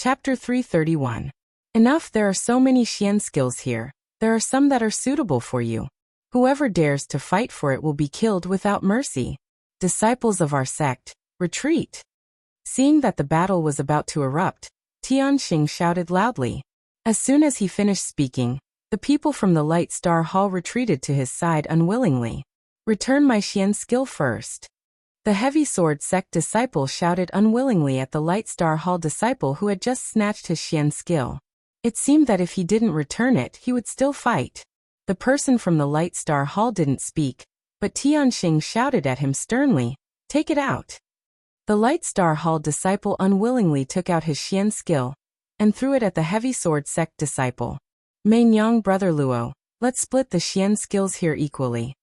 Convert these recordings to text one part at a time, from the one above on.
Chapter 331. Enough, there are so many Xian skills here. There are some that are suitable for you. Whoever dares to fight for it will be killed without mercy. Disciples of our sect, retreat. Seeing that the battle was about to erupt, Tianxing shouted loudly. As soon as he finished speaking, the people from the Light Star Hall retreated to his side unwillingly. Return my Xian skill first. The heavy sword sect disciple shouted unwillingly at the Light Star Hall disciple who had just snatched his Xian skill. It seemed that if he didn't return it, he would still fight. The person from the Light Star Hall didn't speak, but Tianxing shouted at him sternly, "Take it out." The Light Star Hall disciple unwillingly took out his Xian skill and threw it at the heavy sword sect disciple. Meinyang, brother Luo, let's split the Xian skills here equally.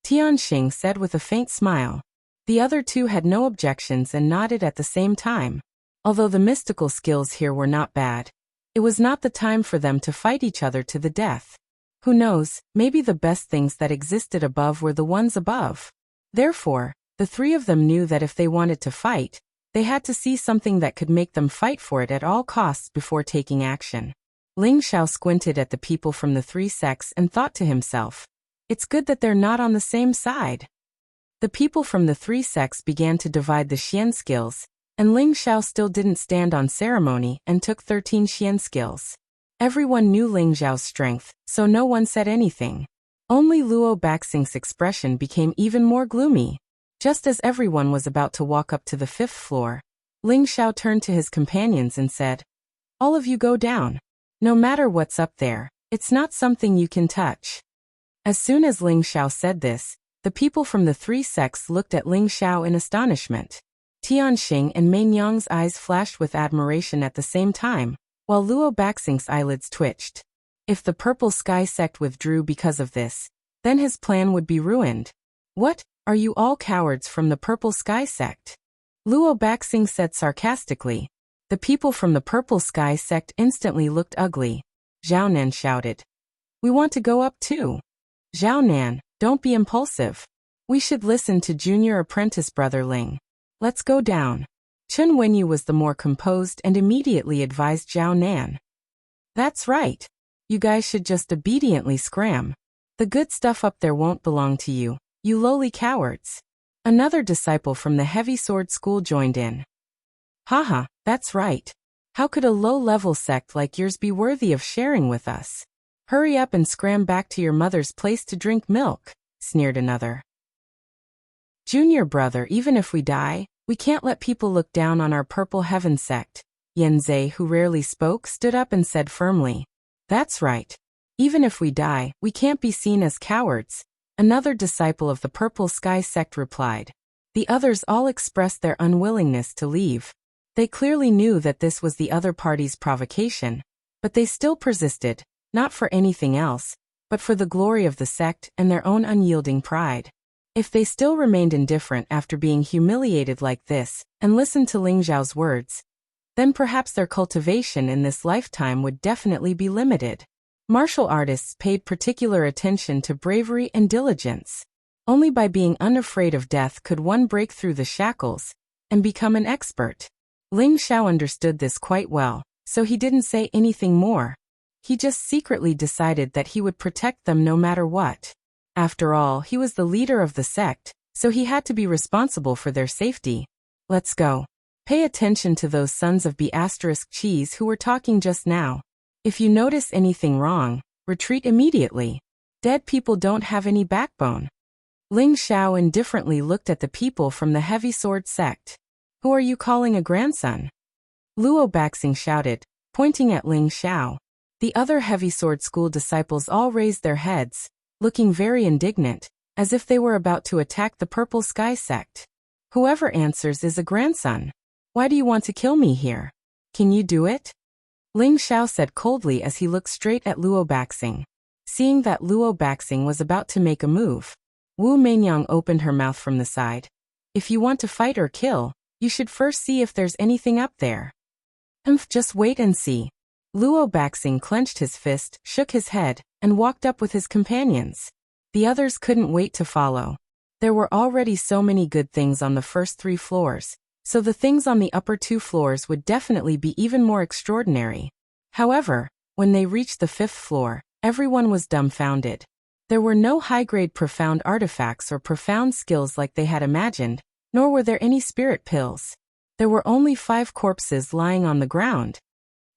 Tianxing said with a faint smile. The other two had no objections and nodded at the same time. Although the mystical skills here were not bad, it was not the time for them to fight each other to the death. Who knows, maybe the best things that existed above were the ones above. Therefore, the three of them knew that if they wanted to fight, they had to see something that could make them fight for it at all costs before taking action. Ling Xiao squinted at the people from the three sects and thought to himself, it's good that they're not on the same side. The people from the three sects began to divide the Xian skills, and Ling Xiao still didn't stand on ceremony and took 13 Xian skills. Everyone knew Ling Xiao's strength, so no one said anything. Only Luo Baxing's expression became even more gloomy. Just as everyone was about to walk up to the 5th floor, Ling Xiao turned to his companions and said, all of you go down. No matter what's up there, it's not something you can touch. As soon as Ling Xiao said this, the people from the three sects looked at Ling Xiao in astonishment. Tianxing and Meinyang's eyes flashed with admiration at the same time, while Luo Baxing's eyelids twitched. If the Purple Sky sect withdrew because of this, then his plan would be ruined. What, are you all cowards from the Purple Sky sect? Luo Baxing said sarcastically. The people from the Purple Sky sect instantly looked ugly. Zhao Nan shouted. We want to go up too. Zhao Nan, don't be impulsive. We should listen to junior apprentice brother Ling. Let's go down. Chen Wenyu was the more composed and immediately advised Zhao Nan. That's right. You guys should just obediently scram. The good stuff up there won't belong to you, you lowly cowards. Another disciple from the Heavy Sword School joined in. Haha, that's right. How could a low-level sect like yours be worthy of sharing with us? Hurry up and scram back to your mother's place to drink milk, sneered another. Junior brother, even if we die, we can't let people look down on our Purple Heaven sect. Yanzhe, who rarely spoke, stood up and said firmly. That's right. Even if we die, we can't be seen as cowards. Another disciple of the Purple Sky sect replied. The others all expressed their unwillingness to leave. They clearly knew that this was the other party's provocation, but they still persisted, not for anything else, but for the glory of the sect and their own unyielding pride. If they still remained indifferent after being humiliated like this, and listened to Ling Xiao's words, then perhaps their cultivation in this lifetime would definitely be limited. Martial artists paid particular attention to bravery and diligence. Only by being unafraid of death could one break through the shackles and become an expert. Ling Xiao understood this quite well, so he didn't say anything more. He just secretly decided that he would protect them no matter what. After all, he was the leader of the sect, so he had to be responsible for their safety. Let's go. Pay attention to those sons of B**cheese who were talking just now. If you notice anything wrong, retreat immediately. Dead people don't have any backbone. Ling Xiao indifferently looked at the people from the Heavy Sword sect. Who are you calling a grandson? Luo Baxing shouted, pointing at Ling Xiao. The other Heavy Sword School disciples all raised their heads, looking very indignant, as if they were about to attack the Purple Sky sect. Whoever answers is a grandson. Why do you want to kill me here? Can you do it? Ling Xiao said coldly as he looked straight at Luo Baxing. Seeing that Luo Baxing was about to make a move, Wu Meinyang opened her mouth from the side. If you want to fight or kill, you should first see if there's anything up there. Just wait and see. Luo Baxing clenched his fist, shook his head, and walked up with his companions. The others couldn't wait to follow. There were already so many good things on the first 3 floors, so the things on the upper 2 floors would definitely be even more extraordinary. However, when they reached the 5th floor, everyone was dumbfounded. There were no high-grade profound artifacts or profound skills like they had imagined, nor were there any spirit pills. There were only 5 corpses lying on the ground.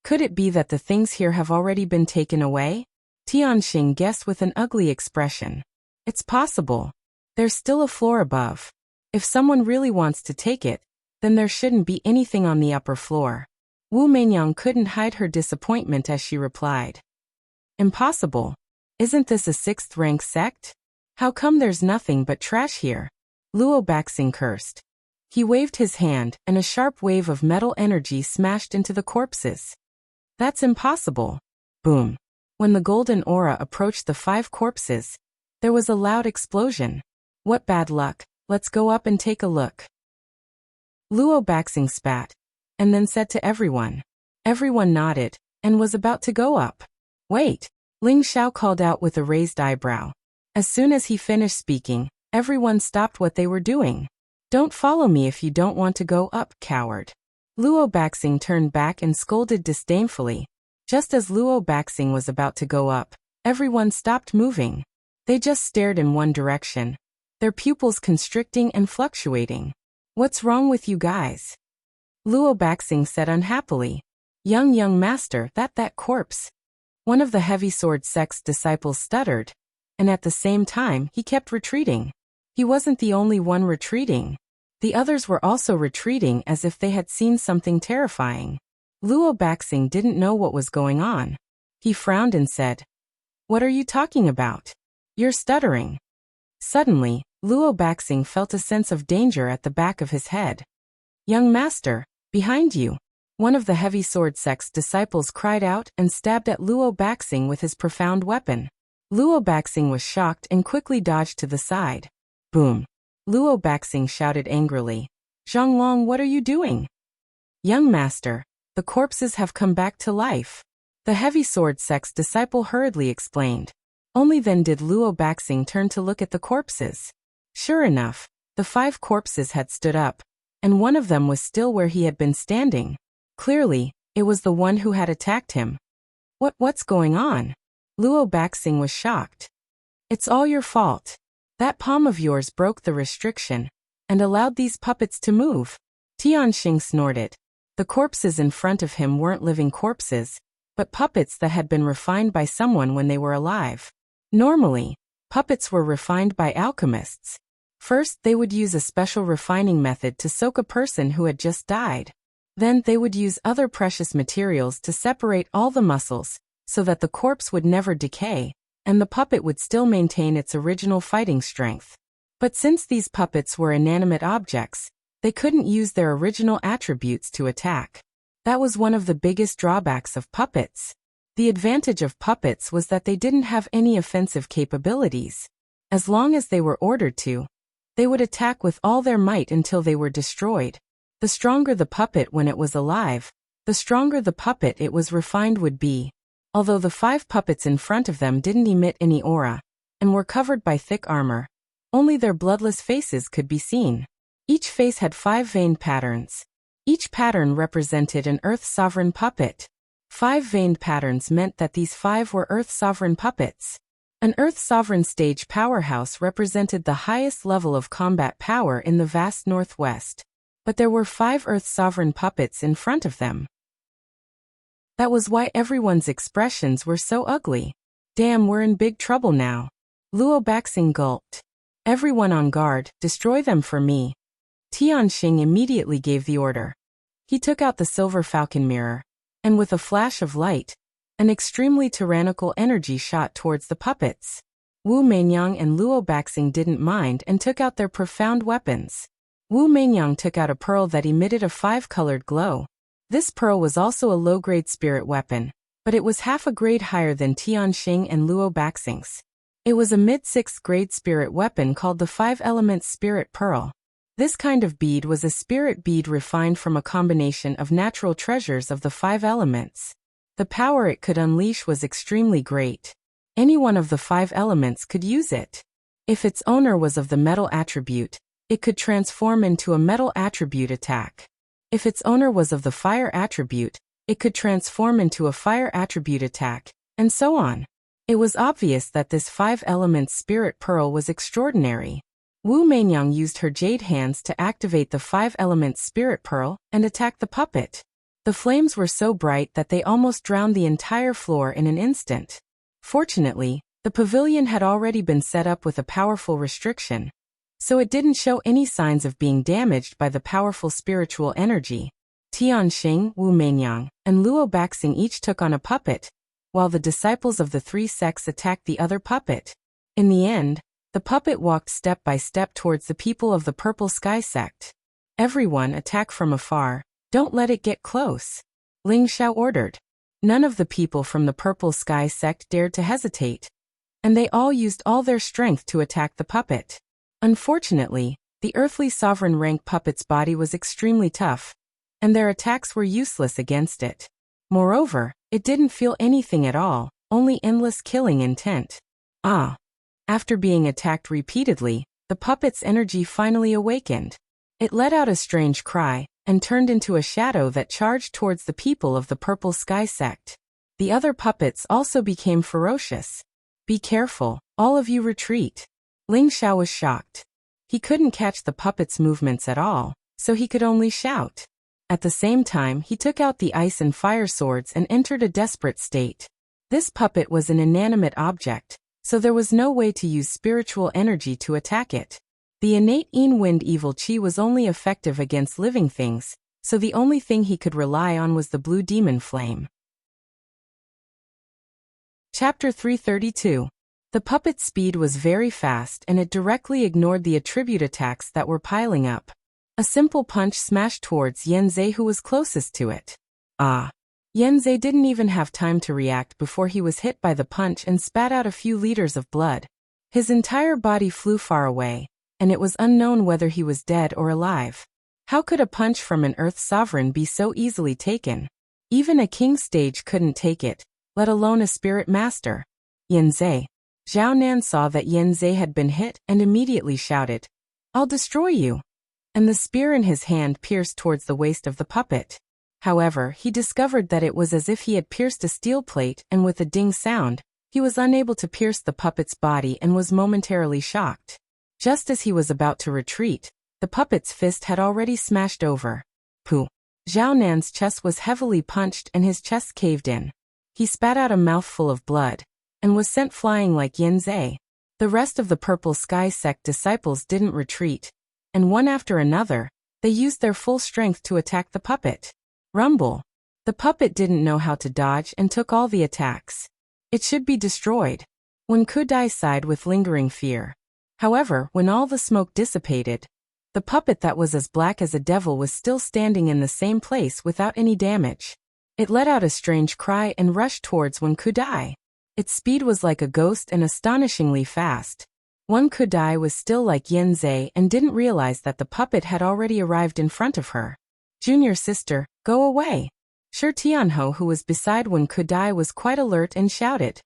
Could it be that the things here have already been taken away? Tianxing guessed with an ugly expression. It's possible. There's still a floor above. If someone really wants to take it, then there shouldn't be anything on the upper floor. Wu Meinyang couldn't hide her disappointment as she replied. Impossible. Isn't this a 6th-rank sect? How come there's nothing but trash here? Luo Baxing cursed. He waved his hand, and a sharp wave of metal energy smashed into the corpses. That's impossible. Boom. When the golden aura approached the 5 corpses, there was a loud explosion. What bad luck, let's go up and take a look. Luo Baxing spat, and then said to everyone. Everyone nodded, and was about to go up. Wait, Ling Xiao called out with a raised eyebrow. As soon as he finished speaking, everyone stopped what they were doing. Don't follow me if you don't want to go up, coward. Luo Baxing turned back and scolded disdainfully. Just as Luo Baxing was about to go up, everyone stopped moving. They just stared in one direction, their pupils constricting and fluctuating. What's wrong with you guys? Luo Baxing said unhappily. Young master, that corpse. One of the heavy sword sect's disciples stuttered, and at the same time he kept retreating. He wasn't the only one retreating. The others were also retreating as if they had seen something terrifying. Luo Baxing didn't know what was going on. He frowned and said, "What are you talking about? You're stuttering." Suddenly, Luo Baxing felt a sense of danger at the back of his head. "Young master, behind you!" One of the heavy sword sect's disciples cried out and stabbed at Luo Baxing with his profound weapon. Luo Baxing was shocked and quickly dodged to the side. Boom! Luo Baxing shouted angrily. "Zhonglong, what are you doing?" "Young master, the corpses have come back to life," the heavy sword sect's disciple hurriedly explained. Only then did Luo Baxing turn to look at the corpses. Sure enough, the 5 corpses had stood up, and one of them was still where he had been standing. Clearly, it was the one who had attacked him. What's going on? Luo Baxing was shocked. "It's all your fault. That palm of yours broke the restriction and allowed these puppets to move." Tianxing snorted. The corpses in front of him weren't living corpses, but puppets that had been refined by someone when they were alive. Normally, puppets were refined by alchemists. First, they would use a special refining method to soak a person who had just died. Then they would use other precious materials to separate all the muscles, so that the corpse would never decay, and the puppet would still maintain its original fighting strength. But since these puppets were inanimate objects, they couldn't use their original attributes to attack. That was one of the biggest drawbacks of puppets. The advantage of puppets was that they didn't have any offensive capabilities. As long as they were ordered to, they would attack with all their might until they were destroyed. The stronger the puppet when it was alive, the stronger the puppet it was refined would be. Although the 5 puppets in front of them didn't emit any aura, and were covered by thick armor, only their bloodless faces could be seen. Each face had 5 veined patterns. Each pattern represented an Earth Sovereign puppet. 5 veined patterns meant that these 5 were Earth Sovereign puppets. An Earth Sovereign stage powerhouse represented the highest level of combat power in the vast Northwest. But there were 5 Earth Sovereign puppets in front of them. That was why everyone's expressions were so ugly. Damn, we're in big trouble now. Luo Baxing gulped. Everyone on guard, destroy them for me. Tianxing immediately gave the order. He took out the silver falcon mirror, and with a flash of light, an extremely tyrannical energy shot towards the puppets. Wu Meinyang and Luo Baxing didn't mind and took out their profound weapons. Wu Meinyang took out a pearl that emitted a 5-colored glow. This pearl was also a low-grade spirit weapon, but it was half a grade higher than Tianxing and Luo Baxing's. It was a mid-6th grade spirit weapon called the 5-element spirit pearl. This kind of bead was a spirit bead refined from a combination of natural treasures of the 5 elements. The power it could unleash was extremely great. Any one of the 5 elements could use it. If its owner was of the metal attribute, it could transform into a metal attribute attack. If its owner was of the fire attribute, it could transform into a fire attribute attack, and so on. It was obvious that this 5-element spirit pearl was extraordinary. Wu Meinyang used her jade hands to activate the 5-element spirit pearl and attack the puppet. The flames were so bright that they almost drowned the entire floor in an instant. Fortunately, the pavilion had already been set up with a powerful restriction, so it didn't show any signs of being damaged by the powerful spiritual energy. Tianxing, Wu Meinyang, and Luo Baxing each took on a puppet, while the disciples of the 3 sects attacked the other puppet. In the end, the puppet walked step by step towards the people of the Purple Sky sect. Everyone attack from afar, don't let it get close, Ling Xiao ordered. None of the people from the Purple Sky sect dared to hesitate, and they all used all their strength to attack the puppet. Unfortunately, the earthly sovereign rank puppet's body was extremely tough, and their attacks were useless against it. Moreover, it didn't feel anything at all, only endless killing intent. After being attacked repeatedly, the puppet's energy finally awakened. It let out a strange cry, and turned into a shadow that charged towards the people of the Purple Sky sect. The other puppets also became ferocious. Be careful, all of you retreat. Ling Xiao was shocked. He couldn't catch the puppet's movements at all, so he could only shout. At the same time, he took out the ice and fire swords and entered a desperate state. This puppet was an inanimate object, so there was no way to use spiritual energy to attack it. The innate Yin Wind evil chi was only effective against living things, so the only thing he could rely on was the blue demon flame. Chapter 332. The puppet's speed was very fast and it directly ignored the attribute attacks that were piling up. A simple punch smashed towards Yanzei, who was closest to it. Yanzei didn't even have time to react before he was hit by the punch and spat out a few liters of blood. His entire body flew far away, and it was unknown whether he was dead or alive. How could a punch from an Earth sovereign be so easily taken? Even a king stage couldn't take it, let alone a spirit master. Yanzei. Zhao Nan saw that Yanzei had been hit and immediately shouted, "I'll destroy you!" And the spear in his hand pierced towards the waist of the puppet. However, he discovered that it was as if he had pierced a steel plate, and with a ding sound, he was unable to pierce the puppet's body and was momentarily shocked. Just as he was about to retreat, the puppet's fist had already smashed over. Pooh! Zhao Nan's chest was heavily punched and his chest caved in. He spat out a mouthful of blood, and was sent flying like Yanzei. The rest of the Purple Sky sect disciples didn't retreat, and one after another, they used their full strength to attack the puppet. Rumble! The puppet didn't know how to dodge and took all the attacks. It should be destroyed. When Kudai sighed with lingering fear. However, when all the smoke dissipated, the puppet that was as black as a devil was still standing in the same place without any damage. It let out a strange cry and rushed towards Wen Kudai. Its speed was like a ghost and astonishingly fast. Wen Kudai was still like Yanzei and didn't realize that the puppet had already arrived in front of her. Junior sister, go away. Shi Tianhou, who was beside Wen Kudai, was quite alert and shouted.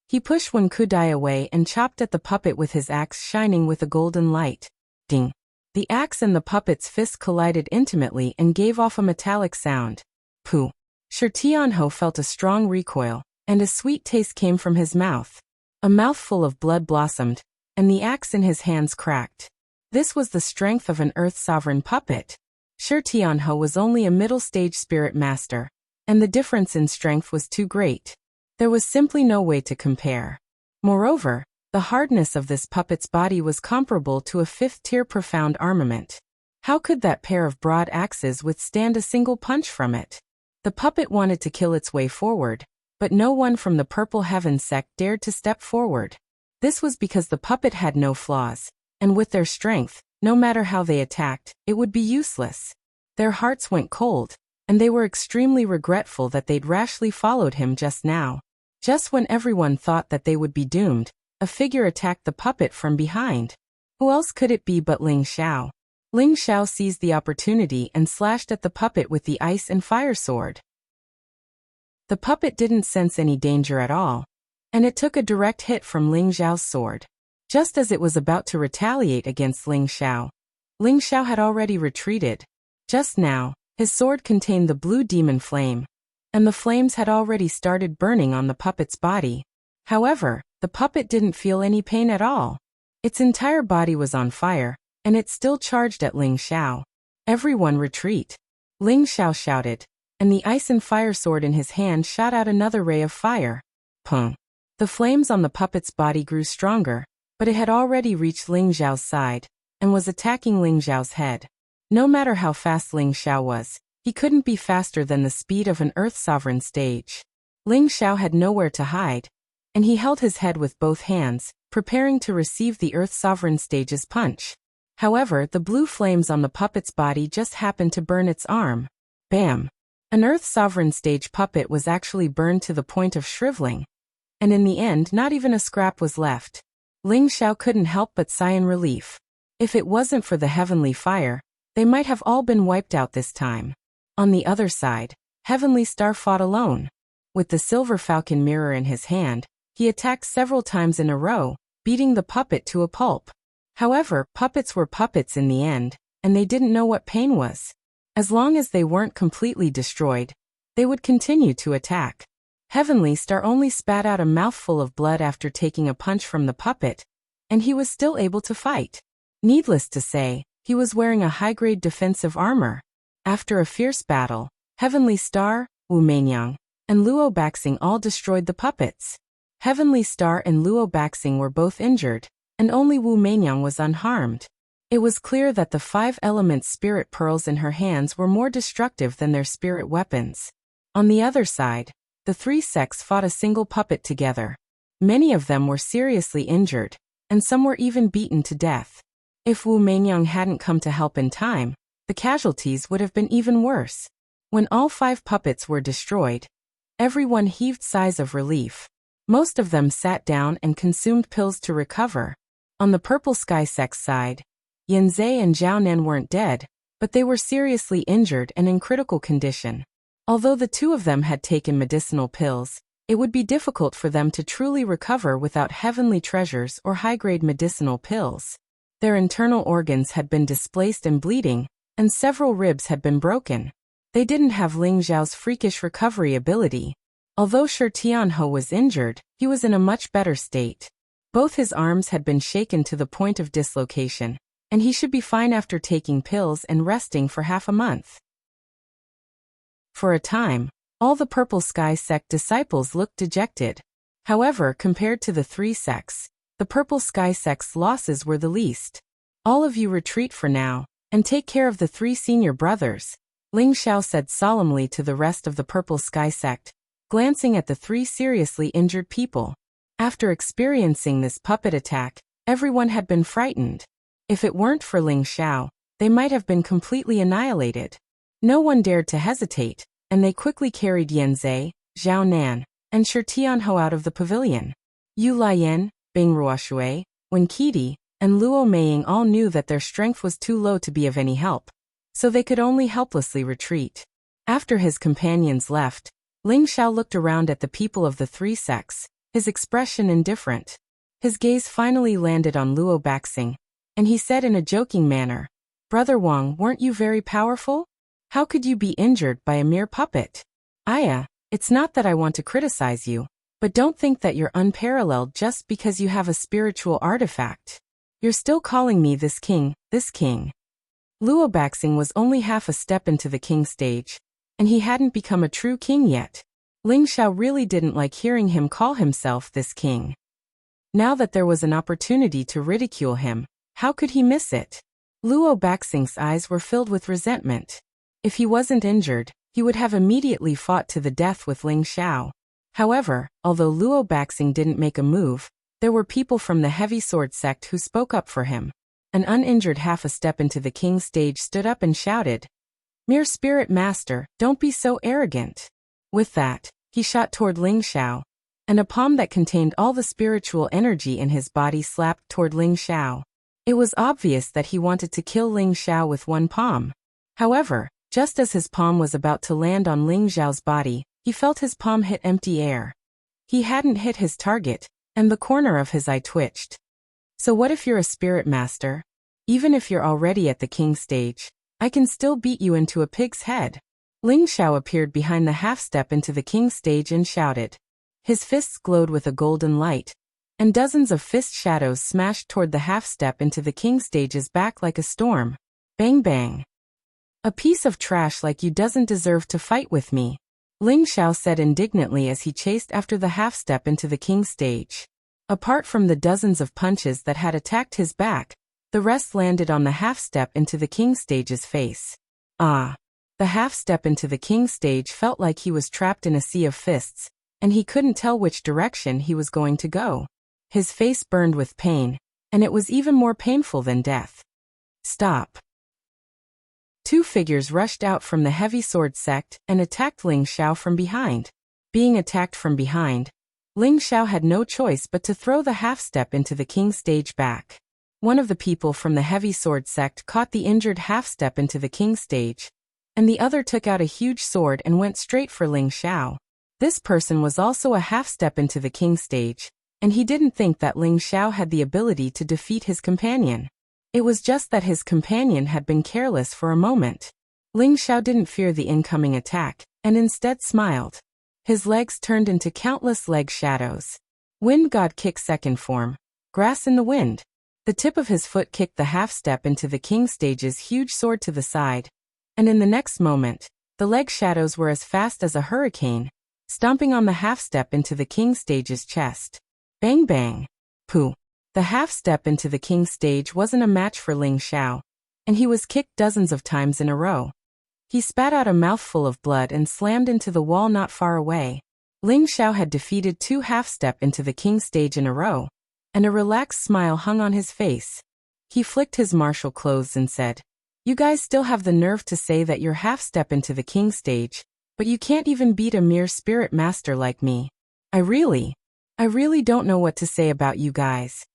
He pushed Wen Kudai away and chopped at the puppet with his axe shining with a golden light. Ding! The axe and the puppet's fist collided intimately and gave off a metallic sound. Pooh! Shi Tianhou felt a strong recoil, and a sweet taste came from his mouth. A mouthful of blood blossomed, and the axe in his hands cracked. This was the strength of an Earth Sovereign puppet. Shi Tianhou was only a middle-stage spirit master, and the difference in strength was too great. There was simply no way to compare. Moreover, the hardness of this puppet's body was comparable to a 5th-tier profound armament. How could that pair of broad axes withstand a single punch from it? The puppet wanted to kill its way forward, but no one from the Purple Heaven sect dared to step forward. This was because the puppet had no flaws, and with their strength, no matter how they attacked, it would be useless. Their hearts went cold, and they were extremely regretful that they'd rashly followed him just now. Just when everyone thought that they would be doomed, a figure attacked the puppet from behind. Who else could it be but Ling Xiao? Ling Xiao seized the opportunity and slashed at the puppet with the ice and fire sword. The puppet didn't sense any danger at all, and it took a direct hit from Ling Xiao's sword. Just as it was about to retaliate against Ling Xiao, Ling Xiao had already retreated. Just now, his sword contained the blue demon flame, and the flames had already started burning on the puppet's body. However, the puppet didn't feel any pain at all. Its entire body was on fire, and it still charged at Ling Xiao. Everyone retreat. Ling Xiao shouted, and the ice and fire sword in his hand shot out another ray of fire. Pung. The flames on the puppet's body grew stronger, but it had already reached Ling Xiao's side, and was attacking Ling Xiao's head. No matter how fast Ling Xiao was, he couldn't be faster than the speed of an Earth Sovereign stage. Ling Xiao had nowhere to hide, and he held his head with both hands, preparing to receive the Earth Sovereign stage's punch. However, the blue flames on the puppet's body just happened to burn its arm. Bam! An Earth Sovereign stage puppet was actually burned to the point of shriveling, and in the end not even a scrap was left. Ling Xiao couldn't help but sigh in relief. If it wasn't for the heavenly fire, they might have all been wiped out this time. On the other side, Heavenly Star fought alone. With the silver falcon mirror in his hand, he attacked several times in a row, beating the puppet to a pulp. However, puppets were puppets in the end, and they didn't know what pain was. As long as they weren't completely destroyed, they would continue to attack. Heavenly Star only spat out a mouthful of blood after taking a punch from the puppet, and he was still able to fight. Needless to say, he was wearing a high-grade defensive armor. After a fierce battle, Heavenly Star, Wu Meinyang, and Luo Baxing all destroyed the puppets. Heavenly Star and Luo Baxing were both injured, and only Wu Meinyang was unharmed. It was clear that the 5-element spirit pearls in her hands were more destructive than their spirit weapons. On the other side, the 3 sects fought a single puppet together. Many of them were seriously injured, and some were even beaten to death. If Wu Meinyang hadn't come to help in time, the casualties would have been even worse. When all 5 puppets were destroyed, everyone heaved sighs of relief. Most of them sat down and consumed pills to recover. On the Purple Sky sect's side, Yanzei and Zhao Nan weren't dead, but they were seriously injured and in critical condition. Although the 2 of them had taken medicinal pills, it would be difficult for them to truly recover without heavenly treasures or high-grade medicinal pills. Their internal organs had been displaced and bleeding, and several ribs had been broken. They didn't have Ling Xiao's freakish recovery ability. Although Shi Tianhe was injured, he was in a much better state. Both his arms had been shaken to the point of dislocation, and he should be fine after taking pills and resting for half a month. For a time, all the Purple Sky sect disciples looked dejected. However, compared to the 3 sects, the Purple Sky sect's losses were the least. All of you retreat for now, and take care of the 3 senior brothers, Ling Xiao said solemnly to the rest of the Purple Sky sect, glancing at the 3 seriously injured people. After experiencing this puppet attack, everyone had been frightened. If it weren't for Ling Xiao, they might have been completely annihilated. No one dared to hesitate, and they quickly carried Yanzei, Zhao Nan, and Shi Tianhe out of the pavilion. Yu Lian, Bing Ruoshui, Wen Qidi, and Luo Meiying all knew that their strength was too low to be of any help, so they could only helplessly retreat. After his companions left, Ling Xiao looked around at the people of the 3 sects, his expression indifferent. His gaze finally landed on Luo Baxing, and he said in a joking manner, "Brother Wang, weren't you very powerful? How could you be injured by a mere puppet? Aya, it's not that I want to criticize you, but don't think that you're unparalleled just because you have a spiritual artifact. You're still calling me this king, this king." Luo Baxing was only half a step into the king stage, and he hadn't become a true king yet. Ling Xiao really didn't like hearing him call himself this king. Now that there was an opportunity to ridicule him, how could he miss it? Luo Baxing's eyes were filled with resentment. If he wasn't injured, he would have immediately fought to the death with Ling Xiao. However, although Luo Baxing didn't make a move, there were people from the Heavy Sword sect who spoke up for him. An uninjured half a step into the king's stage stood up and shouted, "Mere spirit master, don't be so arrogant." With that, he shot toward Ling Xiao, and a palm that contained all the spiritual energy in his body slapped toward Ling Xiao. It was obvious that he wanted to kill Ling Xiao with one palm. However, just as his palm was about to land on Ling Xiao's body, he felt his palm hit empty air. He hadn't hit his target, and the corner of his eye twitched. "So what if you're a spirit master? Even if you're already at the king stage, I can still beat you into a pig's head. Ling Xiao appeared behind the half-step into the king stage and shouted. His fists glowed with a golden light, and dozens of fist shadows smashed toward the half-step into the king stage's back like a storm. Bang bang. A piece of trash like you doesn't deserve to fight with me, Ling Xiao said indignantly as he chased after the half-step into the king stage. Apart from the dozens of punches that had attacked his back, the rest landed on the half-step into the king stage's face. Ah! The half-step into the king stage felt like he was trapped in a sea of fists, and he couldn't tell which direction he was going to go. His face burned with pain, and it was even more painful than death. Stop! Two figures rushed out from the heavy sword sect and attacked Ling Xiao from behind. Being attacked from behind, Ling Xiao had no choice but to throw the half-step into the king stage back. One of the people from the heavy sword sect caught the injured half-step into the king stage, and the other took out a huge sword and went straight for Ling Xiao. This person was also a half-step into the king stage, and he didn't think that Ling Xiao had the ability to defeat his companion. It was just that his companion had been careless for a moment. Ling Xiao didn't fear the incoming attack, and instead smiled. His legs turned into countless leg shadows. Wind God kick second form. Grass in the wind. The tip of his foot kicked the half-step into the king stage's huge sword to the side, and in the next moment, the leg shadows were as fast as a hurricane, stomping on the half-step into the king stage's chest. Bang bang. Pooh. The half-step into the king stage wasn't a match for Ling Xiao, and he was kicked dozens of times in a row. He spat out a mouthful of blood and slammed into the wall not far away. Ling Xiao had defeated two half-step into the king stage in a row, and a relaxed smile hung on his face. He flicked his martial clothes and said, "You guys still have the nerve to say that you're half-step into the king stage, but you can't even beat a mere spirit master like me. I really don't know what to say about you guys."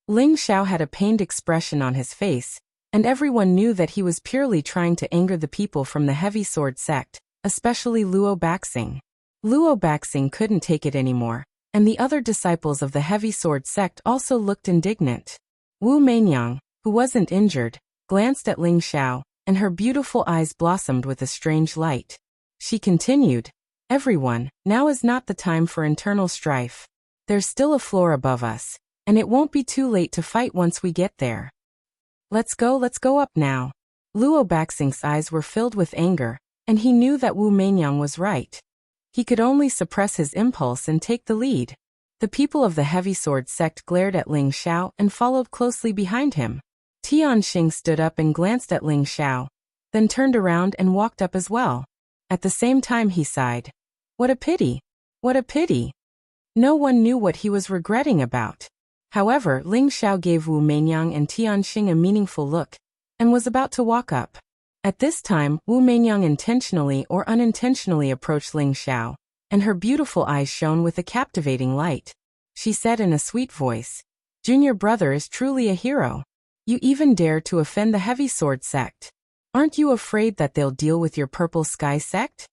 Ling Xiao had a pained expression on his face, and everyone knew that he was purely trying to anger the people from the heavy sword sect, especially Luo Baxing. Luo Baxing couldn't take it anymore, and the other disciples of the heavy sword sect also looked indignant. Wu Meinyang, who wasn't injured, glanced at Ling Xiao, and her beautiful eyes blossomed with a strange light. She continued, "Everyone, now is not the time for internal strife. There's still a floor above us, and it won't be too late to fight once we get there. Let's go up now." Luo Baxing's eyes were filled with anger, and he knew that Wu Meinyang was right. He could only suppress his impulse and take the lead. The people of the heavy sword sect glared at Ling Xiao and followed closely behind him. Tianxing stood up and glanced at Ling Xiao, then turned around and walked up as well. At the same time he sighed. What a pity! What a pity! No one knew what he was regretting about. However, Ling Xiao gave Wu Meinyang and Tianxing a meaningful look, and was about to walk up. At this time, Wu Meinyang intentionally or unintentionally approached Ling Xiao, and her beautiful eyes shone with a captivating light. She said in a sweet voice, "Junior brother is truly a hero. You even dare to offend the heavy sword sect. Aren't you afraid that they'll deal with your purple sky sect?"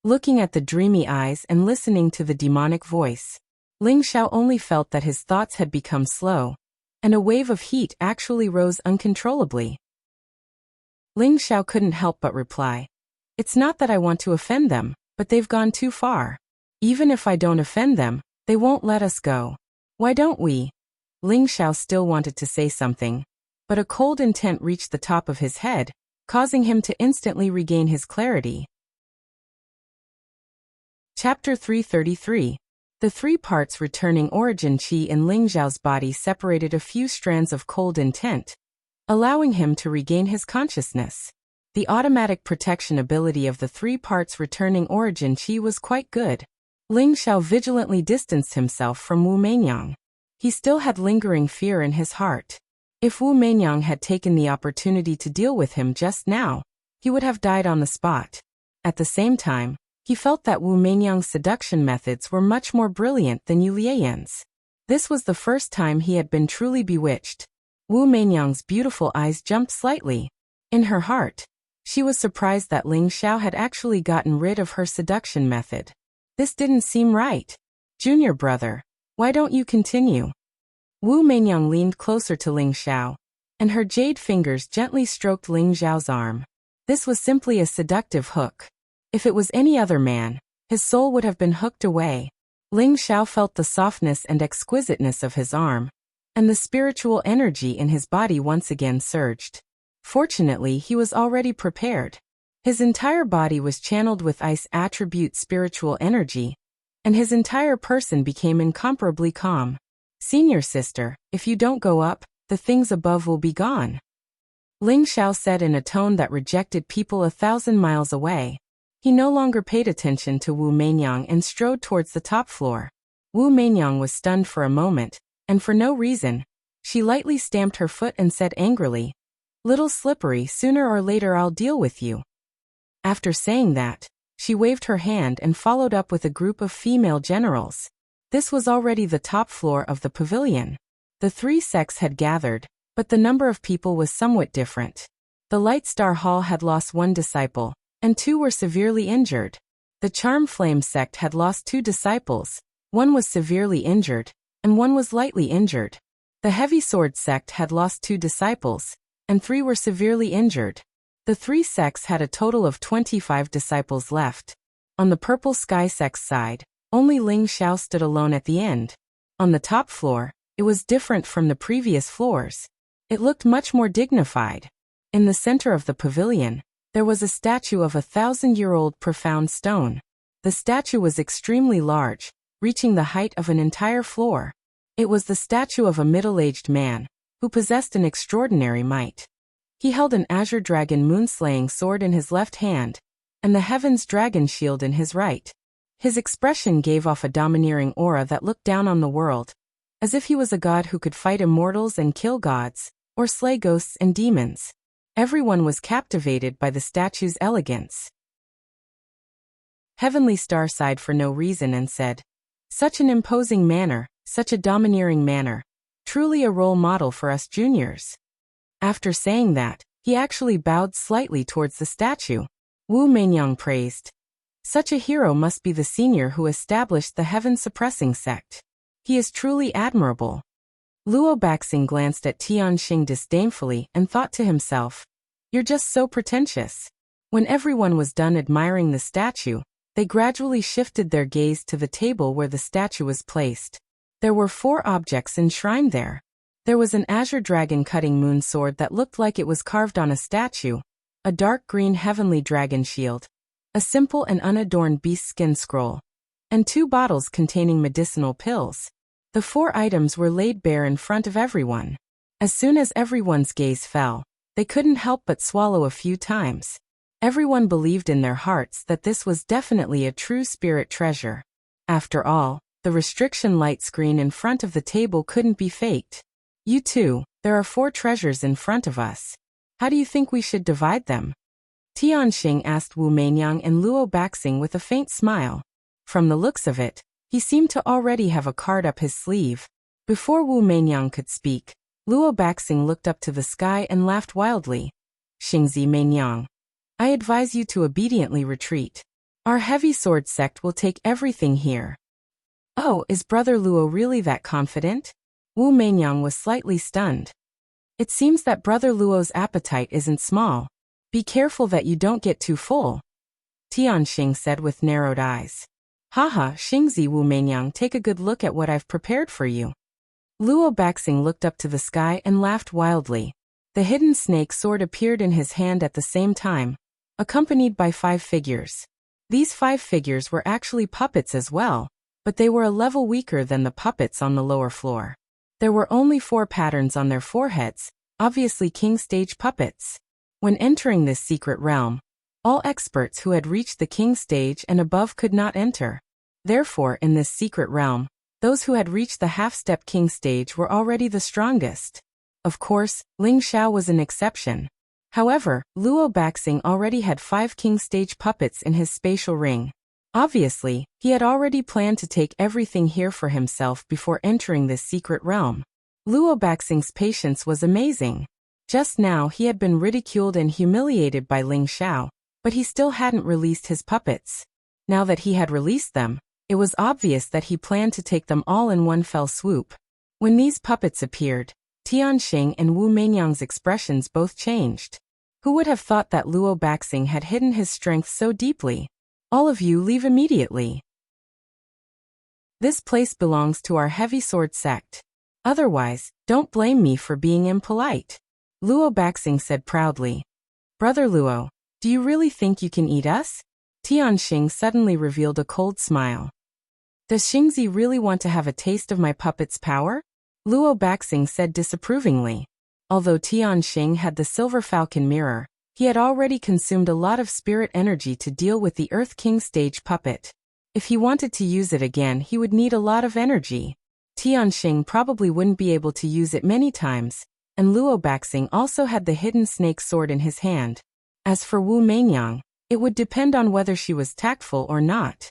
Looking at the dreamy eyes and listening to the demonic voice, Ling Xiao only felt that his thoughts had become slow, and a wave of heat actually rose uncontrollably. Ling Xiao couldn't help but reply, "It's not that I want to offend them, but they've gone too far. Even if I don't offend them, they won't let us go. Why don't we?" Ling Xiao still wanted to say something, but a cold intent reached the top of his head, causing him to instantly regain his clarity. Chapter 333. The three parts returning origin qi in Ling Xiao's body separated a few strands of cold intent, allowing him to regain his consciousness. The automatic protection ability of the three parts returning origin qi was quite good. Ling Xiao vigilantly distanced himself from Wu Meinyang. He still had lingering fear in his heart. If Wu Meinyang had taken the opportunity to deal with him just now, he would have died on the spot. At the same time, he felt that Wu Meinyang's seduction methods were much more brilliant than Yu Lieyan's. This was the first time he had been truly bewitched. Wu Meinyang's beautiful eyes jumped slightly. In her heart, she was surprised that Ling Xiao had actually gotten rid of her seduction method. This didn't seem right. "Junior brother, why don't you continue?" Wu Meinyang leaned closer to Ling Xiao, and her jade fingers gently stroked Ling Xiao's arm. This was simply a seductive hook. If it was any other man, his soul would have been hooked away. Ling Xiao felt the softness and exquisiteness of his arm, and the spiritual energy in his body once again surged. Fortunately, he was already prepared. His entire body was channeled with ice attribute spiritual energy, and his entire person became incomparably calm. Senior sister, if you don't go up, the things above will be gone. Ling Xiao said in a tone that rejected people 1,000 miles away. He no longer paid attention to Wu Meinyang and strode towards the top floor. Wu Meinyang was stunned for a moment, and for no reason. She lightly stamped her foot and said angrily, "Little slippery, sooner or later I'll deal with you." After saying that, she waved her hand and followed up with a group of female generals. This was already the top floor of the pavilion. The three sects had gathered, but the number of people was somewhat different. The Light Star Hall had lost 1 disciple, and 2 were severely injured. The Charm Flame sect had lost 2 disciples, 1 was severely injured, and 1 was lightly injured. The Heavy Sword sect had lost 2 disciples, and 3 were severely injured. The 3 sects had a total of 25 disciples left. On the Purple Sky sect's side, only Ling Xiao stood alone at the end. On the top floor, it was different from the previous floors. It looked much more dignified. In the center of the pavilion, there was a statue of a 1,000-year-old profound stone. The statue was extremely large, reaching the height of an entire floor. It was the statue of a middle-aged man, who possessed an extraordinary might. He held an azure dragon moonslaying sword in his left hand, and the heaven's dragon shield in his right. His expression gave off a domineering aura that looked down on the world, as if he was a god who could fight immortals and kill gods, or slay ghosts and demons. Everyone was captivated by the statue's elegance. Heavenly Star sighed for no reason and said, "Such an imposing manner, such a domineering manner. Truly a role model for us juniors." After saying that, he actually bowed slightly towards the statue. Wu Meinyang praised, "Such a hero must be the senior who established the heaven-suppressing sect. He is truly admirable." Luo Baxing glanced at Tianxing disdainfully and thought to himself, "You're just so pretentious." When everyone was done admiring the statue, they gradually shifted their gaze to the table where the statue was placed. There were 4 objects enshrined there. There was an azure dragon cutting moon sword that looked like it was carved on a statue, a dark green heavenly dragon shield, a simple and unadorned beast skin scroll, and 2 bottles containing medicinal pills. The 4 items were laid bare in front of everyone. As soon as everyone's gaze fell, they couldn't help but swallow a few times. Everyone believed in their hearts that this was definitely a true spirit treasure. After all, the restriction light screen in front of the table couldn't be faked. "You two, there are 4 treasures in front of us. How do you think we should divide them?" Tianxing asked Wu Meinyang and Luo Baxing with a faint smile. From the looks of it, he seemed to already have a card up his sleeve. Before Wu Meinyang could speak, Luo Baxing looked up to the sky and laughed wildly. "Xingzi Meinyang, I advise you to obediently retreat. Our heavy sword sect will take everything here." "Oh, is Brother Luo really that confident?" Wu Meinyang was slightly stunned. "It seems that Brother Luo's appetite isn't small. Be careful that you don't get too full," Tianxing said with narrowed eyes. "Haha, Xingzi Wu Meinyang, take a good look at what I've prepared for you." Luo Baxing looked up to the sky and laughed wildly. The hidden snake sword appeared in his hand at the same time, accompanied by 5 figures. These 5 figures were actually puppets as well, but they were a level weaker than the puppets on the lower floor. There were only 4 patterns on their foreheads, obviously king stage puppets. When entering this secret realm, all experts who had reached the king stage and above could not enter. Therefore, in this secret realm, those who had reached the half-step king stage were already the strongest. Of course, Ling Xiao was an exception. However, Luo Baxing already had 5 king stage puppets in his spatial ring. Obviously, he had already planned to take everything here for himself before entering this secret realm. Luo Baxing's patience was amazing. Just now he had been ridiculed and humiliated by Ling Xiao, but he still hadn't released his puppets. Now that he had released them, it was obvious that he planned to take them all in one fell swoop. When these puppets appeared, Tianxing and Wu Meinyang's expressions both changed. Who would have thought that Luo Baxing had hidden his strength so deeply? All of you leave immediately. This place belongs to our heavy sword sect. Otherwise, don't blame me for being impolite. Luo Baxing said proudly. Brother Luo, do you really think you can eat us? Tianxing suddenly revealed a cold smile. Does Xingzi really want to have a taste of my puppet's power? Luo Baxing said disapprovingly. Although Tianxing had the Silver Falcon mirror, he had already consumed a lot of spirit energy to deal with the Earth King stage puppet. If he wanted to use it again, he would need a lot of energy. Tianxing probably wouldn't be able to use it many times, and Luo Baxing also had the hidden snake sword in his hand. As for Wu Meinyang, it would depend on whether she was tactful or not.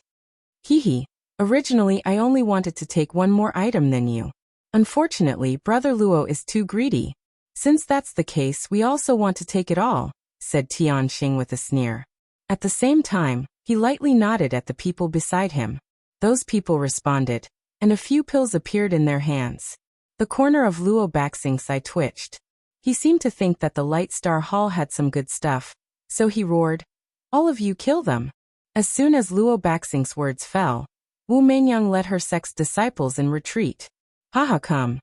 Hehe, originally I only wanted to take one more item than you. Unfortunately, Brother Luo is too greedy. Since that's the case, we also want to take it all, said Tianxing with a sneer. At the same time, he lightly nodded at the people beside him. Those people responded, and a few pills appeared in their hands. The corner of Luo Baxing's eye twitched. He seemed to think that the Light Star Hall had some good stuff, so he roared, "All of you kill them!" As soon as Luo Baxing's words fell, Wu Meinyang led her sect's disciples in retreat. Haha, come.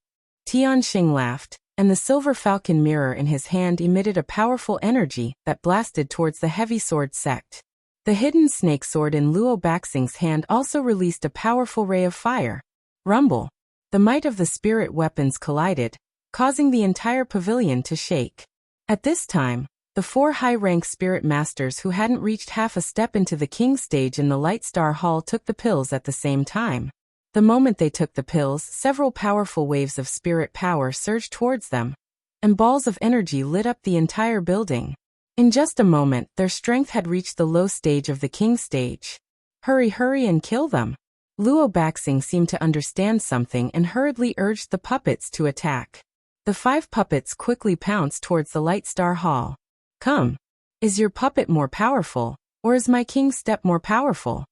Tianxing laughed, and the Silver Falcon mirror in his hand emitted a powerful energy that blasted towards the heavy sword sect. The hidden snake sword in Luo Baxing's hand also released a powerful ray of fire. Rumble. The might of the spirit weapons collided, causing the entire pavilion to shake. At this time, the 4 high-rank spirit masters who hadn't reached half a step into the king stage in the Light Star Hall took the pills at the same time. The moment they took the pills, several powerful waves of spirit power surged towards them, and balls of energy lit up the entire building. In just a moment, their strength had reached the low stage of the king stage. Hurry and kill them. Luo Baxing seemed to understand something and hurriedly urged the puppets to attack. The 5 puppets quickly pounced towards the Light Star Hall. Come. Is your puppet more powerful, or is my king's step more powerful?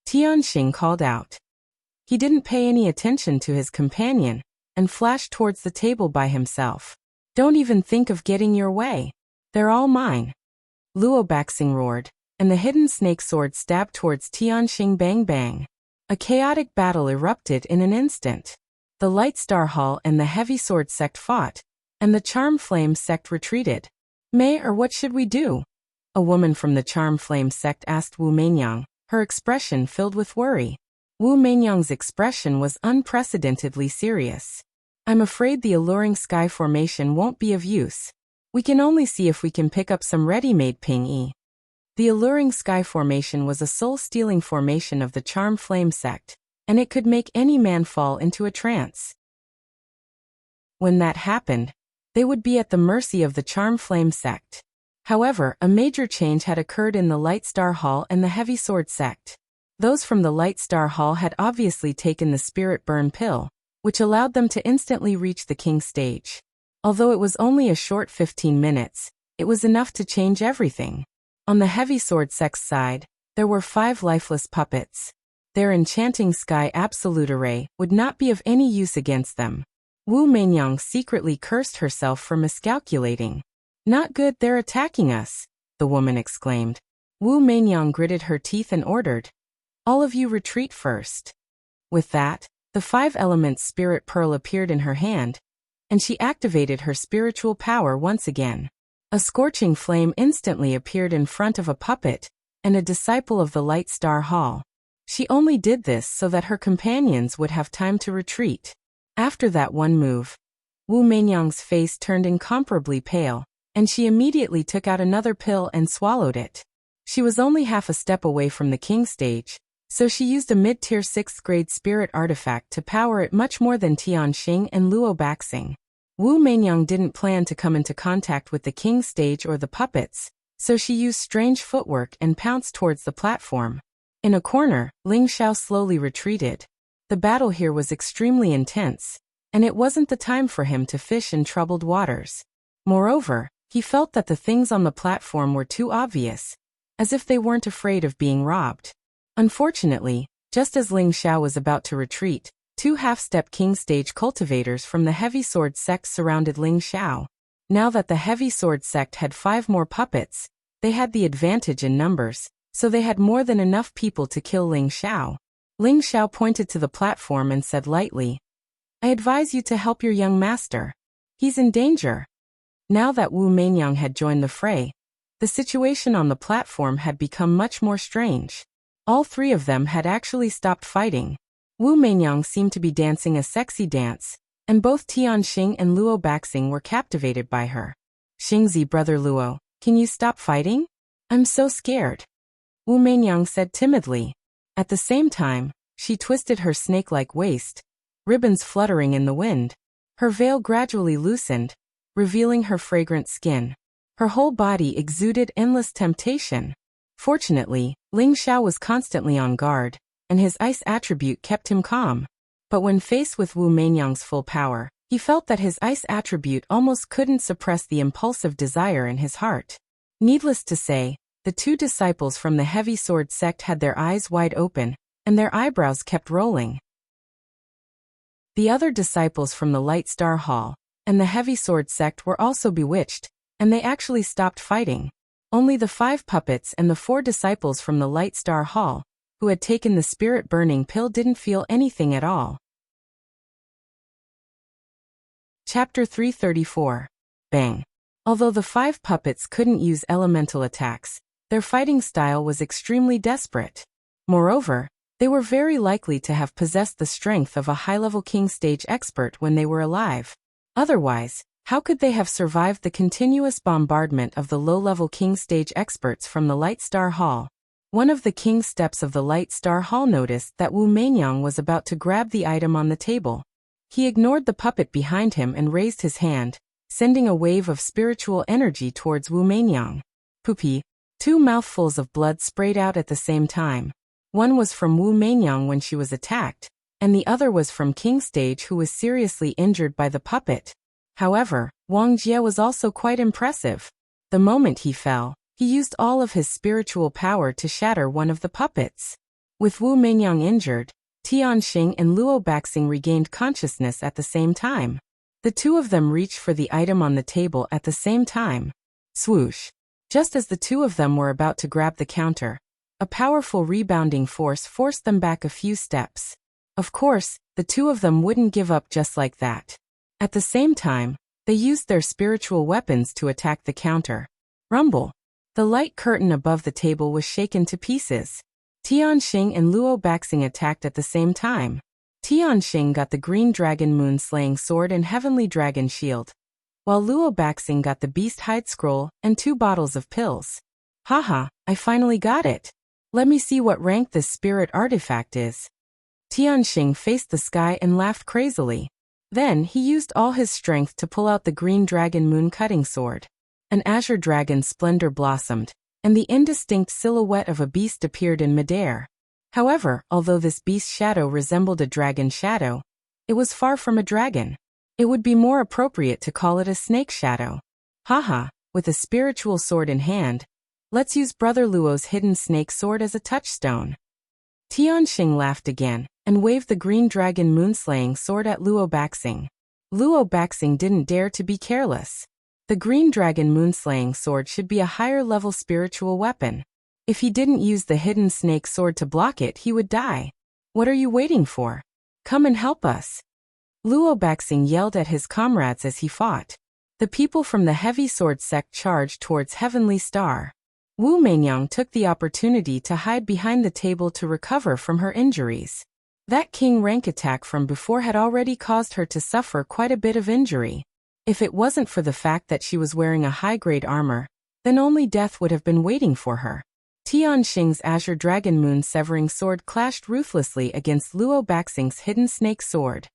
Tianxing called out. He didn't pay any attention to his companion, and flashed towards the table by himself. Don't even think of getting your way. They're all mine. Luo Baxing roared, and the hidden snake sword stabbed towards Tianxing. Bang bang. A chaotic battle erupted in an instant. The Light Star Hall and the Heavy Sword sect fought, and the Charm Flame sect retreated. May, or what should we do? A woman from the Charm Flame sect asked Wu Meinyang, her expression filled with worry. Wu Meinyang's expression was unprecedentedly serious. I'm afraid the alluring sky formation won't be of use. We can only see if we can pick up some ready-made ping-yi. The alluring sky formation was a soul-stealing formation of the Charm Flame sect, and it could make any man fall into a trance. When that happened, they would be at the mercy of the Charm Flame sect. However, a major change had occurred in the Light Star Hall and the Heavy Sword sect. Those from the Light Star Hall had obviously taken the Spirit Burn pill, which allowed them to instantly reach the king stage. Although it was only a short 15 minutes, it was enough to change everything. On the Heavy Sword sect's side, there were 5 lifeless puppets. Their enchanting sky absolute array would not be of any use against them. Wu Meinyang secretly cursed herself for miscalculating. Not good, they're attacking us, the woman exclaimed. Wu Meinyang gritted her teeth and ordered, all of you retreat first. With that, the 5 elements spirit pearl appeared in her hand, and she activated her spiritual power once again. A scorching flame instantly appeared in front of a puppet, and a disciple of the Light Star Hall. She only did this so that her companions would have time to retreat. After that one move, Wu Meinyang's face turned incomparably pale, and she immediately took out another pill and swallowed it. She was only half a step away from the king stage, so she used a mid-tier 6th grade spirit artifact to power it much more than Tianxing and Luo Baxing. Wu Meinyang didn't plan to come into contact with the king stage or the puppets, so she used strange footwork and pounced towards the platform. In a corner, Ling Xiao slowly retreated. The battle here was extremely intense, and it wasn't the time for him to fish in troubled waters. Moreover, he felt that the things on the platform were too obvious, as if they weren't afraid of being robbed. Unfortunately, just as Ling Xiao was about to retreat, 2 half-step king stage cultivators from the heavy sword sect surrounded Ling Xiao. Now that the heavy sword sect had 5 more puppets, they had the advantage in numbers, so they had more than enough people to kill Ling Xiao. Ling Xiao pointed to the platform and said lightly, "I advise you to help your young master. He's in danger." Now that Wu Meinyang had joined the fray, the situation on the platform had become much more strange. All 3 of them had actually stopped fighting. Wu Meinyang seemed to be dancing a sexy dance, and both Tianxing and Luo Baxing were captivated by her. "Xingzi, brother Luo, can you stop fighting? I'm so scared," Wu Meinyang said timidly. At the same time, she twisted her snake-like waist, ribbons fluttering in the wind. Her veil gradually loosened, revealing her fragrant skin. Her whole body exuded endless temptation. Fortunately, Ling Xiao was constantly on guard, and his ice attribute kept him calm. But when faced with Wu Meinyang's full power, he felt that his ice attribute almost couldn't suppress the impulsive desire in his heart. Needless to say, the 2 disciples from the heavy sword sect had their eyes wide open, and their eyebrows kept rolling. The other disciples from the Light Star Hall and the heavy sword sect were also bewitched, and they actually stopped fighting. Only the 5 puppets and the 4 disciples from the Light Star Hall, who had taken the spirit-burning pill, didn't feel anything at all. Chapter 334. Bang. Although the 5 puppets couldn't use elemental attacks, their fighting style was extremely desperate. Moreover, they were very likely to have possessed the strength of a high-level king stage expert when they were alive. Otherwise, how could they have survived the continuous bombardment of the low-level king stage experts from the Light Star Hall? One of the king's steps of the Light Star Hall noticed that Wu Meinyang was about to grab the item on the table. He ignored the puppet behind him and raised his hand, sending a wave of spiritual energy towards Wu Meinyang. Poopy. 2 mouthfuls of blood sprayed out at the same time. One was from Wu Meinyang when she was attacked, and the other was from King Stage, who was seriously injured by the puppet. However, Wang Jie was also quite impressive. The moment he fell, he used all of his spiritual power to shatter one of the puppets. With Wu Meinyang injured, Tianxing and Luo Baxing regained consciousness at the same time. The 2 of them reached for the item on the table at the same time. Swoosh. Just as the 2 of them were about to grab the counter, a powerful rebounding force forced them back a few steps. Of course, the 2 of them wouldn't give up just like that. At the same time, they used their spiritual weapons to attack the counter. Rumble. The light curtain above the table was shaken to pieces. Tianxing and Luo Baxing attacked at the same time. Tianxing got the Green Dragon Moon-slaying sword and Heavenly Dragon Shield, while Luo Baxing got the Beast Hide Scroll and 2 bottles of pills. Haha, I finally got it. Let me see what rank this spirit artifact is. Tianxing faced the sky and laughed crazily. Then he used all his strength to pull out the Green Dragon Moon cutting sword. An azure dragon splendor blossomed, and the indistinct silhouette of a beast appeared in midair. However, although this beast's shadow resembled a dragon shadow, it was far from a dragon. It would be more appropriate to call it a snake shadow. Haha, with a spiritual sword in hand, let's use Brother Luo's hidden snake sword as a touchstone. Tianxing laughed again, and waved the Green Dragon Moonslaying sword at Luo Baxing. Luo Baxing didn't dare to be careless. The Green Dragon Moonslaying sword should be a higher-level spiritual weapon. If he didn't use the hidden snake sword to block it, he would die. What are you waiting for? Come and help us. Luo Baxing yelled at his comrades as he fought. The people from the heavy sword sect charged towards Heavenly Star. Wu Meinyang took the opportunity to hide behind the table to recover from her injuries. That king rank attack from before had already caused her to suffer quite a bit of injury. If it wasn't for the fact that she was wearing a high-grade armor, then only death would have been waiting for her. Tianxing's Azure Dragon Moon severing sword clashed ruthlessly against Luo Baxing's hidden snake sword.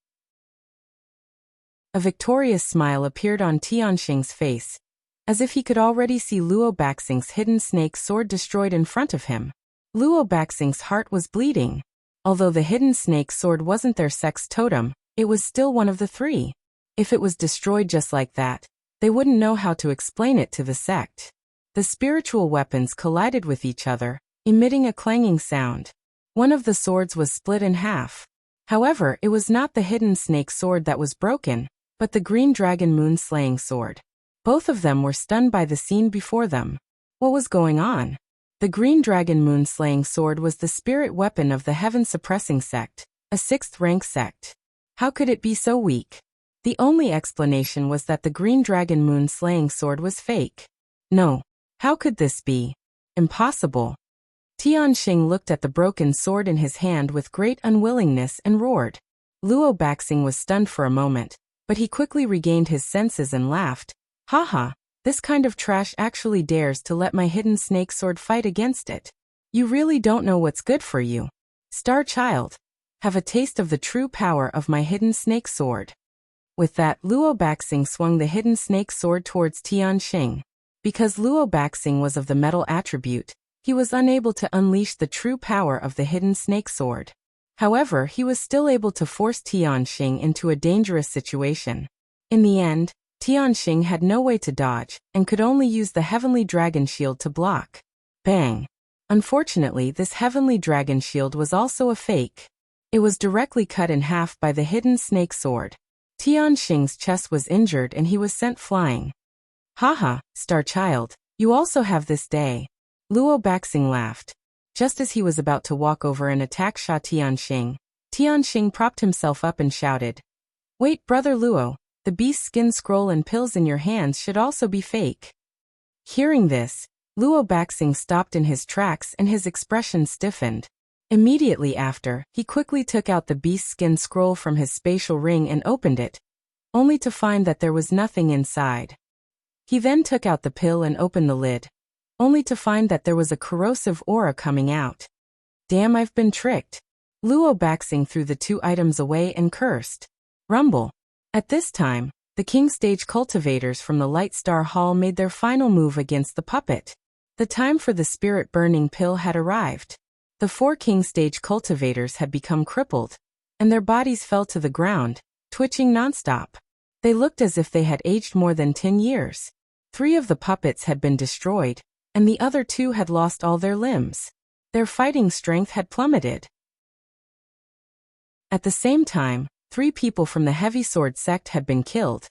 A victorious smile appeared on Tianxing's face, as if he could already see Luo Baxing's hidden snake sword destroyed in front of him. Luo Baxing's heart was bleeding. Although the hidden snake sword wasn't their sex totem, it was still one of the 3. If it was destroyed just like that, they wouldn't know how to explain it to the sect. The spiritual weapons collided with each other, emitting a clanging sound. One of the swords was split in half. However, it was not the hidden snake sword that was broken, but the green dragon moon-slaying sword. Both of them were stunned by the scene before them. What was going on? The green dragon moon-slaying sword was the spirit weapon of the heaven-suppressing sect, a 6th-rank sect. How could it be so weak? The only explanation was that the green dragon moon-slaying sword was fake. No. How could this be? Impossible. Tianxing looked at the broken sword in his hand with great unwillingness and roared. Luo Baxing was stunned for a moment, but he quickly regained his senses and laughed. Haha, this kind of trash actually dares to let my hidden snake sword fight against it. You really don't know what's good for you. Star Child, have a taste of the true power of my hidden snake sword. With that, Luo Baxing swung the hidden snake sword towards Tianxing. Because Luo Baxing was of the metal attribute, he was unable to unleash the true power of the hidden snake sword. However, he was still able to force Tianxing into a dangerous situation. In the end, Tianxing had no way to dodge, and could only use the heavenly dragon shield to block. Bang! Unfortunately, this heavenly dragon shield was also a fake. It was directly cut in half by the hidden snake sword. Tianxing's chest was injured and he was sent flying. Haha, Star Child, you also have this day. Luo Baxing laughed. Just as he was about to walk over and attack Tianxing, Tianxing propped himself up and shouted, "Wait, Brother Luo, the beast skin scroll and pills in your hands should also be fake." Hearing this, Luo Baxing stopped in his tracks and his expression stiffened. Immediately after, he quickly took out the beast skin scroll from his spatial ring and opened it, only to find that there was nothing inside. He then took out the pill and opened the lid, only to find that there was a corrosive aura coming out. Damn, I've been tricked. Luo Baxing threw the 2 items away and cursed. Rumble. At this time, the King Stage cultivators from the Light Star Hall made their final move against the puppet. The time for the spirit burning pill had arrived. The 4 King Stage cultivators had become crippled, and their bodies fell to the ground, twitching nonstop. They looked as if they had aged more than 10 years. 3 of the puppets had been destroyed, and the other 2 had lost all their limbs. Their fighting strength had plummeted. At the same time, 3 people from the Heavy Sword sect had been killed,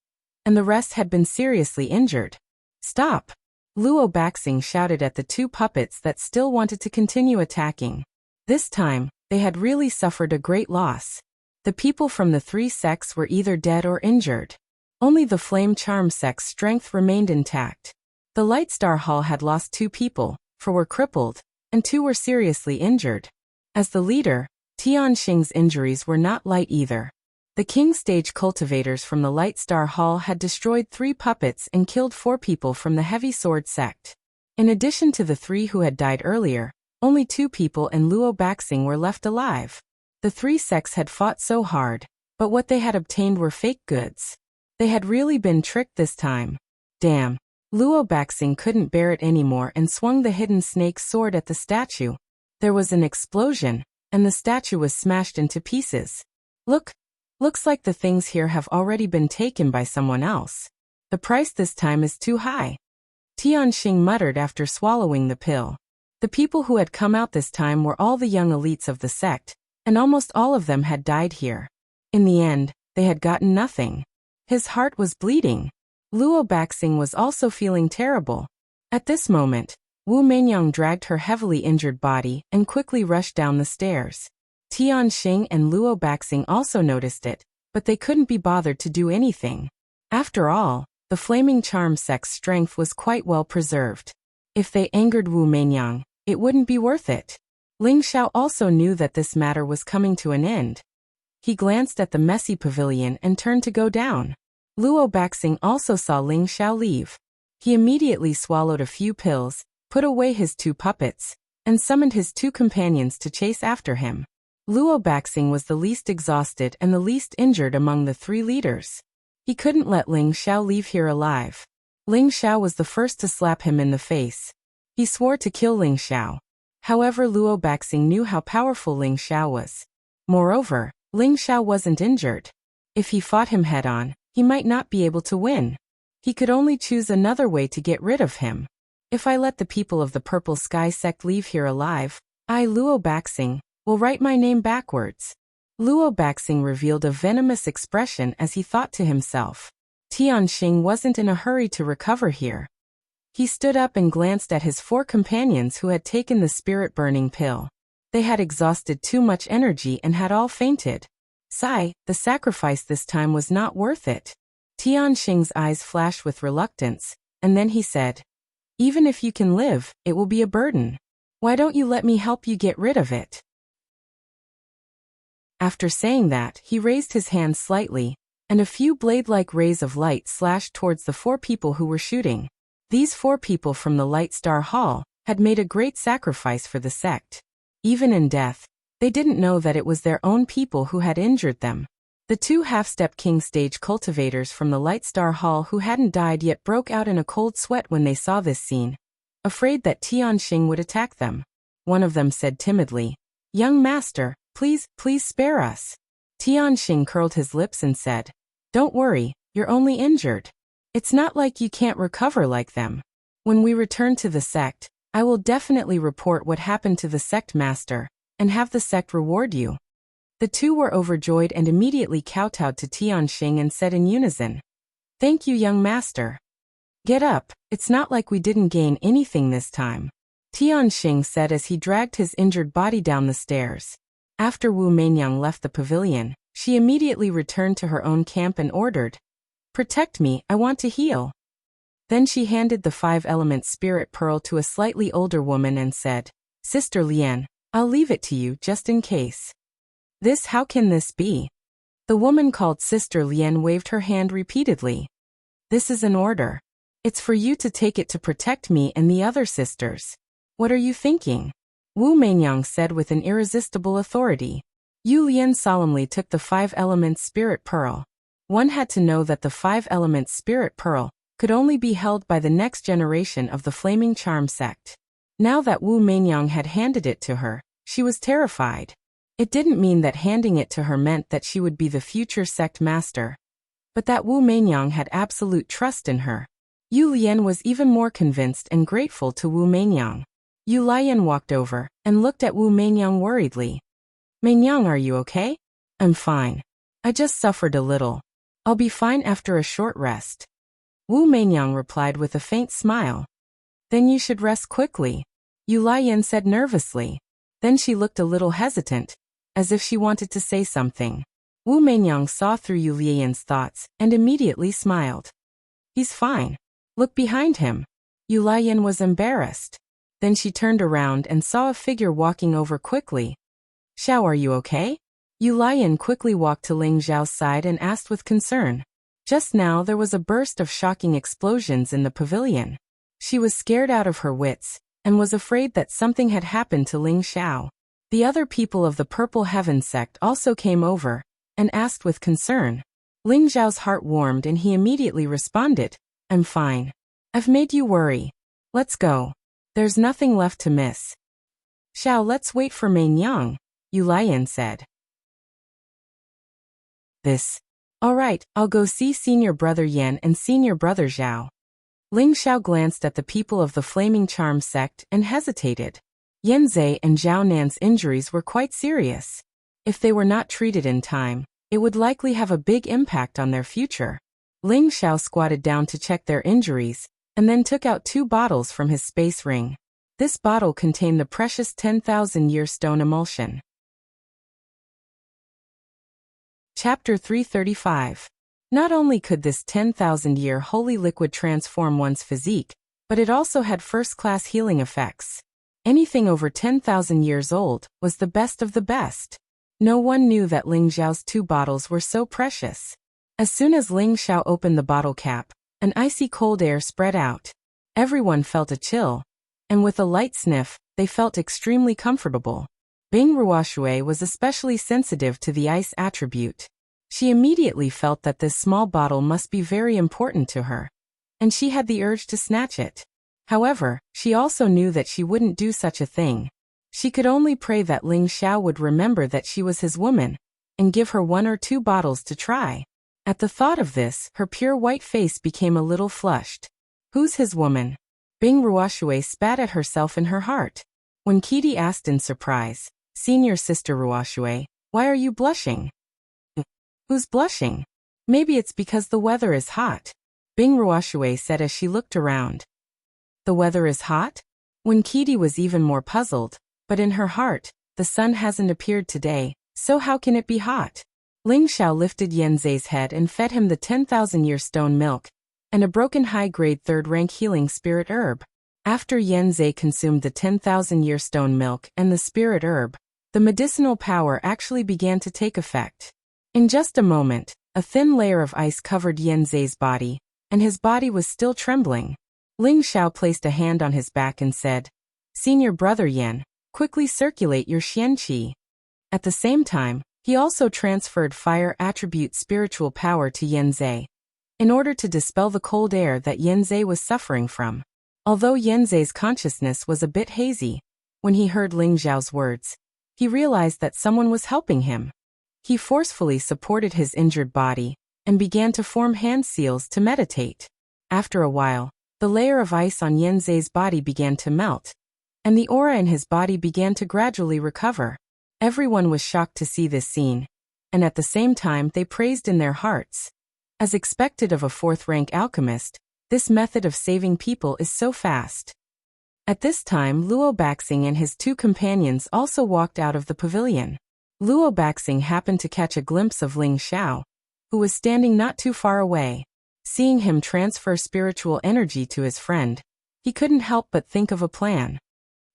and the rest had been seriously injured. Stop! Luo Baxing shouted at the 2 puppets that still wanted to continue attacking. This time, they had really suffered a great loss. The people from the 3 sects were either dead or injured. Only the Flame Charm sect's strength remained intact. The Light Star Hall had lost 2 people, 4 were crippled, and 2 were seriously injured. As the leader, Tianxing's injuries were not light either. The King Stage cultivators from the Light Star Hall had destroyed 3 puppets and killed 4 people from the Heavy Sword sect. In addition to the 3 who had died earlier, only 2 people and Luo Baxing were left alive. The 3 sects had fought so hard, but what they had obtained were fake goods. They had really been tricked this time. Damn. Luo Baxing couldn't bear it anymore and swung the hidden snake sword at the statue. There was an explosion, and the statue was smashed into pieces. Looks like the things here have already been taken by someone else. The price this time is too high. Tianxing muttered after swallowing the pill. The people who had come out this time were all the young elites of the sect, and almost all of them had died here. In the end, they had gotten nothing. His heart was bleeding. Luo Baxing was also feeling terrible. At this moment, Wu Meinyang dragged her heavily injured body and quickly rushed down the stairs. Tianxing and Luo Baxing also noticed it, but they couldn't be bothered to do anything. After all, the Flaming Charm sect's strength was quite well preserved. If they angered Wu Meinyang, it wouldn't be worth it. Ling Xiao also knew that this matter was coming to an end. He glanced at the messy pavilion and turned to go down. Luo Baxing also saw Ling Xiao leave. He immediately swallowed a few pills, put away his 2 puppets, and summoned his 2 companions to chase after him. Luo Baxing was the least exhausted and the least injured among the 3 leaders. He couldn't let Ling Xiao leave here alive. Ling Xiao was the first to slap him in the face. He swore to kill Ling Xiao. However, Luo Baxing knew how powerful Ling Xiao was. Moreover, Ling Xiao wasn't injured. If he fought him head-on, he might not be able to win. He could only choose another way to get rid of him. If I let the people of the Purple Sky sect leave here alive, I, Luo Baxing, will write my name backwards. Luo Baxing revealed a venomous expression as he thought to himself. Tianxing wasn't in a hurry to recover here. He stood up and glanced at his 4 companions who had taken the spirit-burning pill. They had exhausted too much energy and had all fainted. Sigh, the sacrifice this time was not worth it. Tianxing's eyes flashed with reluctance, and then he said, "Even if you can live, it will be a burden. Why don't you let me help you get rid of it?" After saying that, he raised his hand slightly, and a few blade-like rays of light slashed towards the 4 people who were shooting. These 4 people from the Light Star Hall had made a great sacrifice for the sect. Even in death, they didn't know that it was their own people who had injured them. The 2 half-step king stage cultivators from the Light Star Hall who hadn't died yet broke out in a cold sweat when they saw this scene, afraid that Tianxing would attack them. One of them said timidly, "Young master, please spare us." Tianxing curled his lips and said, "Don't worry, you're only injured. It's not like you can't recover like them. When we return to the sect, I will definitely report what happened to the sect master, and have the sect reward you." The 2 were overjoyed and immediately kowtowed to Tianxing and said in unison, "Thank you, young master. Get up, it's not like we didn't gain anything this time," Tianxing said as he dragged his injured body down the stairs. After Wu Meinyang left the pavilion, she immediately returned to her own camp and ordered, "Protect me, I want to heal." Then she handed the 5-element spirit pearl to a slightly older woman and said, "Sister Lian, I'll leave it to you just in case." How can this be?" The woman called Sister Lian waved her hand repeatedly. "This is an order. It's for you to take it to protect me and the other sisters. What are you thinking?" Wu Meinyang said with an irresistible authority. Yu Lian solemnly took the 5-element spirit pearl. One had to know that the 5-element spirit pearl could only be held by the next generation of the Flaming Charm sect. Now that Wu Meinyang had handed it to her, she was terrified. It didn't mean that handing it to her meant that she would be the future sect master, but that Wu Meinyang had absolute trust in her. Yu Lian was even more convinced and grateful to Wu Meinyang. Yu Lian walked over and looked at Wu Meinyang worriedly. "Meinyang, are you okay?" "I'm fine. I just suffered a little. I'll be fine after a short rest." Wu Meinyang replied with a faint smile. "Then you should rest quickly," Yu Lian said nervously. Then she looked a little hesitant, as if she wanted to say something. Wu Meinyang saw through Yu Lian's thoughts and immediately smiled. "He's fine. Look behind him." Yu Lian was embarrassed. Then she turned around and saw a figure walking over quickly. "Xiao, are you okay?" Yu Lian quickly walked to Ling Zhao's side and asked with concern. Just now there was a burst of shocking explosions in the pavilion. She was scared out of her wits, and was afraid that something had happened to Ling Zhao. The other people of the Purple Heaven sect also came over, and asked with concern. Ling Zhao's heart warmed and he immediately responded, "I'm fine. I've made you worry. Let's go. There's nothing left to miss." "Xiao, let's wait for Meinyang," Yu Lian said. "All right, I'll go see Senior Brother Yan and Senior Brother Zhao." Ling Xiao glanced at the people of the Flaming Charm sect and hesitated. Yan Zhe and Zhao Nan's injuries were quite serious. If they were not treated in time, it would likely have a big impact on their future. Ling Xiao squatted down to check their injuries, and then took out 2 bottles from his space ring. This bottle contained the precious 10,000-year stone emulsion. Chapter 335. Not only could this 10,000-year holy liquid transform one's physique, but it also had first-class healing effects. Anything over 10,000 years old was the best of the best. No one knew that Ling Zhao's 2 bottles were so precious. As soon as Ling Xiao opened the bottle cap, an icy cold air spread out. Everyone felt a chill, and with a light sniff, they felt extremely comfortable. Bing Ruoshui was especially sensitive to the ice attribute. She immediately felt that this small bottle must be very important to her, and she had the urge to snatch it. However, she also knew that she wouldn't do such a thing. She could only pray that Ling Xiao would remember that she was his woman, and give her 1 or 2 bottles to try. At the thought of this, her pure white face became a little flushed. "Who's his woman?" Bing Ruoshui spat at herself in her heart. When Kitty asked in surprise, "Senior Sister Ruoshui, Why are you blushing? Who's blushing? Maybe it's because the weather is hot, Bing Ruoshui said as she looked around. The weather is hot? Wen Qidi was even more puzzled, but in her heart, the sun hasn't appeared today, so how can it be hot? Ling Xiao lifted Yanzai's head and fed him the 10,000-year stone milk and a broken high-grade third-rank healing spirit herb. After Yanzai consumed the 10,000-year stone milk and the spirit herb, the medicinal power actually began to take effect. In just a moment, a thin layer of ice covered Yanzai's body, and his body was still trembling. Ling Xiao placed a hand on his back and said, "Senior brother Yan, quickly circulate your Xian Qi." At the same time, he also transferred fire attribute spiritual power to Yanzai, in order to dispel the cold air that Yanzai was suffering from. Although Yanzai's consciousness was a bit hazy, when he heard Ling Xiao's words, he realized that someone was helping him. He forcefully supported his injured body and began to form hand seals to meditate. After a while, the layer of ice on Yanzai's body began to melt, and the aura in his body began to gradually recover. Everyone was shocked to see this scene, and at the same time they praised in their hearts. As expected of a fourth-rank alchemist, this method of saving people is so fast. At this time Luo Baxing and his two companions also walked out of the pavilion. Luo Baxing happened to catch a glimpse of Ling Xiao, who was standing not too far away. Seeing him transfer spiritual energy to his friend, he couldn't help but think of a plan.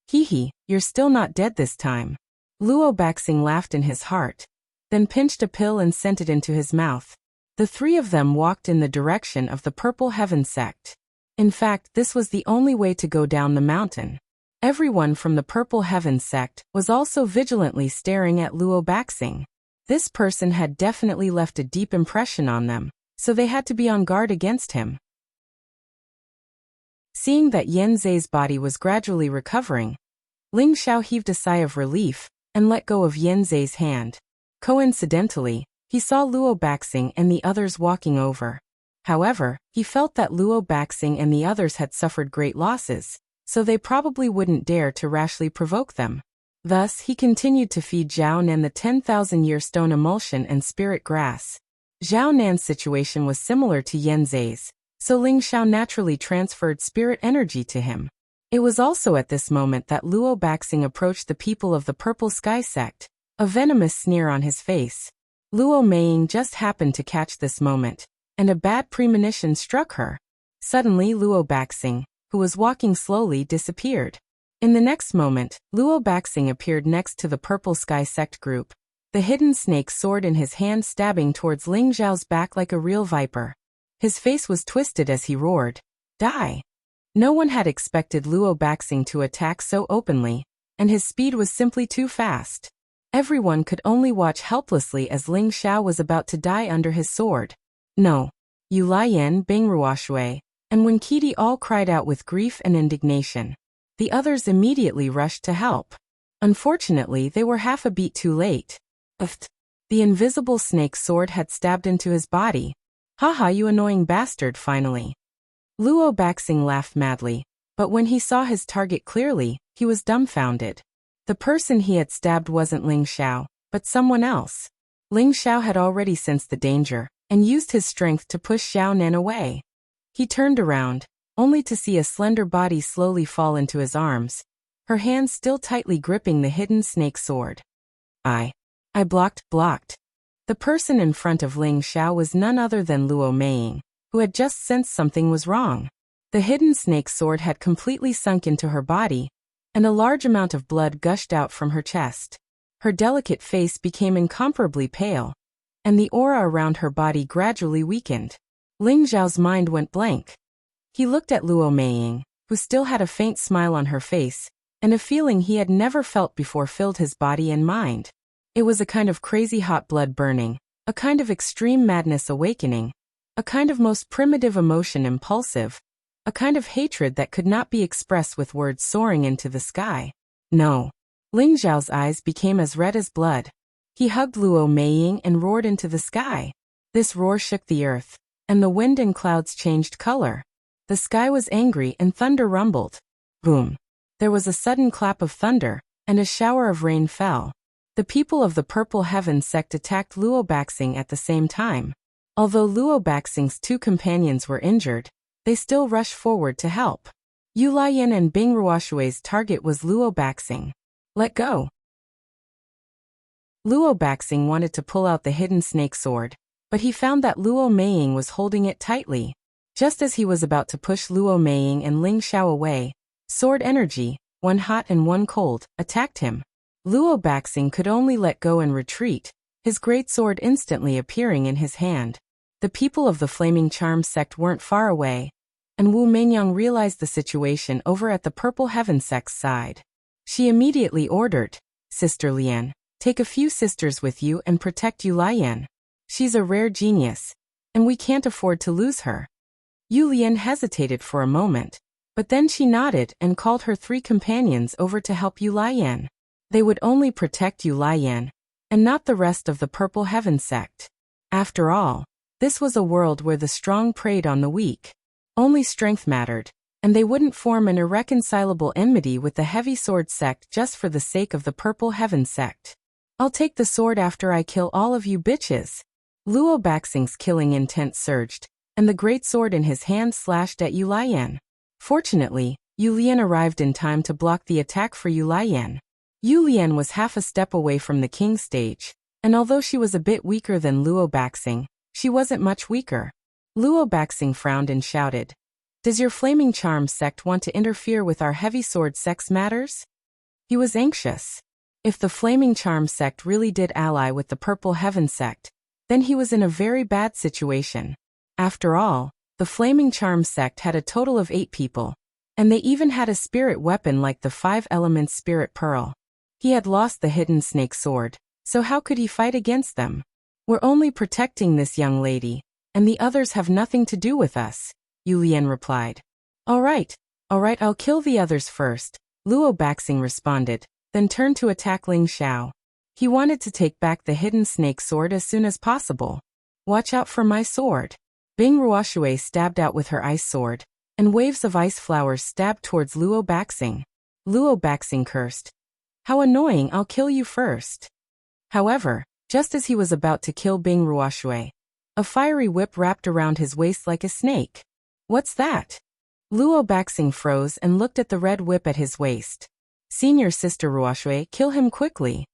"Hee, you're still not dead this time." Luo Baxing laughed in his heart, then pinched a pill and sent it into his mouth. The three of them walked in the direction of the Purple Heaven sect. In fact, this was the only way to go down the mountain. Everyone from the Purple Heaven sect was also vigilantly staring at Luo Baxing. This person had definitely left a deep impression on them, so they had to be on guard against him. Seeing that Yanzai's body was gradually recovering, Ling Xiao heaved a sigh of relief and let go of Yanzai's hand. Coincidentally, he saw Luo Baxing and the others walking over. However, he felt that Luo Baxing and the others had suffered great losses, so they probably wouldn't dare to rashly provoke them. Thus, he continued to feed Zhao Nan the 10,000-year stone emulsion and spirit grass. Zhao Nan's situation was similar to Yanzai's, so Ling Xiao naturally transferred spirit energy to him. It was also at this moment that Luo Baxing approached the people of the Purple Sky sect, a venomous sneer on his face. Luo Meiying just happened to catch this moment, and a bad premonition struck her. Suddenly Luo Baxing, who was walking slowly, disappeared. In the next moment, Luo Baxing appeared next to the Purple Sky sect group, the hidden snake sword in his hand stabbing towards Ling Xiao's back like a real viper. His face was twisted as he roared, "Die!" No one had expected Luo Baxing to attack so openly, and his speed was simply too fast. Everyone could only watch helplessly as Ling Xiao was about to die under his sword. "No!" Yu Lian, Bing Ruoshui, and Wen Qidi all cried out with grief and indignation. The others immediately rushed to help. Unfortunately, they were half a beat too late. The invisible snake sword had stabbed into his body. "Haha, you annoying bastard, finally." Luo Baxing laughed madly, but when he saw his target clearly, he was dumbfounded. The person he had stabbed wasn't Ling Xiao, but someone else. Ling Xiao had already sensed the danger, and used his strength to push Zhao Nan away. He turned around, only to see a slender body slowly fall into his arms, her hands still tightly gripping the hidden snake sword. I blocked. The person in front of Ling Xiao was none other than Luo Meiying, who had just sensed something was wrong. The hidden snake sword had completely sunk into her body, and a large amount of blood gushed out from her chest. Her delicate face became incomparably pale, and the aura around her body gradually weakened. Ling Xiao's mind went blank. He looked at Luo Meiying, who still had a faint smile on her face, and a feeling he had never felt before filled his body and mind. It was a kind of crazy hot blood burning, a kind of extreme madness awakening, a kind of most primitive emotion impulsive, a kind of hatred that could not be expressed with words soaring into the sky. No. Ling Xiao's eyes became as red as blood. He hugged Luo Meiying and roared into the sky. This roar shook the earth, and the wind and clouds changed color. The sky was angry and thunder rumbled. Boom. There was a sudden clap of thunder, and a shower of rain fell. The people of the Purple Heaven sect attacked Luo Baxing at the same time. Although Luo Baxing's two companions were injured, they still rushed forward to help. Yu Lian and Bing Ruoshui's target was Luo Baxing. Let go. Luo Baxing wanted to pull out the hidden snake sword, but he found that Luo Meiying was holding it tightly. Just as he was about to push Luo Meiying and Ling Xiao away, sword energy, one hot and one cold, attacked him. Luo Baxing could only let go and retreat, his great sword instantly appearing in his hand. The people of the Flaming Charm sect weren't far away, and Wu Meinyang realized the situation over at the Purple Heaven sect's side. She immediately ordered, "Sister Lian, take a few sisters with you and protect Yu Lian. She's a rare genius, and we can't afford to lose her." Yu Lian hesitated for a moment, but then she nodded and called her 3 companions over to help Yu Lian. They would only protect Yu Lian, and not the rest of the Purple Heaven sect. After all, this was a world where the strong preyed on the weak. Only strength mattered, and they wouldn't form an irreconcilable enmity with the Heavy Sword sect just for the sake of the Purple Heaven sect. "I'll take the sword after I kill all of you bitches." Luo Baxing's killing intent surged, and the great sword in his hand slashed at Yu Lian. Fortunately, Yu Lian arrived in time to block the attack for Yu Lian. Yu Lian was half a step away from the king stage, and although she was a bit weaker than Luo Baxing, she wasn't much weaker. Luo Baxing frowned and shouted, "Does your Flaming Charm sect want to interfere with our Heavy Sword sect's matters?" He was anxious. If the Flaming Charm sect really did ally with the Purple Heaven sect, then he was in a very bad situation. After all, the Flaming Charm sect had a total of 8 people, and they even had a spirit weapon like the 5 Elements Spirit Pearl. He had lost the hidden snake sword, so how could he fight against them? "We're only protecting this young lady, and the others have nothing to do with us," Yu Lian replied. All right, I'll kill the others first," Luo Baxing responded, then turned to attack Ling Xiao. He wanted to take back the hidden snake sword as soon as possible. "Watch out for my sword." Bing Ruoshui stabbed out with her ice sword, and waves of ice flowers stabbed towards Luo Baxing. Luo Baxing cursed, "How annoying, I'll kill you first." However, just as he was about to kill Bing Ruoshui, a fiery whip wrapped around his waist like a snake. "What's that?" Luo Baxing froze and looked at the red whip at his waist. "Senior Sister Ruoshui, kill him quickly."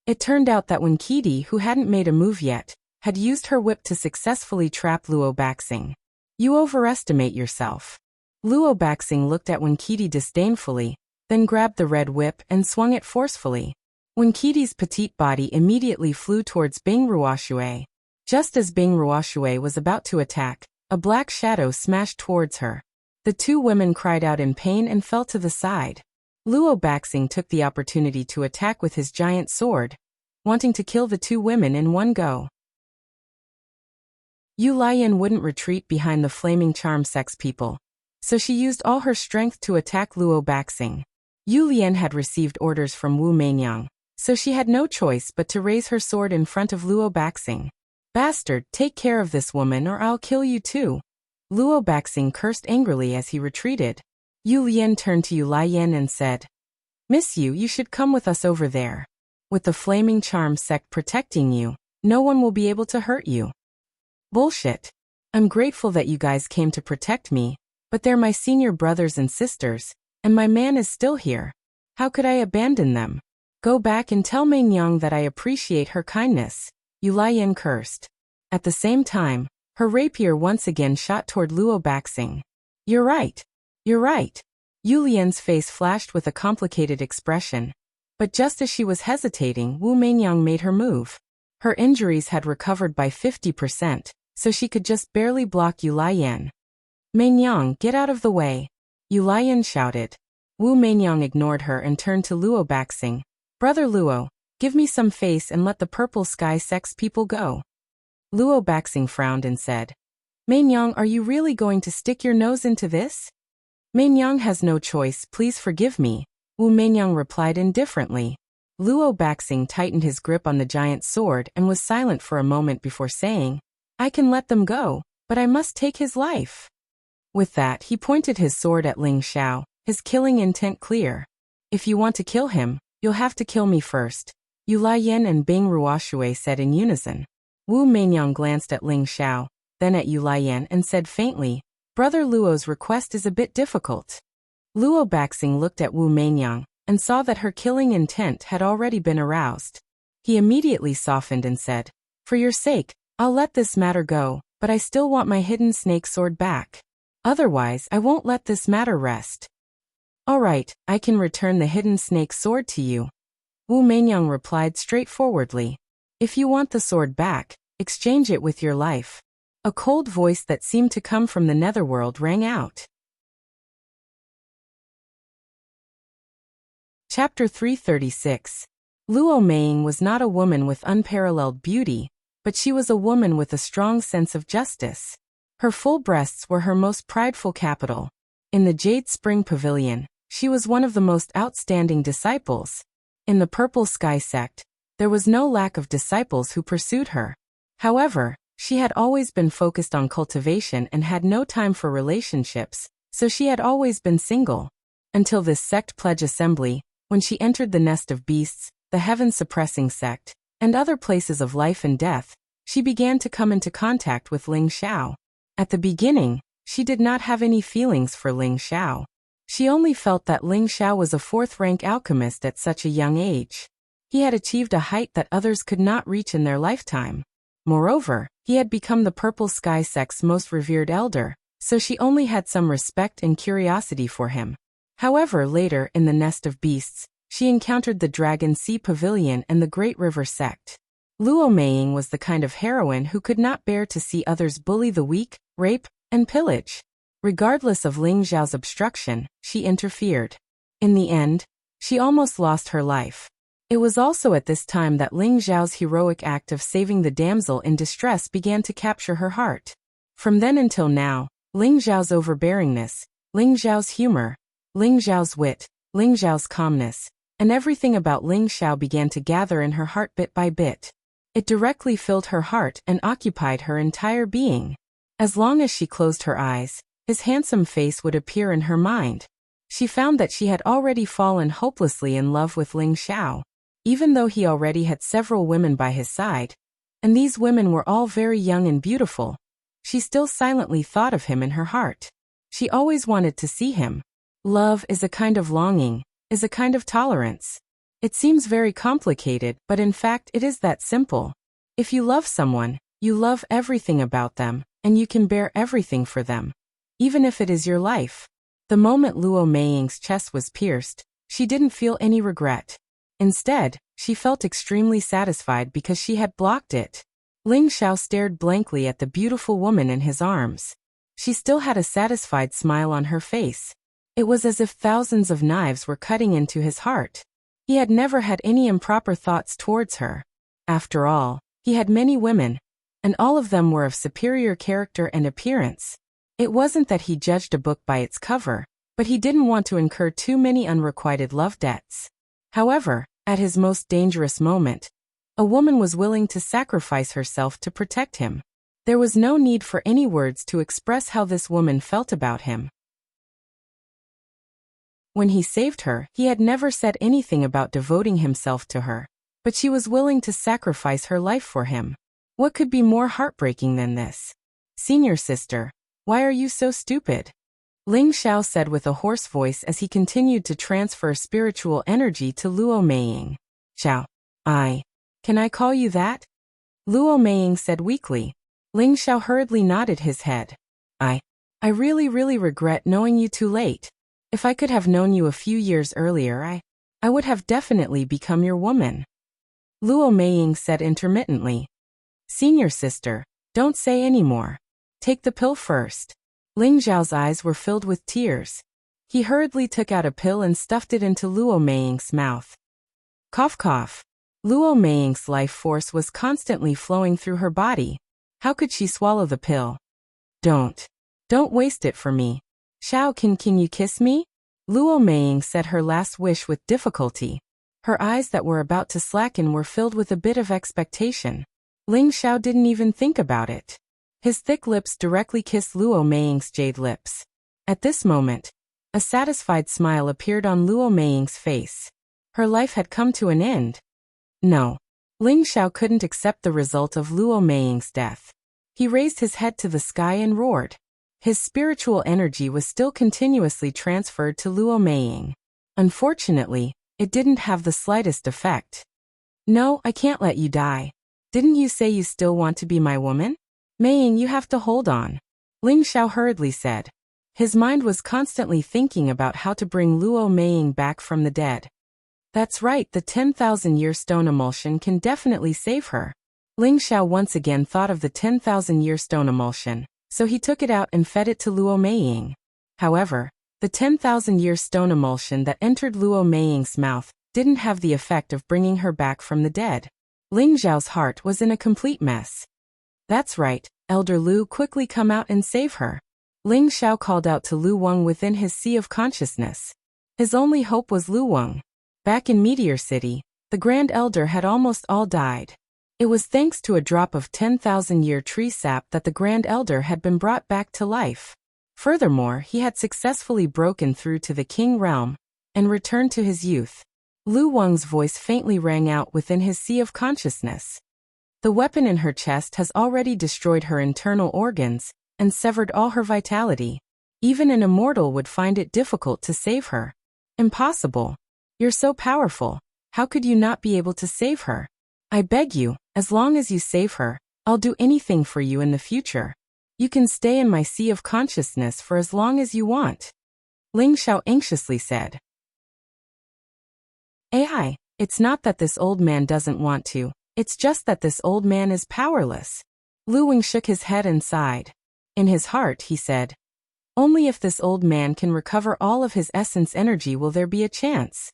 It turned out that when Kidi, who hadn't made a move yet, had used her whip to successfully trap Luo Baxing. "You overestimate yourself." Luo Baxing looked at Winkidi disdainfully, then grabbed the red whip and swung it forcefully. Winkidi's petite body immediately flew towards Bing Ruoshui. Just as Bing Ruoshui was about to attack, a black shadow smashed towards her. The 2 women cried out in pain and fell to the side. Luo Baxing took the opportunity to attack with his giant sword, wanting to kill the 2 women in one go. Yu Lian wouldn't retreat behind the Flaming Charm sect's people, so she used all her strength to attack Luo Baxing. Yu Lian had received orders from Wu Meinyang, so she had no choice but to raise her sword in front of Luo Baxing. "Bastard, take care of this woman or I'll kill you too." Luo Baxing cursed angrily as he retreated. Yu Lian turned to Yu Lian and said, "Miss Yu, you should come with us over there. With the Flaming Charm sect protecting you, no one will be able to hurt you." "Bullshit. I'm grateful that you guys came to protect me, but they're my senior brothers and sisters, and my man is still here. How could I abandon them? Go back and tell Meinyang that I appreciate her kindness," Yu Lian cursed. At the same time, her rapier once again shot toward Luo Baxing. You're right. Yu Lian's face flashed with a complicated expression. But just as she was hesitating, Wu Meinyang made her move. Her injuries had recovered by 50%, so she could just barely block Yu Lian. "Meinyang, get out of the way," Yu Lian shouted. Wu Meinyang ignored her and turned to Luo Baxing. "Brother Luo, give me some face and let the Purple Sky sect's people go." Luo Baxing frowned and said, "Meinyang, are you really going to stick your nose into this?" "Meinyang has no choice, please forgive me," Wu Meinyang replied indifferently. Luo Baxing tightened his grip on the giant sword and was silent for a moment before saying, "I can let them go, but I must take his life." With that, he pointed his sword at Ling Xiao, his killing intent clear. "If you want to kill him, you'll have to kill me first." Yu Laiyan and Bing Ruoshui said in unison. Wu Meinyang glanced at Ling Xiao, then at Yu Laiyan and said faintly, Brother Luo's request is a bit difficult. Luo Baxing looked at Wu Meinyang and saw that her killing intent had already been aroused. He immediately softened and said, For your sake, I'll let this matter go, but I still want my hidden snake sword back. Otherwise, I won't let this matter rest. All right, I can return the hidden snake sword to you. Wu Meinyang replied straightforwardly. If you want the sword back, exchange it with your life. A cold voice that seemed to come from the netherworld rang out. Chapter 336. Luo Meiying was not a woman with unparalleled beauty, but she was a woman with a strong sense of justice. Her full breasts were her most prideful capital. In the Jade Spring Pavilion, she was one of the most outstanding disciples. In the Purple Sky sect, there was no lack of disciples who pursued her. However, she had always been focused on cultivation and had no time for relationships, so she had always been single. Until this sect pledge assembly, when she entered the nest of beasts, the heaven-suppressing sect, and other places of life and death, she began to come into contact with Ling Xiao. At the beginning, she did not have any feelings for Ling Xiao. She only felt that Ling Xiao was a fourth-rank alchemist at such a young age. He had achieved a height that others could not reach in their lifetime. Moreover, he had become the Purple Sky sect's most revered elder, so she only had some respect and curiosity for him. However, later in the Nest of Beasts, she encountered the Dragon Sea Pavilion and the Great River sect. Luo Meiying was the kind of heroine who could not bear to see others bully the weak, rape, and pillage. Regardless of Ling Xiao's obstruction, she interfered. In the end, she almost lost her life. It was also at this time that Ling Xiao's heroic act of saving the damsel in distress began to capture her heart. From then until now, Ling Xiao's overbearingness, Ling Xiao's humor, Ling Xiao's wit, Ling Xiao's calmness, and everything about Ling Xiao began to gather in her heart bit by bit. It directly filled her heart and occupied her entire being. As long as she closed her eyes, his handsome face would appear in her mind. She found that she had already fallen hopelessly in love with Ling Xiao, even though he already had several women by his side, and these women were all very young and beautiful. She still silently thought of him in her heart. She always wanted to see him. Love is a kind of longing, is a kind of tolerance. It seems very complicated, but in fact it is that simple. If you love someone, you love everything about them, and you can bear everything for them, even if it is your life. The moment Luo Meiying's chest was pierced, she didn't feel any regret. Instead, she felt extremely satisfied because she had blocked it. Ling Xiao stared blankly at the beautiful woman in his arms. She still had a satisfied smile on her face. It was as if thousands of knives were cutting into his heart. He had never had any improper thoughts towards her. After all, he had many women, and all of them were of superior character and appearance. It wasn't that he judged a book by its cover, but he didn't want to incur too many unrequited love debts. However, at his most dangerous moment, a woman was willing to sacrifice herself to protect him. There was no need for any words to express how this woman felt about him. When he saved her, he had never said anything about devoting himself to her, but she was willing to sacrifice her life for him. What could be more heartbreaking than this? Senior sister, why are you so stupid? Ling Xiao said with a hoarse voice as he continued to transfer spiritual energy to Luo Meiying. Xiao, can I call you that? Luo Meiying said weakly. Ling Xiao hurriedly nodded his head. I really regret knowing you too late. If I could have known you a few years earlier, I would have definitely become your woman. Luo Meiying said intermittently. Senior sister, don't say any more. Take the pill first. Ling Xiao's eyes were filled with tears. He hurriedly took out a pill and stuffed it into Luo Meiying's mouth. Cough cough. Luo Meiying's life force was constantly flowing through her body. How could she swallow the pill? Don't waste it for me. Xiao, can you kiss me? Luo Meiying said her last wish with difficulty. Her eyes that were about to slacken were filled with a bit of expectation. Ling Xiao didn't even think about it. His thick lips directly kissed Luo Meiying's jade lips. At this moment, a satisfied smile appeared on Luo Meiying's face. Her life had come to an end. No. Ling Xiao couldn't accept the result of Luo Meiying's death. He raised his head to the sky and roared. His spiritual energy was still continuously transferred to Luo Meiying. Unfortunately, it didn't have the slightest effect. No, I can't let you die. Didn't you say you still want to be my woman? Meiying, you have to hold on. Ling Xiao hurriedly said. His mind was constantly thinking about how to bring Luo Meiying back from the dead. That's right, the 10,000-year stone emulsion can definitely save her. Ling Xiao once again thought of the 10,000-year stone emulsion, so he took it out and fed it to Luo Meiying. However, the 10,000-year stone emulsion that entered Luo Meiying's mouth didn't have the effect of bringing her back from the dead. Ling Xiao's heart was in a complete mess. That's right, Elder Lu, quickly come out and save her. Ling Xiao called out to Lu Weng within his sea of consciousness. His only hope was Lu Weng. Back in Meteor City, the Grand Elder had almost all died. It was thanks to a drop of 10,000-year tree sap that the Grand Elder had been brought back to life. Furthermore, he had successfully broken through to the King realm and returned to his youth. Lu Weng's voice faintly rang out within his sea of consciousness. The weapon in her chest has already destroyed her internal organs and severed all her vitality. Even an immortal would find it difficult to save her. Impossible. You're so powerful. How could you not be able to save her? I beg you, as long as you save her, I'll do anything for you in the future. You can stay in my sea of consciousness for as long as you want. Ling Xiao anxiously said. AI, it's not that this old man doesn't want to, it's just that this old man is powerless. Lu Weng shook his head and sighed. In his heart, he said, only if this old man can recover all of his essence energy will there be a chance.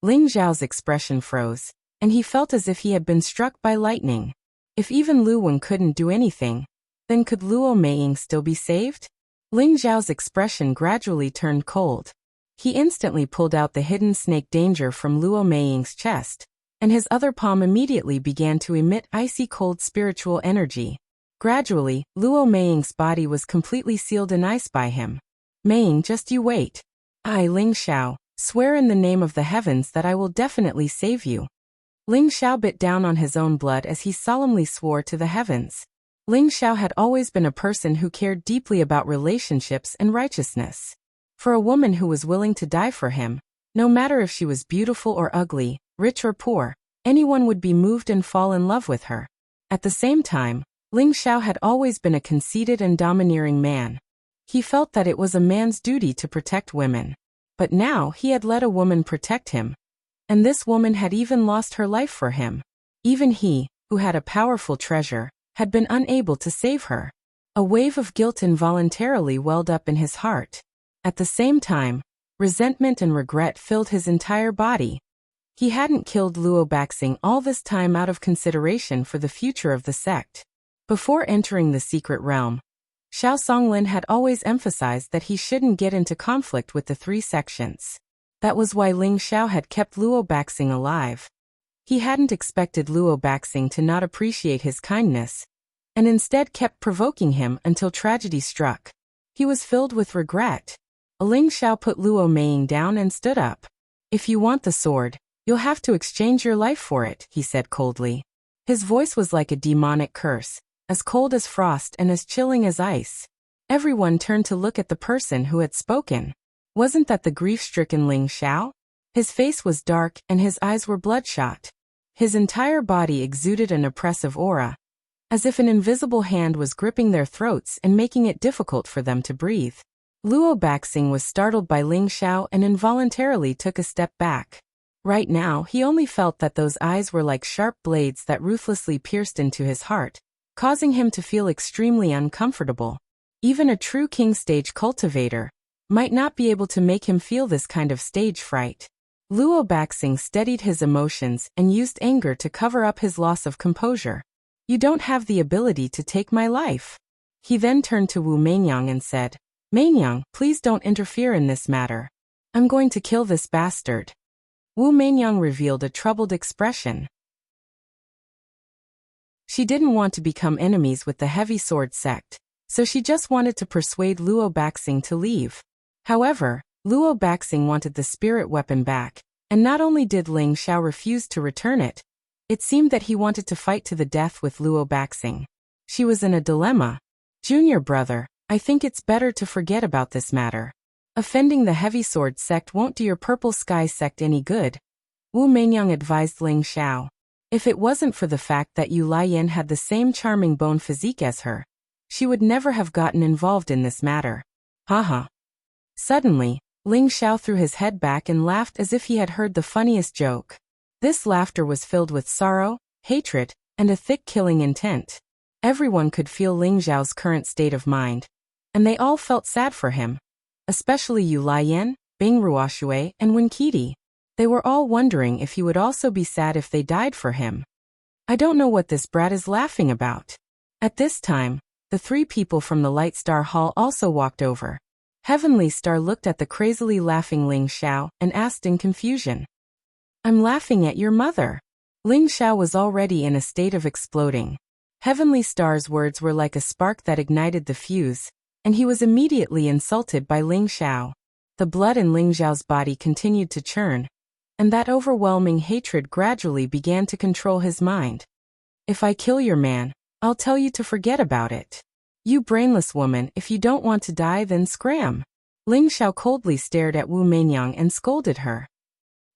Ling Xiao's expression froze, and he felt as if he had been struck by lightning. If even Lu Weng couldn't do anything, then could Luo Meiying still be saved? Ling Xiao's expression gradually turned cold. He instantly pulled out the hidden snake danger from Luo Meiying's chest, and his other palm immediately began to emit icy cold spiritual energy. Gradually, Luo Meiying's body was completely sealed in ice by him. Meiying, just you wait. I, Ling Xiao, swear in the name of the heavens that I will definitely save you. Ling Xiao bit down on his own blood as he solemnly swore to the heavens. Ling Xiao had always been a person who cared deeply about relationships and righteousness. For a woman who was willing to die for him, no matter if she was beautiful or ugly, rich or poor, anyone would be moved and fall in love with her. At the same time, Ling Xiao had always been a conceited and domineering man. He felt that it was a man's duty to protect women. But now he had let a woman protect him. And this woman had even lost her life for him. Even he, who had a powerful treasure, had been unable to save her. A wave of guilt involuntarily welled up in his heart. At the same time, resentment and regret filled his entire body. He hadn't killed Luo Baxing all this time out of consideration for the future of the sect. Before entering the secret realm, Xiao Songlin had always emphasized that he shouldn't get into conflict with the three sections. That was why Ling Xiao had kept Luo Baxing alive. He hadn't expected Luo Baxing to not appreciate his kindness, and instead kept provoking him until tragedy struck. He was filled with regret. Ling Xiao put Luo Meiying down and stood up. If you want the sword, you'll have to exchange your life for it, he said coldly. His voice was like a demonic curse, as cold as frost and as chilling as ice. Everyone turned to look at the person who had spoken. Wasn't that the grief-stricken Ling Xiao? His face was dark and his eyes were bloodshot. His entire body exuded an oppressive aura, as if an invisible hand was gripping their throats and making it difficult for them to breathe. Luo Baxing was startled by Ling Xiao and involuntarily took a step back. Right now, he only felt that those eyes were like sharp blades that ruthlessly pierced into his heart, causing him to feel extremely uncomfortable. Even a true king stage cultivator might not be able to make him feel this kind of stage fright. Luo Baxing steadied his emotions and used anger to cover up his loss of composure. You don't have the ability to take my life. He then turned to Wu Meinyang and said, Meinyang, please don't interfere in this matter. I'm going to kill this bastard. Wu Meinyang revealed a troubled expression. She didn't want to become enemies with the heavy sword sect, so she just wanted to persuade Luo Baxing to leave. However, Luo Baxing wanted the spirit weapon back, and not only did Ling Xiao refuse to return it, It seemed that he wanted to fight to the death with Luo Baxing. She was in a dilemma. Junior brother, I think it's better to forget about this matter. Offending the Heavy Sword sect won't do your Purple Sky sect any good, Wu Meinyang advised Ling Xiao. If it wasn't for the fact that Yu Laiyan had the same charming bone physique as her, she would never have gotten involved in this matter. Haha. Suddenly, Ling Xiao threw his head back and laughed as if he had heard the funniest joke. This laughter was filled with sorrow, hatred, and a thick killing intent. Everyone could feel Ling Xiao's current state of mind, and they all felt sad for him. Especially Yu Laiyan, Bing Ruoshui, and Wen Qidi. They were all wondering if he would also be sad if they died for him. I don't know what this brat is laughing about. At this time, the three people from the Light Star Hall also walked over. Heavenly Star looked at the crazily laughing Ling Xiao and asked in confusion. I'm laughing at your mother. Ling Xiao was already in a state of exploding. Heavenly Star's words were like a spark that ignited the fuse, and he was immediately insulted by Ling Xiao. The blood in Ling Xiao's body continued to churn, and that overwhelming hatred gradually began to control his mind. If I kill your man, I'll tell you to forget about it. You brainless woman, if you don't want to die then scram. Ling Xiao coldly stared at Wu Meinyang and scolded her.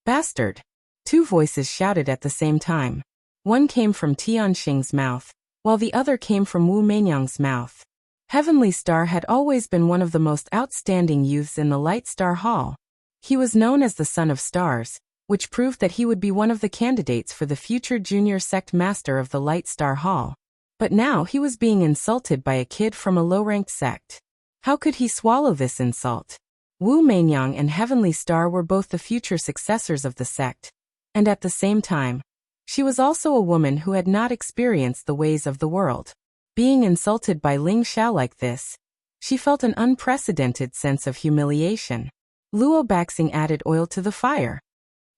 Bastard! Two voices shouted at the same time. One came from Tianxing's mouth, while the other came from Wu Meinyang's mouth. Heavenly Star had always been one of the most outstanding youths in the Light Star Hall. He was known as the Son of Stars, which proved that he would be one of the candidates for the future junior sect master of the Light Star Hall. But now he was being insulted by a kid from a low-ranked sect. How could he swallow this insult? Wu Meinyang and Heavenly Star were both the future successors of the sect, and at the same time, she was also a woman who had not experienced the ways of the world. Being insulted by Ling Xiao like this, she felt an unprecedented sense of humiliation. Luo Baxing added oil to the fire.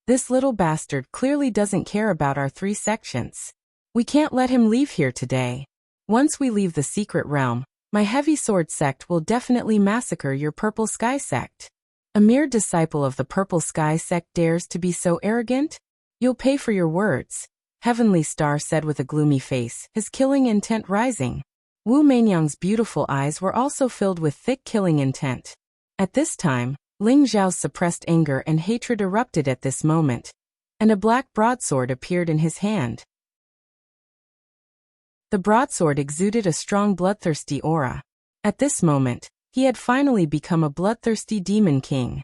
This little bastard clearly doesn't care about our three sections. We can't let him leave here today. Once we leave the secret realm, my Heavy Sword sect will definitely massacre your Purple Sky sect. A mere disciple of the Purple Sky sect dares to be so arrogant? You'll pay for your words, Heavenly Star said with a gloomy face, his killing intent rising. Wu Meinyang's beautiful eyes were also filled with thick killing intent. At this time, Ling Xiao's suppressed anger and hatred erupted at this moment, and a black broadsword appeared in his hand. The broadsword exuded a strong bloodthirsty aura. At this moment, he had finally become a bloodthirsty demon king.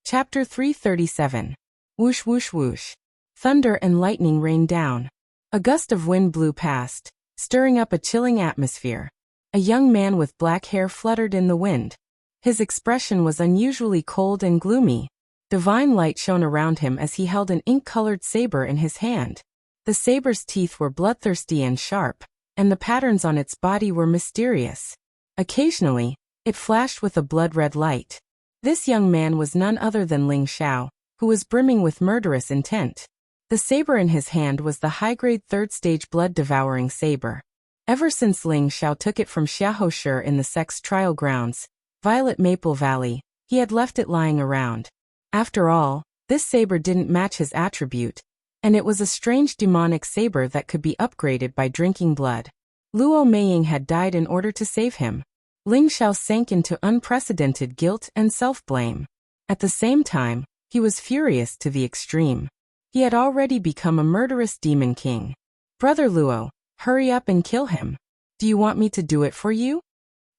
Chapter 337. Whoosh whoosh whoosh. Thunder and lightning rained down. A gust of wind blew past, stirring up a chilling atmosphere. A young man with black hair fluttered in the wind. His expression was unusually cold and gloomy. Divine light shone around him as he held an ink-colored saber in his hand. The saber's teeth were bloodthirsty and sharp, and the patterns on its body were mysterious. Occasionally, it flashed with a blood-red light. This young man was none other than Ling Xiao, who was brimming with murderous intent. The saber in his hand was the high-grade third-stage blood-devouring saber. Ever since Ling Xiao took it from Xiaohoshi in the sect's trial grounds, Violet Maple Valley, he had left it lying around. After all, this saber didn't match his attribute, and it was a strange demonic saber that could be upgraded by drinking blood. Luo Meiying had died in order to save him. Ling Xiao sank into unprecedented guilt and self-blame. At the same time, he was furious to the extreme. He had already become a murderous demon king. Brother Luo, hurry up and kill him. Do you want me to do it for you?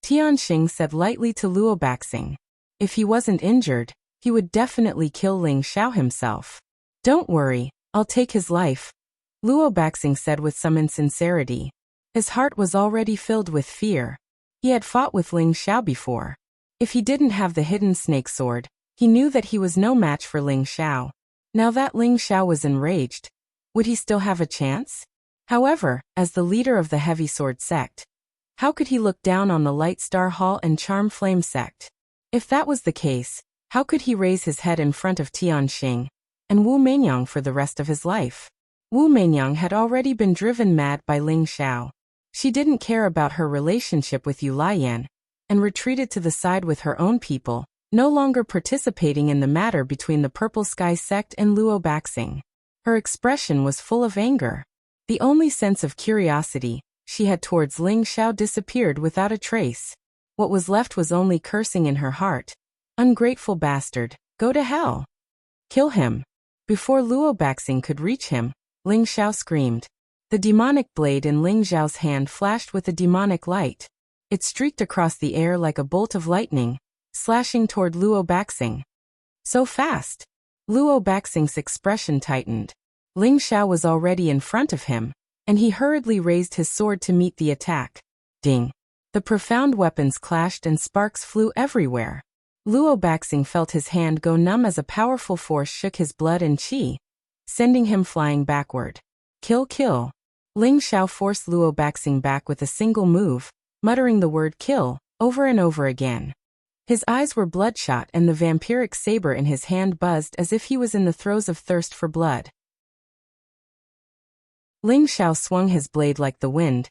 Tianxing said lightly to Luo Baxing. If he wasn't injured, he would definitely kill Ling Xiao himself. Don't worry, I'll take his life, Luo Baxing said with some insincerity. His heart was already filled with fear. He had fought with Ling Xiao before. If he didn't have the hidden snake sword, he knew that he was no match for Ling Xiao. Now that Ling Xiao was enraged, would he still have a chance? However, as the leader of the Heavy Sword sect, how could he look down on the Light Star Hall and Charm Flame sect? If that was the case, how could he raise his head in front of Tianxing and Wu Meinyang for the rest of his life? Wu Meinyang had already been driven mad by Ling Xiao. She didn't care about her relationship with Yu Laiyan, and retreated to the side with her own people, no longer participating in the matter between the Purple Sky sect and Luo Baxing. Her expression was full of anger. The only sense of curiosity she had towards Ling Xiao disappeared without a trace. What was left was only cursing in her heart. Ungrateful bastard, go to hell. Kill him. Before Luo Baxing could reach him, Ling Xiao screamed. The demonic blade in Ling Xiao's hand flashed with a demonic light. It streaked across the air like a bolt of lightning, slashing toward Luo Baxing. So fast. Luo Baxing's expression tightened. Ling Xiao was already in front of him, and he hurriedly raised his sword to meet the attack. Ding! The profound weapons clashed and sparks flew everywhere. Luo Baxing felt his hand go numb as a powerful force shook his blood and qi, sending him flying backward. Kill, kill. Ling Xiao forced Luo Baxing back with a single move, muttering the word kill over and over again. His eyes were bloodshot and the vampiric saber in his hand buzzed as if he was in the throes of thirst for blood. Ling Xiao swung his blade like the wind,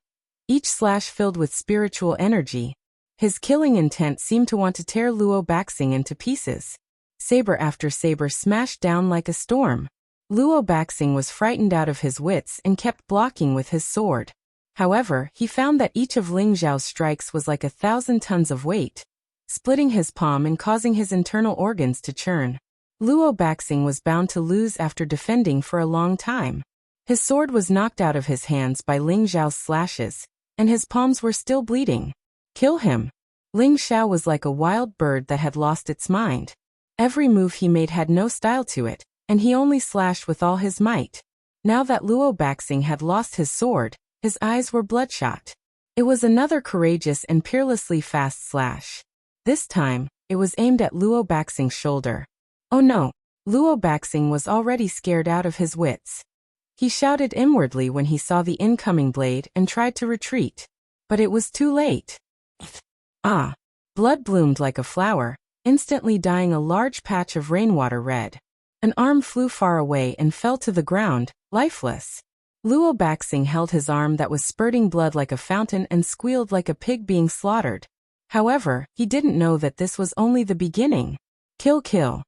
each slash filled with spiritual energy. His killing intent seemed to want to tear Luo Baxing into pieces. Saber after saber smashed down like a storm. Luo Baxing was frightened out of his wits and kept blocking with his sword. However, he found that each of Ling Xiao's strikes was like 1,000 tons of weight, splitting his palm and causing his internal organs to churn. Luo Baxing was bound to lose after defending for a long time. His sword was knocked out of his hands by Ling Xiao's slashes, and his palms were still bleeding. Kill him. Ling Xiao was like a wild bird that had lost its mind. Every move he made had no style to it, and he only slashed with all his might. Now that Luo Baxing had lost his sword, his eyes were bloodshot. It was another courageous and peerlessly fast slash. This time, it was aimed at Luo Baxing's shoulder. Oh no! Luo Baxing was already scared out of his wits. He shouted inwardly when he saw the incoming blade and tried to retreat. But it was too late. Ah! Blood bloomed like a flower, instantly dyeing a large patch of rainwater red. An arm flew far away and fell to the ground, lifeless. Luo Baxing held his arm that was spurting blood like a fountain and squealed like a pig being slaughtered. However, he didn't know that this was only the beginning. Kill, kill.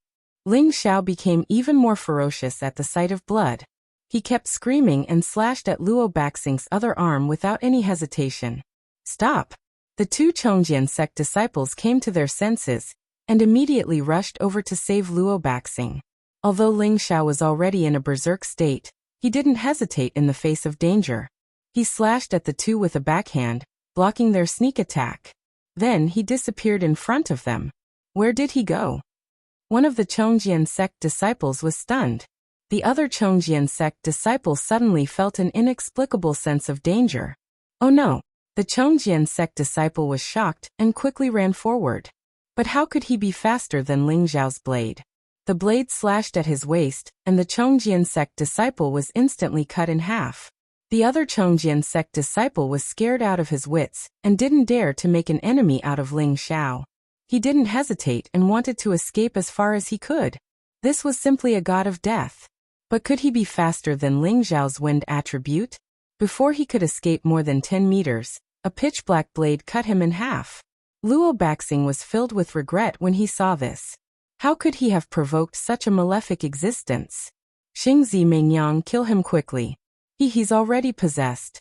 Ling Xiao became even more ferocious at the sight of blood. He kept screaming and slashed at Luo Baxing's other arm without any hesitation. Stop! The two Chongjian sect disciples came to their senses and immediately rushed over to save Luo Baxing. Although Ling Xiao was already in a berserk state, he didn't hesitate in the face of danger. He slashed at the two with a backhand, blocking their sneak attack. Then he disappeared in front of them. Where did he go? One of the Chongjian sect disciples was stunned. The other Chongjian sect disciple suddenly felt an inexplicable sense of danger. Oh no! The Chongjian sect disciple was shocked and quickly ran forward. But how could he be faster than Ling Xiao's blade? The blade slashed at his waist, and the Chongjian sect disciple was instantly cut in half. The other Chongjian sect disciple was scared out of his wits and didn't dare to make an enemy out of Ling Xiao. He didn't hesitate and wanted to escape as far as he could. This was simply a god of death. But could he be faster than Ling Xiao's wind attribute? Before he could escape more than 10 meters, a pitch-black blade cut him in half. Luo Baxing was filled with regret when he saw this. How could he have provoked such a malefic existence? Xingzi Meinyang, kill him quickly. He's already possessed.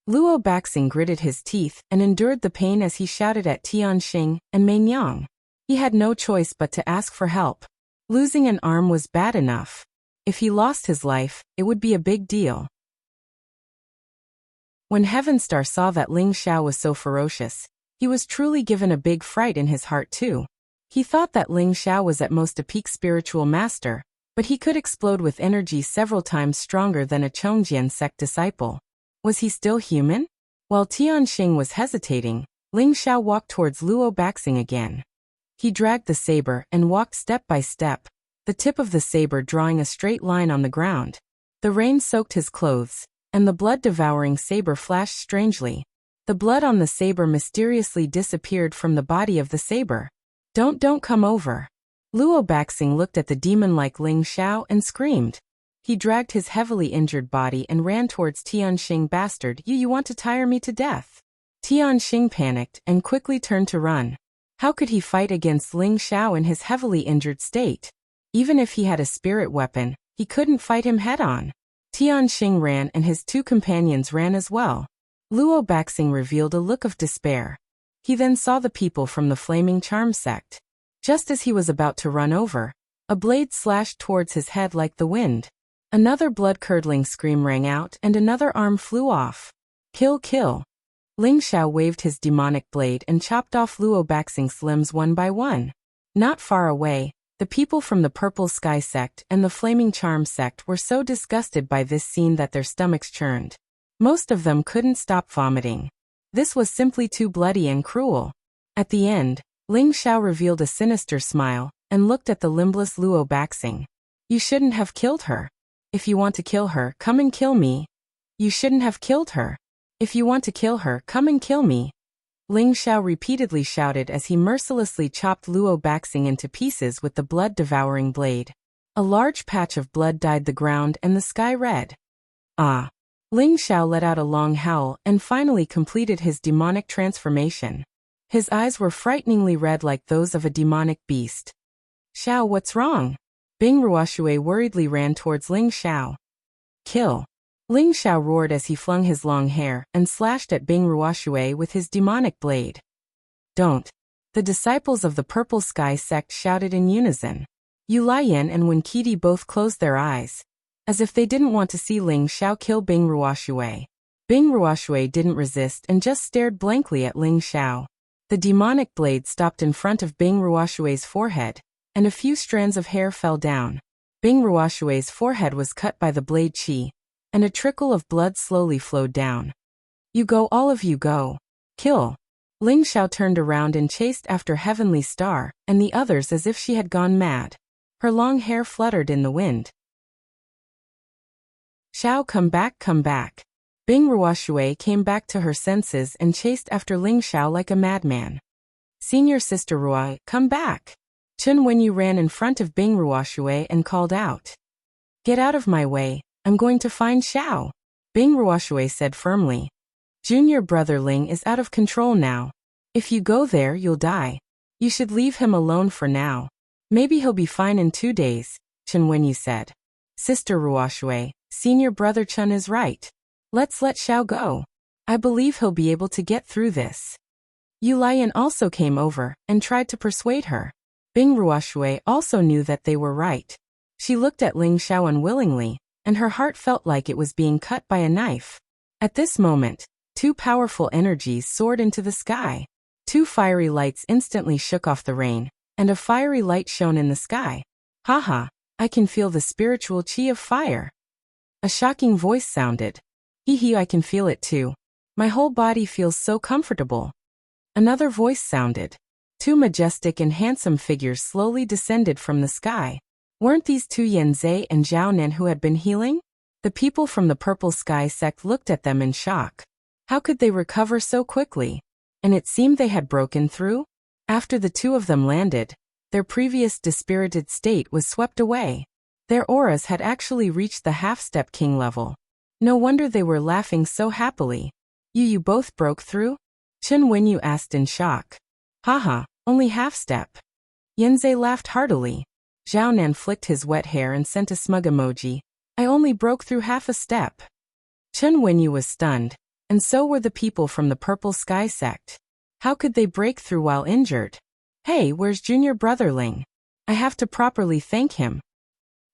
Luo Baxing gritted his teeth and endured the pain as he shouted at Tianxing and Meinyang. He had no choice but to ask for help. Losing an arm was bad enough. If he lost his life, it would be a big deal. When Heavenstar saw that Ling Xiao was so ferocious, he was truly given a big fright in his heart too. He thought that Ling Xiao was at most a peak spiritual master, but he could explode with energy several times stronger than a Chongjian sect disciple. Was he still human? While Tianxing was hesitating, Ling Xiao walked towards Luo Baxing again. He dragged the saber and walked step by step, the tip of the saber drawing a straight line on the ground. The rain soaked his clothes, and the blood-devouring saber flashed strangely. The blood on the saber mysteriously disappeared from the body of the saber. Don't come over. Luo Baxing looked at the demon-like Ling Xiao and screamed. He dragged his heavily injured body and ran towards Tianxing. Bastard, you want to tire me to death? Tianxing panicked and quickly turned to run. How could he fight against Ling Xiao in his heavily injured state? Even if he had a spirit weapon, he couldn't fight him head-on. Tianxing ran and his two companions ran as well. Luo Baxing revealed a look of despair. He then saw the people from the Flaming Charm sect. Just as he was about to run over, a blade slashed towards his head like the wind. Another blood-curdling scream rang out and another arm flew off. Kill, kill. Ling Xiao waved his demonic blade and chopped off Luo Baxing's limbs one by one. Not far away, the people from the Purple Sky sect and the Flaming Charm sect were so disgusted by this scene that their stomachs churned. Most of them couldn't stop vomiting. This was simply too bloody and cruel. At the end, Ling Xiao revealed a sinister smile and looked at the limbless Luo Baxing. You shouldn't have killed her. If you want to kill her, come and kill me. You shouldn't have killed her. If you want to kill her, come and kill me. Ling Xiao repeatedly shouted as he mercilessly chopped Luo Baxing into pieces with the blood-devouring blade. A large patch of blood dyed the ground and the sky red. Ah! Ling Xiao let out a long howl and finally completed his demonic transformation. His eyes were frighteningly red like those of a demonic beast. Xiao, what's wrong? Bing Ruoshui worriedly ran towards Ling Xiao. Kill! Ling Xiao roared as he flung his long hair and slashed at Bing Ruoshui with his demonic blade. Don't! The disciples of the Purple Sky sect shouted in unison. Yu Laiyan and Wen Qidi both closed their eyes, as if they didn't want to see Ling Xiao kill Bing Ruoshui. Bing Ruoshui didn't resist and just stared blankly at Ling Xiao. The demonic blade stopped in front of Bing Ruoshui's forehead, and a few strands of hair fell down. Bing Ruoshui's forehead was cut by the blade chi, and a trickle of blood slowly flowed down. You go, all of you go. Kill. Ling Xiao turned around and chased after Heavenly Star and the others as if she had gone mad. Her long hair fluttered in the wind. Xiao, come back, come back. Bing Ruoshui came back to her senses and chased after Ling Xiao like a madman. Senior Sister Ruai, come back. Chen Wenyu ran in front of Bing Ruoshui and called out. Get out of my way. I'm going to find Xiao. Bing Ruoshui said firmly. Junior brother Ling is out of control now. If you go there, you'll die. You should leave him alone for now. Maybe he'll be fine in 2 days, Chen Wenyu said. Sister Ruoshui, senior brother Chen is right. Let's let Xiao go. I believe he'll be able to get through this. Yu Laiyan also came over and tried to persuade her. Bing Ruoshui also knew that they were right. She looked at Ling Xiao unwillingly, and her heart felt like it was being cut by a knife. At this moment, 2 powerful energies soared into the sky. 2 fiery lights instantly shook off the rain, and a fiery light shone in the sky. Haha, I can feel the spiritual chi of fire. A shocking voice sounded. Hee hee, I can feel it too. My whole body feels so comfortable. Another voice sounded. 2 majestic and handsome figures slowly descended from the sky. Weren't these 2 Yanzei and Zhaonan who had been healing? The people from the Purple Sky sect looked at them in shock. How could they recover so quickly? And it seemed they had broken through? After the 2 of them landed, their previous dispirited state was swept away. Their auras had actually reached the half-step king level. No wonder they were laughing so happily. You both broke through? Chen Wenyu asked in shock. Haha, only half-step. Yanzei laughed heartily. Zhaonan flicked his wet hair and sent a smug emoji. I only broke through half a step. Chen Wenyu was stunned, and so were the people from the Purple Sky sect. How could they break through while injured? Hey, where's junior brother Ling? I have to properly thank him.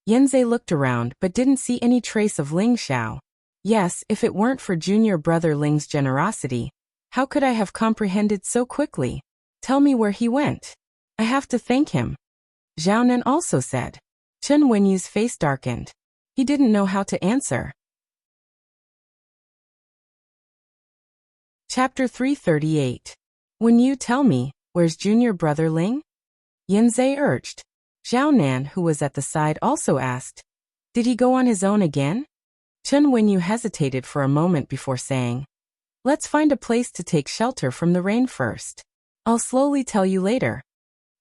Yanzei looked around but didn't see any trace of Ling Xiao. Yes, if it weren't for junior brother Ling's generosity, how could I have comprehended so quickly? Tell me where he went. I have to thank him. Zhaonan also said. Chen Wenyu's face darkened. He didn't know how to answer. Chapter 338. When you tell me, where's junior brother Ling? Yanzei urged. Zhaonan, who was at the side, also asked. Did he go on his own again? Chen Wenyu hesitated for a moment before saying. Let's find a place to take shelter from the rain first. I'll slowly tell you later.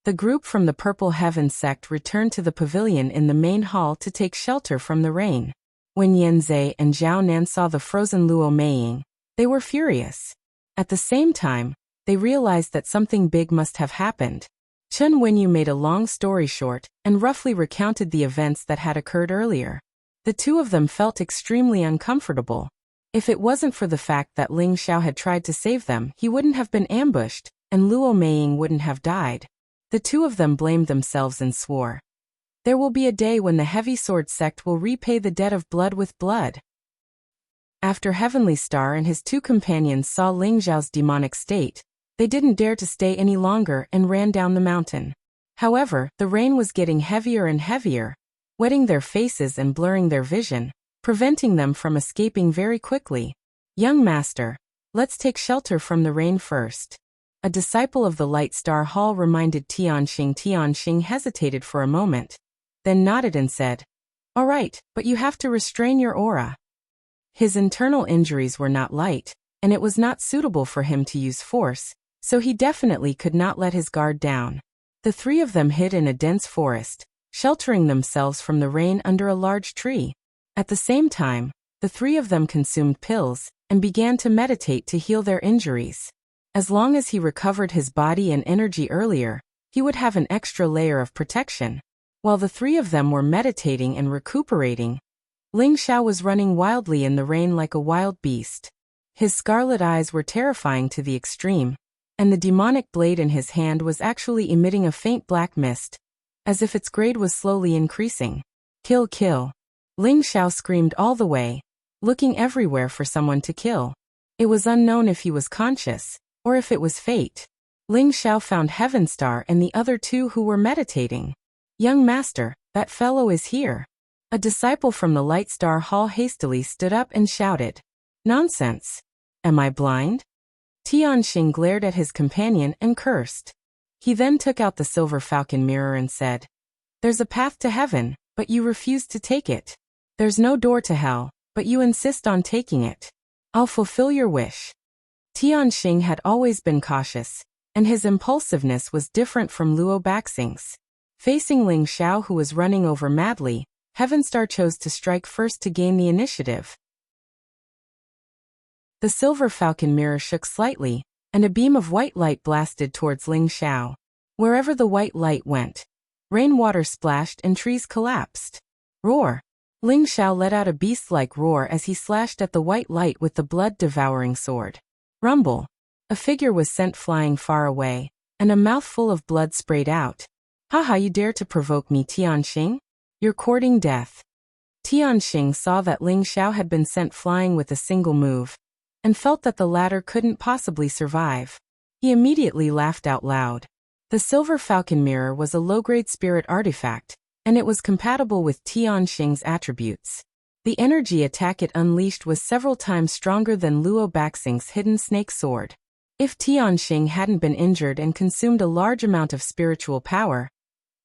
The group from the Purple Heaven sect returned to the pavilion in the main hall to take shelter from the rain. When Yanzei and Zhaonan saw the frozen Luo Meiying, they were furious. At the same time, they realized that something big must have happened. Chen Wenyu made a long story short and roughly recounted the events that had occurred earlier. The two of them felt extremely uncomfortable. If it wasn't for the fact that Ling Xiao had tried to save them, he wouldn't have been ambushed, and Luo Meiying wouldn't have died. The two of them blamed themselves and swore. There will be a day when the Heavy Sword sect will repay the debt of blood with blood. After Heavenly Star and his two companions saw Ling Xiao's demonic state, they didn't dare to stay any longer and ran down the mountain. However, the rain was getting heavier and heavier, wetting their faces and blurring their vision, preventing them from escaping very quickly. Young master, let's take shelter from the rain first. A disciple of the Light Star Hall reminded Tianxing. Tianxing hesitated for a moment, then nodded and said, "All right, but you have to restrain your aura." His internal injuries were not light, and it was not suitable for him to use force, so he definitely could not let his guard down. The three of them hid in a dense forest, sheltering themselves from the rain under a large tree. At the same time, the three of them consumed pills and began to meditate to heal their injuries. As long as he recovered his body and energy earlier, he would have an extra layer of protection. While the three of them were meditating and recuperating, Ling Xiao was running wildly in the rain like a wild beast. His scarlet eyes were terrifying to the extreme, and the demonic blade in his hand was actually emitting a faint black mist, as if its grade was slowly increasing. "Kill, kill!" Ling Xiao screamed all the way, looking everywhere for someone to kill. It was unknown if he was conscious, or if it was fate. Ling Xiao found Heaven Star and the other two who were meditating. "Young master, that fellow is here." A disciple from the Light Star Hall hastily stood up and shouted. "Nonsense! Am I blind?" Tianxing glared at his companion and cursed. He then took out the silver falcon mirror and said, "There's a path to heaven, but you refuse to take it. There's no door to hell, but you insist on taking it. I'll fulfill your wish." Tianxing had always been cautious, and his impulsiveness was different from Luo Baxing's. Facing Ling Xiao, who was running over madly, Heaven Star chose to strike first to gain the initiative. The silver falcon mirror shook slightly, and a beam of white light blasted towards Ling Xiao. Wherever the white light went, rainwater splashed and trees collapsed. Roar! Ling Xiao let out a beast-like roar as he slashed at the white light with the blood-devouring sword. Rumble! A figure was sent flying far away, and a mouthful of blood sprayed out. "Haha, you dare to provoke me, Tianxing? You're courting death." Tianxing saw that Ling Xiao had been sent flying with a single move, and felt that the latter couldn't possibly survive. He immediately laughed out loud. The silver falcon mirror was a low-grade spirit artifact, and it was compatible with Tianxing's attributes. The energy attack it unleashed was several times stronger than Luo Baxing's hidden snake sword. If Tianxing hadn't been injured and consumed a large amount of spiritual power,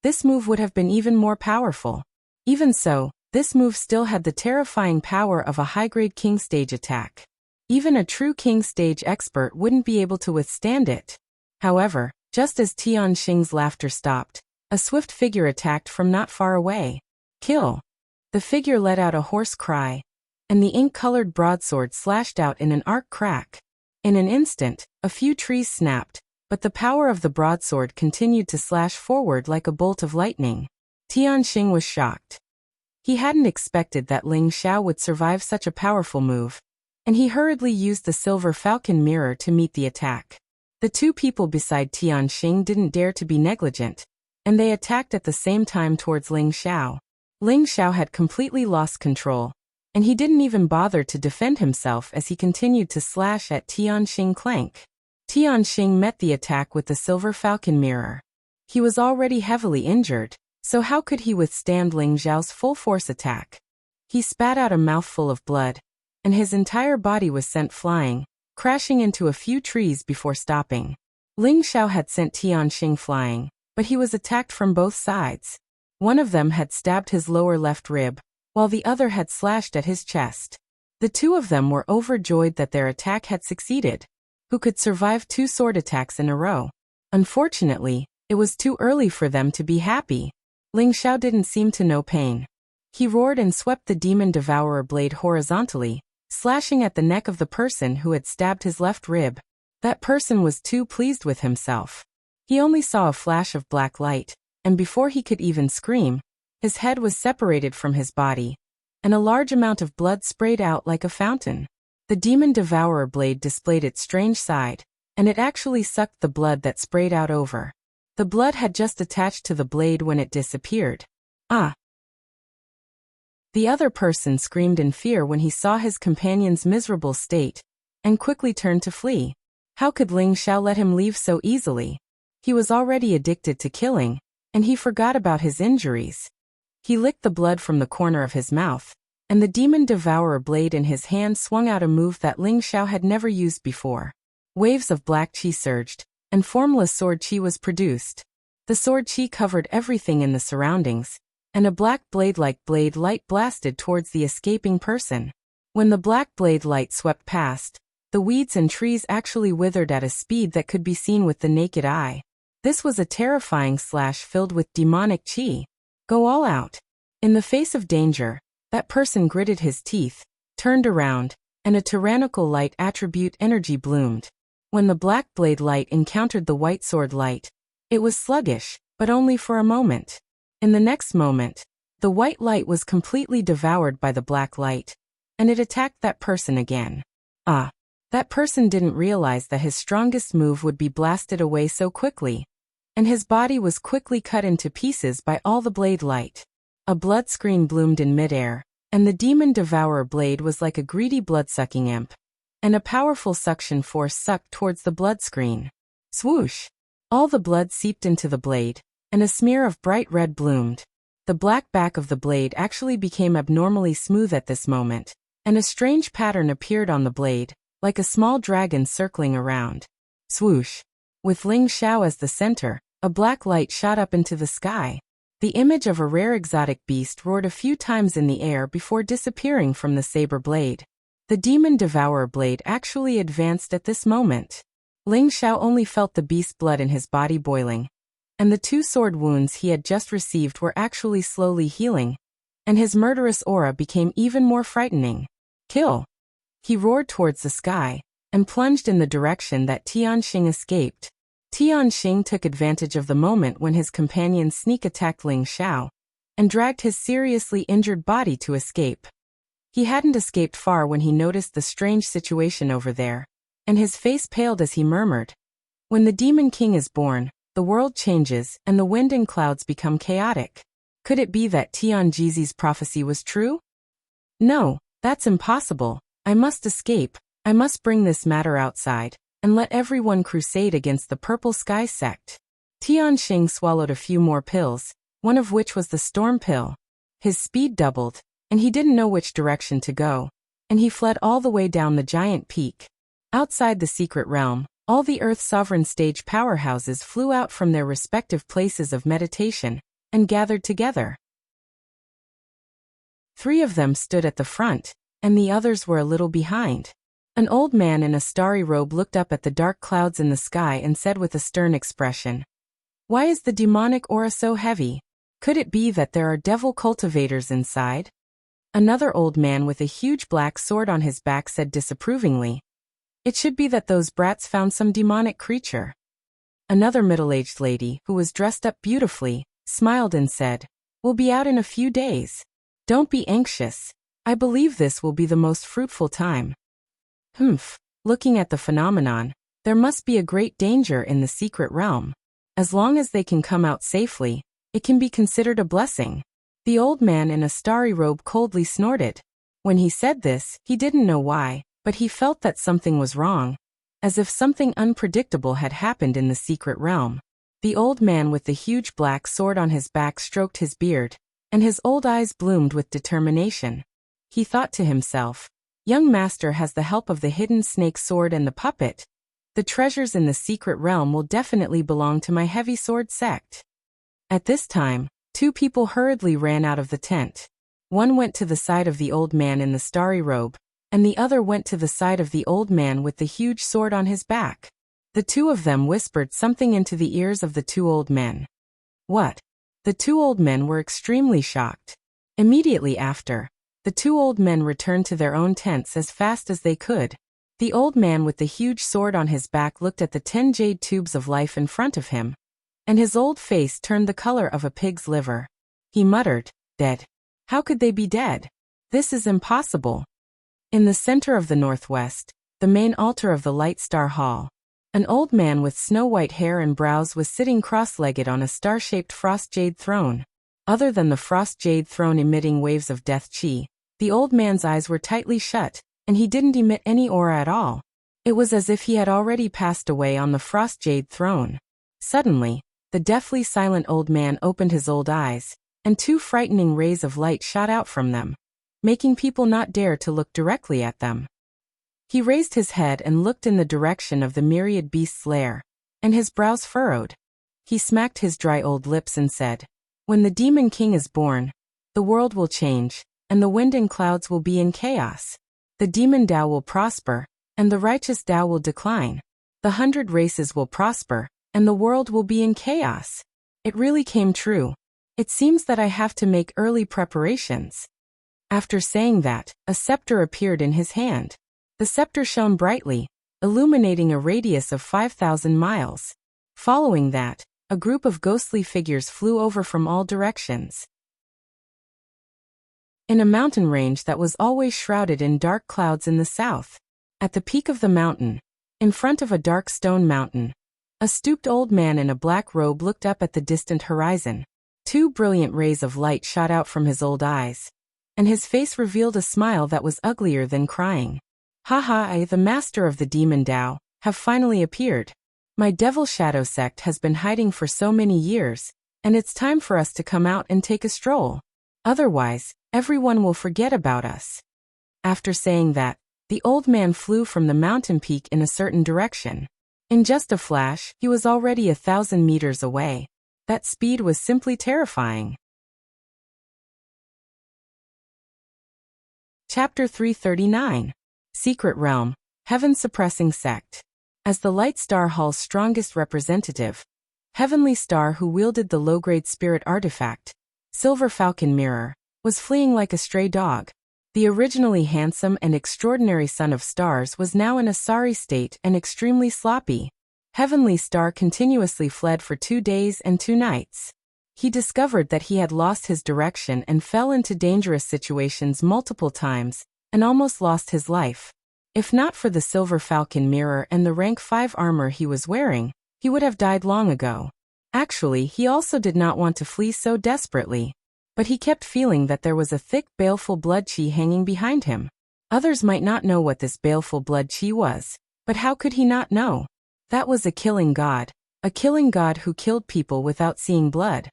this move would have been even more powerful. Even so, this move still had the terrifying power of a high-grade king stage attack. Even a true king stage expert wouldn't be able to withstand it. However, just as Tianxing's laughter stopped, a swift figure attacked from not far away. "Kill!" The figure let out a hoarse cry, and the ink-colored broadsword slashed out in an arc crack. In an instant, a few trees snapped, but the power of the broadsword continued to slash forward like a bolt of lightning. Tianxing was shocked. He hadn't expected that Ling Xiao would survive such a powerful move, and he hurriedly used the silver falcon mirror to meet the attack. The two people beside Tianxing didn't dare to be negligent, and they attacked at the same time towards Ling Xiao. Ling Xiao had completely lost control, and he didn't even bother to defend himself as he continued to slash at Tianxing clank. Tianxing met the attack with the silver falcon mirror. He was already heavily injured, so how could he withstand Ling Xiao's full-force attack? He spat out a mouthful of blood, and his entire body was sent flying, crashing into a few trees before stopping. Ling Xiao had sent Tianxing flying, but he was attacked from both sides. One of them had stabbed his lower left rib, while the other had slashed at his chest. The two of them were overjoyed that their attack had succeeded. Who could survive 2 sword attacks in a row? Unfortunately, it was too early for them to be happy. Ling Xiao didn't seem to know pain. He roared and swept the demon devourer blade horizontally, slashing at the neck of the person who had stabbed his left rib. That person was too pleased with himself. He only saw a flash of black light, and before he could even scream, his head was separated from his body, and a large amount of blood sprayed out like a fountain. The demon devourer blade displayed its strange side, and it actually sucked the blood that sprayed out over. The blood had just attached to the blade when it disappeared. Ah! The other person screamed in fear when he saw his companion's miserable state, and quickly turned to flee. How could Ling Xiao let him leave so easily? He was already addicted to killing, and he forgot about his injuries. He licked the blood from the corner of his mouth, and the demon devourer blade in his hand swung out a move that Ling Xiao had never used before. Waves of black qi surged, and formless sword qi was produced. The sword qi covered everything in the surroundings, and a black blade-like blade light blasted towards the escaping person. When the black blade light swept past, the weeds and trees actually withered at a speed that could be seen with the naked eye. This was a terrifying slash filled with demonic qi. Go all out. In the face of danger, that person gritted his teeth, turned around, and a tyrannical light attribute energy bloomed. When the black blade light encountered the white sword light, it was sluggish, but only for a moment. In the next moment, the white light was completely devoured by the black light, and it attacked that person again. Ah! That person didn't realize that his strongest move would be blasted away so quickly, and his body was quickly cut into pieces by all the blade light. A blood screen bloomed in midair, and the demon devourer blade was like a greedy blood-sucking imp, and a powerful suction force sucked towards the blood screen. Swoosh! All the blood seeped into the blade, and a smear of bright red bloomed. The black back of the blade actually became abnormally smooth at this moment, and a strange pattern appeared on the blade, like a small dragon circling around. Swoosh! With Ling Xiao as the center, a black light shot up into the sky. The image of a rare exotic beast roared a few times in the air before disappearing from the saber blade. The demon devourer blade actually advanced at this moment. Ling Xiao only felt the beast's blood in his body boiling, and the 2 sword wounds he had just received were actually slowly healing, and his murderous aura became even more frightening. Kill! He roared towards the sky, and plunged in the direction that Tianxing escaped. Tianxing took advantage of the moment when his companion sneak attacked Ling Xiao, and dragged his seriously injured body to escape. He hadn't escaped far when he noticed the strange situation over there, and his face paled as he murmured, "When the Demon King is born, the world changes and the wind and clouds become chaotic. Could it be that Tianjizi's prophecy was true? No, that's impossible. I must escape. I must bring this matter outside, and let everyone crusade against the Purple Sky sect." Tianxing swallowed a few more pills, one of which was the storm pill. His speed doubled, and he didn't know which direction to go, and he fled all the way down the giant peak. Outside the secret realm, all the Earth Sovereign stage powerhouses flew out from their respective places of meditation, and gathered together. 3 of them stood at the front, and the others were a little behind. An old man in a starry robe looked up at the dark clouds in the sky and said with a stern expression, "Why is the demonic aura so heavy? Could it be that there are devil cultivators inside?" Another old man with a huge black sword on his back said disapprovingly, "It should be that those brats found some demonic creature." Another middle-aged lady, who was dressed up beautifully, smiled and said, "We'll be out in a few days. Don't be anxious. I believe this will be the most fruitful time." Looking at the phenomenon, there must be a great danger in the secret realm. As long as they can come out safely, it can be considered a blessing. The old man in a starry robe coldly snorted. When he said this, he didn't know why, but he felt that something was wrong, as if something unpredictable had happened in the secret realm. The old man with the huge black sword on his back stroked his beard, and his old eyes bloomed with determination. He thought to himself, "Young master has the help of the hidden snake sword and the puppet. The treasures in the secret realm will definitely belong to my heavy sword sect." At this time, 2 people hurriedly ran out of the tent. One went to the side of the old man in the starry robe, and the other went to the side of the old man with the huge sword on his back. The 2 of them whispered something into the ears of the 2 old men. What? The 2 old men were extremely shocked. Immediately after, the 2 old men returned to their own tents as fast as they could. The old man with the huge sword on his back looked at the 10 jade tubes of life in front of him, and his old face turned the color of a pig's liver. He muttered, "Dead? How could they be dead? This is impossible." In the center of the northwest, the main altar of the Light Star Hall, an old man with snow-white hair and brows was sitting cross-legged on a star-shaped frost jade throne. Other than the frost jade throne emitting waves of death chi, the old man's eyes were tightly shut, and he didn't emit any aura at all. It was as if he had already passed away on the frost jade throne. Suddenly, the deathly silent old man opened his old eyes, and 2 frightening rays of light shot out from them, making people not dare to look directly at them. He raised his head and looked in the direction of the myriad beasts' lair, and his brows furrowed. He smacked his dry old lips and said, "When the Demon King is born, the world will change, and the wind and clouds will be in chaos. The demon Tao will prosper, and the righteous Tao will decline. The 100 races will prosper, and the world will be in chaos." It really came true. It seems that I have to make early preparations. After saying that, a scepter appeared in his hand. The scepter shone brightly, illuminating a radius of 5,000 miles. Following that, a group of ghostly figures flew over from all directions. In a mountain range that was always shrouded in dark clouds in the south, at the peak of the mountain, in front of a dark stone mountain, a stooped old man in a black robe looked up at the distant horizon. 2 brilliant rays of light shot out from his old eyes, and his face revealed a smile that was uglier than crying. "Haha, I, the master of the demon Tao, have finally appeared. My devil shadow sect has been hiding for so many years, and it's time for us to come out and take a stroll. Otherwise, everyone will forget about us." After saying that, the old man flew from the mountain peak in a certain direction. In just a flash, he was already 1,000 meters away. That speed was simply terrifying. Chapter 339. Secret Realm, Heaven-Suppressing Sect. As the Light Star Hall's strongest representative, Heavenly Star, who wielded the low-grade spirit artifact, Silver Falcon Mirror, was fleeing like a stray dog. The originally handsome and extraordinary Son of Stars was now in a sorry state and extremely sloppy. Heavenly Star continuously fled for 2 days and 2 nights. He discovered that he had lost his direction and fell into dangerous situations multiple times, and almost lost his life. If not for the Silver Falcon Mirror and the rank 5 armor he was wearing, he would have died long ago. Actually, he also did not want to flee so desperately, but he kept feeling that there was a thick, baleful blood chi hanging behind him. Others might not know what this baleful blood chi was, but how could he not know? That was a killing god who killed people without seeing blood.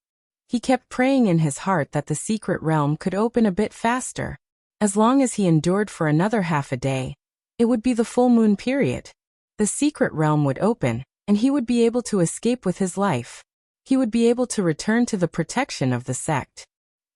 He kept praying in his heart that the secret realm could open a bit faster. As long as he endured for another half a day, it would be the full moon period. The secret realm would open, and he would be able to escape with his life. He would be able to return to the protection of the sect.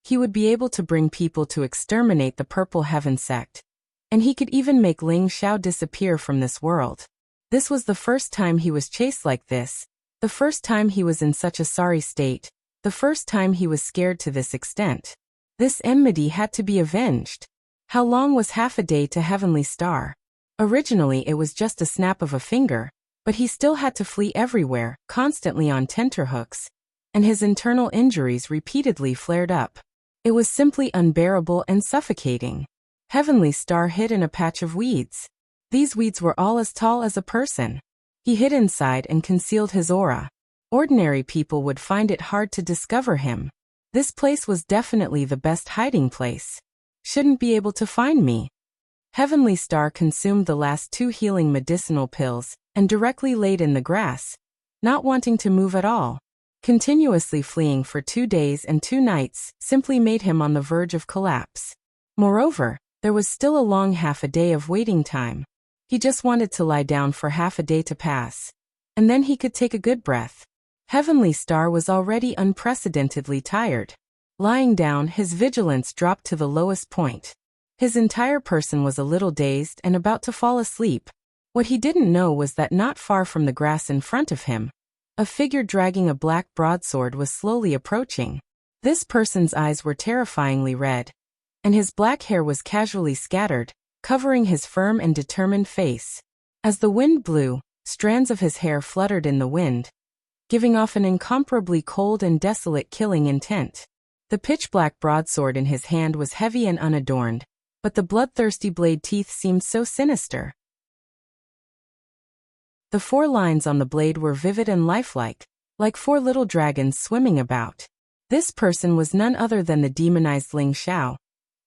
He would be able to bring people to exterminate the Purple Heaven sect. And he could even make Ling Xiao disappear from this world. This was the first time he was chased like this, the first time he was in such a sorry state, the first time he was scared to this extent. This enmity had to be avenged. How long was half a day to Heavenly Star? Originally it was just a snap of a finger, but he still had to flee everywhere, constantly on tenterhooks, and his internal injuries repeatedly flared up. It was simply unbearable and suffocating. Heavenly Star hid in a patch of weeds. These weeds were all as tall as a person. He hid inside and concealed his aura. Ordinary people would find it hard to discover him. This place was definitely the best hiding place. Shouldn't be able to find me. Heavenly Star consumed the last 2 healing medicinal pills and directly laid in the grass, not wanting to move at all. Continuously fleeing for 2 days and 2 nights simply made him on the verge of collapse. Moreover, there was still a long half a day of waiting time. He just wanted to lie down for half a day to pass, and then he could take a good breath. Heavenly Star was already unprecedentedly tired. Lying down, his vigilance dropped to the lowest point. His entire person was a little dazed and about to fall asleep. What he didn't know was that not far from the grass in front of him, a figure dragging a black broadsword was slowly approaching. This person's eyes were terrifyingly red, and his black hair was casually scattered, covering his firm and determined face. As the wind blew, strands of his hair fluttered in the wind, giving off an incomparably cold and desolate killing intent. The pitch-black broadsword in his hand was heavy and unadorned, but the bloodthirsty blade teeth seemed so sinister. The 4 lines on the blade were vivid and lifelike, like 4 little dragons swimming about. This person was none other than the demonized Ling Xiao,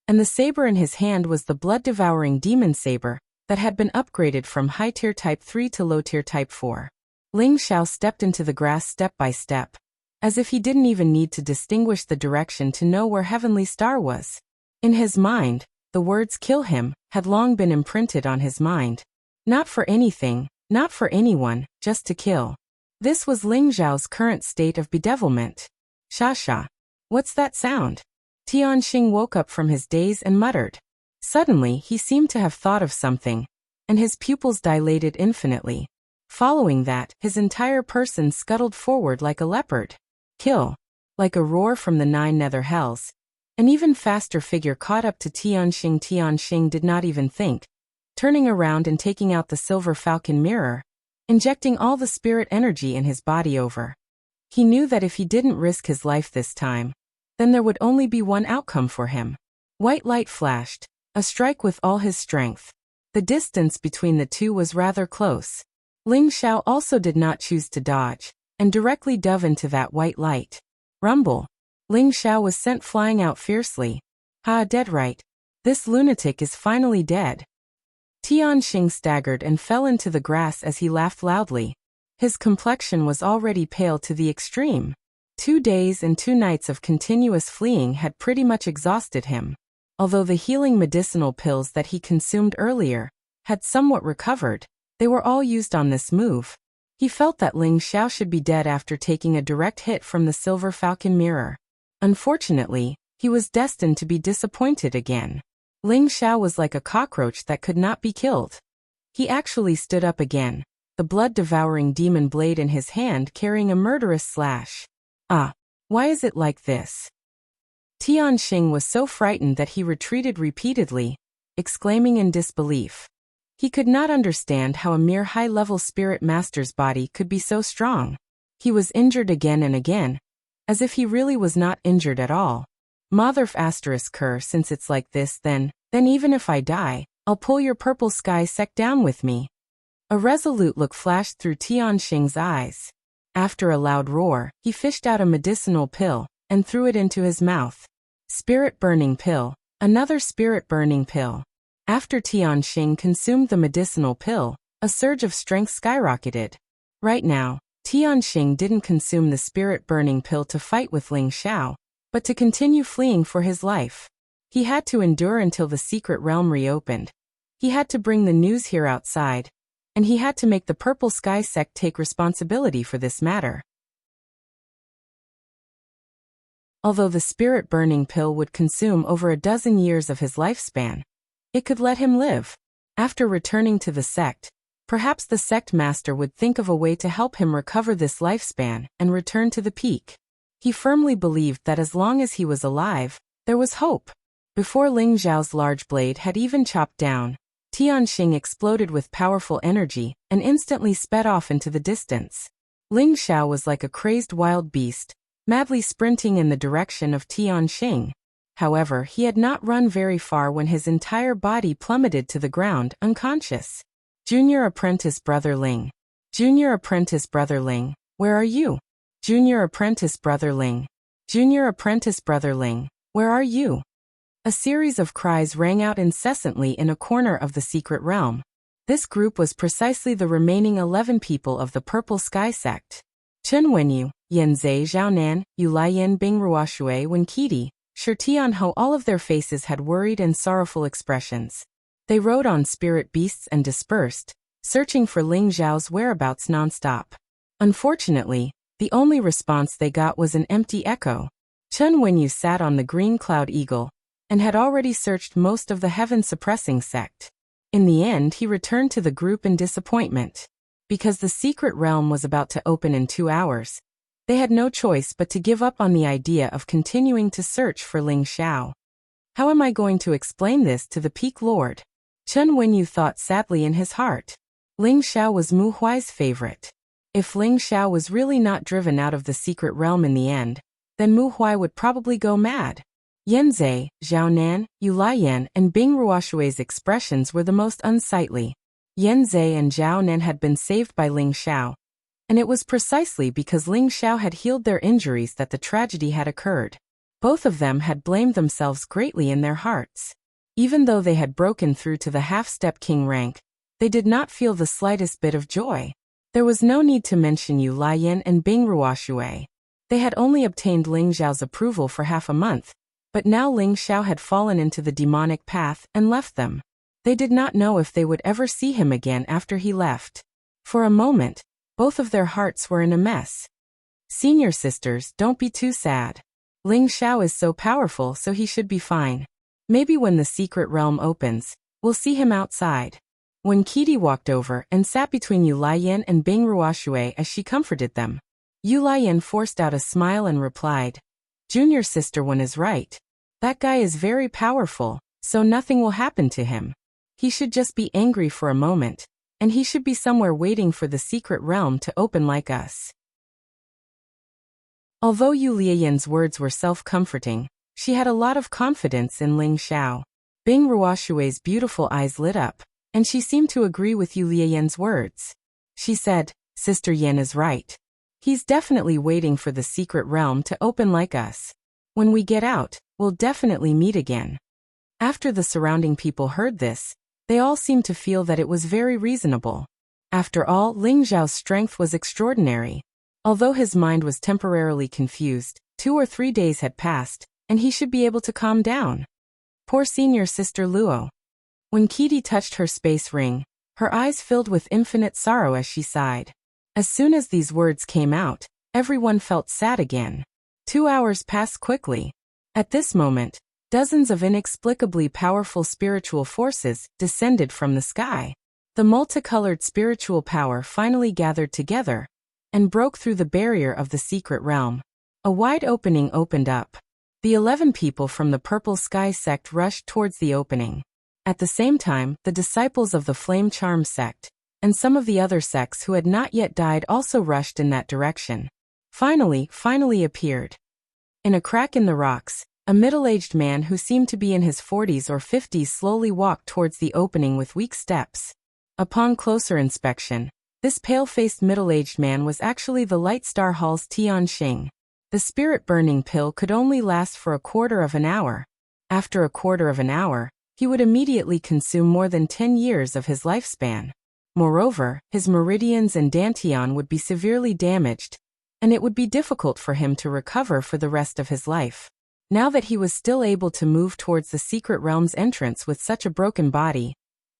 and the saber in his hand was the blood-devouring demon saber that had been upgraded from high-tier type 3 to low-tier type 4. Ling Xiao stepped into the grass step by step, as if he didn't even need to distinguish the direction to know where Heavenly Star was. In his mind, the words "kill him" had long been imprinted on his mind. Not for anything, not for anyone, just to kill. This was Ling Xiao's current state of bedevilment. Sha. What's that sound? Tianxing woke up from his daze and muttered. Suddenly, he seemed to have thought of something, and his pupils dilated infinitely. Following that, his entire person scuttled forward like a leopard. Kill. Like a roar from the 9 nether hells. An even faster figure caught up to Tianxing. Tianxing did not even think, turning around and taking out the silver falcon mirror, injecting all the spirit energy in his body over. He knew that if he didn't risk his life this time, then there would only be one outcome for him. White light flashed, a strike with all his strength. The distance between the two was rather close. Ling Xiao also did not choose to dodge, and directly dove into that white light. Rumble. Ling Xiao was sent flying out fiercely. Ha, dead right. This lunatic is finally dead. Tianxing staggered and fell into the grass as he laughed loudly. His complexion was already pale to the extreme. 2 days and 2 nights of continuous fleeing had pretty much exhausted him. Although the healing medicinal pills that he consumed earlier had somewhat recovered, they were all used on this move. He felt that Ling Xiao should be dead after taking a direct hit from the silver falcon mirror. Unfortunately, he was destined to be disappointed again. Ling Xiao was like a cockroach that could not be killed. He actually stood up again, the blood-devouring demon blade in his hand carrying a murderous slash. Ah, why is it like this? Tianxing was so frightened that he retreated repeatedly, exclaiming in disbelief. He could not understand how a mere high-level spirit master's body could be so strong. He was injured again and again, as if he really was not injured at all. Motherf asterisk cur, since it's like this then even if I die, I'll pull your purple sky sect down with me. A resolute look flashed through Tianxing's eyes. After a loud roar, he fished out a medicinal pill and threw it into his mouth. Spirit burning pill, another spirit burning pill. After Tianxing consumed the medicinal pill, a surge of strength skyrocketed. Right now, Tianxing didn't consume the spirit burning pill to fight with Ling Xiao, but to continue fleeing for his life. He had to endure until the secret realm reopened. He had to bring the news here outside, and he had to make the Purple Sky sect take responsibility for this matter. Although the spirit burning pill would consume over a dozen years of his lifespan, it could let him live. After returning to the sect, perhaps the sect master would think of a way to help him recover this lifespan and return to the peak. He firmly believed that as long as he was alive, there was hope. Before Ling Xiao's large blade had even chopped down, Tianxing exploded with powerful energy and instantly sped off into the distance. Ling Xiao was like a crazed wild beast, madly sprinting in the direction of Tianxing. However, he had not run very far when his entire body plummeted to the ground, unconscious. Junior Apprentice Brother Ling. Junior Apprentice Brother Ling, where are you? Junior Apprentice Brother Ling. Junior Apprentice Brother Ling, where are you? A series of cries rang out incessantly in a corner of the secret realm. This group was precisely the remaining 11 people of the Purple Sky sect. Chen Wenyu, Yanzai Zhaonan, Yulayan Bingruashui Wenkiti, Shi Tianho, all of their faces had worried and sorrowful expressions. They rode on spirit beasts and dispersed, searching for Ling Xiao's whereabouts non-stop. Unfortunately, the only response they got was an empty echo. Chen Wenyu sat on the green cloud eagle, and had already searched most of the heaven-suppressing sect. In the end, he returned to the group in disappointment. Because the secret realm was about to open in 2 hours, they had no choice but to give up on the idea of continuing to search for Ling Xiao. How am I going to explain this to the Peak Lord? Chen Wenyu thought sadly in his heart. Ling Xiao was Mu Huai's favorite. If Ling Xiao was really not driven out of the secret realm in the end, then Mu Huai would probably go mad. Yanzai, Zhao Nan, Yu Laiyan, and Bing Ruoshui's expressions were the most unsightly. Yanzai and Zhao Nan had been saved by Ling Xiao, and it was precisely because Ling Xiao had healed their injuries that the tragedy had occurred. Both of them had blamed themselves greatly in their hearts. Even though they had broken through to the half-step king rank, they did not feel the slightest bit of joy. There was no need to mention Yu Laiyan and Bing Ruoshui. They had only obtained Ling Xiao's approval for half a month, but now Ling Xiao had fallen into the demonic path and left them. They did not know if they would ever see him again after he left. For a moment, both of their hearts were in a mess. Senior sisters, don't be too sad. Ling Xiao is so powerful, so he should be fine. Maybe when the secret realm opens, we'll see him outside. When Kitty walked over and sat between Yu Laiyan and Bing Ruoshui as she comforted them, Yu Laiyan forced out a smile and replied, Junior sister one is right. That guy is very powerful, so nothing will happen to him. He should just be angry for a moment, and he should be somewhere waiting for the secret realm to open like us. Although Yu Laiyan's words were self-comforting, she had a lot of confidence in Ling Xiao. Bing Ruoshui's beautiful eyes lit up, and she seemed to agree with Yu Laiyan's words. She said, Sister Yan is right. He's definitely waiting for the secret realm to open like us. When we get out, we'll definitely meet again. After the surrounding people heard this, they all seemed to feel that it was very reasonable. After all, Ling Xiao's strength was extraordinary. Although his mind was temporarily confused, 2 or 3 days had passed, and he should be able to calm down. Poor senior sister Luo. When Kitty touched her space ring, her eyes filled with infinite sorrow as she sighed. As soon as these words came out, everyone felt sad again. 2 hours passed quickly. At this moment, dozens of inexplicably powerful spiritual forces descended from the sky. The multicolored spiritual power finally gathered together and broke through the barrier of the secret realm. A wide opening opened up. The 11 people from the Purple Sky sect rushed towards the opening. At the same time, the disciples of the Flame Charm sect and some of the other sects who had not yet died also rushed in that direction. Finally appeared. In a crack in the rocks, a middle-aged man who seemed to be in his 40s or 50s slowly walked towards the opening with weak steps. Upon closer inspection, this pale-faced middle-aged man was actually the Light Star Hall's Tianxing. The spirit-burning pill could only last for a quarter of an hour. After a quarter of an hour, he would immediately consume more than 10 years of his lifespan. Moreover, his meridians and dantian would be severely damaged, and it would be difficult for him to recover for the rest of his life. Now that he was still able to move towards the secret realm's entrance with such a broken body,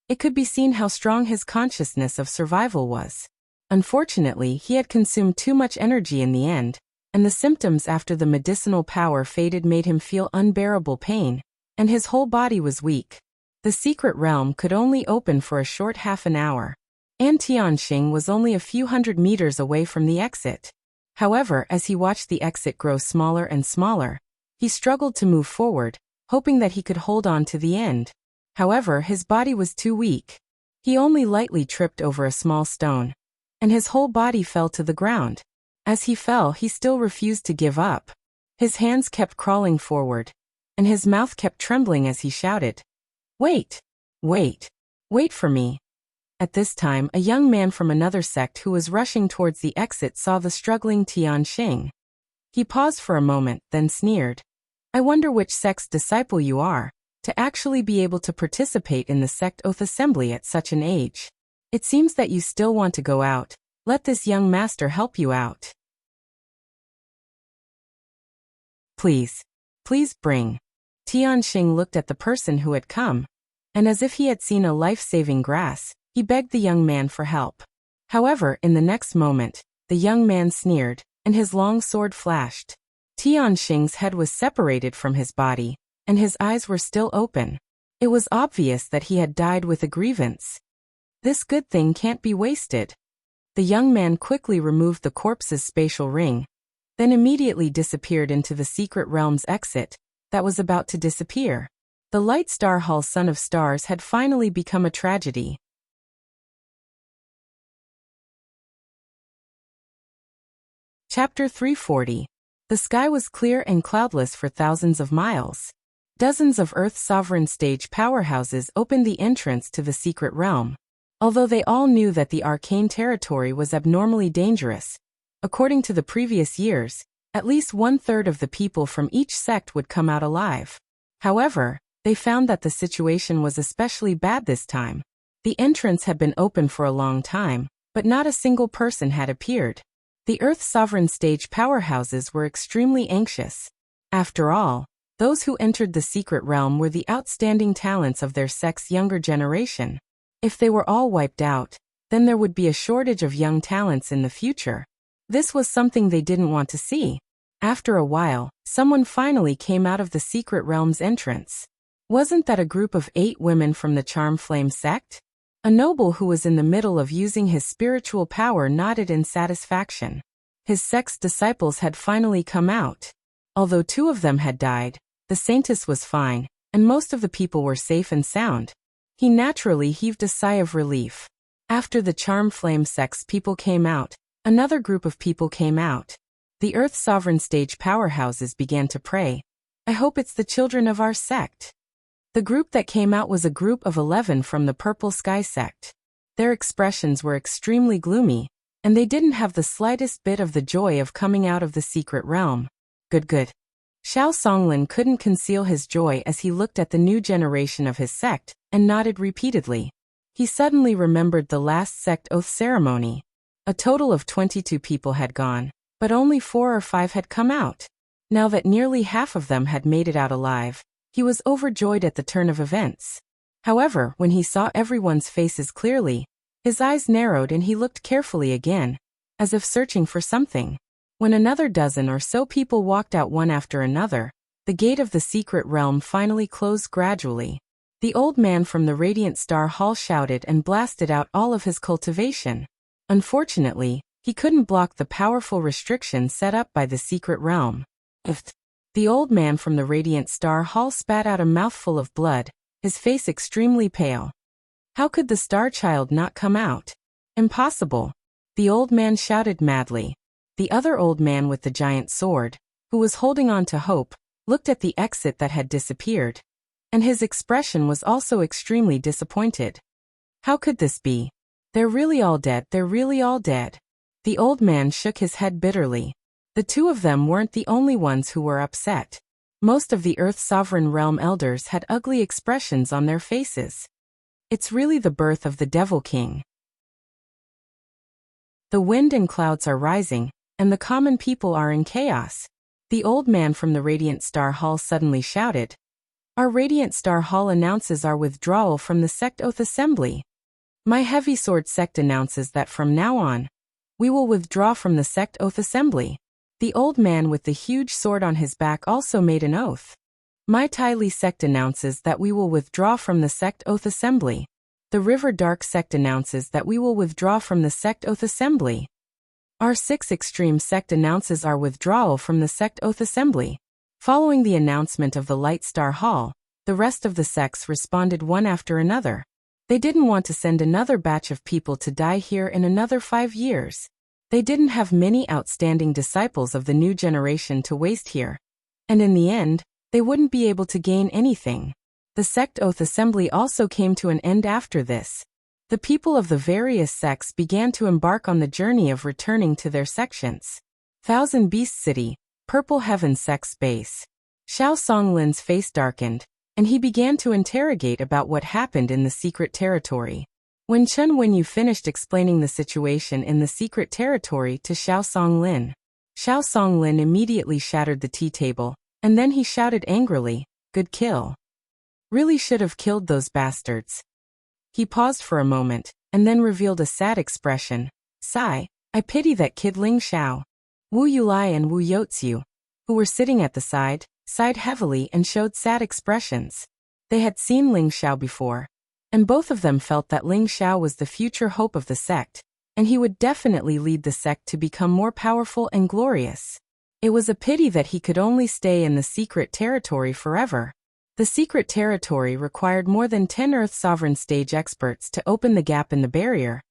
it could be seen how strong his consciousness of survival was. Unfortunately, he had consumed too much energy in the end, and the symptoms after the medicinal power faded made him feel unbearable pain, and his whole body was weak. The secret realm could only open for a short half an hour. And Tianxing was only a few hundred meters away from the exit. However, as he watched the exit grow smaller and smaller, he struggled to move forward, hoping that he could hold on to the end. However, his body was too weak. He only lightly tripped over a small stone, and his whole body fell to the ground. As he fell, he still refused to give up. His hands kept crawling forward, and his mouth kept trembling as he shouted, Wait! Wait! Wait for me! At this time, a young man from another sect who was rushing towards the exit saw the struggling Tianxing. He paused for a moment, then sneered. I wonder which sect's disciple you are, to actually be able to participate in the sect oath assembly at such an age. It seems that you still want to go out. Let this young master help you out. Please bring. Tianxing looked at the person who had come, and as if he had seen a life-saving grass, he begged the young man for help. However, in the next moment, the young man sneered, and his long sword flashed. Tianxing's head was separated from his body, and his eyes were still open. It was obvious that he had died with a grievance. This good thing can't be wasted. The young man quickly removed the corpse's spatial ring, then immediately disappeared into the secret realm's exit that was about to disappear. The Light Star Hall Son of Stars had finally become a tragedy. Chapter 340. The sky was clear and cloudless for thousands of miles. Dozens of Earth's sovereign stage powerhouses opened the entrance to the secret realm. Although they all knew that the arcane territory was abnormally dangerous, according to the previous years, at least 1/3 of the people from each sect would come out alive. However, they found that the situation was especially bad this time. The entrance had been open for a long time, but not a single person had appeared. The Earth's sovereign stage powerhouses were extremely anxious. After all, those who entered the secret realm were the outstanding talents of their sect's younger generation. If they were all wiped out, then there would be a shortage of young talents in the future. This was something they didn't want to see. After a while, someone finally came out of the secret realm's entrance. Wasn't that a group of 8 women from the Charm Flame sect? A noble who was in the middle of using his spiritual power nodded in satisfaction. His sect's disciples had finally come out. Although 2 of them had died, the saintess was fine, and most of the people were safe and sound. He naturally heaved a sigh of relief. After the Charm Flame sect's people came out, another group of people came out. The Earth's sovereign stage powerhouses began to pray. I hope it's the children of our sect. The group that came out was a group of 11 from the Purple Sky sect. Their expressions were extremely gloomy, and they didn't have the slightest bit of the joy of coming out of the secret realm. Good. Xiao Songlin couldn't conceal his joy as he looked at the new generation of his sect, and nodded repeatedly. He suddenly remembered the last sect oath ceremony. A total of 22 people had gone, but only 4 or 5 had come out. Now that nearly half of them had made it out alive, he was overjoyed at the turn of events. However, when he saw everyone's faces clearly, his eyes narrowed and he looked carefully again, as if searching for something. When another dozen or so people walked out one after another, the gate of the secret realm finally closed gradually. The old man from the Radiant Star Hall shouted and blasted out all of his cultivation. Unfortunately, he couldn't block the powerful restrictions set up by the secret realm. The old man from the Radiant Star Hall spat out a mouthful of blood, his face extremely pale. How could the Star Child not come out? Impossible! The old man shouted madly. The other old man with the giant sword, who was holding on to hope, looked at the exit that had disappeared, and his expression was also extremely disappointed. How could this be? They're really all dead. The old man shook his head bitterly. The 2 of them weren't the only ones who were upset. Most of the Earth's sovereign realm elders had ugly expressions on their faces. It's really the birth of the Devil King. The wind and clouds are rising, and the common people are in chaos. The old man from the Radiant Star Hall suddenly shouted. Our Radiant Star Hall announces our withdrawal from the Sect Oath Assembly. My Heavy Sword sect announces that from now on, we will withdraw from the Sect Oath Assembly. The old man with the huge sword on his back also made an oath. My Tai Li sect announces that we will withdraw from the Sect Oath Assembly. The River Dark sect announces that we will withdraw from the Sect Oath Assembly. Our 6 Extreme sect announces our withdrawal from the Sect Oath Assembly. Following the announcement of the Light Star Hall, the rest of the sects responded one after another. They didn't want to send another batch of people to die here in another 5 years. They didn't have many outstanding disciples of the new generation to waste here. And in the end, they wouldn't be able to gain anything. The Sect Oath Assembly also came to an end after this. The people of the various sects began to embark on the journey of returning to their sections. Thousand Beast City, Purple Heaven Sect's base. Xiao Songlin's face darkened, and he began to interrogate about what happened in the secret territory. When Chen Wenyu finished explaining the situation in the secret territory to Xiao Songlin, Xiao Songlin immediately shattered the tea table, and then he shouted angrily, "Good kill. Really should have killed those bastards." He paused for a moment, and then revealed a sad expression. "Sigh, I pity that kid Ling Xiao." Wu Yulai and Wu Youtsu, who were sitting at the side, sighed heavily and showed sad expressions. They had seen Ling Xiao before, and both of them felt that Ling Xiao was the future hope of the sect, and he would definitely lead the sect to become more powerful and glorious. It was a pity that he could only stay in the secret territory forever. The secret territory required more than 10 Earth Sovereign Stage experts to open the gap in the barrier,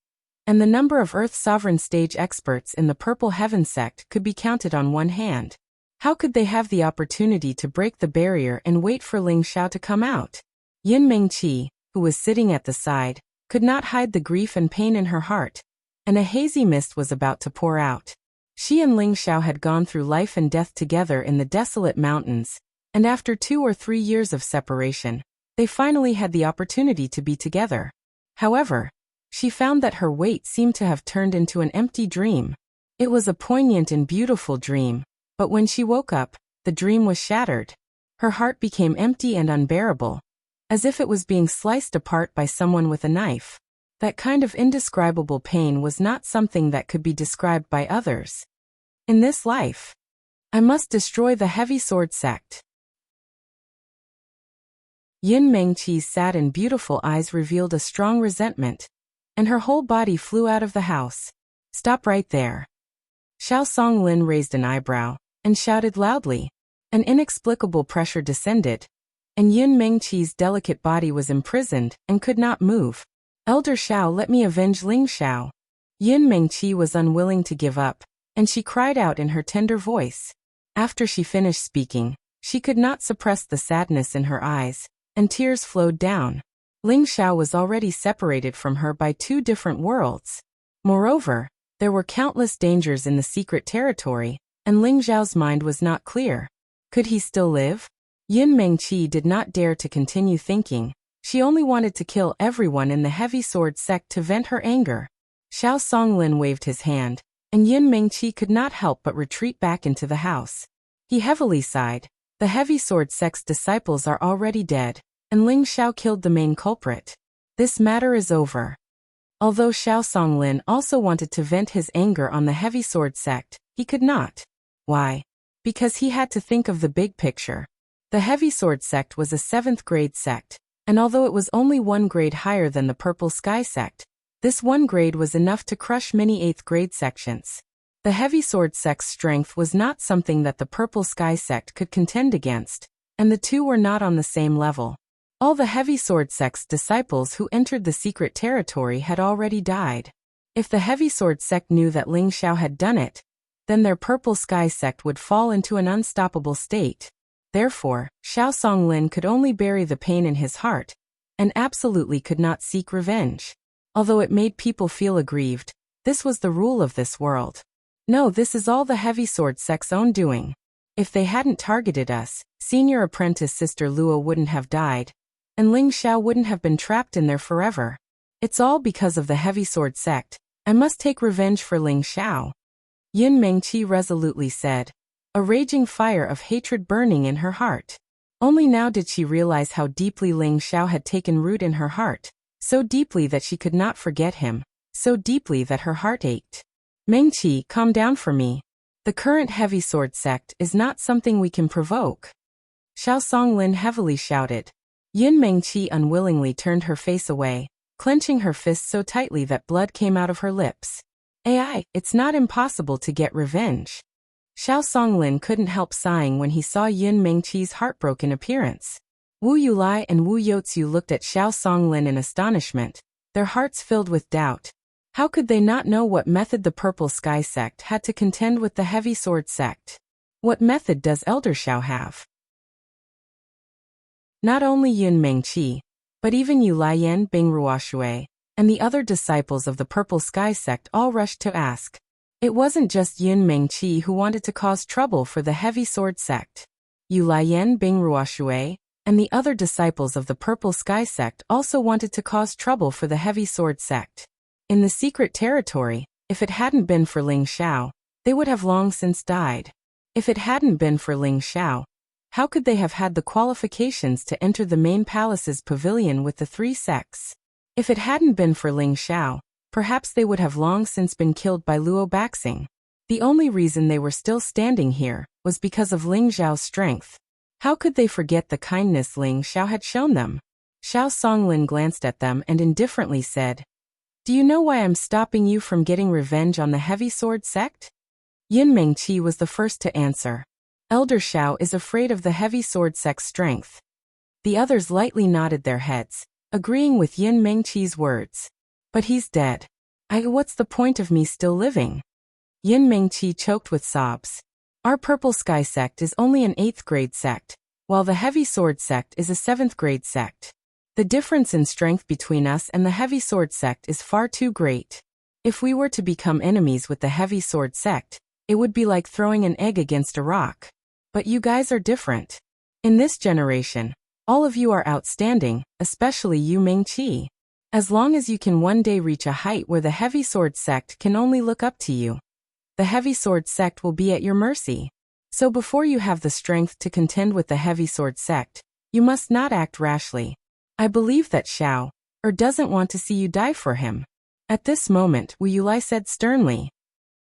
and the number of Earth Sovereign Stage experts in the Purple Heaven sect could be counted on one hand. How could they have the opportunity to break the barrier and wait for Ling Xiao to come out? Yin Mengqi, who was sitting at the side, could not hide the grief and pain in her heart, and a hazy mist was about to pour out. She and Ling Xiao had gone through life and death together in the desolate mountains, and after 2 or 3 years of separation, they finally had the opportunity to be together. However, she found that her wait seemed to have turned into an empty dream. It was a poignant and beautiful dream, but when she woke up, the dream was shattered. Her heart became empty and unbearable, as if it was being sliced apart by someone with a knife. That kind of indescribable pain was not something that could be described by others. In this life, I must destroy the Heavy Sword sect. Yin Mengqi's sad and beautiful eyes revealed a strong resentment, and her whole body flew out of the house. Stop right there. Xiao Songlin raised an eyebrow and shouted loudly. An inexplicable pressure descended, and Yin Mengqi's delicate body was imprisoned and could not move. Elder Xiao, let me avenge Ling Xiao. Yin Mengqi was unwilling to give up, and she cried out in her tender voice. After she finished speaking, she could not suppress the sadness in her eyes, and tears flowed down. Ling Xiao was already separated from her by 2 different worlds. Moreover, there were countless dangers in the secret territory, and Ling Xiao's mind was not clear. Could he still live? Yin Mengqi did not dare to continue thinking. She only wanted to kill everyone in the Heavy Sword sect to vent her anger. Xiao Songlin waved his hand, and Yin Mengqi could not help but retreat back into the house. He heavily sighed. The Heavy Sword sect's disciples are already dead, and Ling Xiao killed the main culprit. This matter is over. Although Xiao Songlin also wanted to vent his anger on the Heavy Sword sect, he could not. Why? Because he had to think of the big picture. The Heavy Sword sect was a 7th grade sect, and although it was only 1 grade higher than the Purple Sky sect, this 1 grade was enough to crush many 8th grade sections. The Heavy Sword sect's strength was not something that the Purple Sky sect could contend against, and the 2 were not on the same level. All the Heavy Sword sect's disciples who entered the secret territory had already died. If the Heavy Sword sect knew that Ling Xiao had done it, then their Purple Sky sect would fall into an unstoppable state. Therefore, Xiao Songlin could only bury the pain in his heart, and absolutely could not seek revenge. Although it made people feel aggrieved, this was the rule of this world. No, this is all the Heavy Sword sect's own doing. If they hadn't targeted us, senior apprentice Sister Luo wouldn't have died, and Ling Xiao wouldn't have been trapped in there forever. It's all because of the Heavy Sword sect. I must take revenge for Ling Xiao. Yin Mengqi resolutely said, a raging fire of hatred burning in her heart. Only now did she realize how deeply Ling Xiao had taken root in her heart, so deeply that she could not forget him, so deeply that her heart ached. Mengqi, calm down for me. The current Heavy Sword sect is not something we can provoke. Xiao Songlin heavily shouted. Yin Mengqi unwillingly turned her face away, clenching her fists so tightly that blood came out of her lips. It's not impossible to get revenge. Xiao Songlin couldn't help sighing when he saw Yin Mengqi's heartbroken appearance. Wu Yulai and Wu Youzu looked at Xiao Songlin in astonishment, their hearts filled with doubt. How could they not know what method the Purple Sky sect had to contend with the Heavy Sword sect? What method does Elder Xiao have? Not only Yin Mengqi, but even Yulai Yan Bingruoshui, and the other disciples of the Purple Sky sect all rushed to ask. It wasn't just Yin Mengqi who wanted to cause trouble for the Heavy Sword sect. Yulai Yan Bingruoshui and the other disciples of the Purple Sky sect also wanted to cause trouble for the Heavy Sword sect. In the secret territory, if it hadn't been for Ling Xiao, they would have long since died. If it hadn't been for Ling Xiao, how could they have had the qualifications to enter the main palace's pavilion with the 3 sects? If it hadn't been for Ling Xiao, perhaps they would have long since been killed by Luo Baxing. The only reason they were still standing here was because of Ling Xiao's strength. How could they forget the kindness Ling Xiao had shown them? Xiao Songlin glanced at them and indifferently said, Do you know why I'm stopping you from getting revenge on the Heavy Sword sect? Yin Mengqi was the first to answer. Elder Xiao is afraid of the Heavy Sword sect's strength. The others lightly nodded their heads, agreeing with Yin Mengqi's words. But he's dead. What's the point of me still living? Yin Mengqi choked with sobs. Our Purple Sky sect is only an 8th grade sect, while the Heavy Sword sect is a 7th grade sect. The difference in strength between us and the Heavy Sword sect is far too great. If we were to become enemies with the Heavy Sword sect, it would be like throwing an egg against a rock. But you guys are different. In this generation, all of you are outstanding, especially you Mengqi. As long as you can one day reach a height where the Heavy Sword sect can only look up to you, the Heavy Sword sect will be at your mercy. So before you have the strength to contend with the Heavy Sword sect, you must not act rashly. I believe that Xiao doesn't want to see you die for him. At this moment, Wu Yulai said sternly.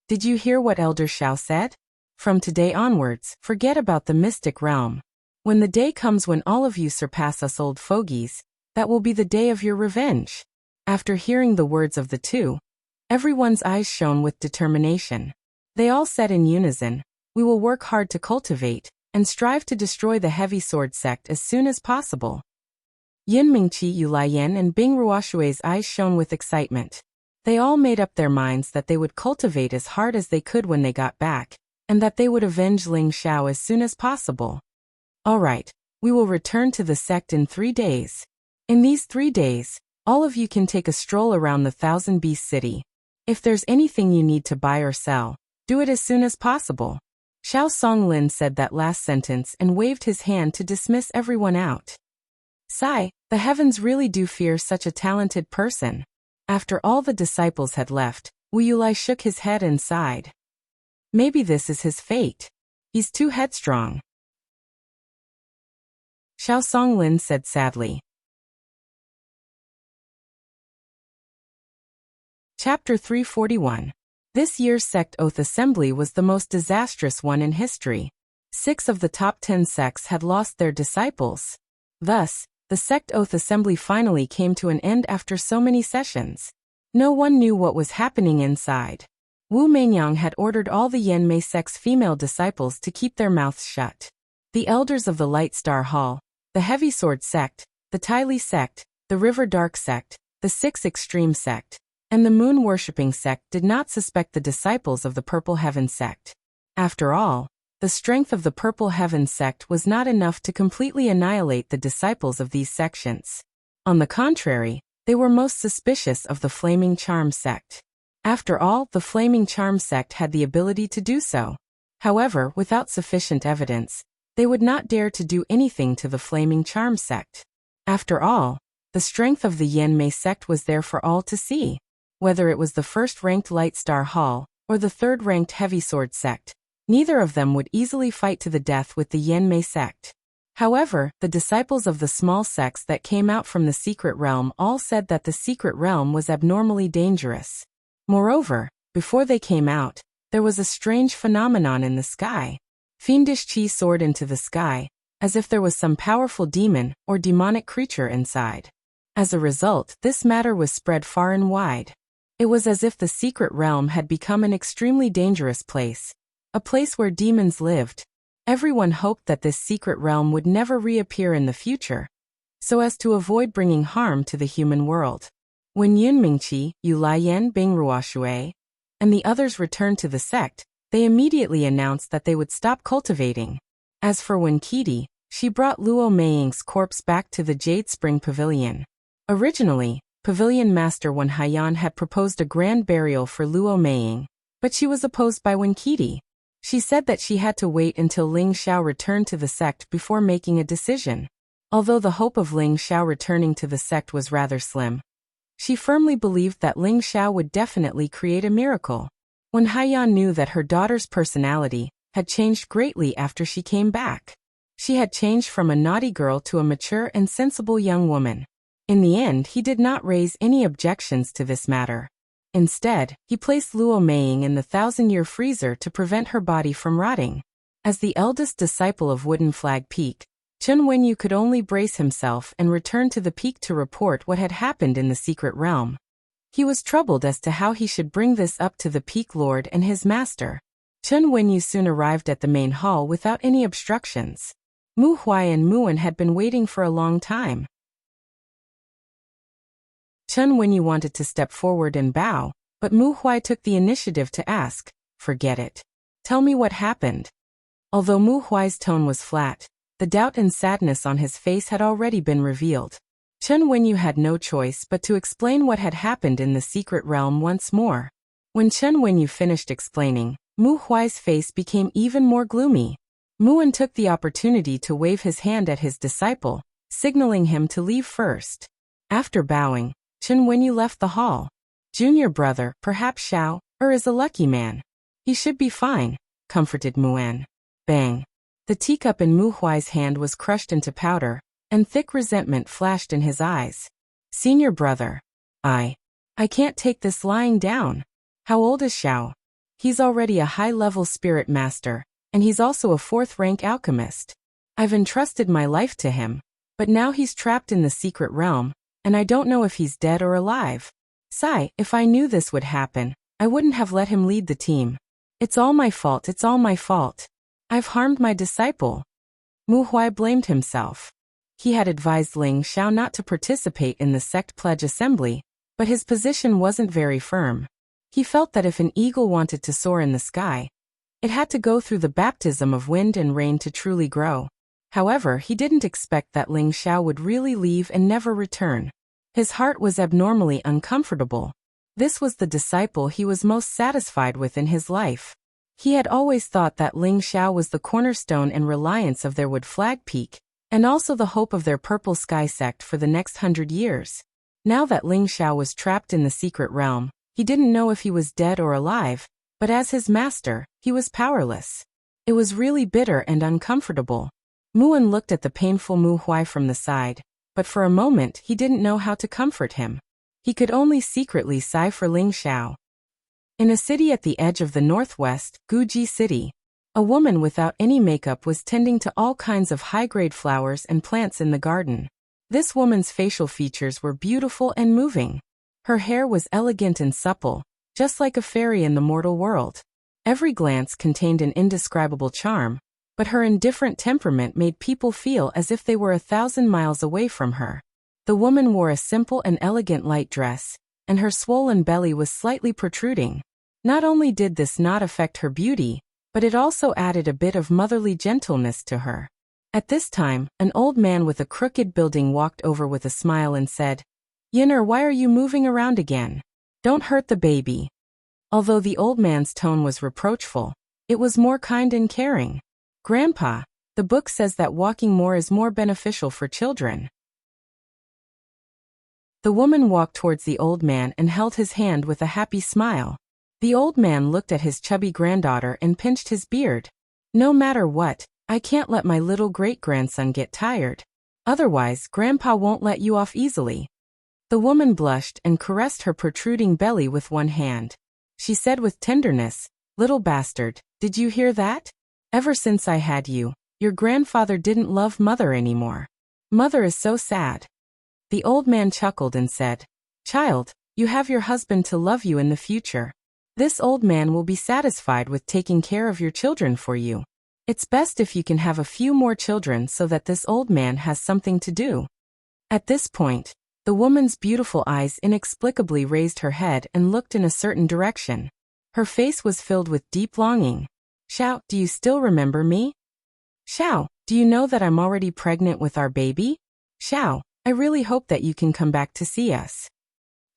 Did you hear what Elder Xiao said? From today onwards, forget about the mystic realm. When the day comes when all of you surpass us old fogies, that will be the day of your revenge. After hearing the words of the two, everyone's eyes shone with determination. They all said in unison, we will work hard to cultivate and strive to destroy the Heavy Sword sect as soon as possible. Yin Mengqi, Yulayan and Bing Ruoshui's eyes shone with excitement. They all made up their minds that they would cultivate as hard as they could when they got back, and that they would avenge Ling Xiao as soon as possible. All right, we will return to the sect in 3 days. In these 3 days, all of you can take a stroll around the Thousand Beast City. If there's anything you need to buy or sell, do it as soon as possible. Xiao Songlin said that last sentence and waved his hand to dismiss everyone out. Sigh, the heavens really do fear such a talented person. After all the disciples had left, Wu Yulai shook his head and sighed. Maybe this is his fate. He's too headstrong. Xiao Songlin said sadly. Chapter 341. This year's sect oath assembly was the most disastrous one in history. 6 of the top 10 sects had lost their disciples. Thus, the sect oath assembly finally came to an end after so many sessions. No one knew what was happening inside. Wu Meinyang had ordered all the Yanmei sect's female disciples to keep their mouths shut. The elders of the Light Star Hall, the Heavy Sword sect, the Tai Li sect, the River Dark sect, the 6 Extreme sect, and the moon-worshipping sect did not suspect the disciples of the Purple Heaven sect. After all, the strength of the Purple Heaven sect was not enough to completely annihilate the disciples of these sections. On the contrary, they were most suspicious of the Flaming Charm sect. After all, the Flaming Charm sect had the ability to do so. However, without sufficient evidence, they would not dare to do anything to the Flaming Charm sect. After all, the strength of the Yanmei sect was there for all to see. Whether it was the first-ranked Light Star Hall or the third-ranked Heavy Sword sect, neither of them would easily fight to the death with the Yanmei sect. However, the disciples of the small sects that came out from the secret realm all said that the secret realm was abnormally dangerous. Moreover, before they came out, there was a strange phenomenon in the sky. Fiendish chi soared into the sky, as if there was some powerful demon or demonic creature inside. As a result, this matter was spread far and wide. It was as if the secret realm had become an extremely dangerous place, a place where demons lived. Everyone hoped that this secret realm would never reappear in the future, so as to avoid bringing harm to the human world. When Yun Mingqi, Yu Laiyan, Bing Ruoshui, and the others returned to the sect, they immediately announced that they would stop cultivating. As for Wen Qidi, she brought Luo Meiying's corpse back to the Jade Spring Pavilion. Originally, Pavilion Master Wen Haiyan had proposed a grand burial for Luo Meiying, but she was opposed by Wen Qidi. She said that she had to wait until Ling Xiao returned to the sect before making a decision. Although the hope of Ling Xiao returning to the sect was rather slim, she firmly believed that Ling Xiao would definitely create a miracle. Wen Haiyan knew that her daughter's personality had changed greatly after she came back. She had changed from a naughty girl to a mature and sensible young woman. In the end, he did not raise any objections to this matter. Instead, he placed Luo Meiying in the 1,000-year freezer to prevent her body from rotting. As the eldest disciple of Wooden Flag Peak, Chen Wenyu could only brace himself and return to the peak to report what had happened in the secret realm. He was troubled as to how he should bring this up to the Peak Lord and his master. Chen Wenyu soon arrived at the main hall without any obstructions. Mu Huai and Muan had been waiting for a long time. Chen Wenyu wanted to step forward and bow, but Mu Huai took the initiative to ask, "Forget it. Tell me what happened." Although Mu Huai's tone was flat, the doubt and sadness on his face had already been revealed. Chen Wenyu had no choice but to explain what had happened in the secret realm once more. When Chen Wenyu finished explaining, Mu Huai's face became even more gloomy. Muan took the opportunity to wave his hand at his disciple, signaling him to leave first. After bowing, Chen Wenyu left the hall. "Junior brother, perhaps Xiao is a lucky man. He should be fine," comforted Muan. Bang! The teacup in Mu Huai's hand was crushed into powder, and thick resentment flashed in his eyes. "Senior brother. I can't take this lying down. How old is Xiao? He's already a high-level spirit master, and he's also a 4th-rank alchemist. I've entrusted my life to him, but now he's trapped in the secret realm, and I don't know if he's dead or alive. Sai, if I knew this would happen, I wouldn't have let him lead the team. It's all my fault, it's all my fault. I've harmed my disciple." Mu Huai blamed himself. He had advised Ling Xiao not to participate in the sect pledge assembly, but his position wasn't very firm. He felt that if an eagle wanted to soar in the sky, it had to go through the baptism of wind and rain to truly grow. However, he didn't expect that Ling Xiao would really leave and never return. His heart was abnormally uncomfortable. This was the disciple he was most satisfied with in his life. He had always thought that Ling Xiao was the cornerstone and reliance of their Wood Flag Peak, and also the hope of their Purple Sky sect for the next 100 years. Now that Ling Xiao was trapped in the secret realm, he didn't know if he was dead or alive, but as his master, he was powerless. It was really bitter and uncomfortable. Muan looked at the painful Mu Huai from the side, but for a moment he didn't know how to comfort him. He could only secretly sigh for Ling Xiao. In a city at the edge of the northwest, Guji City, a woman without any makeup was tending to all kinds of high-grade flowers and plants in the garden. This woman's facial features were beautiful and moving. Her hair was elegant and supple, just like a fairy in the mortal world. Every glance contained an indescribable charm, but her indifferent temperament made people feel as if they were 1,000 miles away from her. The woman wore a simple and elegant light dress, and her swollen belly was slightly protruding. Not only did this not affect her beauty, but it also added a bit of motherly gentleness to her. At this time, an old man with a crooked building walked over with a smile and said, "Yinner, why are you moving around again? Don't hurt the baby." Although the old man's tone was reproachful, it was more kind and caring. "Grandpa, the book says that walking more is more beneficial for children." The woman walked towards the old man and held his hand with a happy smile. The old man looked at his chubby granddaughter and pinched his beard. "No matter what, I can't let my little great-grandson get tired. Otherwise, Grandpa won't let you off easily." The woman blushed and caressed her protruding belly with one hand. She said with tenderness, "Little bastard, did you hear that? Ever since I had you, your grandfather didn't love Mother anymore. Mother is so sad." The old man chuckled and said, "Child, you have your husband to love you in the future. This old man will be satisfied with taking care of your children for you. It's best if you can have a few more children so that this old man has something to do." At this point, the woman's beautiful eyes inexplicably raised her head and looked in a certain direction. Her face was filled with deep longing. "Xiao, do you still remember me? Xiao, do you know that I'm already pregnant with our baby? Xiao, I really hope that you can come back to see us.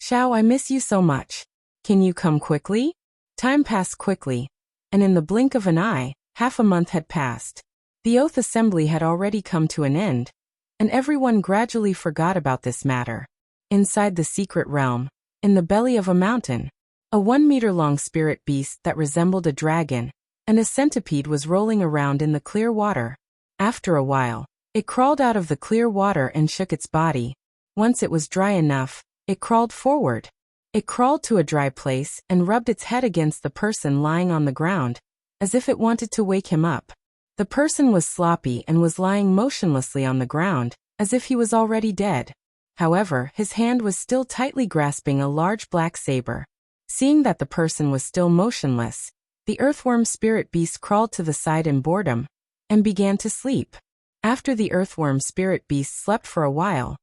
Xiao, I miss you so much. Can you come quickly?" Time passed quickly, and in the blink of an eye, half a month had passed. The oath assembly had already come to an end, and everyone gradually forgot about this matter. Inside the secret realm, in the belly of a mountain, a 1-meter-long spirit beast that resembled a dragon and a centipede was rolling around in the clear water. After a while, it crawled out of the clear water and shook its body. Once it was dry enough, it crawled forward. It crawled to a dry place and rubbed its head against the person lying on the ground, as if it wanted to wake him up. The person was sloppy and was lying motionlessly on the ground, as if he was already dead. However, his hand was still tightly grasping a large black saber. Seeing that the person was still motionless, the earthworm spirit beast crawled to the side in boredom and began to sleep. After the earthworm spirit beast slept for a while,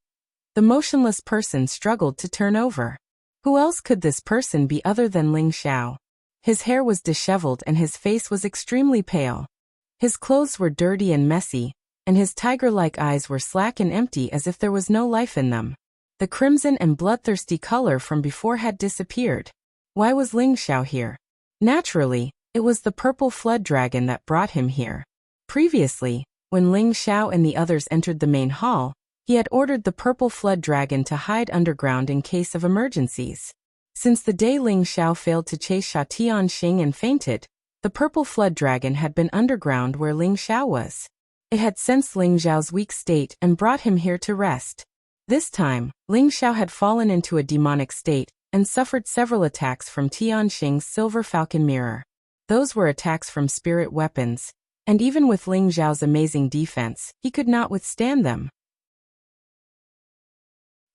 the motionless person struggled to turn over. Who else could this person be other than Ling Xiao? His hair was disheveled and his face was extremely pale. His clothes were dirty and messy, and his tiger-like eyes were slack and empty as if there was no life in them. The crimson and bloodthirsty color from before had disappeared. Why was Ling Xiao here? Naturally, it was the purple flood dragon that brought him here. Previously, when Ling Xiao and the others entered the main hall, he had ordered the purple flood dragon to hide underground in case of emergencies. Since the day Ling Xiao failed to chase Sha Tianxing and fainted, the purple flood dragon had been underground where Ling Xiao was. It had sensed Ling Xiao's weak state and brought him here to rest. This time, Ling Xiao had fallen into a demonic state and suffered several attacks from Tianxing's silver falcon mirror. Those were attacks from spirit weapons, and even with Ling Xiao's amazing defense, he could not withstand them.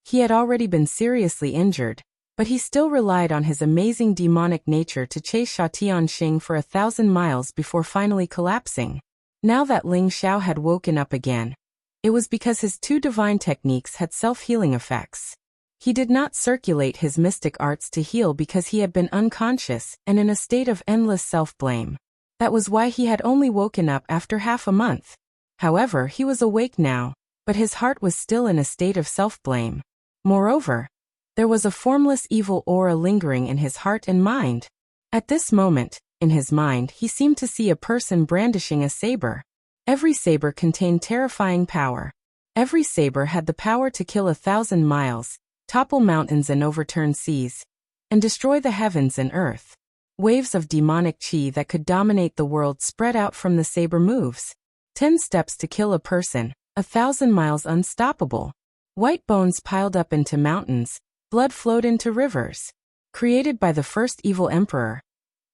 He had already been seriously injured, but he still relied on his amazing demonic nature to chase Sha Tianxing for 1,000 miles before finally collapsing. Now that Ling Xiao had woken up again, it was because his two divine techniques had self-healing effects. He did not circulate his mystic arts to heal because he had been unconscious and in a state of endless self-blame. That was why he had only woken up after half a month. However, he was awake now, but his heart was still in a state of self-blame. Moreover, there was a formless evil aura lingering in his heart and mind. At this moment, in his mind, he seemed to see a person brandishing a saber. Every saber contained terrifying power. Every saber had the power to kill 1,000 miles, topple mountains and overturn seas, and destroy the heavens and earth. Waves of demonic chi that could dominate the world spread out from the saber moves. 10 steps to kill a person, 1,000 miles unstoppable. White bones piled up into mountains, blood flowed into rivers. Created by the first evil emperor.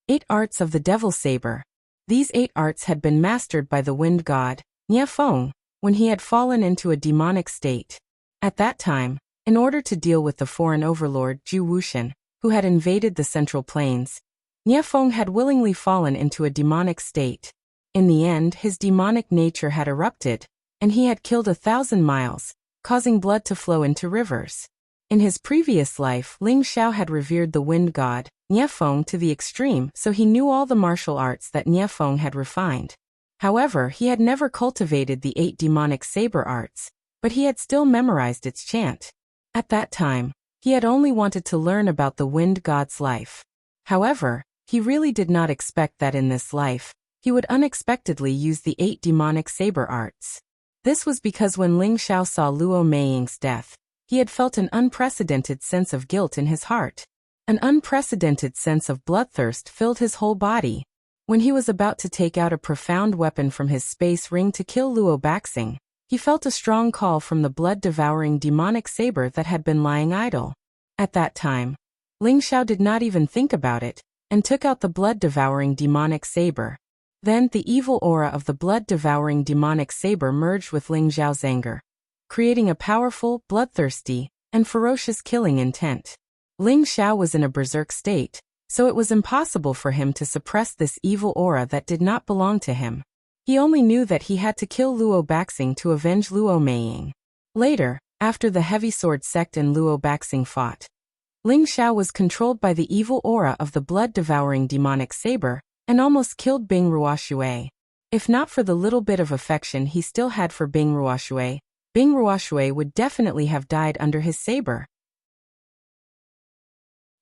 8 arts of the devil saber. These 8 arts had been mastered by the wind god, Niefeng, when he had fallen into a demonic state. At that time, in order to deal with the foreign overlord Ju Wuxian, who had invaded the Central Plains, Niefeng had willingly fallen into a demonic state. In the end, his demonic nature had erupted, and he had killed 1,000 miles, causing blood to flow into rivers. In his previous life, Ling Xiao had revered the wind god, Niefeng, to the extreme, so he knew all the martial arts that Niefeng had refined. However, he had never cultivated the 8 demonic saber arts, but he had still memorized its chant. At that time, he had only wanted to learn about the wind god's life. However, he really did not expect that in this life, he would unexpectedly use the 8 demonic saber arts. This was because when Ling Xiao saw Luo Meiying's death, he had felt an unprecedented sense of guilt in his heart. An unprecedented sense of bloodthirst filled his whole body. When he was about to take out a profound weapon from his space ring to kill Luo Baxing, he felt a strong call from the blood-devouring demonic saber that had been lying idle. At that time, Ling Xiao did not even think about it, and took out the blood-devouring demonic saber. Then the evil aura of the blood-devouring demonic saber merged with Ling Xiao's anger, creating a powerful, bloodthirsty, and ferocious killing intent. Ling Xiao was in a berserk state, so it was impossible for him to suppress this evil aura that did not belong to him. He only knew that he had to kill Luo Baxing to avenge Luo Meiying. Later, after the Heavy Sword sect and Luo Baxing fought, Ling Xiao was controlled by the evil aura of the blood-devouring demonic saber, and almost killed Bing Ruoshui. If not for the little bit of affection he still had for Bing Ruoshui would definitely have died under his saber.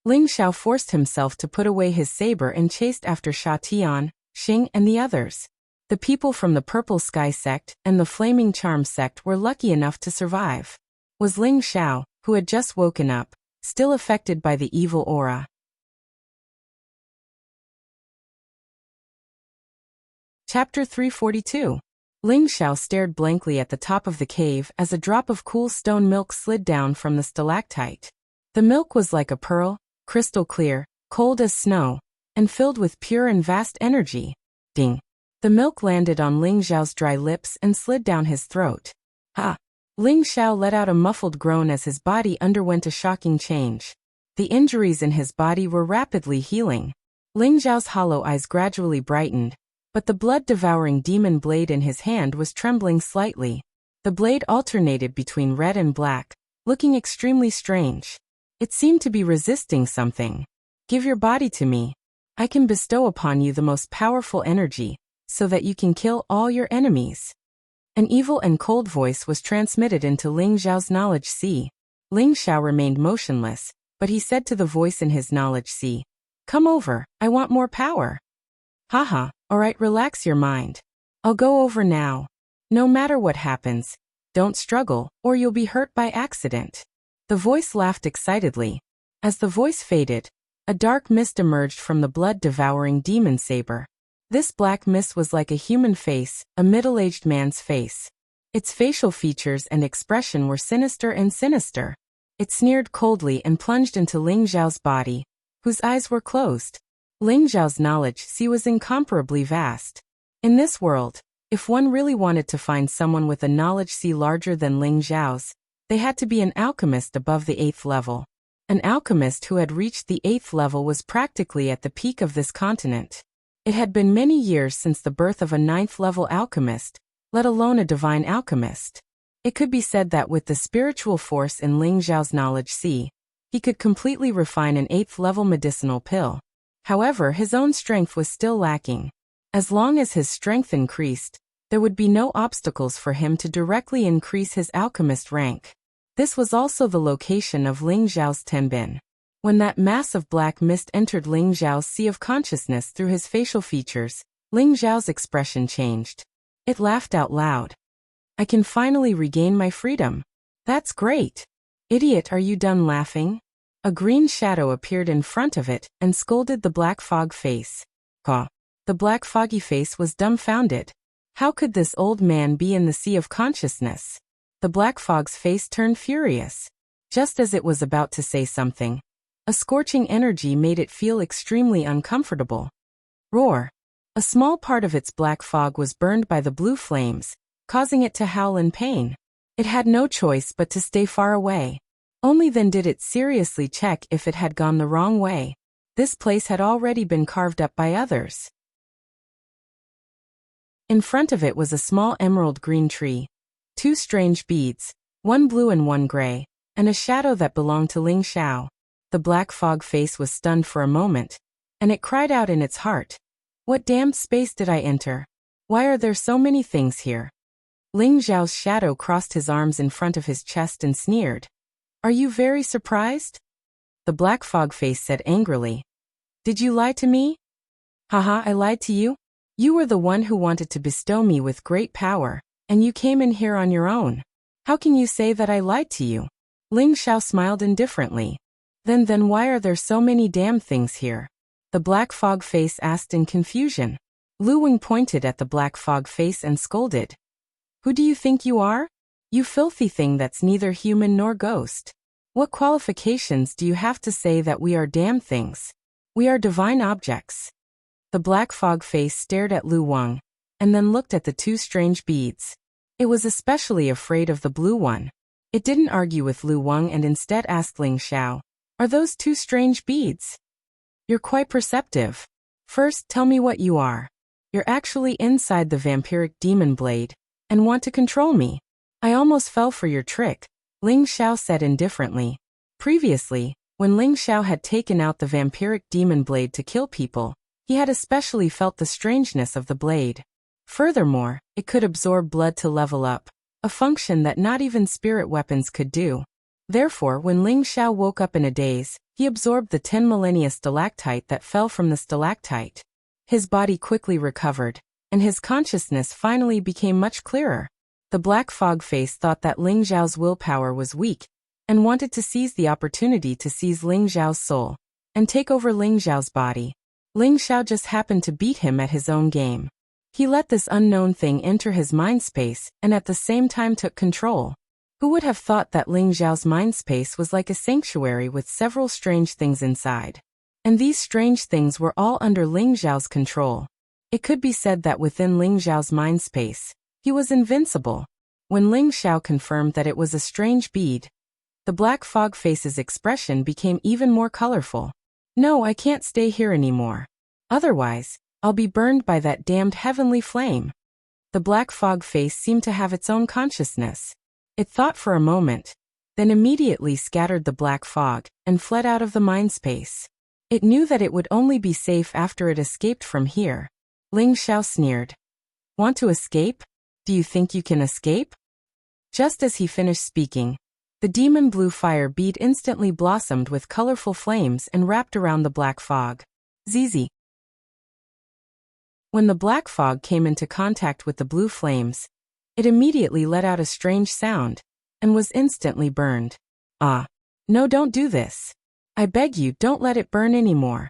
Ling Xiao forced himself to put away his saber and chased after Sha Tianxing and the others. The people from the Purple Sky sect and the Flaming Charm sect were lucky enough to survive. Was Ling Xiao, who had just woken up, still affected by the evil aura? Chapter 342. Ling Xiao stared blankly at the top of the cave as a drop of cool stone milk slid down from the stalactite. The milk was like a pearl, crystal clear, cold as snow, and filled with pure and vast energy. Ding! The milk landed on Ling Xiao's dry lips and slid down his throat. Ha! Ling Xiao let out a muffled groan as his body underwent a shocking change. The injuries in his body were rapidly healing. Ling Xiao's hollow eyes gradually brightened, but the blood-devouring demon blade in his hand was trembling slightly. The blade alternated between red and black, looking extremely strange. It seemed to be resisting something. Give your body to me. I can bestow upon you the most powerful energy, so that you can kill all your enemies. An evil and cold voice was transmitted into Ling Xiao's knowledge sea. Ling Xiao remained motionless, but he said to the voice in his knowledge sea, "Come over, I want more power." Haha, alright, relax your mind. I'll go over now. No matter what happens, don't struggle, or you'll be hurt by accident. The voice laughed excitedly. As the voice faded, a dark mist emerged from the blood-devouring demon saber. This black mist was like a human face, a middle-aged man's face. Its facial features and expression were sinister and sinister. It sneered coldly and plunged into Ling Xiao's body, whose eyes were closed. Ling Xiao's knowledge sea was incomparably vast. In this world, if one really wanted to find someone with a knowledge sea larger than Ling Xiao's, they had to be an alchemist above the 8th level. An alchemist who had reached the 8th level was practically at the peak of this continent. It had been many years since the birth of a 9th-level alchemist, let alone a divine alchemist. It could be said that with the spiritual force in Ling Xiao's knowledge sea, he could completely refine an 8th-level medicinal pill. However, his own strength was still lacking. As long as his strength increased, there would be no obstacles for him to directly increase his alchemist rank. This was also the location of Ling Xiao's Tenbin. When that mass of black mist entered Ling Xiao's sea of consciousness through his facial features, Ling Xiao's expression changed. It laughed out loud. I can finally regain my freedom. That's great. Idiot, are you done laughing? A green shadow appeared in front of it and scolded the black fog face. Caw. The black foggy face was dumbfounded. How could this old man be in the sea of consciousness? The black fog's face turned furious. Just as it was about to say something, a scorching energy made it feel extremely uncomfortable. Roar! A small part of its black fog was burned by the blue flames, causing it to howl in pain. It had no choice but to stay far away. Only then did it seriously check if it had gone the wrong way. This place had already been carved up by others. In front of it was a small emerald green tree, 2 strange beads, one blue and one gray, and a shadow that belonged to Ling Xiao. The black fog face was stunned for a moment, and it cried out in its heart, "What damned space did I enter? Why are there so many things here?" Ling Xiao's shadow crossed his arms in front of his chest and sneered. "Are you very surprised?" The black fog face said angrily. "Did you lie to me?" "Haha, I lied to you? You were the one who wanted to bestow me with great power, and you came in here on your own. How can you say that I lied to you?" Ling Xiao smiled indifferently. Then why are there so many damn things here?" The black fog face asked in confusion. Lu Wing pointed at the black fog face and scolded. "Who do you think you are? You filthy thing that's neither human nor ghost. What qualifications do you have to say that we are damn things? We are divine objects." The black fog face stared at Lu Wang, and then looked at the 2 strange beads. It was especially afraid of the blue one. It didn't argue with Lu Wang and instead asked Ling Xiao, "Are those 2 strange beads? You're quite perceptive. First, tell me what you are. You're actually inside the vampiric demon blade, and want to control me. I almost fell for your trick," Ling Xiao said indifferently. Previously, when Ling Xiao had taken out the vampiric demon blade to kill people, he had especially felt the strangeness of the blade. Furthermore, it could absorb blood to level up, a function that not even spirit weapons could do. Therefore, when Ling Xiao woke up in a daze, he absorbed the 10 millennia stalactite that fell from the stalactite. His body quickly recovered, and his consciousness finally became much clearer. The black fog face thought that Ling Xiao's willpower was weak, and wanted to seize the opportunity to seize Ling Xiao's soul, and take over Ling Xiao's body. Ling Xiao just happened to beat him at his own game. He let this unknown thing enter his mind space and at the same time took control. Who would have thought that Ling Xiao's mind space was like a sanctuary with several strange things inside? And these strange things were all under Ling Xiao's control. It could be said that within Ling Xiao's mind space, he was invincible. When Ling Xiao confirmed that it was a strange bead, the black fog face's expression became even more colorful. "No, I can't stay here anymore. Otherwise, I'll be burned by that damned heavenly flame. The black fog face seemed to have its own consciousness. It thought for a moment, then immediately scattered the black fog, and fled out of the mind space. It knew that it would only be safe after it escaped from here. Ling Xiao sneered. Want to escape? Do you think you can escape? Just as he finished speaking, the demon blue fire bead instantly blossomed with colorful flames and wrapped around the black fog. Zizi. When the black fog came into contact with the blue flames, it immediately let out a strange sound, and was instantly burned. Ah. No, don't do this. I beg you, don't let it burn anymore.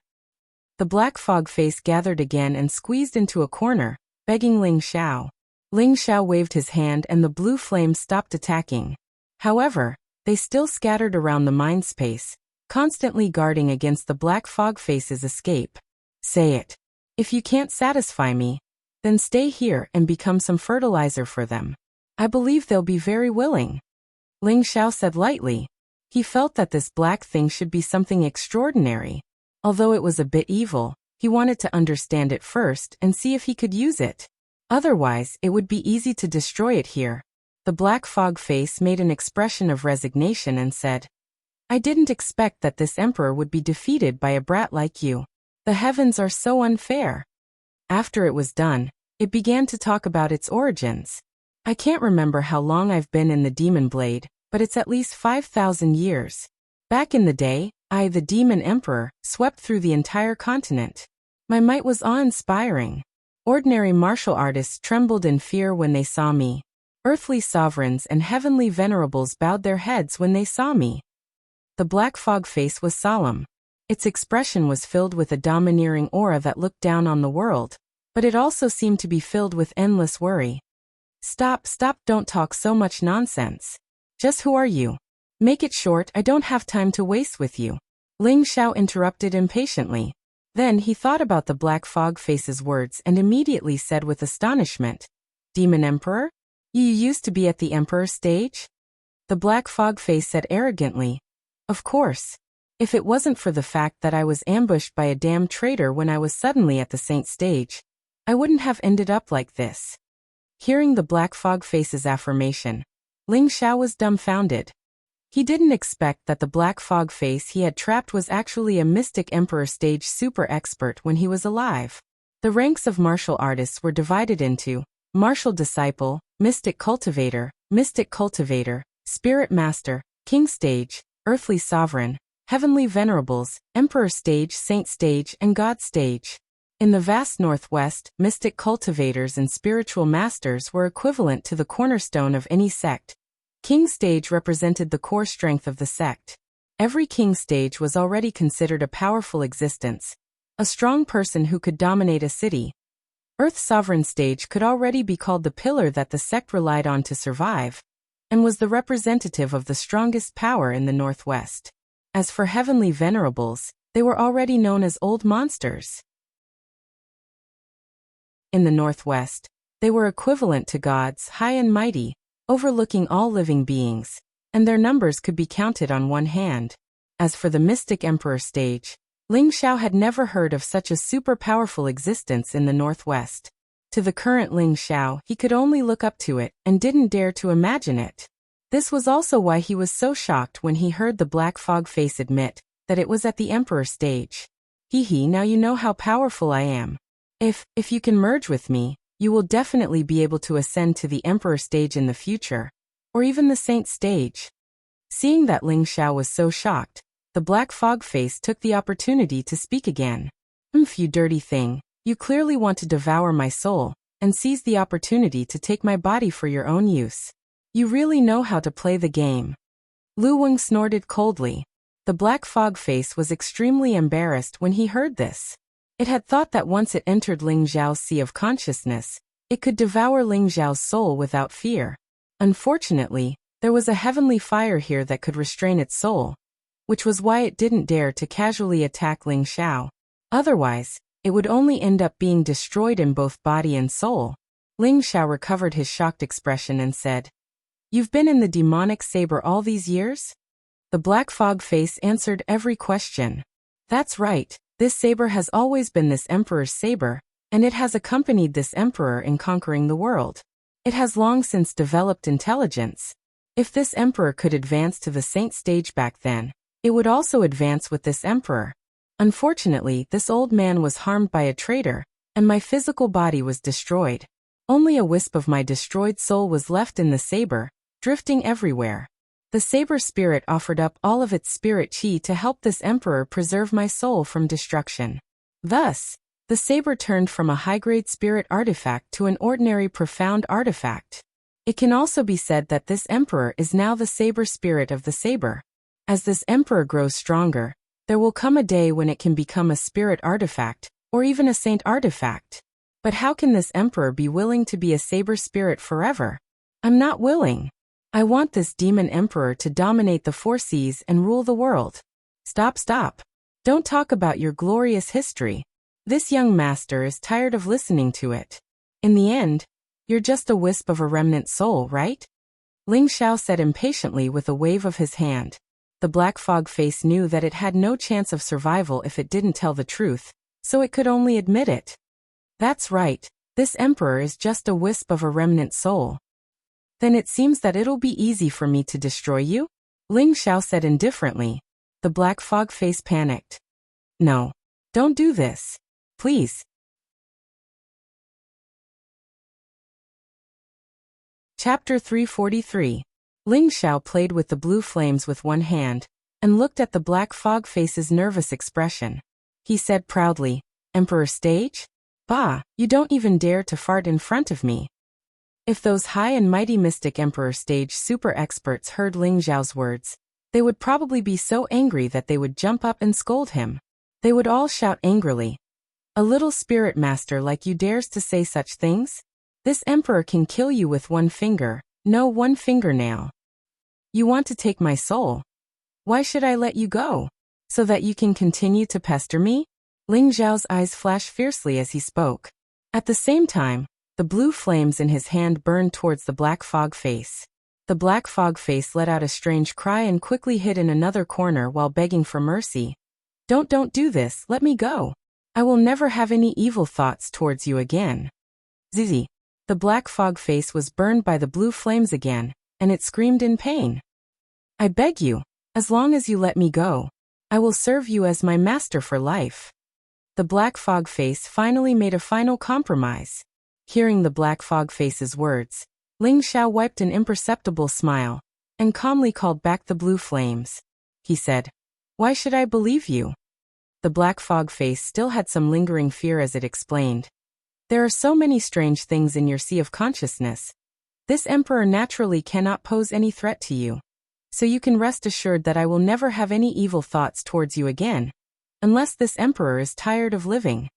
The black fog face gathered again and squeezed into a corner, begging Ling Xiao. Ling Xiao waved his hand and the blue flames stopped attacking. However, they still scattered around the mind space, constantly guarding against the black fog face's escape. Say it. If you can't satisfy me, then stay here and become some fertilizer for them. I believe they'll be very willing. Ling Xiao said lightly. He felt that this black thing should be something extraordinary. Although it was a bit evil, he wanted to understand it first and see if he could use it. Otherwise, it would be easy to destroy it here. The black fog face made an expression of resignation and said, I didn't expect that this emperor would be defeated by a brat like you. The heavens are so unfair. After it was done, it began to talk about its origins. I can't remember how long I've been in the Demon Blade, but it's at least 5,000 years. Back in the day, I, the Demon Emperor, swept through the entire continent. My might was awe-inspiring. Ordinary martial artists trembled in fear when they saw me. Earthly sovereigns and heavenly venerables bowed their heads when they saw me. The black fog face was solemn. Its expression was filled with a domineering aura that looked down on the world, but it also seemed to be filled with endless worry. Stop, don't talk so much nonsense. Just who are you? Make it short, I don't have time to waste with you. Ling Xiao interrupted impatiently. Then he thought about the black fog face's words and immediately said with astonishment, Demon Emperor? You used to be at the Emperor stage? The black fog face said arrogantly, Of course. If it wasn't for the fact that I was ambushed by a damn traitor when I was suddenly at the Saint stage, I wouldn't have ended up like this. Hearing the black fog face's affirmation, Ling Xiao was dumbfounded. He didn't expect that the black fog face he had trapped was actually a mystic emperor stage super expert when he was alive. The ranks of martial artists were divided into martial disciple, mystic cultivator, spirit master, king stage, earthly sovereign, heavenly venerables, emperor stage, saint stage, and god stage. In the vast Northwest, mystic cultivators and spiritual masters were equivalent to the cornerstone of any sect. King stage represented the core strength of the sect. Every king stage was already considered a powerful existence, a strong person who could dominate a city. Earth sovereign stage could already be called the pillar that the sect relied on to survive, and was the representative of the strongest power in the Northwest. As for heavenly venerables, they were already known as old monsters. In the Northwest, they were equivalent to gods, high and mighty, overlooking all living beings, and their numbers could be counted on one hand. As for the mystic emperor stage, Ling Xiao had never heard of such a super powerful existence in the Northwest. To the current Ling Xiao, he could only look up to it, and didn't dare to imagine it. This was also why he was so shocked when he heard the black fog face admit that it was at the emperor stage. Hee, now you know how powerful I am. If you can merge with me, you will definitely be able to ascend to the emperor stage in the future, or even the saint stage. Seeing that Ling Xiao was so shocked, the black fog face took the opportunity to speak again. You dirty thing, you clearly want to devour my soul, and seize the opportunity to take my body for your own use. You really know how to play the game. Lu Weng snorted coldly. The black fog face was extremely embarrassed when he heard this. It had thought that once it entered Ling Xiao's sea of consciousness, it could devour Ling Xiao's soul without fear. Unfortunately, there was a heavenly fire here that could restrain its soul, which was why it didn't dare to casually attack Ling Xiao. Otherwise, it would only end up being destroyed in both body and soul. Ling Xiao recovered his shocked expression and said, You've been in the demonic saber all these years? The black fog face answered every question. That's right. This saber has always been this emperor's saber, and it has accompanied this emperor in conquering the world. It has long since developed intelligence. If this emperor could advance to the saint stage back then, it would also advance with this emperor. Unfortunately, this old man was harmed by a traitor, and my physical body was destroyed. Only a wisp of my destroyed soul was left in the saber, drifting everywhere. The saber spirit offered up all of its spirit chi to help this emperor preserve my soul from destruction. Thus, the saber turned from a high-grade spirit artifact to an ordinary profound artifact. It can also be said that this emperor is now the saber spirit of the saber. As this emperor grows stronger, there will come a day when it can become a spirit artifact, or even a saint artifact. But how can this emperor be willing to be a saber spirit forever? I'm not willing. I want this demon emperor to dominate the four seas and rule the world. Stop. Don't talk about your glorious history. This young master is tired of listening to it. In the end, you're just a wisp of a remnant soul, right? Ling Xiao said impatiently with a wave of his hand. The black fog face knew that it had no chance of survival if it didn't tell the truth, so it could only admit it. That's right, this emperor is just a wisp of a remnant soul. Then it seems that it'll be easy for me to destroy you? Ling Xiao said indifferently. The black fog face panicked. No. Don't do this. Please. Chapter 343. Ling Xiao played with the blue flames with one hand, and looked at the black fog face's nervous expression. He said proudly, Emperor Stage? Bah, you don't even dare to fart in front of me. If those high and mighty mystic Emperor Stage super experts heard Ling Xiao's words, they would probably be so angry that they would jump up and scold him. They would all shout angrily. A little spirit master like you dares to say such things? This emperor can kill you with one finger. No, one fingernail. You want to take my soul? Why should I let you go? So that you can continue to pester me? Ling Xiao's eyes flashed fiercely as he spoke. At the same time, the blue flames in his hand burned towards the black fog face. The black fog face let out a strange cry and quickly hid in another corner while begging for mercy. Don't do this, let me go. I will never have any evil thoughts towards you again. Zizi. The black fog face was burned by the blue flames again, and it screamed in pain. I beg you, as long as you let me go, I will serve you as my master for life. The black fog face finally made a final compromise. Hearing the black fog face's words, Ling Xiao wiped an imperceptible smile, and calmly called back the blue flames. He said, Why should I believe you? The black fog face still had some lingering fear as it explained. There are so many strange things in your sea of consciousness. This emperor naturally cannot pose any threat to you. So you can rest assured that I will never have any evil thoughts towards you again. Unless this emperor is tired of living.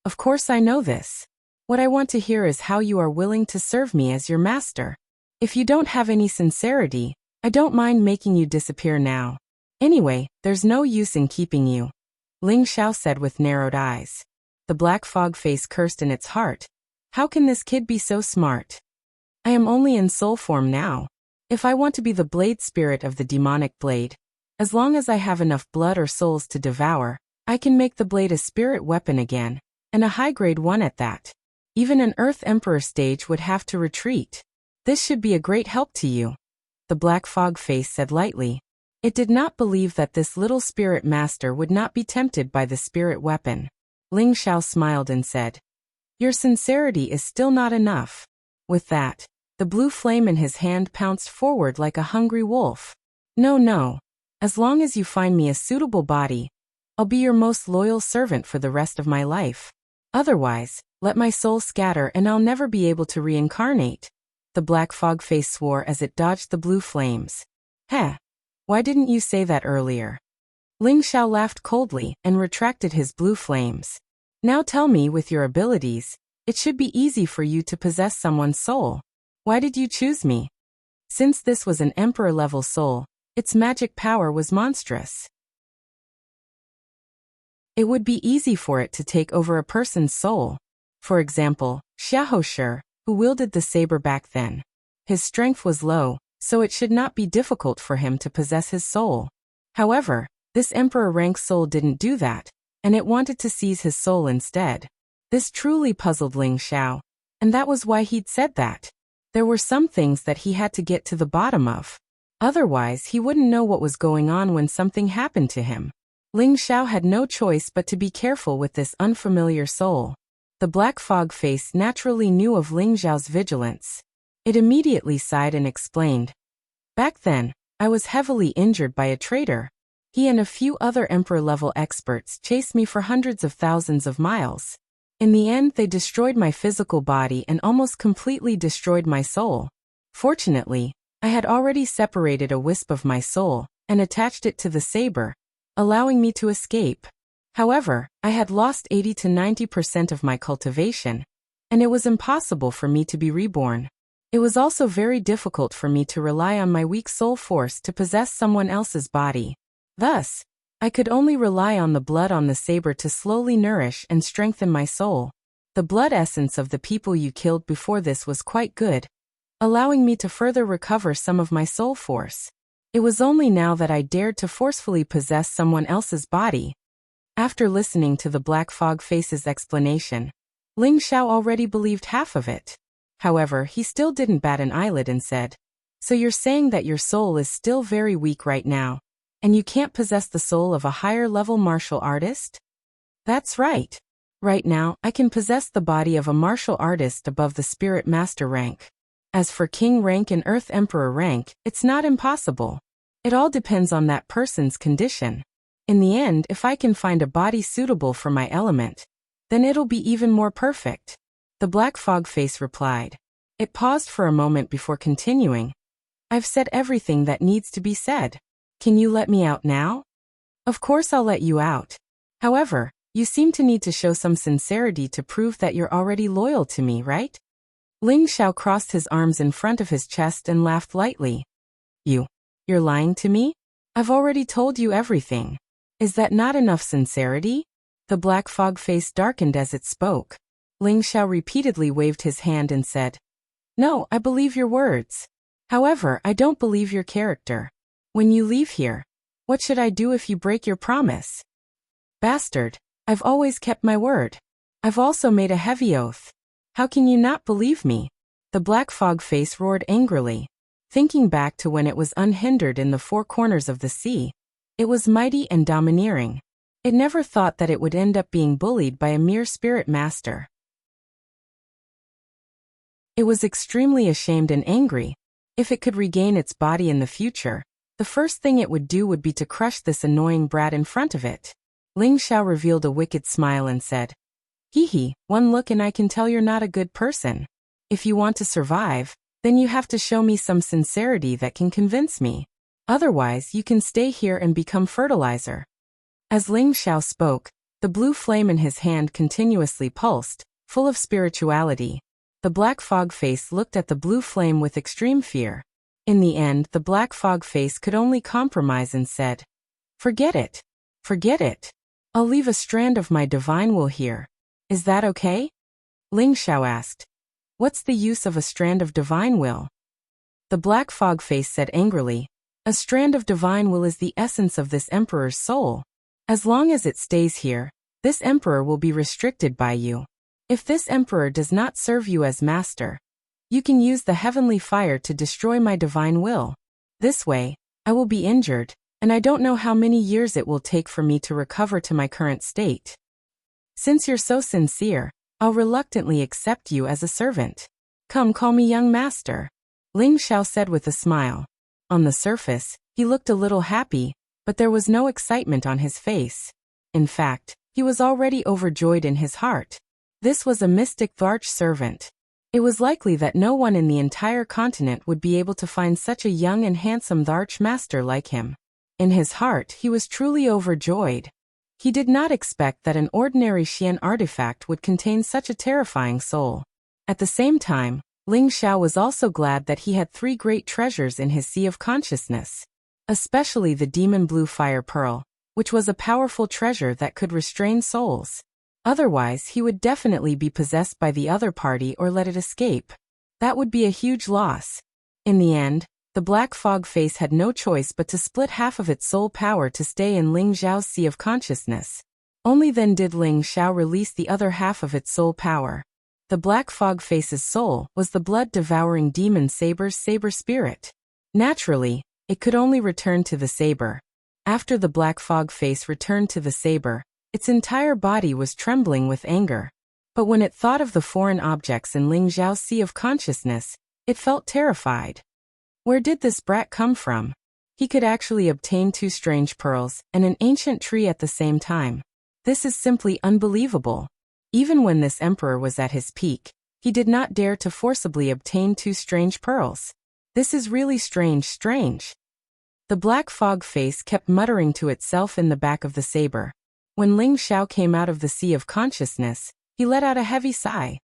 Of course I know this. What I want to hear is how you are willing to serve me as your master. If you don't have any sincerity, I don't mind making you disappear now. Anyway, there's no use in keeping you. Ling Xiao said with narrowed eyes. The black fog face cursed in its heart. How can this kid be so smart? I am only in soul form now. If I want to be the blade spirit of the demonic blade, as long as I have enough blood or souls to devour, I can make the blade a spirit weapon again, and a high-grade one at that. Even an Earth Emperor stage would have to retreat. This should be a great help to you. The black fog face said lightly. It did not believe that this little spirit master would not be tempted by the spirit weapon. Ling Xiao smiled and said, Your sincerity is still not enough. With that, the blue flame in his hand pounced forward like a hungry wolf. No. As long as you find me a suitable body, I'll be your most loyal servant for the rest of my life. Otherwise, let my soul scatter and I'll never be able to reincarnate. The black fog face swore as it dodged the blue flames. Heh. Why didn't you say that earlier? Ling Xiao laughed coldly and retracted his blue flames. Now tell me, with your abilities, it should be easy for you to possess someone's soul. Why did you choose me? Since this was an emperor-level soul, its magic power was monstrous. It would be easy for it to take over a person's soul. For example, Xiaohou, who wielded the saber back then. His strength was low, so it should not be difficult for him to possess his soul. However, this emperor rank soul didn't do that, and it wanted to seize his soul instead. This truly puzzled Ling Xiao, and that was why he'd said that. There were some things that he had to get to the bottom of. Otherwise, he wouldn't know what was going on when something happened to him. Ling Xiao had no choice but to be careful with this unfamiliar soul. The black fog face naturally knew of Ling Xiao's vigilance. It immediately sighed and explained. Back then, I was heavily injured by a traitor. He and a few other emperor-level experts chased me for hundreds of thousands of miles. In the end, they destroyed my physical body and almost completely destroyed my soul. Fortunately, I had already separated a wisp of my soul and attached it to the saber, allowing me to escape. However, I had lost 80 to 90% of my cultivation, and it was impossible for me to be reborn. It was also very difficult for me to rely on my weak soul force to possess someone else's body. Thus, I could only rely on the blood on the saber to slowly nourish and strengthen my soul. The blood essence of the people you killed before this was quite good, allowing me to further recover some of my soul force. It was only now that I dared to forcefully possess someone else's body. After listening to the black fog face's explanation, Ling Xiao already believed half of it. However, he still didn't bat an eyelid and said, "So you're saying that your soul is still very weak right now, and you can't possess the soul of a higher-level martial artist?" "That's right. Right now, I can possess the body of a martial artist above the spirit master rank. As for king rank and earth emperor rank, it's not impossible. It all depends on that person's condition. In the end, if I can find a body suitable for my element, then it'll be even more perfect." The black fog face replied. It paused for a moment before continuing. "I've said everything that needs to be said. Can you let me out now?" "Of course I'll let you out. However, you seem to need to show some sincerity to prove that you're already loyal to me, right?" Ling Xiao crossed his arms in front of his chest and laughed lightly. You're lying to me? I've already told you everything. Is that not enough sincerity?" The black fog face darkened as it spoke. Ling Xiao repeatedly waved his hand and said, "No, I believe your words. However, I don't believe your character. When you leave here, what should I do if you break your promise?" "Bastard, I've always kept my word. I've also made a heavy oath. How can you not believe me?" The black fog face roared angrily. Thinking back to when it was unhindered in the four corners of the sea, it was mighty and domineering. It never thought that it would end up being bullied by a mere spirit master. It was extremely ashamed and angry. If it could regain its body in the future, the first thing it would do would be to crush this annoying brat in front of it. Ling Xiao revealed a wicked smile and said, "Hee, one look and I can tell you're not a good person. If you want to survive, then you have to show me some sincerity that can convince me. Otherwise, you can stay here and become fertilizer." As Ling Xiao spoke, the blue flame in his hand continuously pulsed, full of spirituality. The black fog face looked at the blue flame with extreme fear. In the end, the black fog face could only compromise and said, Forget it. Forget it. I'll leave a strand of my divine will here. Is that okay?" Ling Xiao asked. "What's the use of a strand of divine will?" The black fog face said angrily, "A strand of divine will is the essence of this emperor's soul. As long as it stays here, this emperor will be restricted by you. If this emperor does not serve you as master, you can use the heavenly fire to destroy my divine will. This way, I will be injured, and I don't know how many years it will take for me to recover to my current state. Since you're so sincere, I'll reluctantly accept you as a servant. Come, call me young master," Ling Xiao said with a smile. On the surface, he looked a little happy, but there was no excitement on his face. In fact, he was already overjoyed in his heart. This was a mystic Dharch servant. It was likely that no one in the entire continent would be able to find such a young and handsome Dharch master like him. In his heart, he was truly overjoyed. He did not expect that an ordinary Xian artifact would contain such a terrifying soul. At the same time, Ling Xiao was also glad that he had 3 great treasures in his sea of consciousness. Especially the demon blue fire pearl, which was a powerful treasure that could restrain souls. Otherwise, he would definitely be possessed by the other party or let it escape. That would be a huge loss. In the end, the black fog face had no choice but to split half of its soul power to stay in Ling Xiao's sea of consciousness. Only then did Ling Xiao release the other half of its soul power. The black fog face's soul was the blood-devouring demon saber's saber spirit. Naturally, it could only return to the saber. After the black fog face returned to the saber, its entire body was trembling with anger. But when it thought of the foreign objects in Ling Xiao's sea of consciousness, it felt terrified. Where did this brat come from? He could actually obtain 2 strange pearls and an ancient tree at the same time. This is simply unbelievable. Even when this emperor was at his peak, he did not dare to forcibly obtain 2 strange pearls. This is really strange. The black fog face kept muttering to itself in the back of the saber. When Ling Xiao came out of the sea of consciousness, he let out a heavy sigh.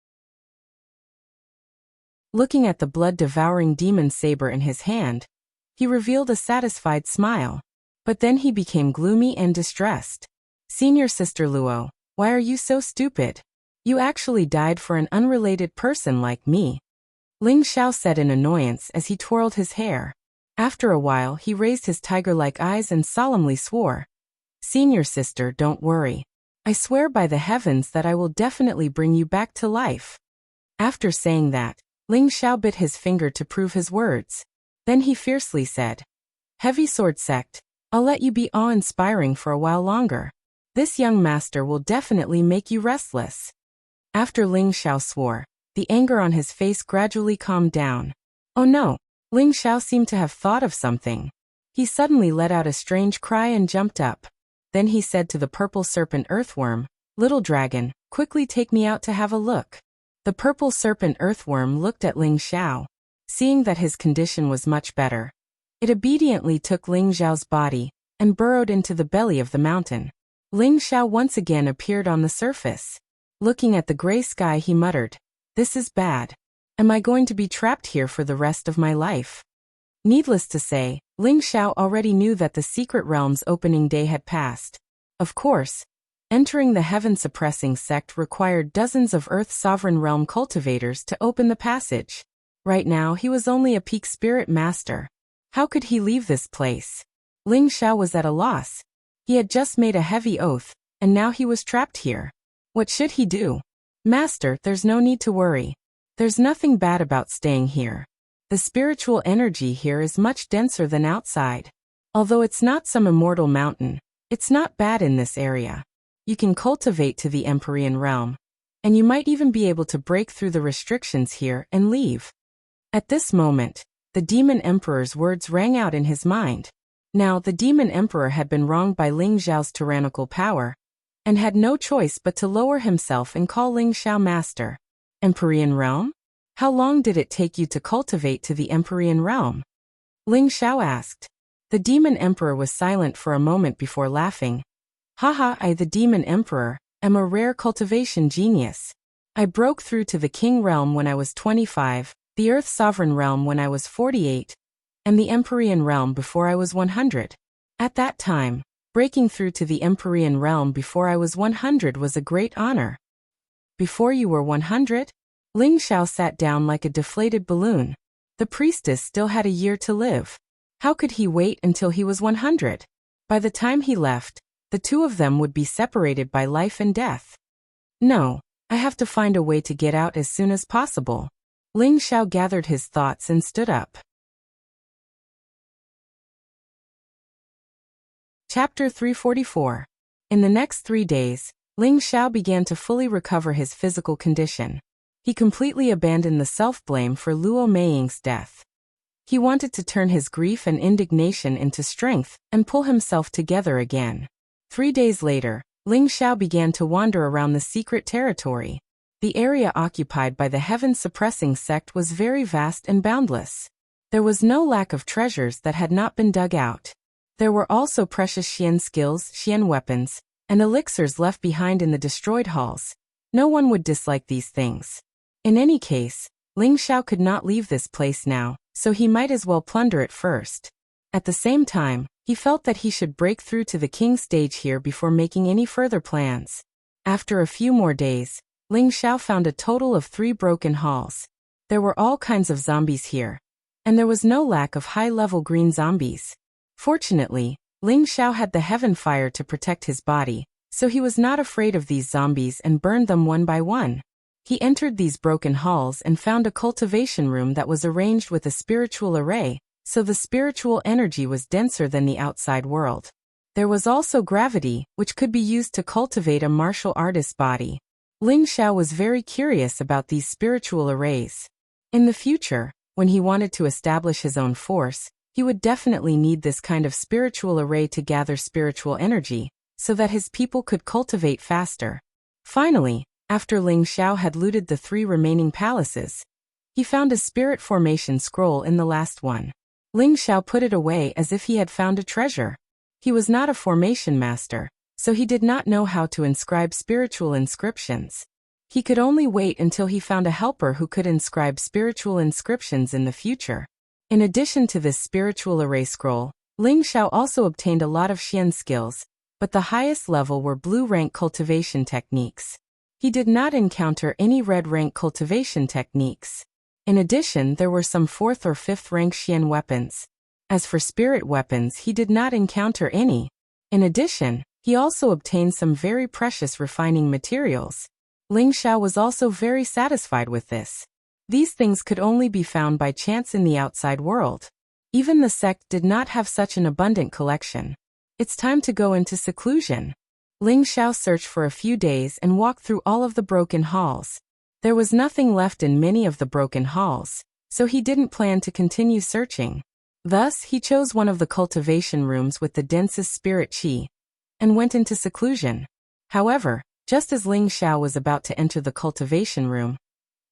Looking at the blood-devouring demon saber in his hand, he revealed a satisfied smile. But then he became gloomy and distressed. Senior Sister Luo, why are you so stupid? You actually died for an unrelated person like me. Ling Xiao said in annoyance as he twirled his hair. After a while he raised his tiger-like eyes and solemnly swore. Senior sister, don't worry. I swear by the heavens that I will definitely bring you back to life. After saying that, Ling Xiao bit his finger to prove his words. Then he fiercely said, Heavy Sword Sect, I'll let you be awe-inspiring for a while longer. This young master will definitely make you restless. After Ling Xiao swore, the anger on his face gradually calmed down. Oh no, Ling Xiao seemed to have thought of something. He suddenly let out a strange cry and jumped up. Then he said to the purple serpent earthworm, Little dragon, quickly take me out to have a look. The purple serpent earthworm looked at Ling Xiao. Seeing that his condition was much better, it obediently took Ling Xiao's body and burrowed into the belly of the mountain. Ling Xiao once again appeared on the surface. Looking at the gray sky he muttered, This is bad. Am I going to be trapped here for the rest of my life? Needless to say, Ling Xiao already knew that the secret realm's opening day had passed. Of course, entering the heaven-suppressing sect required dozens of Earth Sovereign Realm cultivators to open the passage. Right now he was only a peak spirit master. How could he leave this place? Ling Xiao was at a loss. He had just made a heavy oath, and now he was trapped here. What should he do? Master, there's no need to worry. There's nothing bad about staying here. The spiritual energy here is much denser than outside. Although it's not some immortal mountain, it's not bad in this area. You can cultivate to the Empyrean realm, and you might even be able to break through the restrictions here and leave. At this moment, the Demon Emperor's words rang out in his mind. Now, the Demon Emperor had been wronged by Ling Xiao's tyrannical power, and had no choice but to lower himself and call Ling Xiao master. Empyrean realm? How long did it take you to cultivate to the Empyrean realm? Ling Xiao asked. The Demon Emperor was silent for a moment before laughing. Haha, I, the Demon Emperor, am a rare cultivation genius. I broke through to the King realm when I was 25, the Earth Sovereign realm when I was 48, and the Empyrean realm before I was 100. At that time, breaking through to the Empyrean realm before I was 100 was a great honor. Before you were 100? Ling Xiao sat down like a deflated balloon. The priestess still had a year to live. How could he wait until he was 100? By the time he left, the two of them would be separated by life and death. No, I have to find a way to get out as soon as possible. Ling Xiao gathered his thoughts and stood up. Chapter 344. In the next 3 days, Ling Xiao began to fully recover his physical condition. He completely abandoned the self-blame for Luo Meiying's death. He wanted to turn his grief and indignation into strength and pull himself together again. 3 days later, Ling Xiao began to wander around the secret territory. The area occupied by the heaven-suppressing sect was very vast and boundless. There was no lack of treasures that had not been dug out. There were also precious Xian skills, Xian weapons, and elixirs left behind in the destroyed halls. No one would dislike these things. In any case, Ling Xiao could not leave this place now, so he might as well plunder it first. At the same time, he felt that he should break through to the king's stage here before making any further plans. After a few more days, Ling Xiao found a total of 3 broken halls. There were all kinds of zombies here, and there was no lack of high-level green zombies. Fortunately, Ling Xiao had the heaven fire to protect his body, So he was not afraid of these zombies and burned them one by one. He entered these broken halls and found a cultivation room that was arranged with a spiritual array, so the spiritual energy was denser than the outside world. There was also gravity, which could be used to cultivate a martial artist's body. Ling Xiao was very curious about these spiritual arrays. In the future, when he wanted to establish his own force, he would definitely need this kind of spiritual array to gather spiritual energy, so that his people could cultivate faster. Finally, after Ling Xiao had looted the 3 remaining palaces, he found a spirit formation scroll in the last one. Ling Xiao put it away as if he had found a treasure. He was not a formation master, so he did not know how to inscribe spiritual inscriptions. He could only wait until he found a helper who could inscribe spiritual inscriptions in the future. In addition to this spiritual array scroll, Ling Xiao also obtained a lot of Xian skills, but the highest level were blue rank cultivation techniques. He did not encounter any red rank cultivation techniques. In addition, there were some 4th or 5th rank Xian weapons. As for spirit weapons, he did not encounter any. In addition, he also obtained some very precious refining materials. Ling Xiao was also very satisfied with this. These things could only be found by chance in the outside world. Even the sect did not have such an abundant collection. It's time to go into seclusion. Ling Xiao searched for a few days and walked through all of the broken halls. There was nothing left in many of the broken halls, so he didn't plan to continue searching. Thus, he chose one of the cultivation rooms with the densest spirit qi, and went into seclusion. However, just as Ling Xiao was about to enter the cultivation room,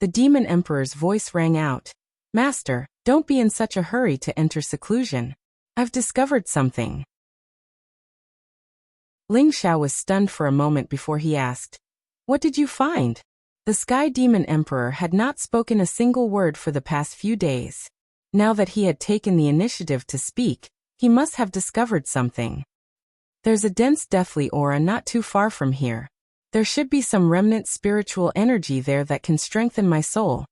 the Demon Emperor's voice rang out. "Master, don't be in such a hurry to enter seclusion. I've discovered something." Ling Xiao was stunned for a moment before he asked, "What did you find?" The Sky Demon Emperor had not spoken a single word for the past few days. Now that he had taken the initiative to speak, he must have discovered something. "There's a dense deathly aura not too far from here. There should be some remnant spiritual energy there that can strengthen my soul,"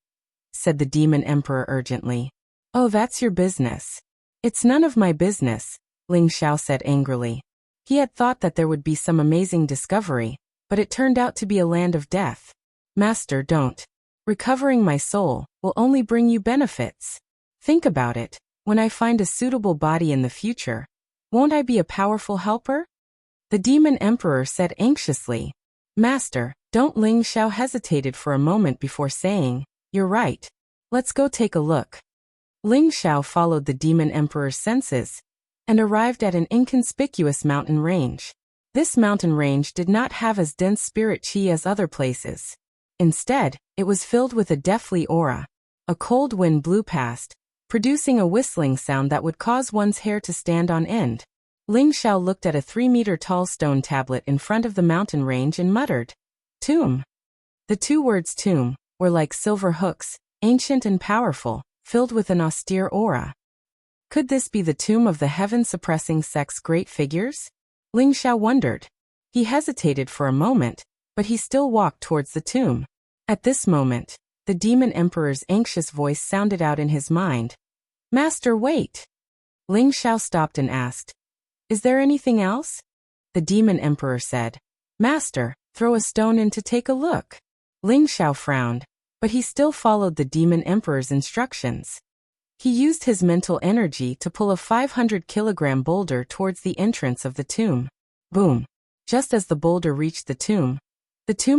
said the Demon Emperor urgently. "Oh, that's your business." "It's none of my business," Ling Xiao said angrily. He had thought that there would be some amazing discovery, but it turned out to be a land of death. "Master, don't. Recovering my soul will only bring you benefits. Think about it. When I find a suitable body in the future, won't I be a powerful helper?" The Demon Emperor said anxiously. "Master, don't." Ling Xiao hesitated for a moment before saying, "You're right. Let's go take a look." Ling Xiao followed the Demon Emperor's senses and arrived at an inconspicuous mountain range. This mountain range did not have as dense spirit qi as other places. Instead, it was filled with a deathly aura. A cold wind blew past, producing a whistling sound that would cause one's hair to stand on end. Ling Xiao looked at a 3-meter-tall stone tablet in front of the mountain range and muttered, "Tomb." The 2 words tomb were like silver hooks, ancient and powerful, filled with an austere aura. Could this be the tomb of the heaven-suppressing sect's great figures? Ling Xiao wondered. He hesitated for a moment, but he still walked towards the tomb. At this moment, the Demon Emperor's anxious voice sounded out in his mind. "Master, wait." Ling Xiao stopped and asked, "Is there anything else?" The Demon Emperor said, "Master, throw a stone in to take a look." Ling Xiao frowned, but he still followed the Demon Emperor's instructions. He used his mental energy to pull a 500-kilogram boulder towards the entrance of the tomb. Boom! Just as the boulder reached the tomb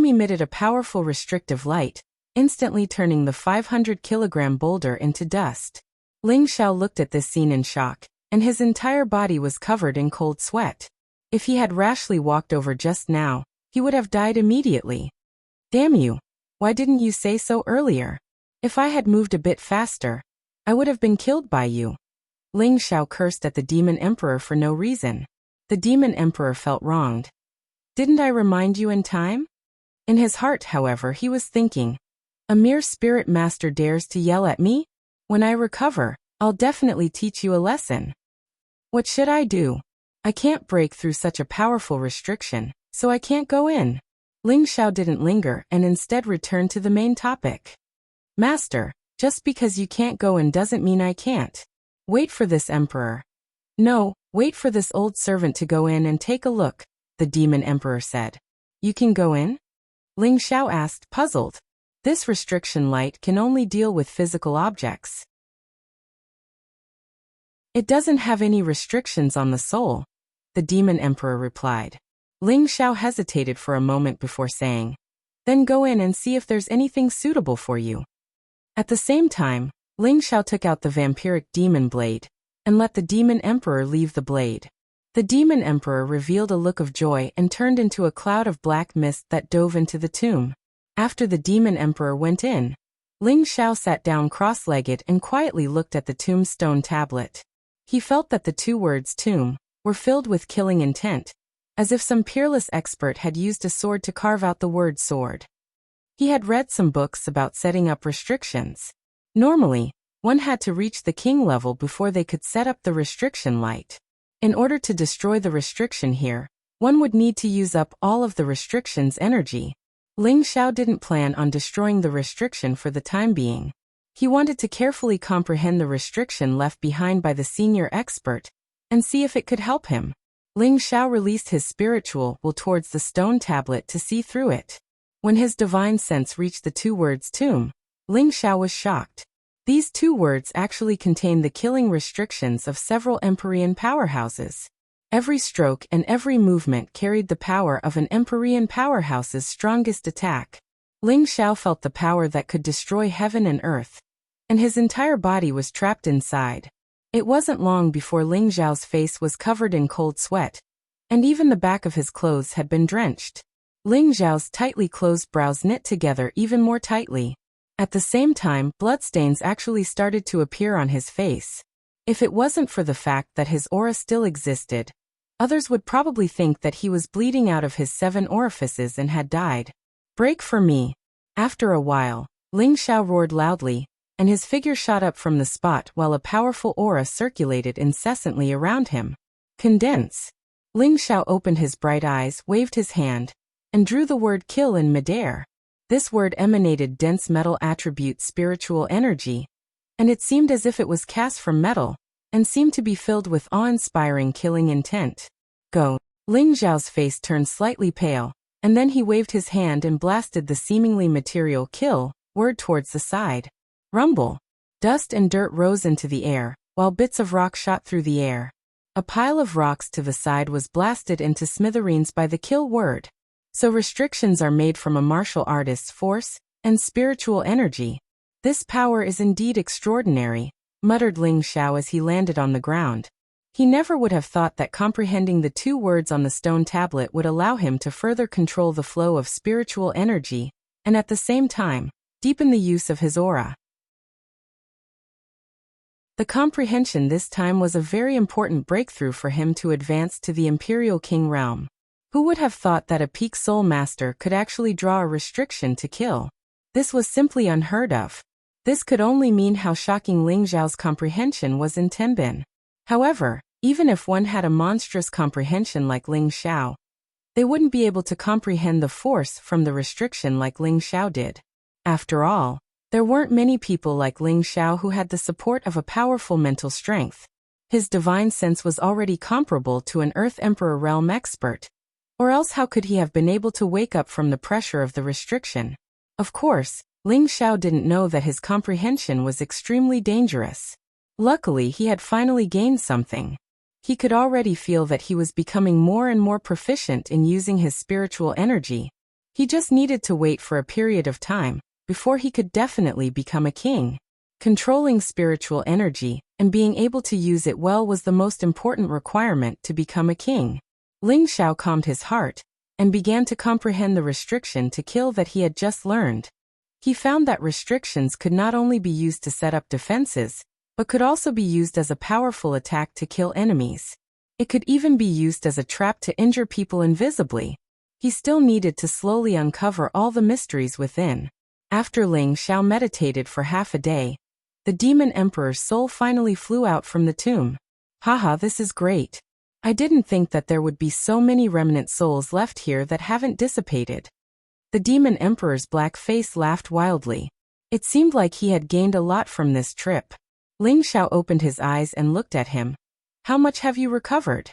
emitted a powerful restrictive light, instantly turning the 500-kilogram boulder into dust. Ling Xiao looked at this scene in shock, and his entire body was covered in cold sweat. If he had rashly walked over just now, he would have died immediately. "Damn you! Why didn't you say so earlier? If I had moved a bit faster, I would have been killed by you." Ling Xiao cursed at the Demon Emperor for no reason. The Demon Emperor felt wronged. "Didn't I remind you in time?" In his heart, however, he was thinking, "A mere spirit master dares to yell at me? When I recover, I'll definitely teach you a lesson. What should I do? I can't break through such a powerful restriction, so I can't go in." Ling Xiao didn't linger and instead returned to the main topic. "Master, just because you can't go in doesn't mean I can't. Wait for this emperor. No, wait for this old servant to go in and take a look. the demon emperor said. You can go in? Ling Xiao asked, puzzled. This restriction light can only deal with physical objects. It doesn't have any restrictions on the soul, the demon emperor replied. Ling Xiao hesitated for a moment before saying, then go in and see if there's anything suitable for you. At the same time, Ling Xiao took out the vampiric demon blade and let the demon emperor leave the blade. The demon emperor revealed a look of joy and turned into a cloud of black mist that dove into the tomb. After the demon emperor went in, Ling Xiao sat down cross-legged and quietly looked at the tombstone tablet. He felt that the two words tomb were filled with killing intent, as if some peerless expert had used a sword to carve out the word sword. He had read some books about setting up restrictions. Normally, one had to reach the king level before they could set up the restriction light. In order to destroy the restriction here, one would need to use up all of the restriction's energy. Ling Xiao didn't plan on destroying the restriction for the time being. He wanted to carefully comprehend the restriction left behind by the senior expert and see if it could help him. Ling Xiao released his spiritual will towards the stone tablet to see through it. When his divine sense reached the two words tomb, Ling Xiao was shocked. These two words actually contained the killing restrictions of several Empyrean powerhouses. Every stroke and every movement carried the power of an Empyrean powerhouse's strongest attack. Ling Xiao felt the power that could destroy heaven and earth, and his entire body was trapped inside. It wasn't long before Ling Xiao's face was covered in cold sweat, and even the back of his clothes had been drenched. Ling Xiao's tightly closed brows knit together even more tightly. At the same time, bloodstains actually started to appear on his face. If it wasn't for the fact that his aura still existed, others would probably think that he was bleeding out of his 7 orifices and had died. Break for me. After a while, Ling Xiao roared loudly, and his figure shot up from the spot while a powerful aura circulated incessantly around him. Condense. Ling Xiao opened his bright eyes, waved his hand, and drew the word kill in midair. This word emanated dense metal attribute spiritual energy, and it seemed as if it was cast from metal, and seemed to be filled with awe-inspiring killing intent. Go. Ling Xiao's face turned slightly pale, and then he waved his hand and blasted the seemingly material kill word towards the side. Rumble. Dust and dirt rose into the air, while bits of rock shot through the air. A pile of rocks to the side was blasted into smithereens by the kill word. So restrictions are made from a martial artist's force and spiritual energy. This power is indeed extraordinary, muttered Ling Xiao as he landed on the ground. He never would have thought that comprehending the two words on the stone tablet would allow him to further control the flow of spiritual energy, and at the same time, deepen the use of his aura. The comprehension this time was a very important breakthrough for him to advance to the Imperial King realm. Who would have thought that a peak soul master could actually draw a restriction to kill? This was simply unheard of. This could only mean how shocking Ling Xiao's comprehension was in Tenbin. However, even if one had a monstrous comprehension like Ling Xiao, they wouldn't be able to comprehend the force from the restriction like Ling Xiao did. After all, there weren't many people like Ling Xiao who had the support of a powerful mental strength. His divine sense was already comparable to an Earth Emperor realm expert. Or else how could he have been able to wake up from the pressure of the restriction? Of course, Ling Xiao didn't know that his comprehension was extremely dangerous. Luckily, he had finally gained something. He could already feel that he was becoming more and more proficient in using his spiritual energy. He just needed to wait for a period of time before he could definitely become a king. Controlling spiritual energy and being able to use it well was the most important requirement to become a king. Ling Xiao calmed his heart and began to comprehend the restriction to kill that he had just learned. He found that restrictions could not only be used to set up defenses, but could also be used as a powerful attack to kill enemies. It could even be used as a trap to injure people invisibly. He still needed to slowly uncover all the mysteries within. After Ling Xiao meditated for half a day, the demon emperor's soul finally flew out from the tomb. Haha, this is great. I didn't think that there would be so many remnant souls left here that haven't dissipated. The demon emperor's black face laughed wildly. It seemed like he had gained a lot from this trip. Ling Xiao opened his eyes and looked at him. How much have you recovered?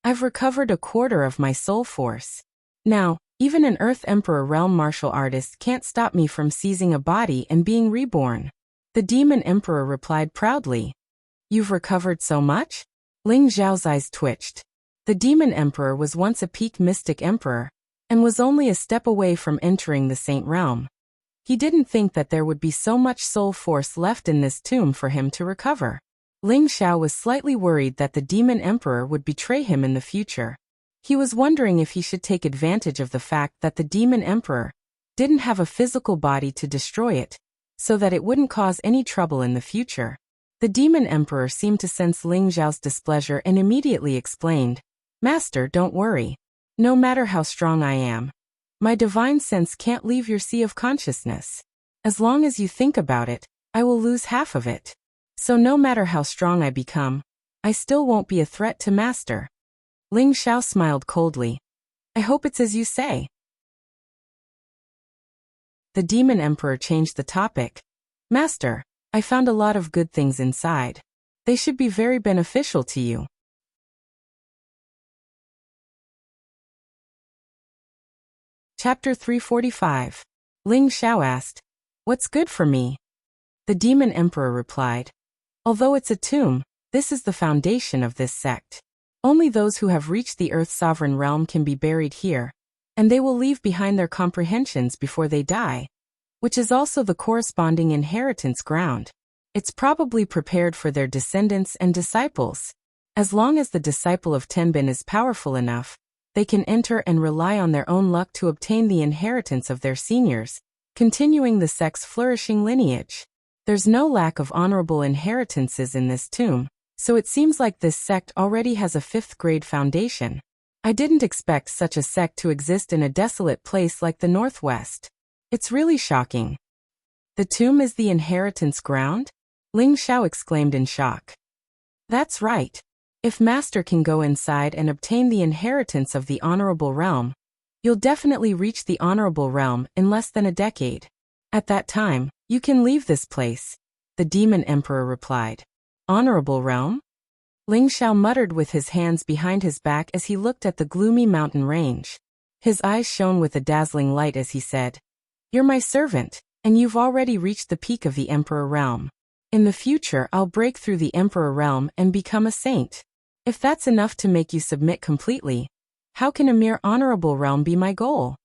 I've recovered a quarter of my soul force. Now, even an Earth Emperor realm martial artist can't stop me from seizing a body and being reborn. The Demon Emperor replied proudly. You've recovered so much? Ling Xiao's eyes twitched. The Demon Emperor was once a peak mystic emperor, and was only a step away from entering the Saint Realm. He didn't think that there would be so much soul force left in this tomb for him to recover. Ling Xiao was slightly worried that the Demon Emperor would betray him in the future. He was wondering if he should take advantage of the fact that the Demon Emperor didn't have a physical body to destroy it, so that it wouldn't cause any trouble in the future. The Demon Emperor seemed to sense Ling Xiao's displeasure and immediately explained, Master, don't worry. No matter how strong I am, my divine sense can't leave your sea of consciousness. As long as you think about it, I will lose half of it. So no matter how strong I become, I still won't be a threat to Master. Ling Xiao smiled coldly. I hope it's as you say. The Demon Emperor changed the topic. Master, I found a lot of good things inside. They should be very beneficial to you. Chapter 345. Ling Xiao asked, What's good for me? The Demon Emperor replied, Although it's a tomb, this is the foundation of this sect. Only those who have reached the Earth Sovereign Realm can be buried here, and they will leave behind their comprehensions before they die, which is also the corresponding inheritance ground. It's probably prepared for their descendants and disciples. As long as the disciple of Tenbin is powerful enough, they can enter and rely on their own luck to obtain the inheritance of their seniors, continuing the sect's flourishing lineage. There's no lack of honorable inheritances in this tomb, so it seems like this sect already has a 5th-grade foundation. I didn't expect such a sect to exist in a desolate place like the Northwest. It's really shocking. The tomb is the inheritance ground? Ling Xiao exclaimed in shock. That's right. If Master can go inside and obtain the inheritance of the Honorable Realm, you'll definitely reach the Honorable Realm in less than a decade. At that time, you can leave this place, the Demon Emperor replied. Honorable Realm? Ling Xiao muttered with his hands behind his back as he looked at the gloomy mountain range. His eyes shone with a dazzling light as he said, You're my servant, and you've already reached the peak of the Emperor Realm. In the future I'll break through the Emperor Realm and become a saint. If that's enough to make you submit completely, how can a mere Honorable Realm be my goal?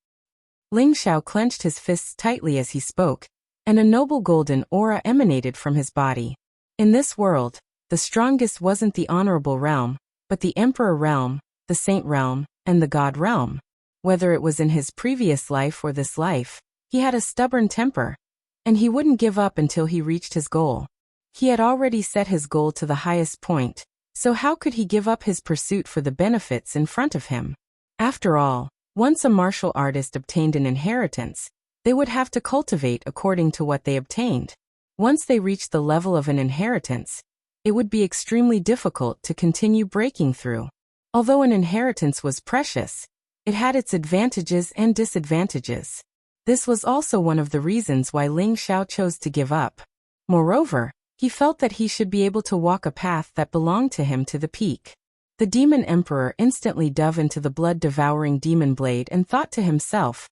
Ling Xiao clenched his fists tightly as he spoke, and a noble golden aura emanated from his body. In this world, the strongest wasn't the Honorable Realm, but the Emperor Realm, the Saint Realm, and the God Realm. Whether it was in his previous life or this life, he had a stubborn temper, and he wouldn't give up until he reached his goal. He had already set his goal to the highest point, so how could he give up his pursuit for the benefits in front of him? After all, once a martial artist obtained an inheritance, they would have to cultivate according to what they obtained. Once they reached the level of an inheritance, it would be extremely difficult to continue breaking through. Although an inheritance was precious, it had its advantages and disadvantages. This was also one of the reasons why Ling Xiao chose to give up. Moreover, he felt that he should be able to walk a path that belonged to him to the peak. The Demon Emperor instantly dove into the blood-devouring demon blade and thought to himself,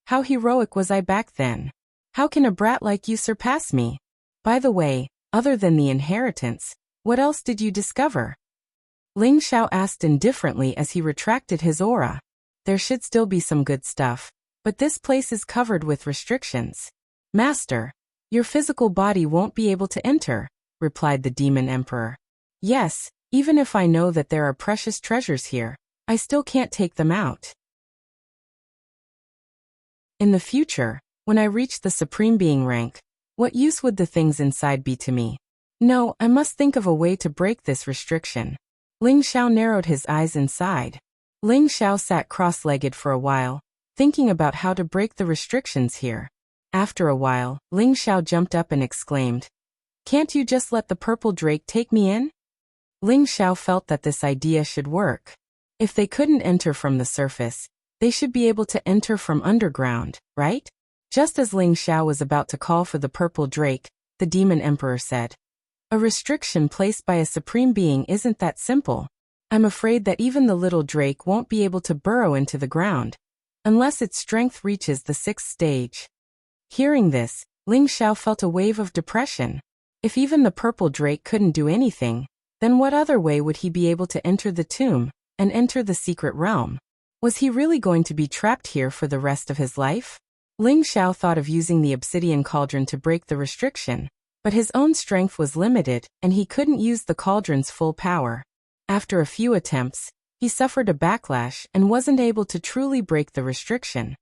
How heroic was I back then? How can a brat like you surpass me? By the way, other than the inheritance, what else did you discover? Ling Xiao asked indifferently as he retracted his aura. There should still be some good stuff, but this place is covered with restrictions. Master, your physical body won't be able to enter, replied the Demon Emperor. Yes, even if I know that there are precious treasures here, I still can't take them out. In the future, when I reach the Supreme Being rank, what use would the things inside be to me? No, I must think of a way to break this restriction. Ling Xiao narrowed his eyes and sighed. Ling Xiao sat cross-legged for a while, thinking about how to break the restrictions here. After a while, Ling Xiao jumped up and exclaimed, Can't you just let the purple drake take me in? Ling Xiao felt that this idea should work. If they couldn't enter from the surface, they should be able to enter from underground, right? Just as Ling Xiao was about to call for the purple drake, the Demon Emperor said, A restriction placed by a supreme being isn't that simple. I'm afraid that even the little drake won't be able to burrow into the ground, unless its strength reaches the 6th stage. Hearing this, Ling Xiao felt a wave of depression. If even the purple drake couldn't do anything, then what other way would he be able to enter the tomb and enter the secret realm? Was he really going to be trapped here for the rest of his life? Ling Xiao thought of using the obsidian cauldron to break the restriction, but his own strength was limited and he couldn't use the cauldron's full power. After a few attempts, he suffered a backlash and wasn't able to truly break the restriction.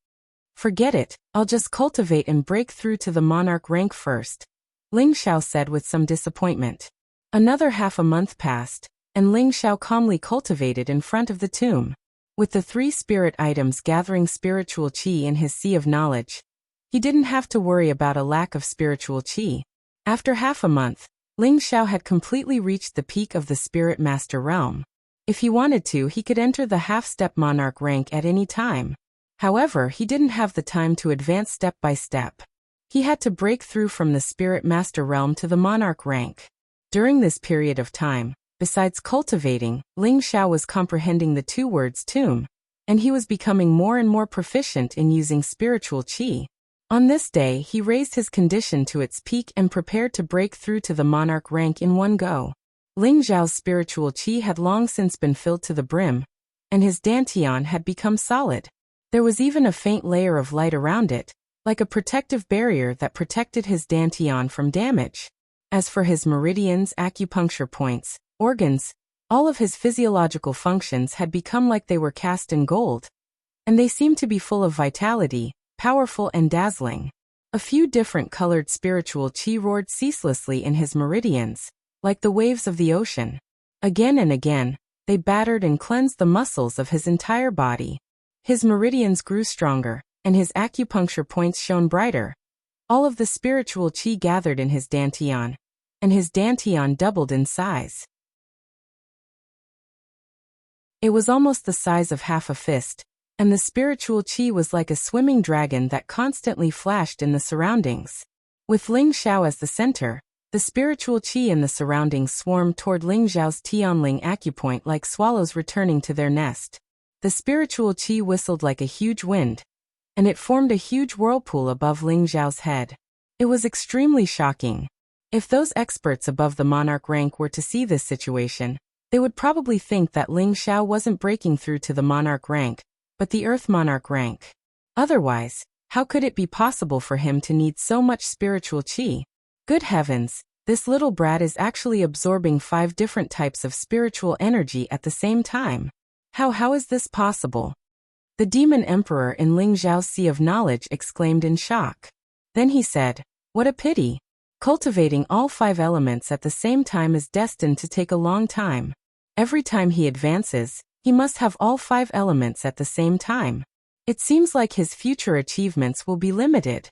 Forget it, I'll just cultivate and break through to the monarch rank first, Ling Xiao said with some disappointment. Another half a month passed, and Ling Xiao calmly cultivated in front of the tomb. With the 3 spirit items gathering spiritual qi in his sea of knowledge, he didn't have to worry about a lack of spiritual qi. After half a month, Ling Xiao had completely reached the peak of the Spirit Master realm. If he wanted to, he could enter the half-step monarch rank at any time. However, he didn't have the time to advance step by step. He had to break through from the Spirit Master realm to the monarch rank. During this period of time, besides cultivating, Ling Xiao was comprehending the 2 words tomb, and he was becoming more and more proficient in using spiritual qi. On this day, he raised his condition to its peak and prepared to break through to the monarch rank in one go. Ling Xiao's spiritual qi had long since been filled to the brim, and his dantian had become solid. There was even a faint layer of light around it, like a protective barrier that protected his dantian from damage. As for his meridians, acupuncture points, organs, all of his physiological functions had become like they were cast in gold, and they seemed to be full of vitality, powerful and dazzling. A few different colored spiritual qi roared ceaselessly in his meridians, like the waves of the ocean. Again and again, they battered and cleansed the muscles of his entire body. His meridians grew stronger, and his acupuncture points shone brighter. All of the spiritual qi gathered in his dantian, and his dantian doubled in size. It was almost the size of half a fist, and the spiritual qi was like a swimming dragon that constantly flashed in the surroundings. With Ling Xiao as the center, the spiritual qi in the surroundings swarmed toward Ling Xiao's Tianling acupoint like swallows returning to their nest. The spiritual qi whistled like a huge wind, and it formed a huge whirlpool above Ling Xiao's head. It was extremely shocking. If those experts above the monarch rank were to see this situation, they would probably think that Ling Xiao wasn't breaking through to the monarch rank, but the Earth Monarch rank. Otherwise, how could it be possible for him to need so much spiritual qi? Good heavens, this little brat is actually absorbing 5 different types of spiritual energy at the same time. How is this possible? The demon emperor in Ling Xiao's sea of knowledge exclaimed in shock. Then he said, "What a pity. Cultivating all 5 elements at the same time is destined to take a long time. Every time he advances, he must have all 5 elements at the same time. It seems like his future achievements will be limited."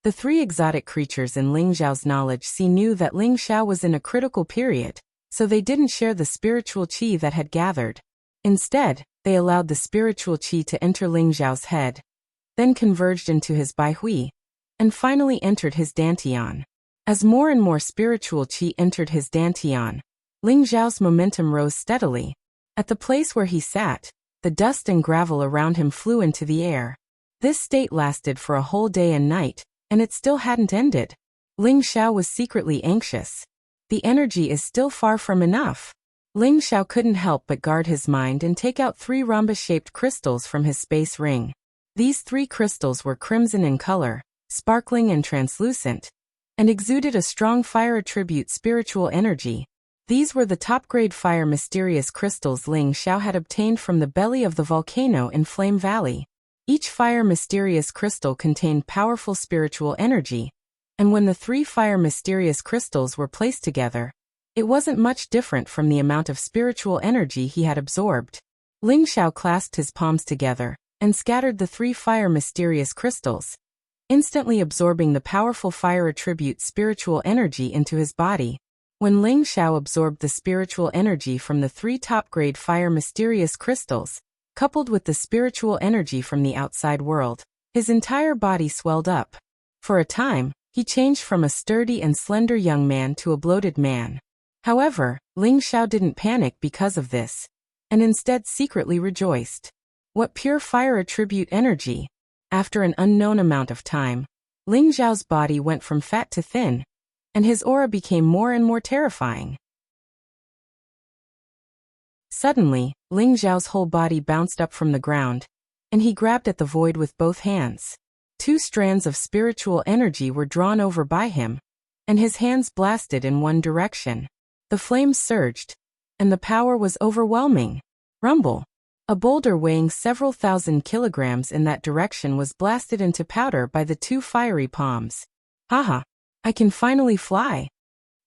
The 3 exotic creatures in Ling Xiao's knowledge sea knew that Ling Xiao was in a critical period, so they didn't share the spiritual qi that had gathered. Instead, they allowed the spiritual qi to enter Ling Xiao's head, then converged into his baihui, and finally entered his dantian. As more and more spiritual qi entered his dantian, Ling Xiao's momentum rose steadily. At the place where he sat, the dust and gravel around him flew into the air. This state lasted for a whole day and night, and it still hadn't ended. Ling Xiao was secretly anxious. The energy is still far from enough. Ling Xiao couldn't help but guard his mind and take out 3 rhombus-shaped crystals from his space ring. These 3 crystals were crimson in color, sparkling and translucent, and exuded a strong fire attribute spiritual energy. These were the top-grade fire mysterious crystals Ling Xiao had obtained from the belly of the volcano in Flame Valley. Each fire mysterious crystal contained powerful spiritual energy, and when the 3 fire mysterious crystals were placed together, it wasn't much different from the amount of spiritual energy he had absorbed. Ling Xiao clasped his palms together and scattered the 3 fire mysterious crystals, instantly absorbing the powerful fire attribute spiritual energy into his body. When Ling Xiao absorbed the spiritual energy from the 3 top-grade fire mysterious crystals, coupled with the spiritual energy from the outside world, his entire body swelled up. For a time, he changed from a sturdy and slender young man to a bloated man. However, Ling Xiao didn't panic because of this. and instead secretly rejoiced. What pure fire attribute energy! After an unknown amount of time, Ling Xiao's body went from fat to thin, and his aura became more and more terrifying. Suddenly, Ling Xiao's whole body bounced up from the ground, and he grabbed at the void with both hands. 2 strands of spiritual energy were drawn over by him, and his hands blasted in one direction. The flames surged, and the power was overwhelming. Rumble! A boulder weighing several thousand kilograms in that direction was blasted into powder by the 2 fiery palms. Haha! I can finally fly!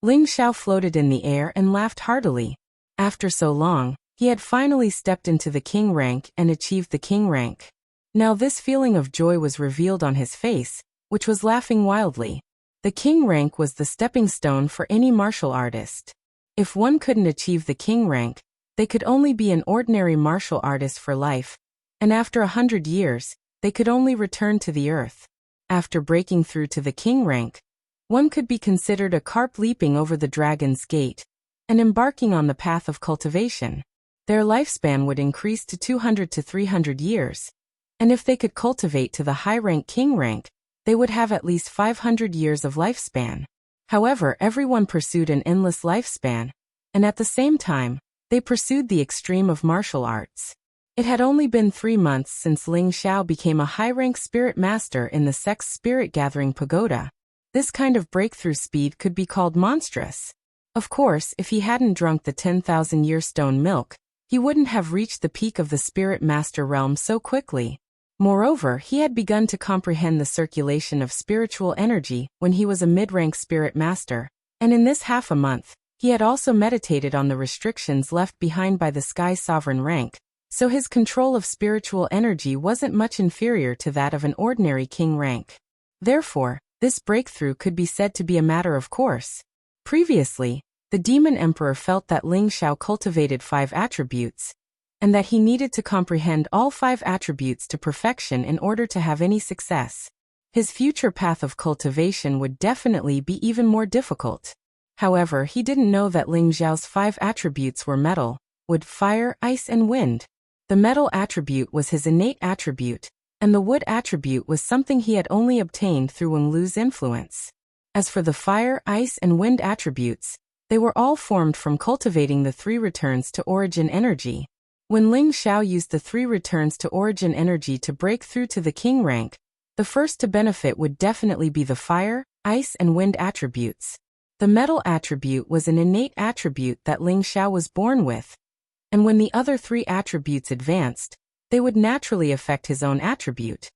Ling Xiao floated in the air and laughed heartily. After so long, he had finally stepped into the king rank and achieved the king rank. Now this feeling of joy was revealed on his face, which was laughing wildly. The king rank was the stepping stone for any martial artist. If one couldn't achieve the king rank, they could only be an ordinary martial artist for life, and after 100 years, they could only return to the earth. After breaking through to the king rank, one could be considered a carp leaping over the dragon's gate and embarking on the path of cultivation. Their lifespan would increase to 200 to 300 years, and if they could cultivate to the high-rank king rank, they would have at least 500 years of lifespan. However, everyone pursued an endless lifespan, and at the same time, they pursued the extreme of martial arts. It had only been 3 months since Ling Xiao became a high-rank spirit master in the sect's spirit-gathering pagoda. This kind of breakthrough speed could be called monstrous. Of course, if he hadn't drunk the 10,000-year stone milk, he wouldn't have reached the peak of the spirit master realm so quickly. Moreover, he had begun to comprehend the circulation of spiritual energy when he was a mid-rank spirit master, and in this half a month, he had also meditated on the restrictions left behind by the Sky Sovereign rank, so his control of spiritual energy wasn't much inferior to that of an ordinary king rank. Therefore, this breakthrough could be said to be a matter of course. Previously, the Demon Emperor felt that Ling Xiao cultivated 5 attributes, and that he needed to comprehend all 5 attributes to perfection in order to have any success. His future path of cultivation would definitely be even more difficult. However, he didn't know that Ling Xiao's 5 attributes were metal, wood, fire, ice, and wind. The metal attribute was his innate attribute, and the wood attribute was something he had only obtained through Wen Lu's influence. As for the fire, ice, and wind attributes, they were all formed from cultivating the 3 returns to origin energy. When Ling Xiao used the 3 returns to origin energy to break through to the king rank, the first to benefit would definitely be the fire, ice, and wind attributes. The metal attribute was an innate attribute that Ling Xiao was born with, and when the other 3 attributes advanced, they would naturally affect his own attribute.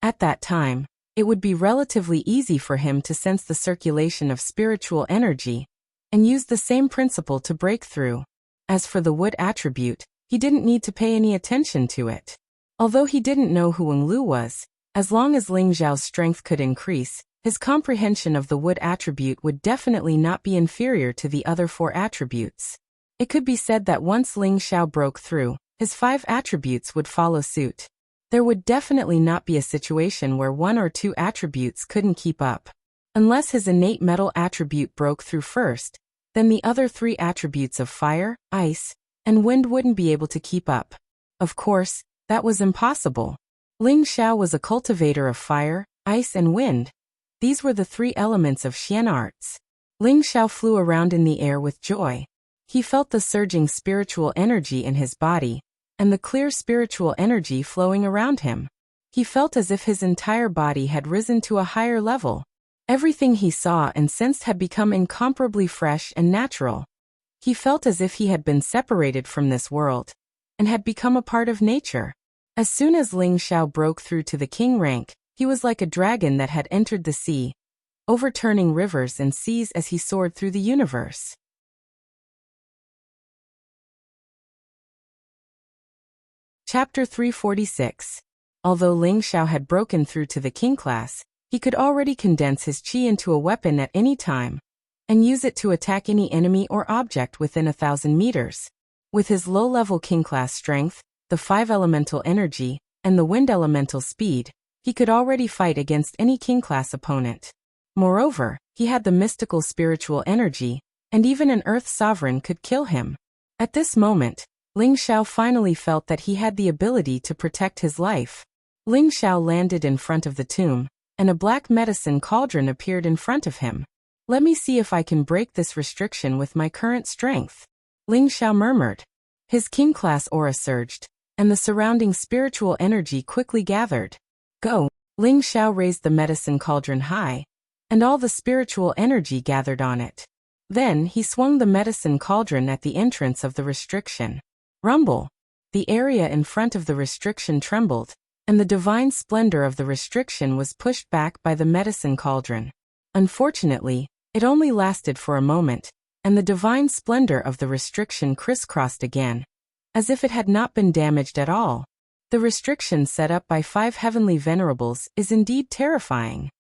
At that time, it would be relatively easy for him to sense the circulation of spiritual energy and use the same principle to break through. As for the wood attribute, he didn't need to pay any attention to it. Although he didn't know who Wen Lu was, as long as Ling Xiao's strength could increase, his comprehension of the wood attribute would definitely not be inferior to the other 4 attributes. It could be said that once Ling Xiao broke through, his 5 attributes would follow suit. There would definitely not be a situation where 1 or 2 attributes couldn't keep up. Unless his innate metal attribute broke through first, then the other 3 attributes of fire, ice, and wind wouldn't be able to keep up. Of course, that was impossible. Ling Xiao was a cultivator of fire, ice, and wind. These were the 3 elements of Xian arts. Ling Xiao flew around in the air with joy. He felt the surging spiritual energy in his body, and the clear spiritual energy flowing around him. He felt as if his entire body had risen to a higher level. Everything he saw and sensed had become incomparably fresh and natural. He felt as if he had been separated from this world, and had become a part of nature. As soon as Ling Xiao broke through to the king rank, he was like a dragon that had entered the sea, overturning rivers and seas as he soared through the universe. Chapter 346. Although Ling Xiao had broken through to the king class, he could already condense his qi into a weapon at any time, and use it to attack any enemy or object within 1,000 meters. With his low-level king class strength, the 5 elemental energy, and the wind elemental speed, he could already fight against any king class opponent. Moreover, he had the mystical spiritual energy, and even an Earth sovereign could kill him. At this moment, Ling Xiao finally felt that he had the ability to protect his life. Ling Xiao landed in front of the tomb, and a black medicine cauldron appeared in front of him. Let me see if I can break this restriction with my current strength, Ling Xiao murmured. His king-class aura surged, and the surrounding spiritual energy quickly gathered. Go! Ling Xiao raised the medicine cauldron high, and all the spiritual energy gathered on it. Then he swung the medicine cauldron at the entrance of the restriction. Rumble! The area in front of the restriction trembled, and the divine splendor of the restriction was pushed back by the medicine cauldron. Unfortunately, it only lasted for a moment, and the divine splendor of the restriction crisscrossed again, as if it had not been damaged at all. The restriction set up by 5 heavenly venerables is indeed terrifying,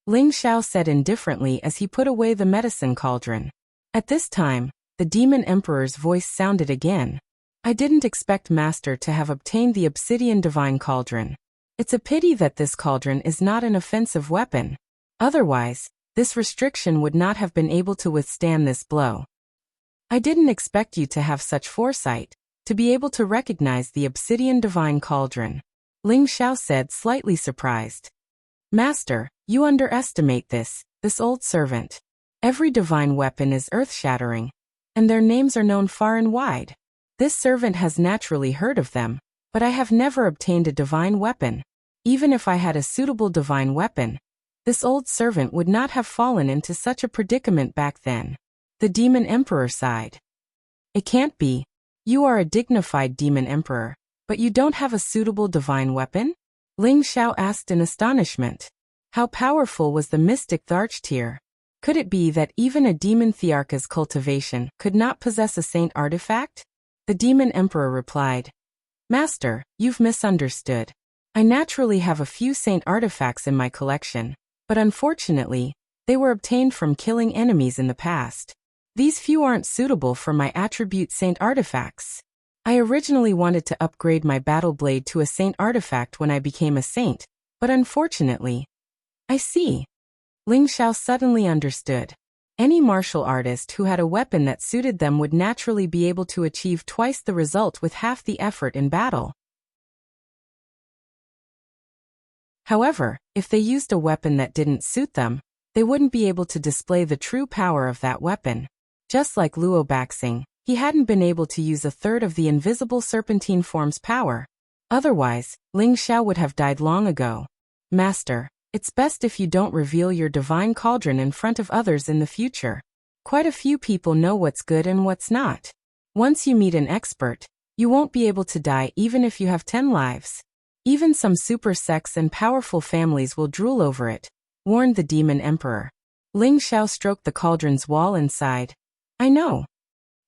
Ling Xiao said indifferently as he put away the medicine cauldron. At this time, the demon emperor's voice sounded again. I didn't expect Master to have obtained the obsidian divine cauldron. It's a pity that this cauldron is not an offensive weapon. Otherwise, this restriction would not have been able to withstand this blow. I didn't expect you to have such foresight, to be able to recognize the obsidian divine cauldron, Ling Xiao said, slightly surprised. Master, you underestimate this old servant. Every divine weapon is earth-shattering, and their names are known far and wide. This servant has naturally heard of them, but I have never obtained a divine weapon. Even if I had a suitable divine weapon, this old servant would not have fallen into such a predicament back then. The demon emperor sighed. It can't be. You are a dignified demon emperor, but you don't have a suitable divine weapon? Ling Xiao asked in astonishment. How powerful was the mystic Tharchtir? Could it be that even a demon Thearka's cultivation could not possess a saint artifact? The demon emperor replied, Master, you've misunderstood. I naturally have a few saint artifacts in my collection, but unfortunately, they were obtained from killing enemies in the past. These few aren't suitable for my attribute saint artifacts. I originally wanted to upgrade my battle blade to a saint artifact when I became a saint, but unfortunately... I see. Ling Xiao suddenly understood. Any martial artist who had a weapon that suited them would naturally be able to achieve twice the result with half the effort in battle. However, if they used a weapon that didn't suit them, they wouldn't be able to display the true power of that weapon. Just like Luo Baxing, he hadn't been able to use a third of the invisible serpentine form's power. Otherwise, Ling Xiao would have died long ago. Master, it's best if you don't reveal your divine cauldron in front of others in the future. Quite a few people know what's good and what's not. Once you meet an expert, you won't be able to die even if you have 10 lives. Even some super sects and powerful families will drool over it, warned the demon emperor. Ling Xiao stroked the cauldron's wall and sighed. I know.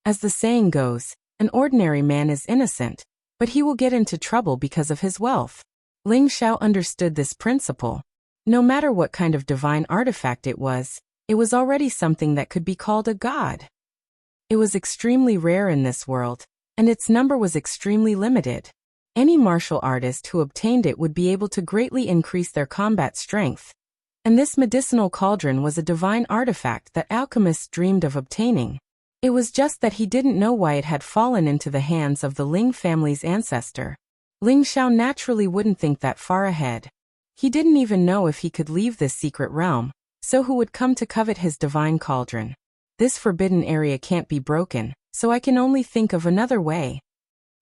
As the saying goes, an ordinary man is innocent, but he will get into trouble because of his wealth. Ling Xiao understood this principle. No matter what kind of divine artifact it was already something that could be called a god. It was extremely rare in this world, and its number was extremely limited. Any martial artist who obtained it would be able to greatly increase their combat strength. And this medicinal cauldron was a divine artifact that alchemists dreamed of obtaining. It was just that he didn't know why it had fallen into the hands of the Ling family's ancestor. Ling Xiao naturally wouldn't think that far ahead. He didn't even know if he could leave this secret realm, so who would come to covet his divine cauldron? This forbidden area can't be broken, so I can only think of another way.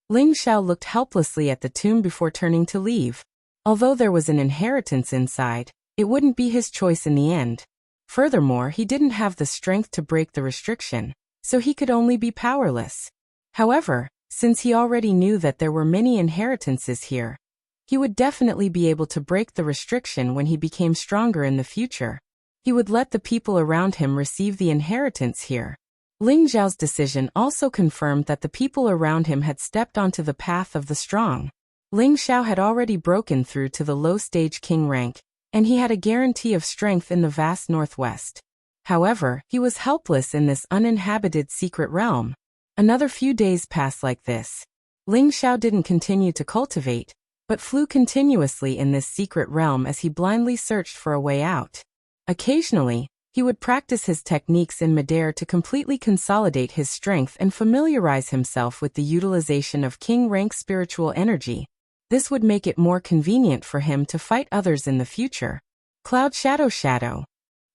Ling Xiao looked helplessly at the tomb before turning to leave. Although there was an inheritance inside, it wouldn't be his choice in the end. Furthermore, he didn't have the strength to break the restriction, so he could only be powerless. However, since he already knew that there were many inheritances here, he would definitely be able to break the restriction when he became stronger in the future. He would let the people around him receive the inheritance here. Ling Zhao's decision also confirmed that the people around him had stepped onto the path of the strong. Ling Xiao had already broken through to the low-stage king rank, and he had a guarantee of strength in the vast northwest. However, he was helpless in this uninhabited secret realm. Another few days passed like this. Ling Xiao didn't continue to cultivate, but flew continuously in this secret realm as he blindly searched for a way out. Occasionally, He would practice his techniques in midair to completely consolidate his strength and familiarize himself with the utilization of king-rank spiritual energy. This would make it more convenient for him to fight others in the future. Cloud shadow.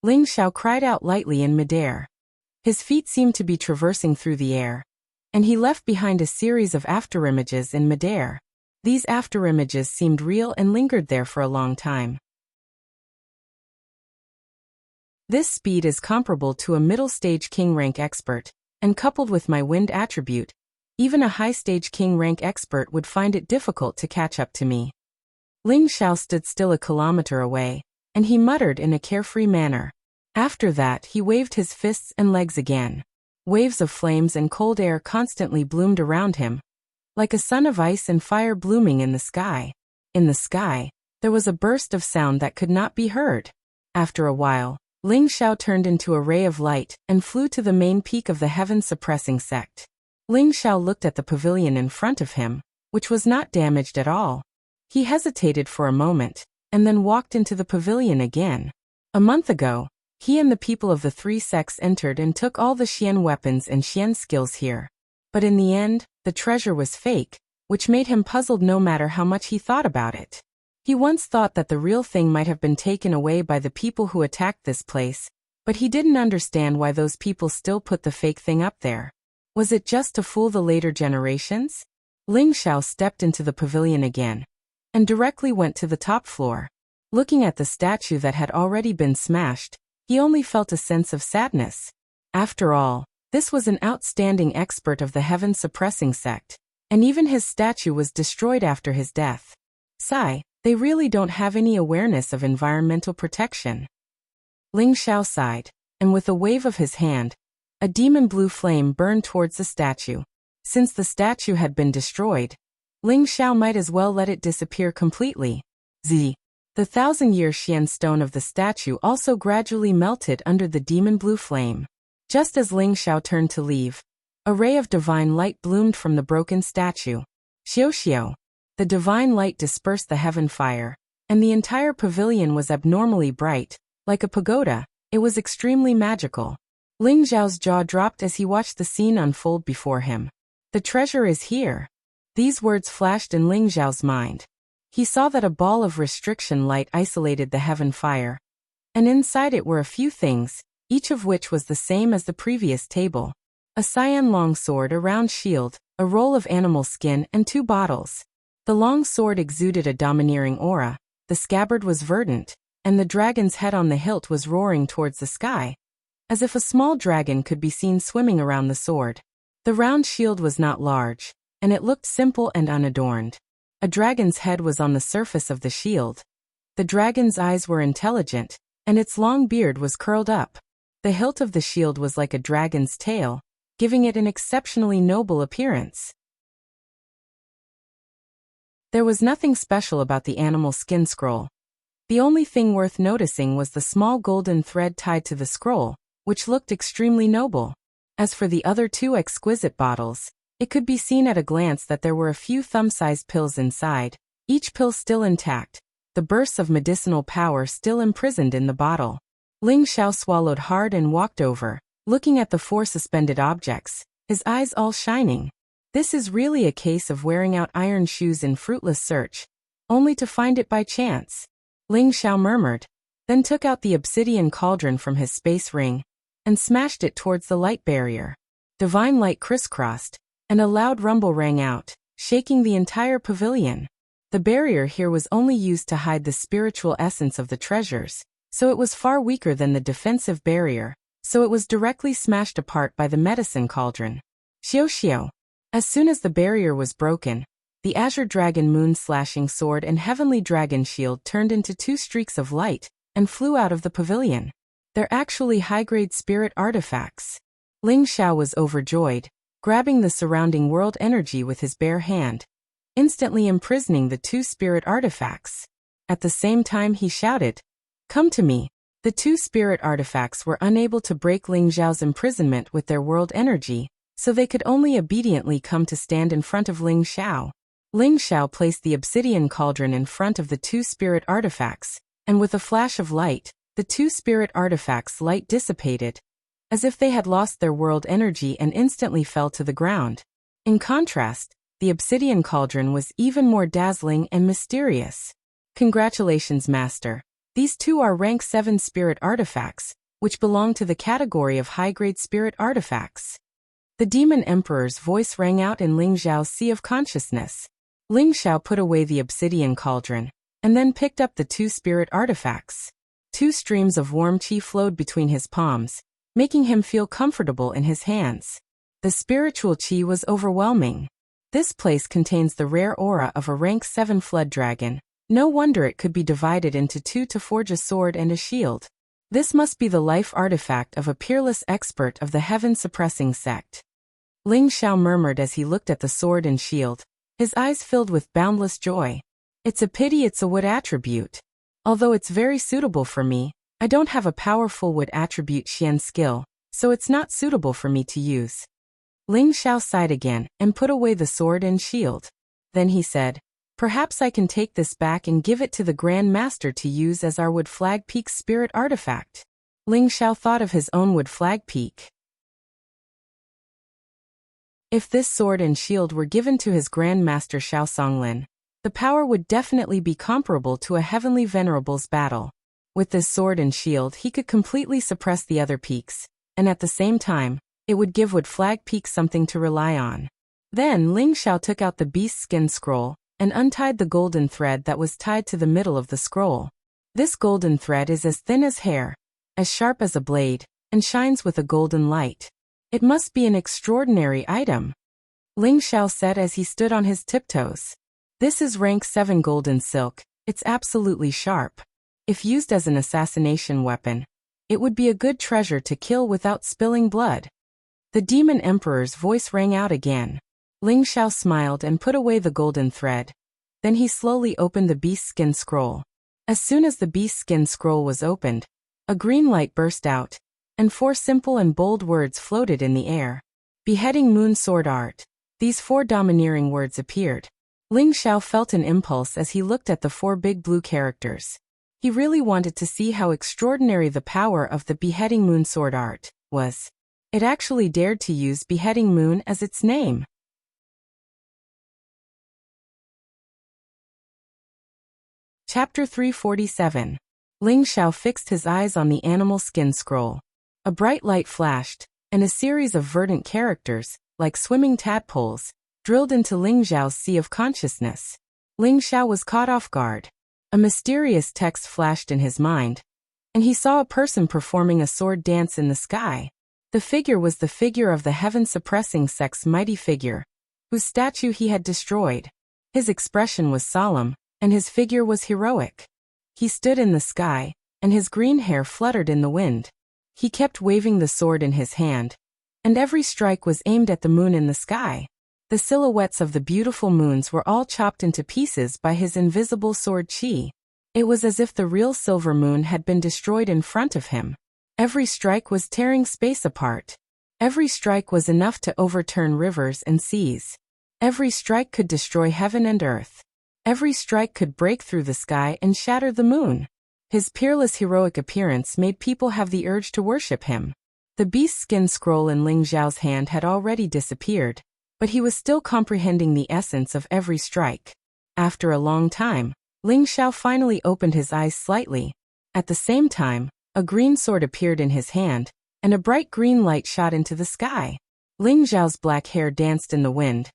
Ling Xiao cried out lightly in midair. His feet seemed to be traversing through the air, and he left behind a series of afterimages in midair. These afterimages seemed real and lingered there for a long time. This speed is comparable to a middle-stage king-rank expert, and coupled with my wind attribute, even a high-stage king-rank expert would find it difficult to catch up to me. Ling Xiao stood still a kilometer away, and he muttered in a carefree manner. After that he waved his fists and legs again. Waves of flames and cold air constantly bloomed around him, like a sun of ice and fire blooming in the sky. In the sky, there was a burst of sound that could not be heard. After a while, Ling Xiao turned into a ray of light and flew to the main peak of the heaven-suppressing sect. Ling Xiao looked at the pavilion in front of him, which was not damaged at all. He hesitated for a moment, and then walked into the pavilion again. A month ago, he and the people of the three sects entered and took all the Xian weapons and Xian skills here. But in the end, the treasure was fake, which made him puzzled no matter how much he thought about it. He once thought that the real thing might have been taken away by the people who attacked this place, but he didn't understand why those people still put the fake thing up there. Was it just to fool the later generations? Ling Xiao stepped into the pavilion again, and directly went to the top floor. Looking at the statue that had already been smashed, he only felt a sense of sadness. After all, this was an outstanding expert of the heaven-suppressing sect, and even his statue was destroyed after his death. Sigh. They really don't have any awareness of environmental protection. Ling Xiao sighed, and with a wave of his hand, a demon blue flame burned towards the statue. Since the statue had been destroyed, Ling Xiao might as well let it disappear completely. The 1,000-year Xian stone of the statue also gradually melted under the demon blue flame. Just as Ling Xiao turned to leave, a ray of divine light bloomed from the broken statue. Xiao. The divine light dispersed the heaven fire, and the entire pavilion was abnormally bright, like a pagoda. It was extremely magical. Ling Xiao's jaw dropped as he watched the scene unfold before him. The treasure is here. These words flashed in Ling Xiao's mind. He saw that a ball of restriction light isolated the heaven fire, and inside it were a few things, each of which was the same as the previous table. A cyan long sword, a round shield, a roll of animal skin, and 2 bottles. The long sword exuded a domineering aura, the scabbard was verdant, and the dragon's head on the hilt was roaring towards the sky, as if a small dragon could be seen swimming around the sword. The round shield was not large, and it looked simple and unadorned. A dragon's head was on the surface of the shield. The dragon's eyes were intelligent, and its long beard was curled up. The hilt of the shield was like a dragon's tail, giving it an exceptionally noble appearance. There was nothing special about the animal skin scroll. The only thing worth noticing was the small golden thread tied to the scroll, which looked extremely noble. As for the other 2 exquisite bottles, it could be seen at a glance that there were a few thumb-sized pills inside, each pill still intact, the bursts of medicinal power still imprisoned in the bottle. Ling Xiao swallowed hard and walked over, looking at the 4 suspended objects, his eyes all shining. This is really a case of wearing out iron shoes in fruitless search, only to find it by chance. Ling Xiao murmured, then took out the obsidian cauldron from his space ring, and smashed it towards the light barrier. Divine light crisscrossed, and a loud rumble rang out, shaking the entire pavilion. The barrier here was only used to hide the spiritual essence of the treasures, so it was far weaker than the defensive barrier, so it was directly smashed apart by the medicine cauldron. Xiao. As soon as the barrier was broken, the azure dragon moon-slashing sword and heavenly dragon shield turned into 2 streaks of light, and flew out of the pavilion. They're actually high-grade spirit artifacts. Ling Xiao was overjoyed, grabbing the surrounding world energy with his bare hand, instantly imprisoning the 2 spirit artifacts. At the same time he shouted, "Come to me." The 2 spirit artifacts were unable to break Ling Xiao's imprisonment with their world energy, so they could only obediently come to stand in front of Ling Xiao. Ling Xiao placed the obsidian cauldron in front of the 2 spirit artifacts, and with a flash of light, The two spirit artifacts' light dissipated, as if they had lost their world energy and instantly fell to the ground. In contrast, the obsidian cauldron was even more dazzling and mysterious. Congratulations, Master. These two are rank 7 spirit artifacts, which belong to the category of high-grade spirit artifacts. The Demon Emperor's voice rang out in Ling Xiao's sea of consciousness. Ling Xiao put away the obsidian cauldron, and then picked up the two spirit artifacts. 2 streams of warm qi flowed between his palms, making him feel comfortable in his hands. The spiritual qi was overwhelming. This place contains the rare aura of a rank 7 flood dragon. No wonder it could be divided into 2 to forge a sword and a shield. This must be the life artifact of a peerless expert of the heaven-suppressing sect. Ling Xiao murmured as he looked at the sword and shield, his eyes filled with boundless joy. It's a pity it's a wood attribute. Although it's very suitable for me, I don't have a powerful wood attribute Xian skill, so it's not suitable for me to use. Ling Xiao sighed again and put away the sword and shield. Then he said, perhaps I can take this back and give it to the Grand Master to use as our Wood Flag Peak spirit artifact. Ling Xiao thought of his own Wood Flag Peak. If this sword and shield were given to his Grand Master Xiao Songlin, the power would definitely be comparable to a Heavenly Venerable's battle. With this sword and shield he could completely suppress the other peaks, and at the same time, it would give Wood Flag Peak something to rely on. Then Ling Xiao took out the beast skin scroll, and untied the golden thread that was tied to the middle of the scroll. This golden thread is as thin as hair, as sharp as a blade, and shines with a golden light. It must be an extraordinary item, Ling Xiao said as he stood on his tiptoes. This is rank 7 golden silk, it's absolutely sharp. If used as an assassination weapon, it would be a good treasure to kill without spilling blood. The Demon Emperor's voice rang out again. Ling Xiao smiled and put away the golden thread. Then he slowly opened the beast skin scroll. As soon as the beast skin scroll was opened, a green light burst out, and 4 simple and bold words floated in the air. Beheading Moon Sword Art. These 4 domineering words appeared. Ling Xiao felt an impulse as he looked at the 4 big blue characters. He really wanted to see how extraordinary the power of the Beheading Moon Sword Art was. It actually dared to use Beheading Moon as its name. Chapter 347. Ling Xiao fixed his eyes on the animal skin scroll. A bright light flashed, and a series of verdant characters, like swimming tadpoles, drilled into Ling Xiao's sea of consciousness. Ling Xiao was caught off guard. A mysterious text flashed in his mind, and he saw a person performing a sword dance in the sky. The figure was the figure of the heaven-suppressing sect's mighty figure, whose statue he had destroyed. His expression was solemn, and his figure was heroic. He stood in the sky, and his green hair fluttered in the wind. He kept waving the sword in his hand, and every strike was aimed at the moon in the sky. The silhouettes of the beautiful moons were all chopped into pieces by his invisible sword qi. It was as if the real silver moon had been destroyed in front of him. Every strike was tearing space apart. Every strike was enough to overturn rivers and seas. Every strike could destroy heaven and earth. Every strike could break through the sky and shatter the moon. His peerless heroic appearance made people have the urge to worship him. The beast skin scroll in Ling Xiao's hand had already disappeared, but he was still comprehending the essence of every strike. After a long time, Ling Xiao finally opened his eyes slightly. At the same time, a green sword appeared in his hand, and a bright green light shot into the sky. Ling Xiao's black hair danced in the wind,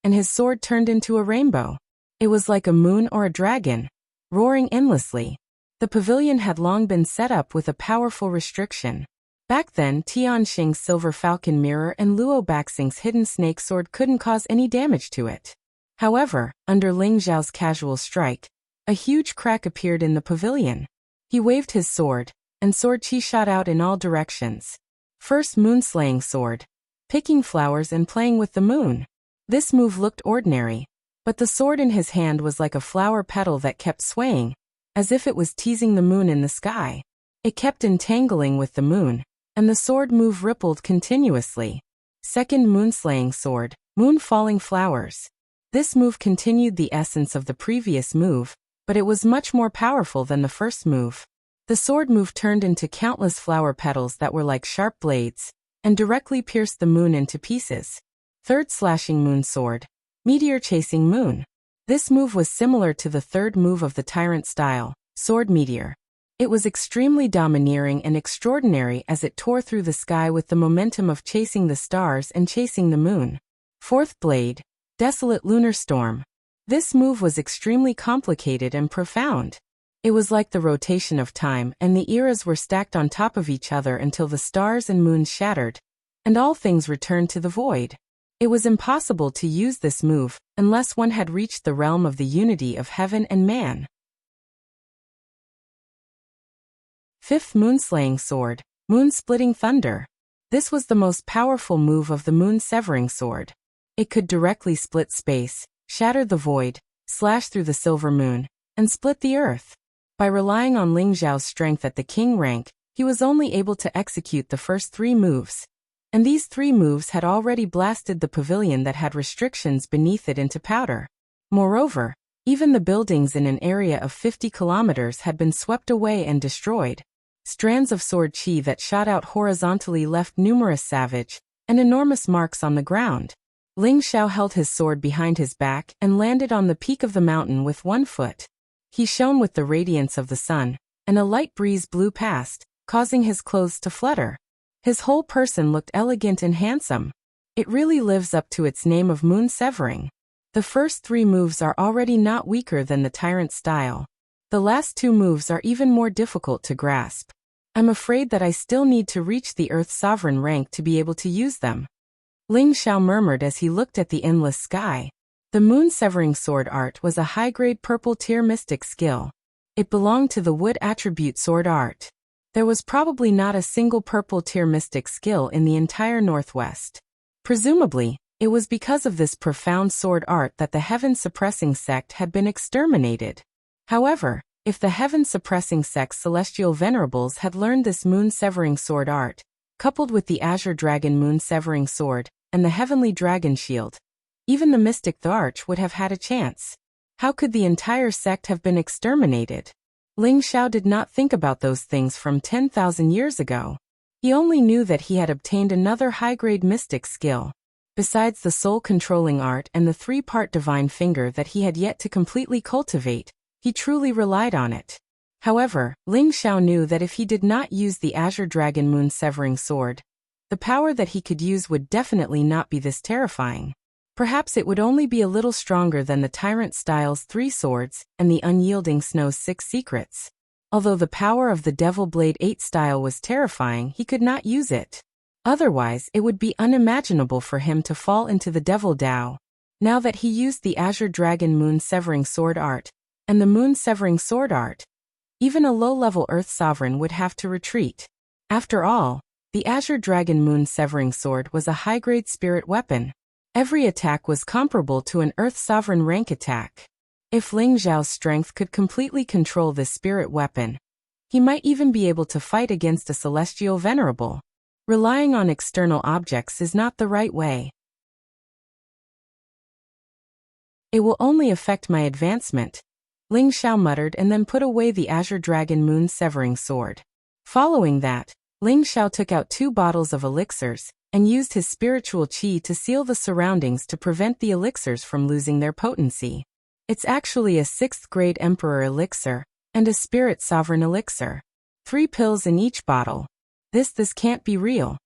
and his sword turned into a rainbow. It was like a moon or a dragon, roaring endlessly. The pavilion had long been set up with a powerful restriction. Back then, Tianxing's silver falcon mirror and Luo Baxing's hidden snake sword couldn't cause any damage to it. However, under Ling Xiao's casual strike, a huge crack appeared in the pavilion. He waved his sword, and sword qi shot out in all directions. First, moon-slaying sword, picking flowers and playing with the moon. This move looked ordinary, but the sword in his hand was like a flower petal that kept swaying, as if it was teasing the moon in the sky. It kept entangling with the moon, and the sword move rippled continuously. Second, moon-slaying sword, moon-falling flowers. This move continued the essence of the previous move, but it was much more powerful than the first move. The sword move turned into countless flower petals that were like sharp blades, and directly pierced the moon into pieces. Third slashing moon sword. Meteor chasing moon. This move was similar to the third move of the tyrant style, sword meteor. It was extremely domineering and extraordinary as it tore through the sky with the momentum of chasing the stars and chasing the moon. Fourth blade. Desolate lunar storm. This move was extremely complicated and profound. It was like the rotation of time, and the eras were stacked on top of each other until the stars and moons shattered, and all things returned to the void. It was impossible to use this move unless one had reached the realm of the unity of heaven and man. Fifth moon-slaying sword, moon-splitting thunder. This was the most powerful move of the moon-severing sword. It could directly split space, shatter the void, slash through the silver moon, and split the earth. By relying on Ling Xiao's strength at the king rank, he was only able to execute the first 3 moves. And these 3 moves had already blasted the pavilion that had restrictions beneath it into powder. Moreover, even the buildings in an area of 50 kilometers had been swept away and destroyed. Strands of sword chi that shot out horizontally left numerous savage and enormous marks on the ground. Ling Xiao held his sword behind his back and landed on the peak of the mountain with 1 foot. He shone with the radiance of the sun, and a light breeze blew past, causing his clothes to flutter. His whole person looked elegant and handsome. It really lives up to its name of moon severing. The first 3 moves are already not weaker than the tyrant style. The last 2 moves are even more difficult to grasp. I'm afraid that I still need to reach the Earth Sovereign rank to be able to use them. Ling Xiao murmured as he looked at the endless sky. The moon-severing sword art was a high-grade purple-tier mystic skill. It belonged to the wood attribute sword art. There was probably not a single purple-tier mystic skill in the entire Northwest. Presumably, it was because of this profound sword art that the heaven-suppressing sect had been exterminated. However, if the heaven-suppressing sect's celestial venerables had learned this moon-severing sword art, coupled with the azure dragon moon-severing sword, and the heavenly dragon shield, even the mystic Tharch would have had a chance. How could the entire sect have been exterminated? Ling Xiao did not think about those things from 10,000 years ago. He only knew that he had obtained another high-grade mystic skill. Besides the soul-controlling art and the 3-part divine finger that he had yet to completely cultivate, he truly relied on it. However, Ling Xiao knew that if he did not use the Azure Dragon Moon-severing sword, the power that he could use would definitely not be this terrifying. Perhaps it would only be a little stronger than the Tyrant Style's 3 swords and the Unyielding Snow's 6 secrets. Although the power of the Devil Blade 8 style was terrifying, he could not use it. Otherwise, it would be unimaginable for him to fall into the Devil Dao. Now that he used the Azure Dragon Moon-severing sword art and the Moon-severing sword art, even a low-level Earth Sovereign would have to retreat. After all, the Azure Dragon Moon-severing sword was a high-grade spirit weapon. Every attack was comparable to an Earth Sovereign rank attack. If Ling Xiao's strength could completely control this spirit weapon, he might even be able to fight against a celestial venerable. Relying on external objects is not the right way. It will only affect my advancement, Ling Xiao muttered and then put away the Azure Dragon Moon-severing sword. Following that, Ling Xiao took out 2 bottles of elixirs and used his spiritual qi to seal the surroundings to prevent the elixirs from losing their potency. It's actually a 6th grade Emperor elixir and a Spirit Sovereign elixir. 3 pills in each bottle. This can't be real.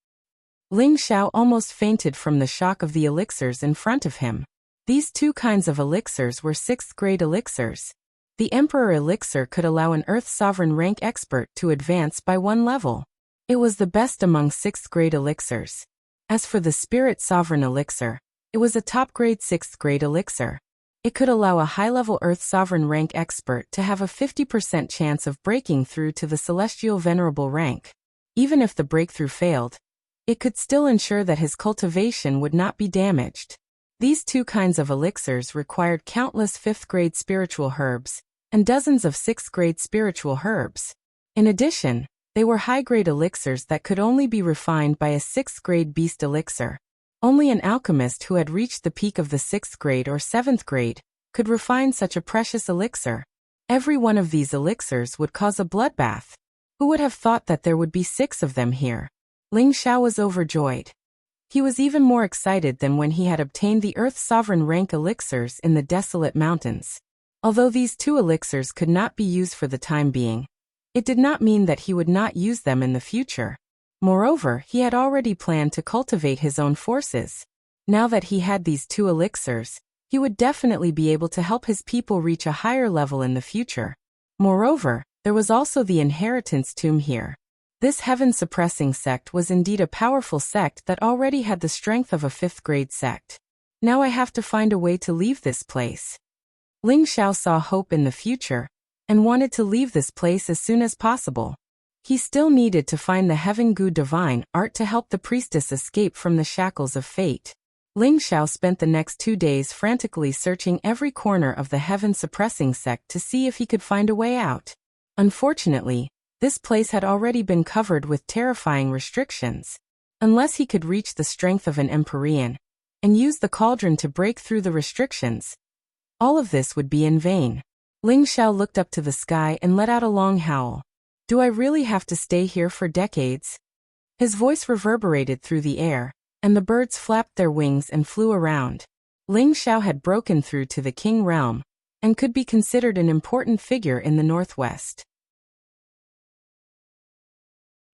Ling Xiao almost fainted from the shock of the elixirs in front of him. These 2 kinds of elixirs were 6th grade elixirs. The Emperor elixir could allow an Earth Sovereign rank expert to advance by 1 level. It was the best among 6th grade elixirs. As for the Spirit Sovereign elixir, it was a top-grade 6th grade elixir. It could allow a high-level Earth Sovereign rank expert to have a 50% chance of breaking through to the Celestial Venerable rank. Even if the breakthrough failed, it could still ensure that his cultivation would not be damaged. These 2 kinds of elixirs required countless 5th grade spiritual herbs and dozens of 6th grade spiritual herbs. In addition, they were high-grade elixirs that could only be refined by a 6th grade beast elixir. Only an alchemist who had reached the peak of the 6th grade or 7th grade could refine such a precious elixir. Every one of these elixirs would cause a bloodbath. Who would have thought that there would be 6 of them here? Ling Xiao was overjoyed. He was even more excited than when he had obtained the Earth Sovereign rank elixirs in the desolate mountains. Although these 2 elixirs could not be used for the time being, it did not mean that he would not use them in the future. Moreover, he had already planned to cultivate his own forces. Now that he had these 2 elixirs, he would definitely be able to help his people reach a higher level in the future. Moreover, there was also the inheritance tomb here. This heaven-suppressing sect was indeed a powerful sect that already had the strength of a 5th-grade sect. Now I have to find a way to leave this place. Ling Xiao saw hope in the future and wanted to leave this place as soon as possible. He still needed to find the Heaven Gu divine art to help the priestess escape from the shackles of fate. Ling Xiao spent the next 2 days frantically searching every corner of the heaven-suppressing sect to see if he could find a way out. Unfortunately, this place had already been covered with terrifying restrictions. Unless he could reach the strength of an Empyrean and use the cauldron to break through the restrictions, all of this would be in vain. Ling Xiao looked up to the sky and let out a long howl. Do I really have to stay here for decades? His voice reverberated through the air, and the birds flapped their wings and flew around. Ling Xiao had broken through to the King realm and could be considered an important figure in the northwest.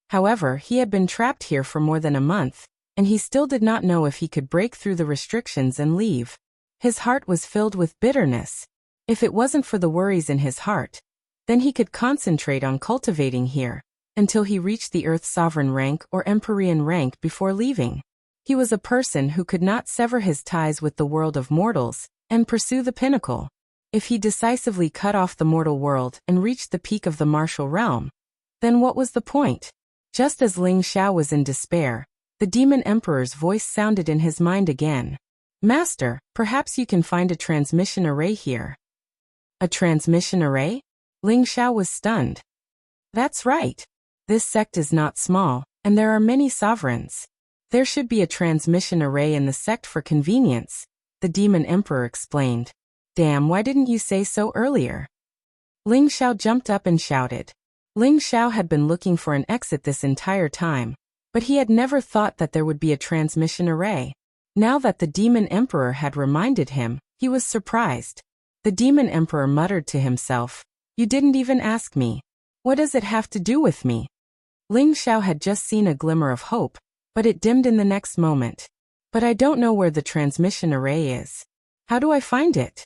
However, he had been trapped here for more than a month, and he still did not know if he could break through the restrictions and leave. His heart was filled with bitterness. If it wasn't for the worries in his heart, then he could concentrate on cultivating here until he reached the Earth Sovereign rank or Empyrean rank before leaving. He was a person who could not sever his ties with the world of mortals and pursue the pinnacle. If he decisively cut off the mortal world and reached the peak of the martial realm, then what was the point? Just as Ling Xiao was in despair, the Demon Emperor's voice sounded in his mind again. Master, perhaps you can find a transmission array here. A transmission array? Ling Xiao was stunned. That's right. This sect is not small, and there are many sovereigns. There should be a transmission array in the sect for convenience, the Demon Emperor explained. Damn, why didn't you say so earlier? Ling Xiao jumped up and shouted. Ling Xiao had been looking for an exit this entire time, but he had never thought that there would be a transmission array. Now that the Demon Emperor had reminded him, he was surprised. The Demon Emperor muttered to himself, You didn't even ask me. What does it have to do with me? Ling Xiao had just seen a glimmer of hope, but it dimmed in the next moment. But I don't know where the transmission array is. How do I find it?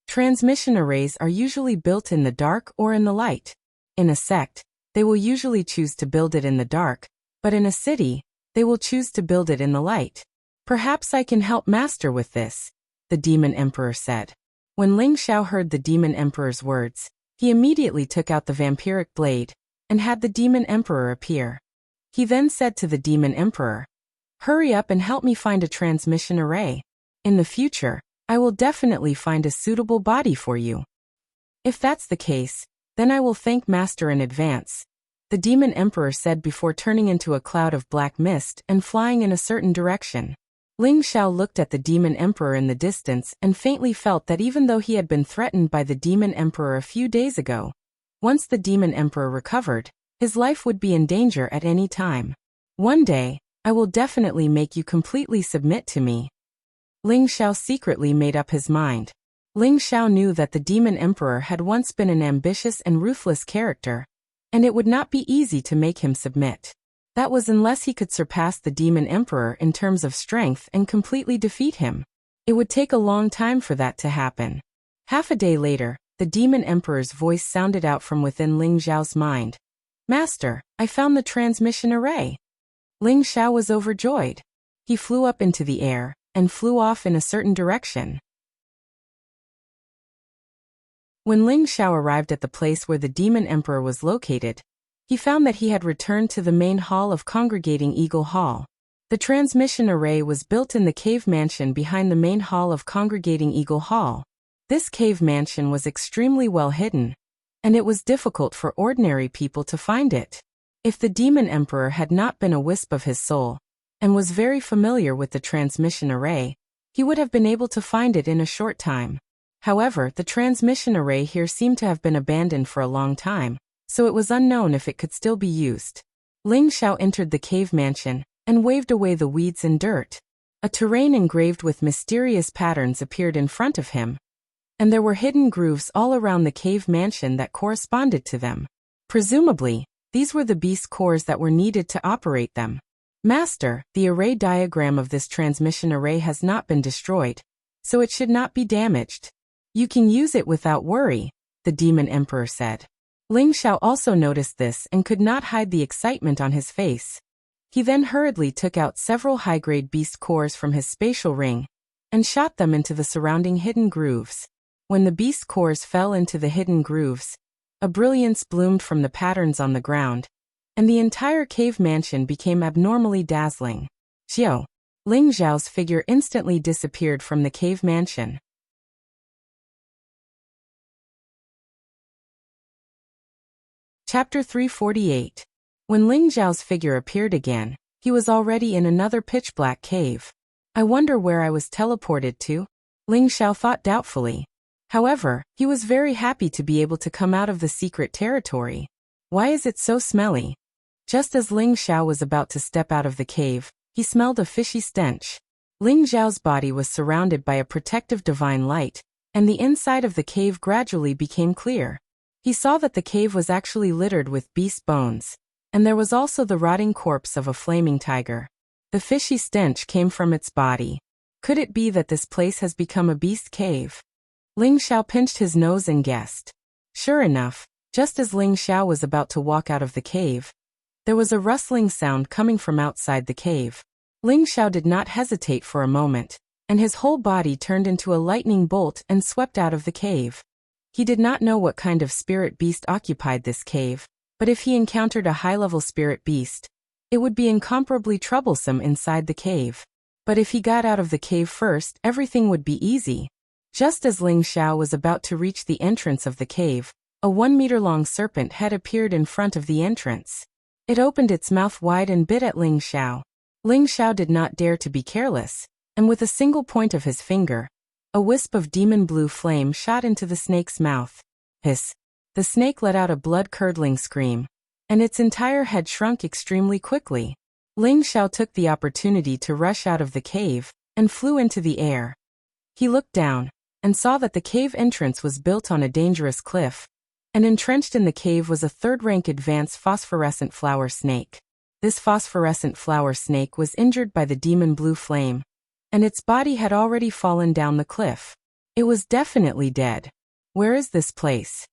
Transmission arrays are usually built in the dark or in the light. In a sect, they will usually choose to build it in the dark, but in a city, they will choose to build it in the light. Perhaps I can help Master with this, the Demon Emperor said. When Ling Xiao heard the Demon Emperor's words, he immediately took out the vampiric blade and had the Demon Emperor appear. He then said to the Demon Emperor, Hurry up and help me find a transmission array. In the future, I will definitely find a suitable body for you. If that's the case, then I will thank Master in advance, the Demon Emperor said before turning into a cloud of black mist and flying in a certain direction. Ling Xiao looked at the Demon Emperor in the distance and faintly felt that even though he had been threatened by the Demon Emperor a few days ago, once the Demon Emperor recovered, his life would be in danger at any time. One day, I will definitely make you completely submit to me. Ling Xiao secretly made up his mind. Ling Xiao knew that the Demon Emperor had once been an ambitious and ruthless character, and it would not be easy to make him submit. That was unless he could surpass the Demon Emperor in terms of strength and completely defeat him. It would take a long time for that to happen. Half a day later, the Demon Emperor's voice sounded out from within Ling Xiao's mind. Master, I found the transmission array. Ling Xiao was overjoyed. He flew up into the air and flew off in a certain direction. When Ling Xiao arrived at the place where the Demon Emperor was located, he found that he had returned to the main hall of Congregating Eagle Hall. The transmission array was built in the cave mansion behind the main hall of Congregating Eagle Hall. This cave mansion was extremely well hidden, and it was difficult for ordinary people to find it. If the Demon Emperor had not been a wisp of his soul, and was very familiar with the transmission array, he would have been able to find it in a short time. However, the transmission array here seemed to have been abandoned for a long time, so it was unknown if it could still be used. Ling Xiao entered the cave mansion and waved away the weeds and dirt. A terrain engraved with mysterious patterns appeared in front of him, and there were hidden grooves all around the cave mansion that corresponded to them. Presumably, these were the beast cores that were needed to operate them. Master, the array diagram of this transmission array has not been destroyed, so it should not be damaged. You can use it without worry, the Demon Emperor said. Ling Xiao also noticed this and could not hide the excitement on his face. He then hurriedly took out several high-grade beast cores from his spatial ring and shot them into the surrounding hidden grooves. When the beast cores fell into the hidden grooves, a brilliance bloomed from the patterns on the ground, and the entire cave mansion became abnormally dazzling. Xiao. Ling Xiao's figure instantly disappeared from the cave mansion. Chapter 348. When Ling Xiao's figure appeared again, he was already in another pitch-black cave. I wonder where I was teleported to? Ling Xiao thought doubtfully. However, he was very happy to be able to come out of the secret territory. Why is it so smelly? Just as Ling Xiao was about to step out of the cave, he smelled a fishy stench. Ling Xiao's body was surrounded by a protective divine light, and the inside of the cave gradually became clear. He saw that the cave was actually littered with beast bones, and there was also the rotting corpse of a flaming tiger. The fishy stench came from its body. Could it be that this place has become a beast cave? Ling Xiao pinched his nose and guessed. Sure enough, just as Ling Xiao was about to walk out of the cave, there was a rustling sound coming from outside the cave. Ling Xiao did not hesitate for a moment, and his whole body turned into a lightning bolt and swept out of the cave. He did not know what kind of spirit beast occupied this cave, but if he encountered a high-level spirit beast, it would be incomparably troublesome inside the cave. But if he got out of the cave first, everything would be easy. Just as Ling Xiao was about to reach the entrance of the cave, a 1-meter-long serpent head appeared in front of the entrance. It opened its mouth wide and bit at Ling Xiao. Ling Xiao did not dare to be careless, and with a single point of his finger, a wisp of demon blue flame shot into the snake's mouth. Hiss! The snake let out a blood-curdling scream, and its entire head shrunk extremely quickly. Ling Xiao took the opportunity to rush out of the cave and flew into the air. He looked down and saw that the cave entrance was built on a dangerous cliff, and entrenched in the cave was a third-rank advanced phosphorescent flower snake. This phosphorescent flower snake was injured by the demon blue flame, and its body had already fallen down the cliff. It was definitely dead. Where is this place?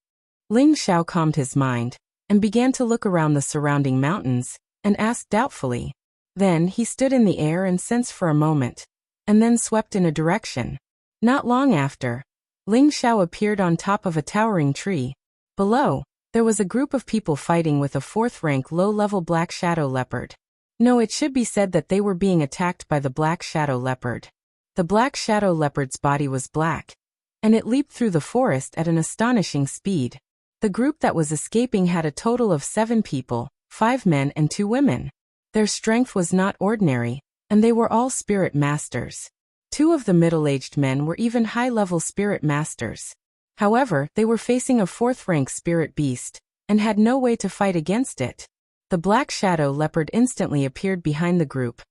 Ling Xiao calmed his mind and began to look around the surrounding mountains and asked doubtfully. Then he stood in the air and sensed for a moment, and then swept in a direction. Not long after, Ling Xiao appeared on top of a towering tree. Below, there was a group of people fighting with a 4th-rank low-level black shadow leopard. No, it should be said that they were being attacked by the black shadow leopard. The black shadow leopard's body was black, and it leaped through the forest at an astonishing speed. The group that was escaping had a total of 7 people, 5 men and 2 women. Their strength was not ordinary, and they were all spirit masters. 2 of the middle-aged men were even high-level spirit masters. However, they were facing a 4th-rank spirit beast, and had no way to fight against it. The black shadow leopard instantly appeared behind the group,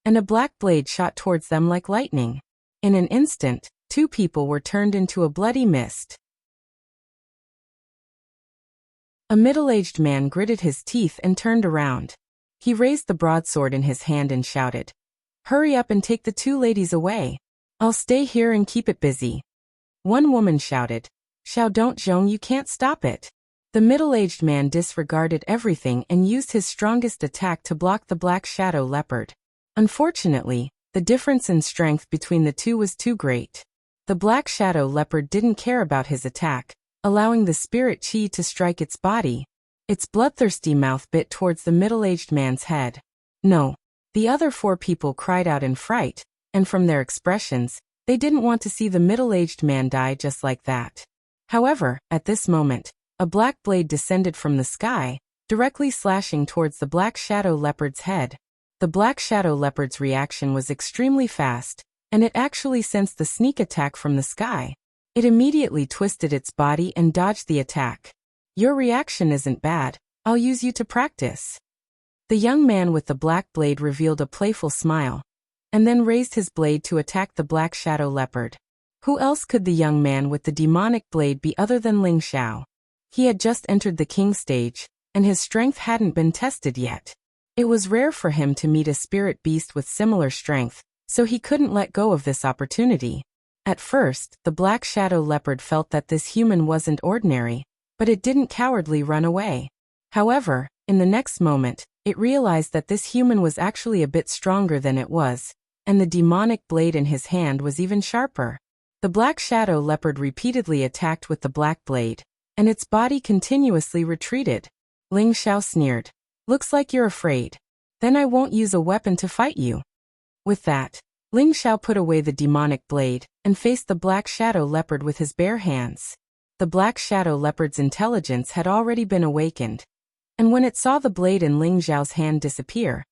and a black blade shot towards them like lightning. In an instant, 2 people were turned into a bloody mist. A middle-aged man gritted his teeth and turned around. He raised the broadsword in his hand and shouted, "Hurry up and take the 2 ladies away. I'll stay here and keep it busy." One woman shouted, "Xiao, don't Zhong, you can't stop it." The middle-aged man disregarded everything and used his strongest attack to block the black shadow leopard. Unfortunately, the difference in strength between the 2 was too great. The black shadow leopard didn't care about his attack, allowing the spirit chi to strike its body. Its bloodthirsty mouth bit towards the middle-aged man's head. No. The other 4 people cried out in fright, and from their expressions, they didn't want to see the middle-aged man die just like that. However, at this moment, a black blade descended from the sky, directly slashing towards the black shadow leopard's head. The black shadow leopard's reaction was extremely fast, and it actually sensed the sneak attack from the sky. It immediately twisted its body and dodged the attack. Your reaction isn't bad. I'll use you to practice. The young man with the black blade revealed a playful smile, and then raised his blade to attack the black shadow leopard. Who else could the young man with the demonic blade be other than Ling Xiao? He had just entered the king stage, and his strength hadn't been tested yet. It was rare for him to meet a spirit beast with similar strength, so he couldn't let go of this opportunity. At first, the black shadow leopard felt that this human wasn't ordinary, but it didn't cowardly run away. However, in the next moment, it realized that this human was actually a bit stronger than it was, and the demonic blade in his hand was even sharper. The black shadow leopard repeatedly attacked with the black blade, and its body continuously retreated. Ling Xiao sneered. Looks like you're afraid. Then I won't use a weapon to fight you. With that, Ling Xiao put away the demonic blade, and faced the black shadow leopard with his bare hands. The black shadow leopard's intelligence had already been awakened, and when it saw the blade in Ling Xiao's hand disappear,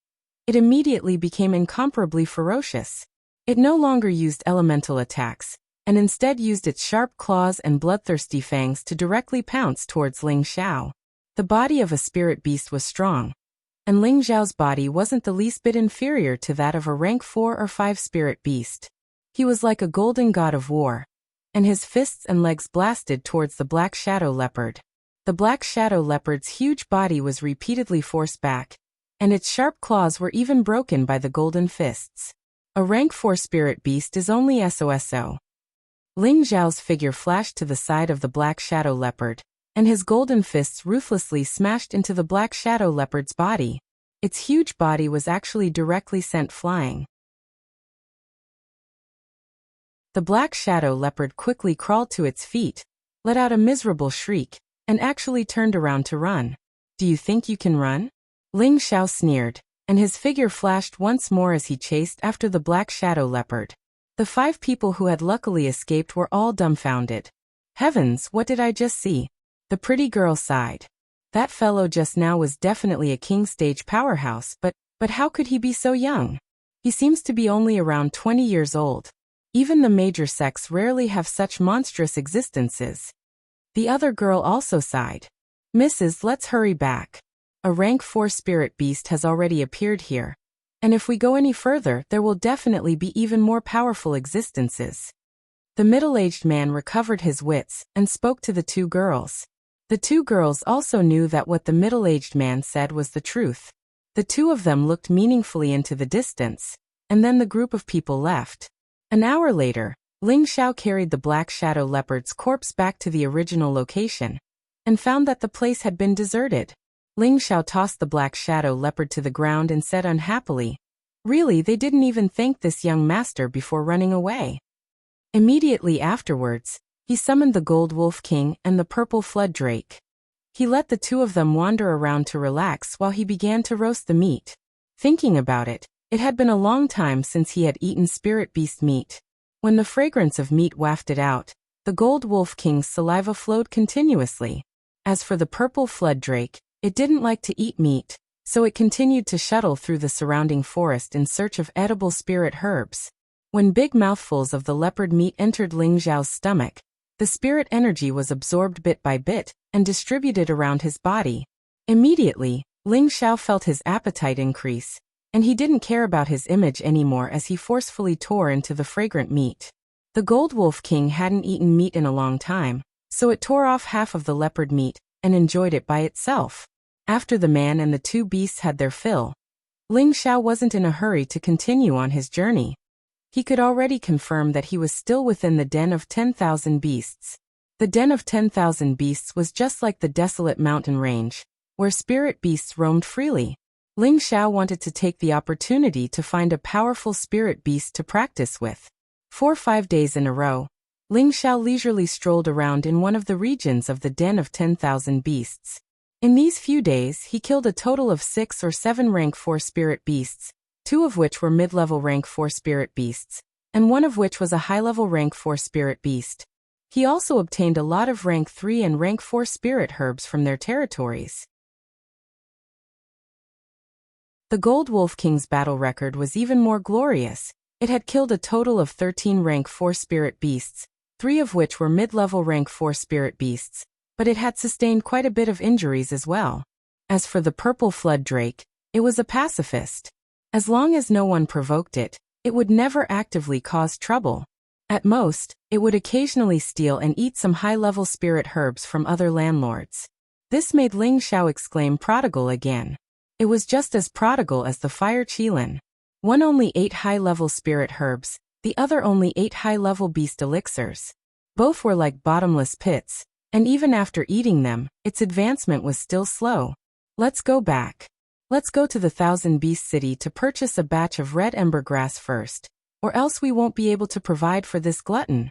it immediately became incomparably ferocious. It no longer used elemental attacks, and instead used its sharp claws and bloodthirsty fangs to directly pounce towards Ling Xiao. The body of a spirit beast was strong, and Ling Xiao's body wasn't the least bit inferior to that of a rank 4 or 5 spirit beast. He was like a golden god of war, and his fists and legs blasted towards the black shadow leopard. The black shadow leopard's huge body was repeatedly forced back, and its sharp claws were even broken by the golden fists. A rank 4 spirit beast is only SOSO. Ling Xiao's figure flashed to the side of the black shadow leopard, and his golden fists ruthlessly smashed into the black shadow leopard's body. Its huge body was actually directly sent flying. The black shadow leopard quickly crawled to its feet, let out a miserable shriek, and actually turned around to run. Do you think you can run? Ling Xiao sneered, and his figure flashed once more as he chased after the black shadow leopard. The 5 people who had luckily escaped were all dumbfounded. Heavens, what did I just see? The pretty girl sighed. That fellow just now was definitely a king stage powerhouse, but how could he be so young? He seems to be only around 20 years old. Even the major sects rarely have such monstrous existences. The other girl also sighed. Mrs., let's hurry back. A rank 4 spirit beast has already appeared here, and if we go any further, there will definitely be even more powerful existences. The middle-aged man recovered his wits and spoke to the 2 girls. The 2 girls also knew that what the middle-aged man said was the truth. The 2 of them looked meaningfully into the distance, and then the group of people left. An hour later, Ling Xiao carried the black shadow leopard's corpse back to the original location, and found that the place had been deserted. Ling Xiao tossed the black shadow leopard to the ground and said unhappily, "Really, they didn't even thank this young master before running away." Immediately afterwards, he summoned the Gold Wolf King and the Purple Flood Drake. He let the 2 of them wander around to relax while he began to roast the meat. Thinking about it, it had been a long time since he had eaten spirit beast meat. When the fragrance of meat wafted out, the Gold Wolf King's saliva flowed continuously. As for the Purple Flood Drake, it didn't like to eat meat, so it continued to shuttle through the surrounding forest in search of edible spirit herbs. When big mouthfuls of the leopard meat entered Ling Xiao's stomach, the spirit energy was absorbed bit by bit and distributed around his body. Immediately, Ling Xiao felt his appetite increase, and he didn't care about his image anymore as he forcefully tore into the fragrant meat. The Gold Wolf King hadn't eaten meat in a long time, so it tore off half of the leopard meat and enjoyed it by itself. After the man and the 2 beasts had their fill, Ling Xiao wasn't in a hurry to continue on his journey. He could already confirm that he was still within the den of 10,000 beasts. The den of 10,000 beasts was just like the desolate mountain range, where spirit beasts roamed freely. Ling Xiao wanted to take the opportunity to find a powerful spirit beast to practice with. 4 or 5 days in a row, Ling Xiao leisurely strolled around in one of the regions of the den of 10,000 beasts. In these few days, he killed a total of 6 or 7 rank 4 spirit beasts, 2 of which were mid-level rank 4 spirit beasts, and 1 of which was a high-level rank 4 spirit beast. He also obtained a lot of rank 3 and rank 4 spirit herbs from their territories. The Gold Wolf King's battle record was even more glorious. It had killed a total of 13 rank 4 spirit beasts, 3 of which were mid-level rank 4 spirit beasts, but it had sustained quite a bit of injuries as well. As for the purple flood drake, it was a pacifist. As long as no one provoked it, it would never actively cause trouble. At most, it would occasionally steal and eat some high-level spirit herbs from other landlords. This made Ling Xiao exclaim prodigal again. It was just as prodigal as the fire qilin. One only ate high-level spirit herbs, the other only ate high-level beast elixirs. Both were like bottomless pits, and even after eating them, its advancement was still slow. Let's go back. Let's go to the Thousand Beast City to purchase a batch of red ember grass first, or else we won't be able to provide for this glutton,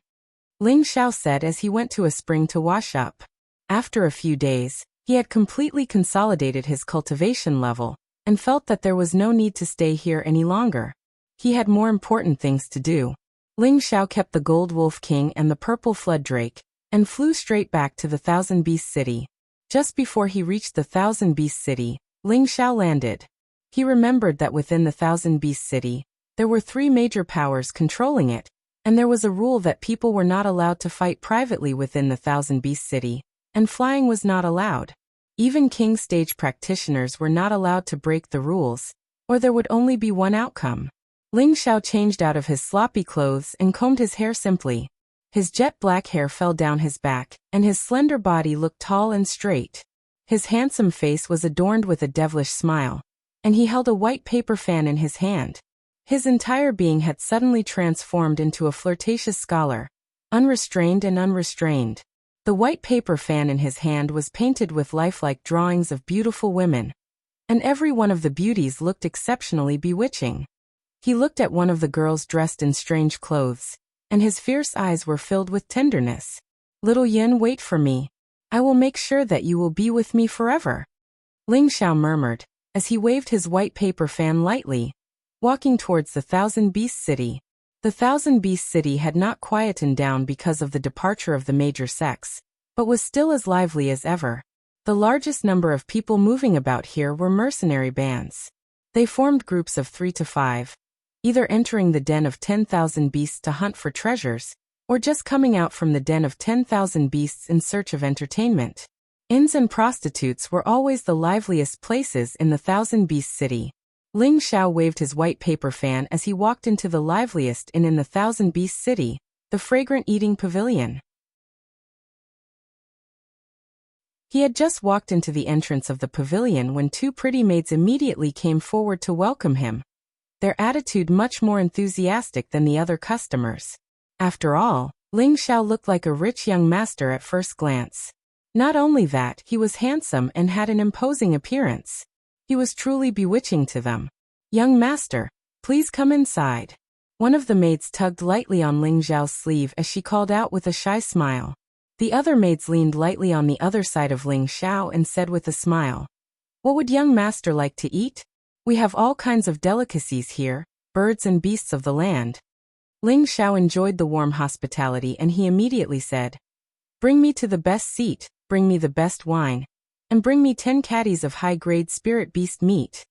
Ling Xiao said as he went to a spring to wash up. After a few days, he had completely consolidated his cultivation level, and felt that there was no need to stay here any longer. He had more important things to do. Ling Xiao kept the Gold Wolf King and the Purple Flood Drake, and flew straight back to the Thousand Beast City. Just before he reached the Thousand Beast City, Ling Xiao landed. He remembered that within the Thousand Beast City, there were 3 major powers controlling it, and there was a rule that people were not allowed to fight privately within the Thousand Beast City, and flying was not allowed. Even king stage practitioners were not allowed to break the rules, or there would only be one outcome. Ling Xiao changed out of his sloppy clothes and combed his hair simply. His jet black hair fell down his back, and his slender body looked tall and straight. His handsome face was adorned with a devilish smile, and he held a white paper fan in his hand. His entire being had suddenly transformed into a flirtatious scholar, unrestrained and unrestrained. The white paper fan in his hand was painted with lifelike drawings of beautiful women, and every one of the beauties looked exceptionally bewitching. He looked at one of the girls dressed in strange clothes, and his fierce eyes were filled with tenderness. "Little Yin, wait for me. I will make sure that you will be with me forever," Ling Xiao murmured, as he waved his white paper fan lightly, walking towards the Thousand Beast City. The Thousand Beast City had not quietened down because of the departure of the major sects, but was still as lively as ever. The largest number of people moving about here were mercenary bands. They formed groups of 3 to 5, either entering the den of 10,000 beasts to hunt for treasures, or just coming out from the den of 10,000 beasts in search of entertainment. Inns and prostitutes were always the liveliest places in the Thousand Beast City. Ling Xiao waved his white paper fan as he walked into the liveliest inn in the Thousand Beast City, the Fragrant Eating Pavilion. He had just walked into the entrance of the pavilion when 2 pretty maids immediately came forward to welcome him, their attitude much more enthusiastic than the other customers. After all, Ling Xiao looked like a rich young master at first glance. Not only that, he was handsome and had an imposing appearance. He was truly bewitching to them. "Young master, please come inside." One of the maids tugged lightly on Ling Xiao's sleeve as she called out with a shy smile. The other maids leaned lightly on the other side of Ling Xiao and said with a smile, "What would young master like to eat? We have all kinds of delicacies here, birds and beasts of the land." Ling Xiao enjoyed the warm hospitality and he immediately said, "Bring me to the best seat, bring me the best wine, and bring me 10 caddies of high-grade spirit beast meat."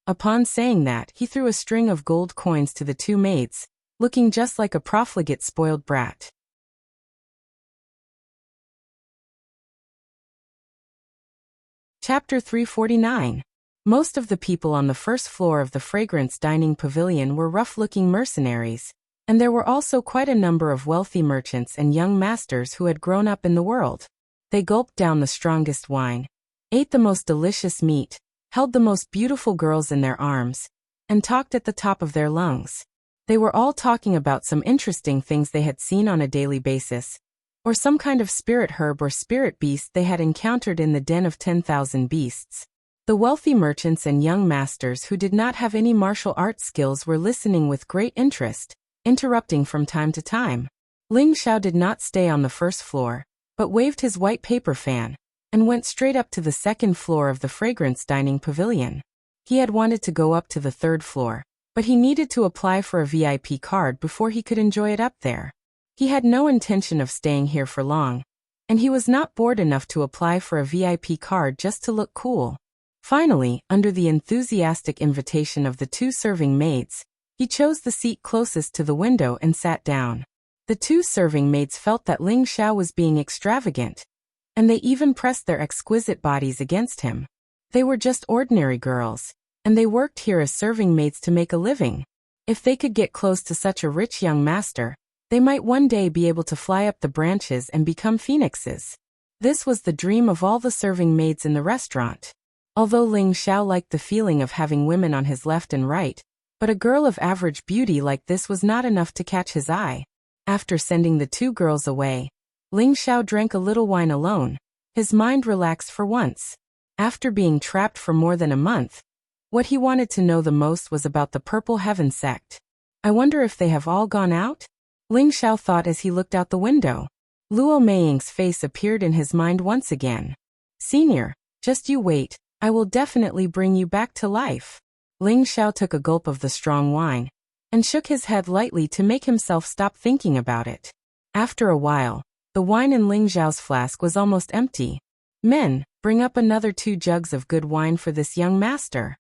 Upon saying that, he threw a string of gold coins to the 2 maids, looking just like a profligate spoiled brat. Chapter 349. Most of the people on the first floor of the Fragrance Dining Pavilion were rough-looking mercenaries, and there were also quite a number of wealthy merchants and young masters who had grown up in the world. They gulped down the strongest wine, ate the most delicious meat, held the most beautiful girls in their arms, and talked at the top of their lungs. They were all talking about some interesting things they had seen on a daily basis, or some kind of spirit herb or spirit beast they had encountered in the den of 10,000 beasts. The wealthy merchants and young masters who did not have any martial arts skills were listening with great interest, interrupting from time to time. Ling Xiao did not stay on the first floor, but waved his white paper fan, and went straight up to the second floor of the Fragrance Dining Pavilion. He had wanted to go up to the 3rd floor, but he needed to apply for a VIP card before he could enjoy it up there. He had no intention of staying here for long, and he was not bored enough to apply for a VIP card just to look cool. Finally, under the enthusiastic invitation of the 2 serving maids, he chose the seat closest to the window and sat down. The 2 serving maids felt that Ling Xiao was being extravagant, and they even pressed their exquisite bodies against him. They were just ordinary girls, and they worked here as serving maids to make a living. If they could get close to such a rich young master, they might one day be able to fly up the branches and become phoenixes. This was the dream of all the serving maids in the restaurant. Although Ling Xiao liked the feeling of having women on his left and right, but a girl of average beauty like this was not enough to catch his eye. After sending the two girls away, Ling Xiao drank a little wine alone. His mind relaxed for once. After being trapped for more than a month, what he wanted to know the most was about the Purple Heaven sect. I wonder if they have all gone out? Ling Xiao thought as he looked out the window. Luo Meiying's face appeared in his mind once again. Senior, just you wait, I will definitely bring you back to life. Ling Xiao took a gulp of the strong wine, and shook his head lightly to make himself stop thinking about it. After a while, the wine in Ling Xiao's flask was almost empty. Men, bring up another 2 jugs of good wine for this young master.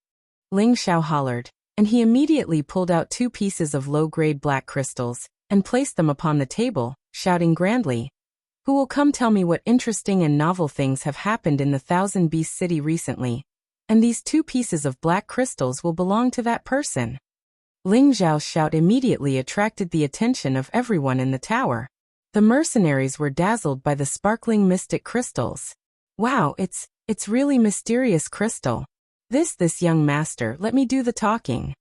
Ling Xiao hollered, and he immediately pulled out 2 pieces of low-grade black crystals, and placed them upon the table, shouting grandly, "Who will come tell me what interesting and novel things have happened in the Thousand Beast City recently? And these 2 pieces of black crystals will belong to that person." Ling Xiao's shout immediately attracted the attention of everyone in the tower. The mercenaries were dazzled by the sparkling mystic crystals. Wow, it's really mysterious crystal. This young master, let me do the talking.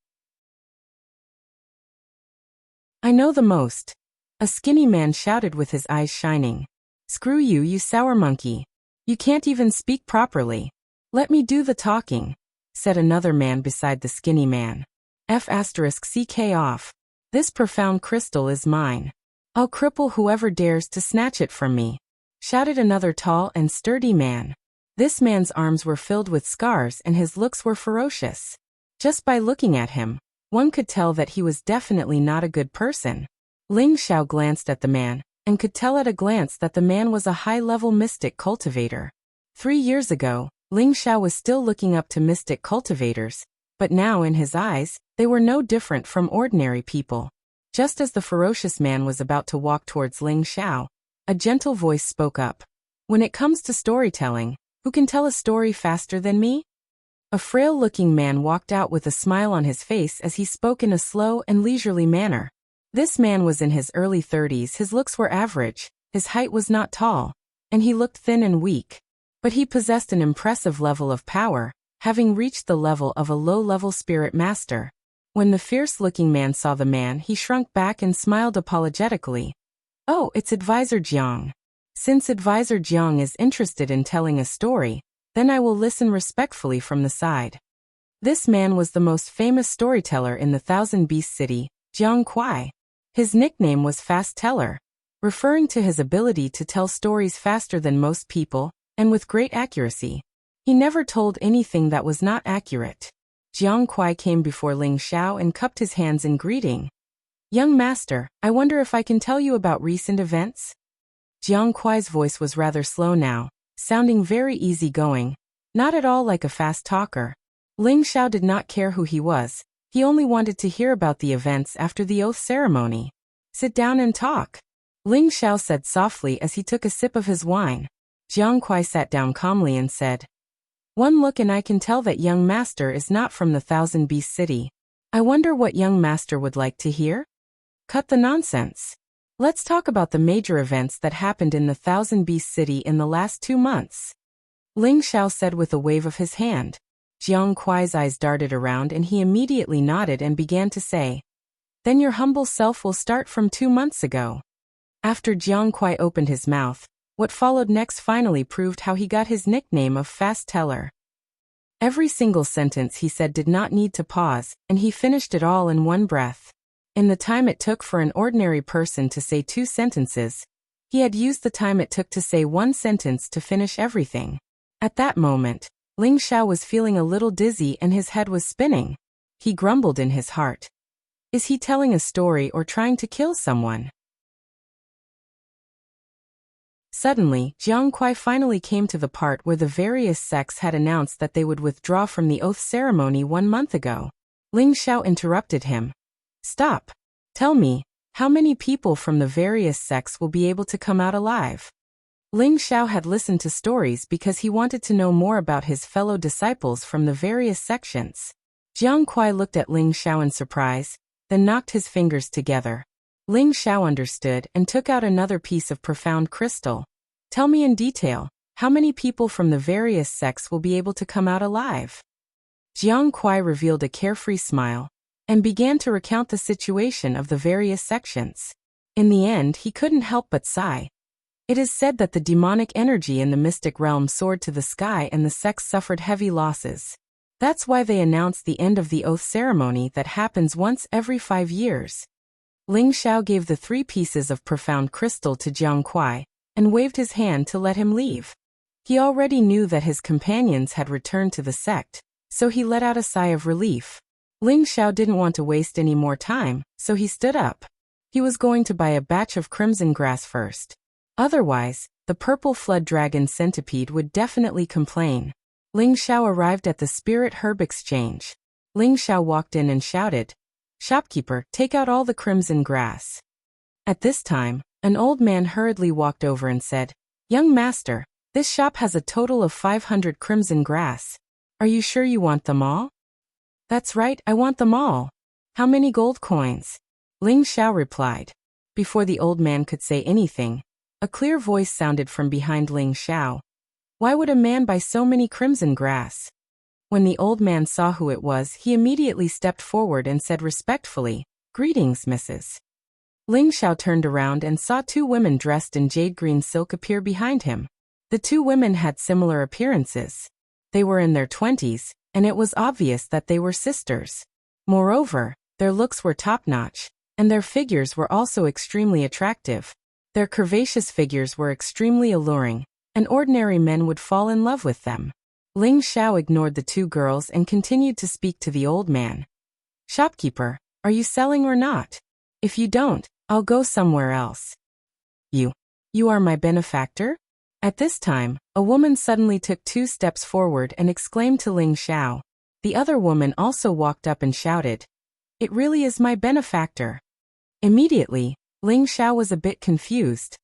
I know the most. A skinny man shouted with his eyes shining. Screw you, you sour monkey. You can't even speak properly. Let me do the talking, said another man beside the skinny man. F***ck off. This profound crystal is mine. I'll cripple whoever dares to snatch it from me, shouted another tall and sturdy man. This man's arms were filled with scars and his looks were ferocious. Just by looking at him, one could tell that he was definitely not a good person. Ling Xiao glanced at the man, and could tell at a glance that the man was a high-level mystic cultivator. 3 years ago, Ling Xiao was still looking up to mystic cultivators, but now in his eyes, they were no different from ordinary people. Just as the ferocious man was about to walk towards Ling Xiao, a gentle voice spoke up. When it comes to storytelling, who can tell a story faster than me? A frail-looking man walked out with a smile on his face as he spoke in a slow and leisurely manner. This man was in his early 30s. His looks were average, his height was not tall, and he looked thin and weak. But he possessed an impressive level of power, having reached the level of a low-level spirit master. When the fierce-looking man saw the man, he shrunk back and smiled apologetically. Oh, it's Advisor Jiang. Since Advisor Jiang is interested in telling a story, then I will listen respectfully from the side. This man was the most famous storyteller in the Thousand Beast City, Jiang Kuai. His nickname was Fast Teller, referring to his ability to tell stories faster than most people, and with great accuracy. He never told anything that was not accurate. Jiang Kuai came before Ling Xiao and cupped his hands in greeting. Young master, I wonder if I can tell you about recent events? Jiang Kuai's voice was rather slow now, sounding very easygoing, not at all like a fast talker. Ling Xiao did not care who he was. He only wanted to hear about the events after the oath ceremony. Sit down and talk, Ling Xiao said softly as he took a sip of his wine. Jiang Kuai sat down calmly and said, One look and I can tell that young master is not from the Thousand Beast City. I wonder what young master would like to hear? Cut the nonsense. Let's talk about the major events that happened in the Thousand Beast City in the last 2 months. Ling Xiao said with a wave of his hand. Jiang Kuai's eyes darted around and he immediately nodded and began to say, Then your humble self will start from 2 months ago. After Jiang Kuai opened his mouth, what followed next finally proved how he got his nickname of Fast Teller. Every single sentence he said did not need to pause, and he finished it all in one breath. In the time it took for an ordinary person to say 2 sentences, he had used the time it took to say 1 sentence to finish everything. At that moment, Ling Xiao was feeling a little dizzy and his head was spinning. He grumbled in his heart. Is he telling a story or trying to kill someone? Suddenly, Jiang Kuai finally came to the part where the various sects had announced that they would withdraw from the oath ceremony 1 month ago. Ling Xiao interrupted him. Stop. Tell me, how many people from the various sects will be able to come out alive? Ling Xiao had listened to stories because he wanted to know more about his fellow disciples from the various sections. Jiang Kuai looked at Ling Xiao in surprise, then knocked his fingers together. Ling Xiao understood and took out another piece of profound crystal. Tell me in detail, how many people from the various sects will be able to come out alive? Jiang Kuai revealed a carefree smile and began to recount the situation of the various sections. In the end, he couldn't help but sigh. It is said that the demonic energy in the mystic realm soared to the sky and the sects suffered heavy losses. That's why they announced the end of the oath ceremony that happens once every 5 years. Ling Xiao gave the 3 pieces of profound crystal to Jiang Kuai and waved his hand to let him leave. He already knew that his companions had returned to the sect, so he let out a sigh of relief. Ling Xiao didn't want to waste any more time, so he stood up. He was going to buy a batch of crimson grass first. Otherwise, the purple flood dragon centipede would definitely complain. Ling Xiao arrived at the spirit herb exchange. Ling Xiao walked in and shouted, "Shopkeeper, take out all the crimson grass." At this time, an old man hurriedly walked over and said, "Young master, this shop has a total of 500 crimson grass. Are you sure you want them all?" "That's right, I want them all." "How many gold coins?" Ling Xiao replied. Before the old man could say anything, a clear voice sounded from behind Ling Xiao. "Why would a man buy so many crimson grass?" When the old man saw who it was, he immediately stepped forward and said respectfully, "Greetings, Mrs." Ling Xiao turned around and saw 2 women dressed in jade green silk appear behind him. The 2 women had similar appearances. They were in their 20s, and it was obvious that they were sisters. Moreover, their looks were top-notch, and their figures were also extremely attractive. Their curvaceous figures were extremely alluring, and ordinary men would fall in love with them. Ling Xiao ignored the 2 girls and continued to speak to the old man. "Shopkeeper, are you selling or not? If you don't, I'll go somewhere else." You are my benefactor?" At this time, a woman suddenly took 2 steps forward and exclaimed to Ling Xiao. The other woman also walked up and shouted, "It really is my benefactor." Immediately, Ling Xiao was a bit confused.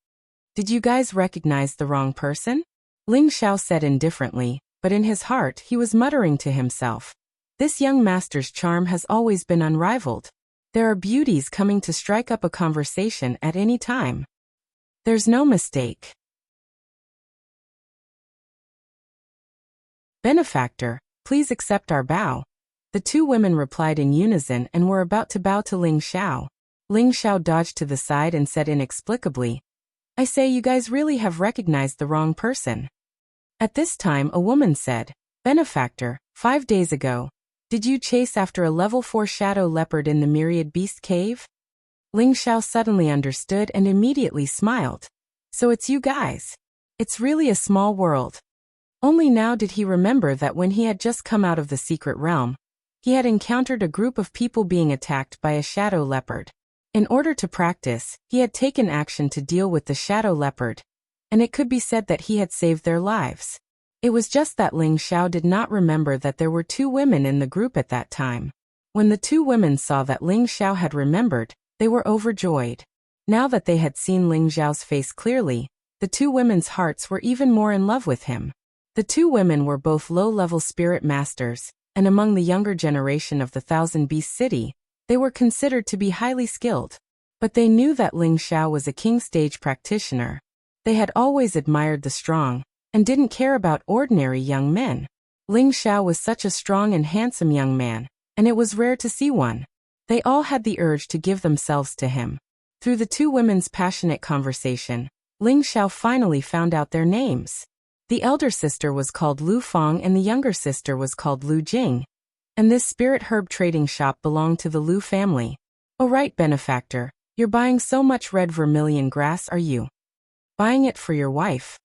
"Did you guys recognize the wrong person?" Ling Xiao said indifferently, but in his heart he was muttering to himself. This young master's charm has always been unrivaled. There are beauties coming to strike up a conversation at any time. There's no mistake. "Benefactor, please accept our bow." The 2 women replied in unison and were about to bow to Ling Xiao. Ling Xiao dodged to the side and said inexplicably, "I say, you guys really have recognized the wrong person." At this time a woman said, "Benefactor, 5 days ago, did you chase after a level 4 shadow leopard in the myriad beast cave?" Ling Xiao suddenly understood and immediately smiled. "So it's you guys. It's really a small world." Only now did he remember that when he had just come out of the secret realm, he had encountered a group of people being attacked by a shadow leopard. In order to practice, he had taken action to deal with the shadow leopard, and it could be said that he had saved their lives. It was just that Ling Xiao did not remember that there were 2 women in the group at that time. When the 2 women saw that Ling Xiao had remembered, they were overjoyed. Now that they had seen Ling Xiao's face clearly, the 2 women's hearts were even more in love with him. The 2 women were both low-level spirit masters, and among the younger generation of the Thousand Beast City, they were considered to be highly skilled. But they knew that Ling Xiao was a king stage practitioner. They had always admired the strong, and didn't care about ordinary young men. Ling Xiao was such a strong and handsome young man, and it was rare to see one. They all had the urge to give themselves to him. Through the 2 women's passionate conversation, Ling Xiao finally found out their names. The elder sister was called Lu Fong and the younger sister was called Lu Jing. And this spirit herb trading shop belonged to the Lu family. "Oh right, benefactor, you're buying so much red vermilion grass, are you? Buying it for your wife?"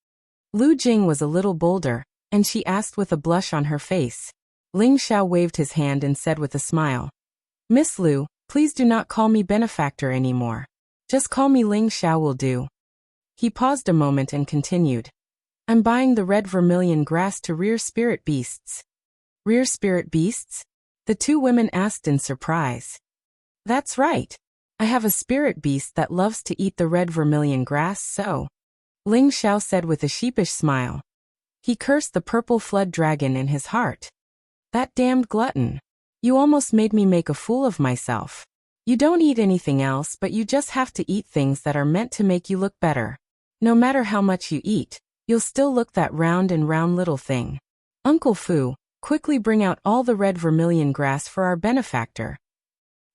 Lu Jing was a little bolder, and she asked with a blush on her face. Ling Xiao waved his hand and said with a smile, "Miss Lu, please do not call me benefactor anymore. Just call me Ling Xiao will do." He paused a moment and continued, "I'm buying the red vermilion grass to rear spirit beasts." "Rear spirit beasts?" the 2 women asked in surprise. "That's right. I have a spirit beast that loves to eat the red vermilion grass, so." Ling Xiao said with a sheepish smile. He cursed the purple flood dragon in his heart. That damned glutton. You almost made me make a fool of myself. You don't eat anything else, but you just have to eat things that are meant to make you look better. No matter how much you eat, you'll still look that round and round little thing. Uncle Fu, quickly bring out all the red vermilion grass for our benefactor.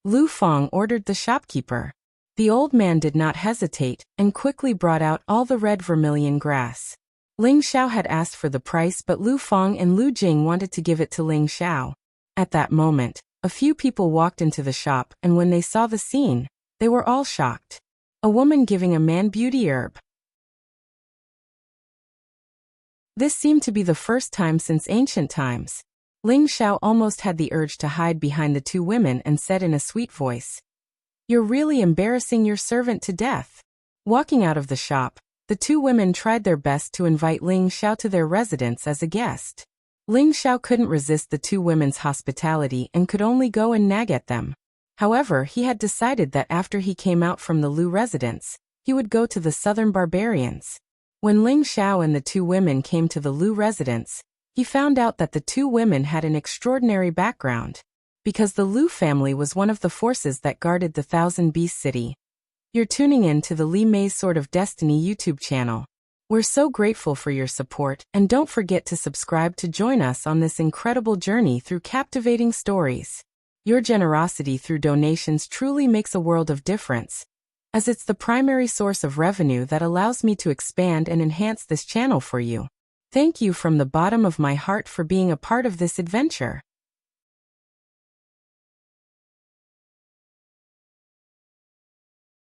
Lu Fang ordered the shopkeeper. The old man did not hesitate, and quickly brought out all the red vermilion grass. Ling Xiao had asked for the price, but Lu Fang and Lu Jing wanted to give it to Ling Xiao. At that moment, a few people walked into the shop, and when they saw the scene, they were all shocked. A woman giving a man beauty herb. This seemed to be the first time since ancient times. Ling Xiao almost had the urge to hide behind the two women and said in a sweet voice, "You're really embarrassing your servant to death." Walking out of the shop, the two women tried their best to invite Ling Xiao to their residence as a guest. Ling Xiao couldn't resist the two women's hospitality and could only go and nag at them. However, he had decided that after he came out from the Lu residence, he would go to the southern barbarians. When Ling Xiao and the two women came to the Lu residence, he found out that the two women had an extraordinary background, because the Lu family was one of the forces that guarded the Thousand Beast City. You're tuning in to the Li Mei's Sword of Destiny YouTube channel. We're so grateful for your support, and don't forget to subscribe to join us on this incredible journey through captivating stories. Your generosity through donations truly makes a world of difference, as it's the primary source of revenue that allows me to expand and enhance this channel for you. Thank you from the bottom of my heart for being a part of this adventure.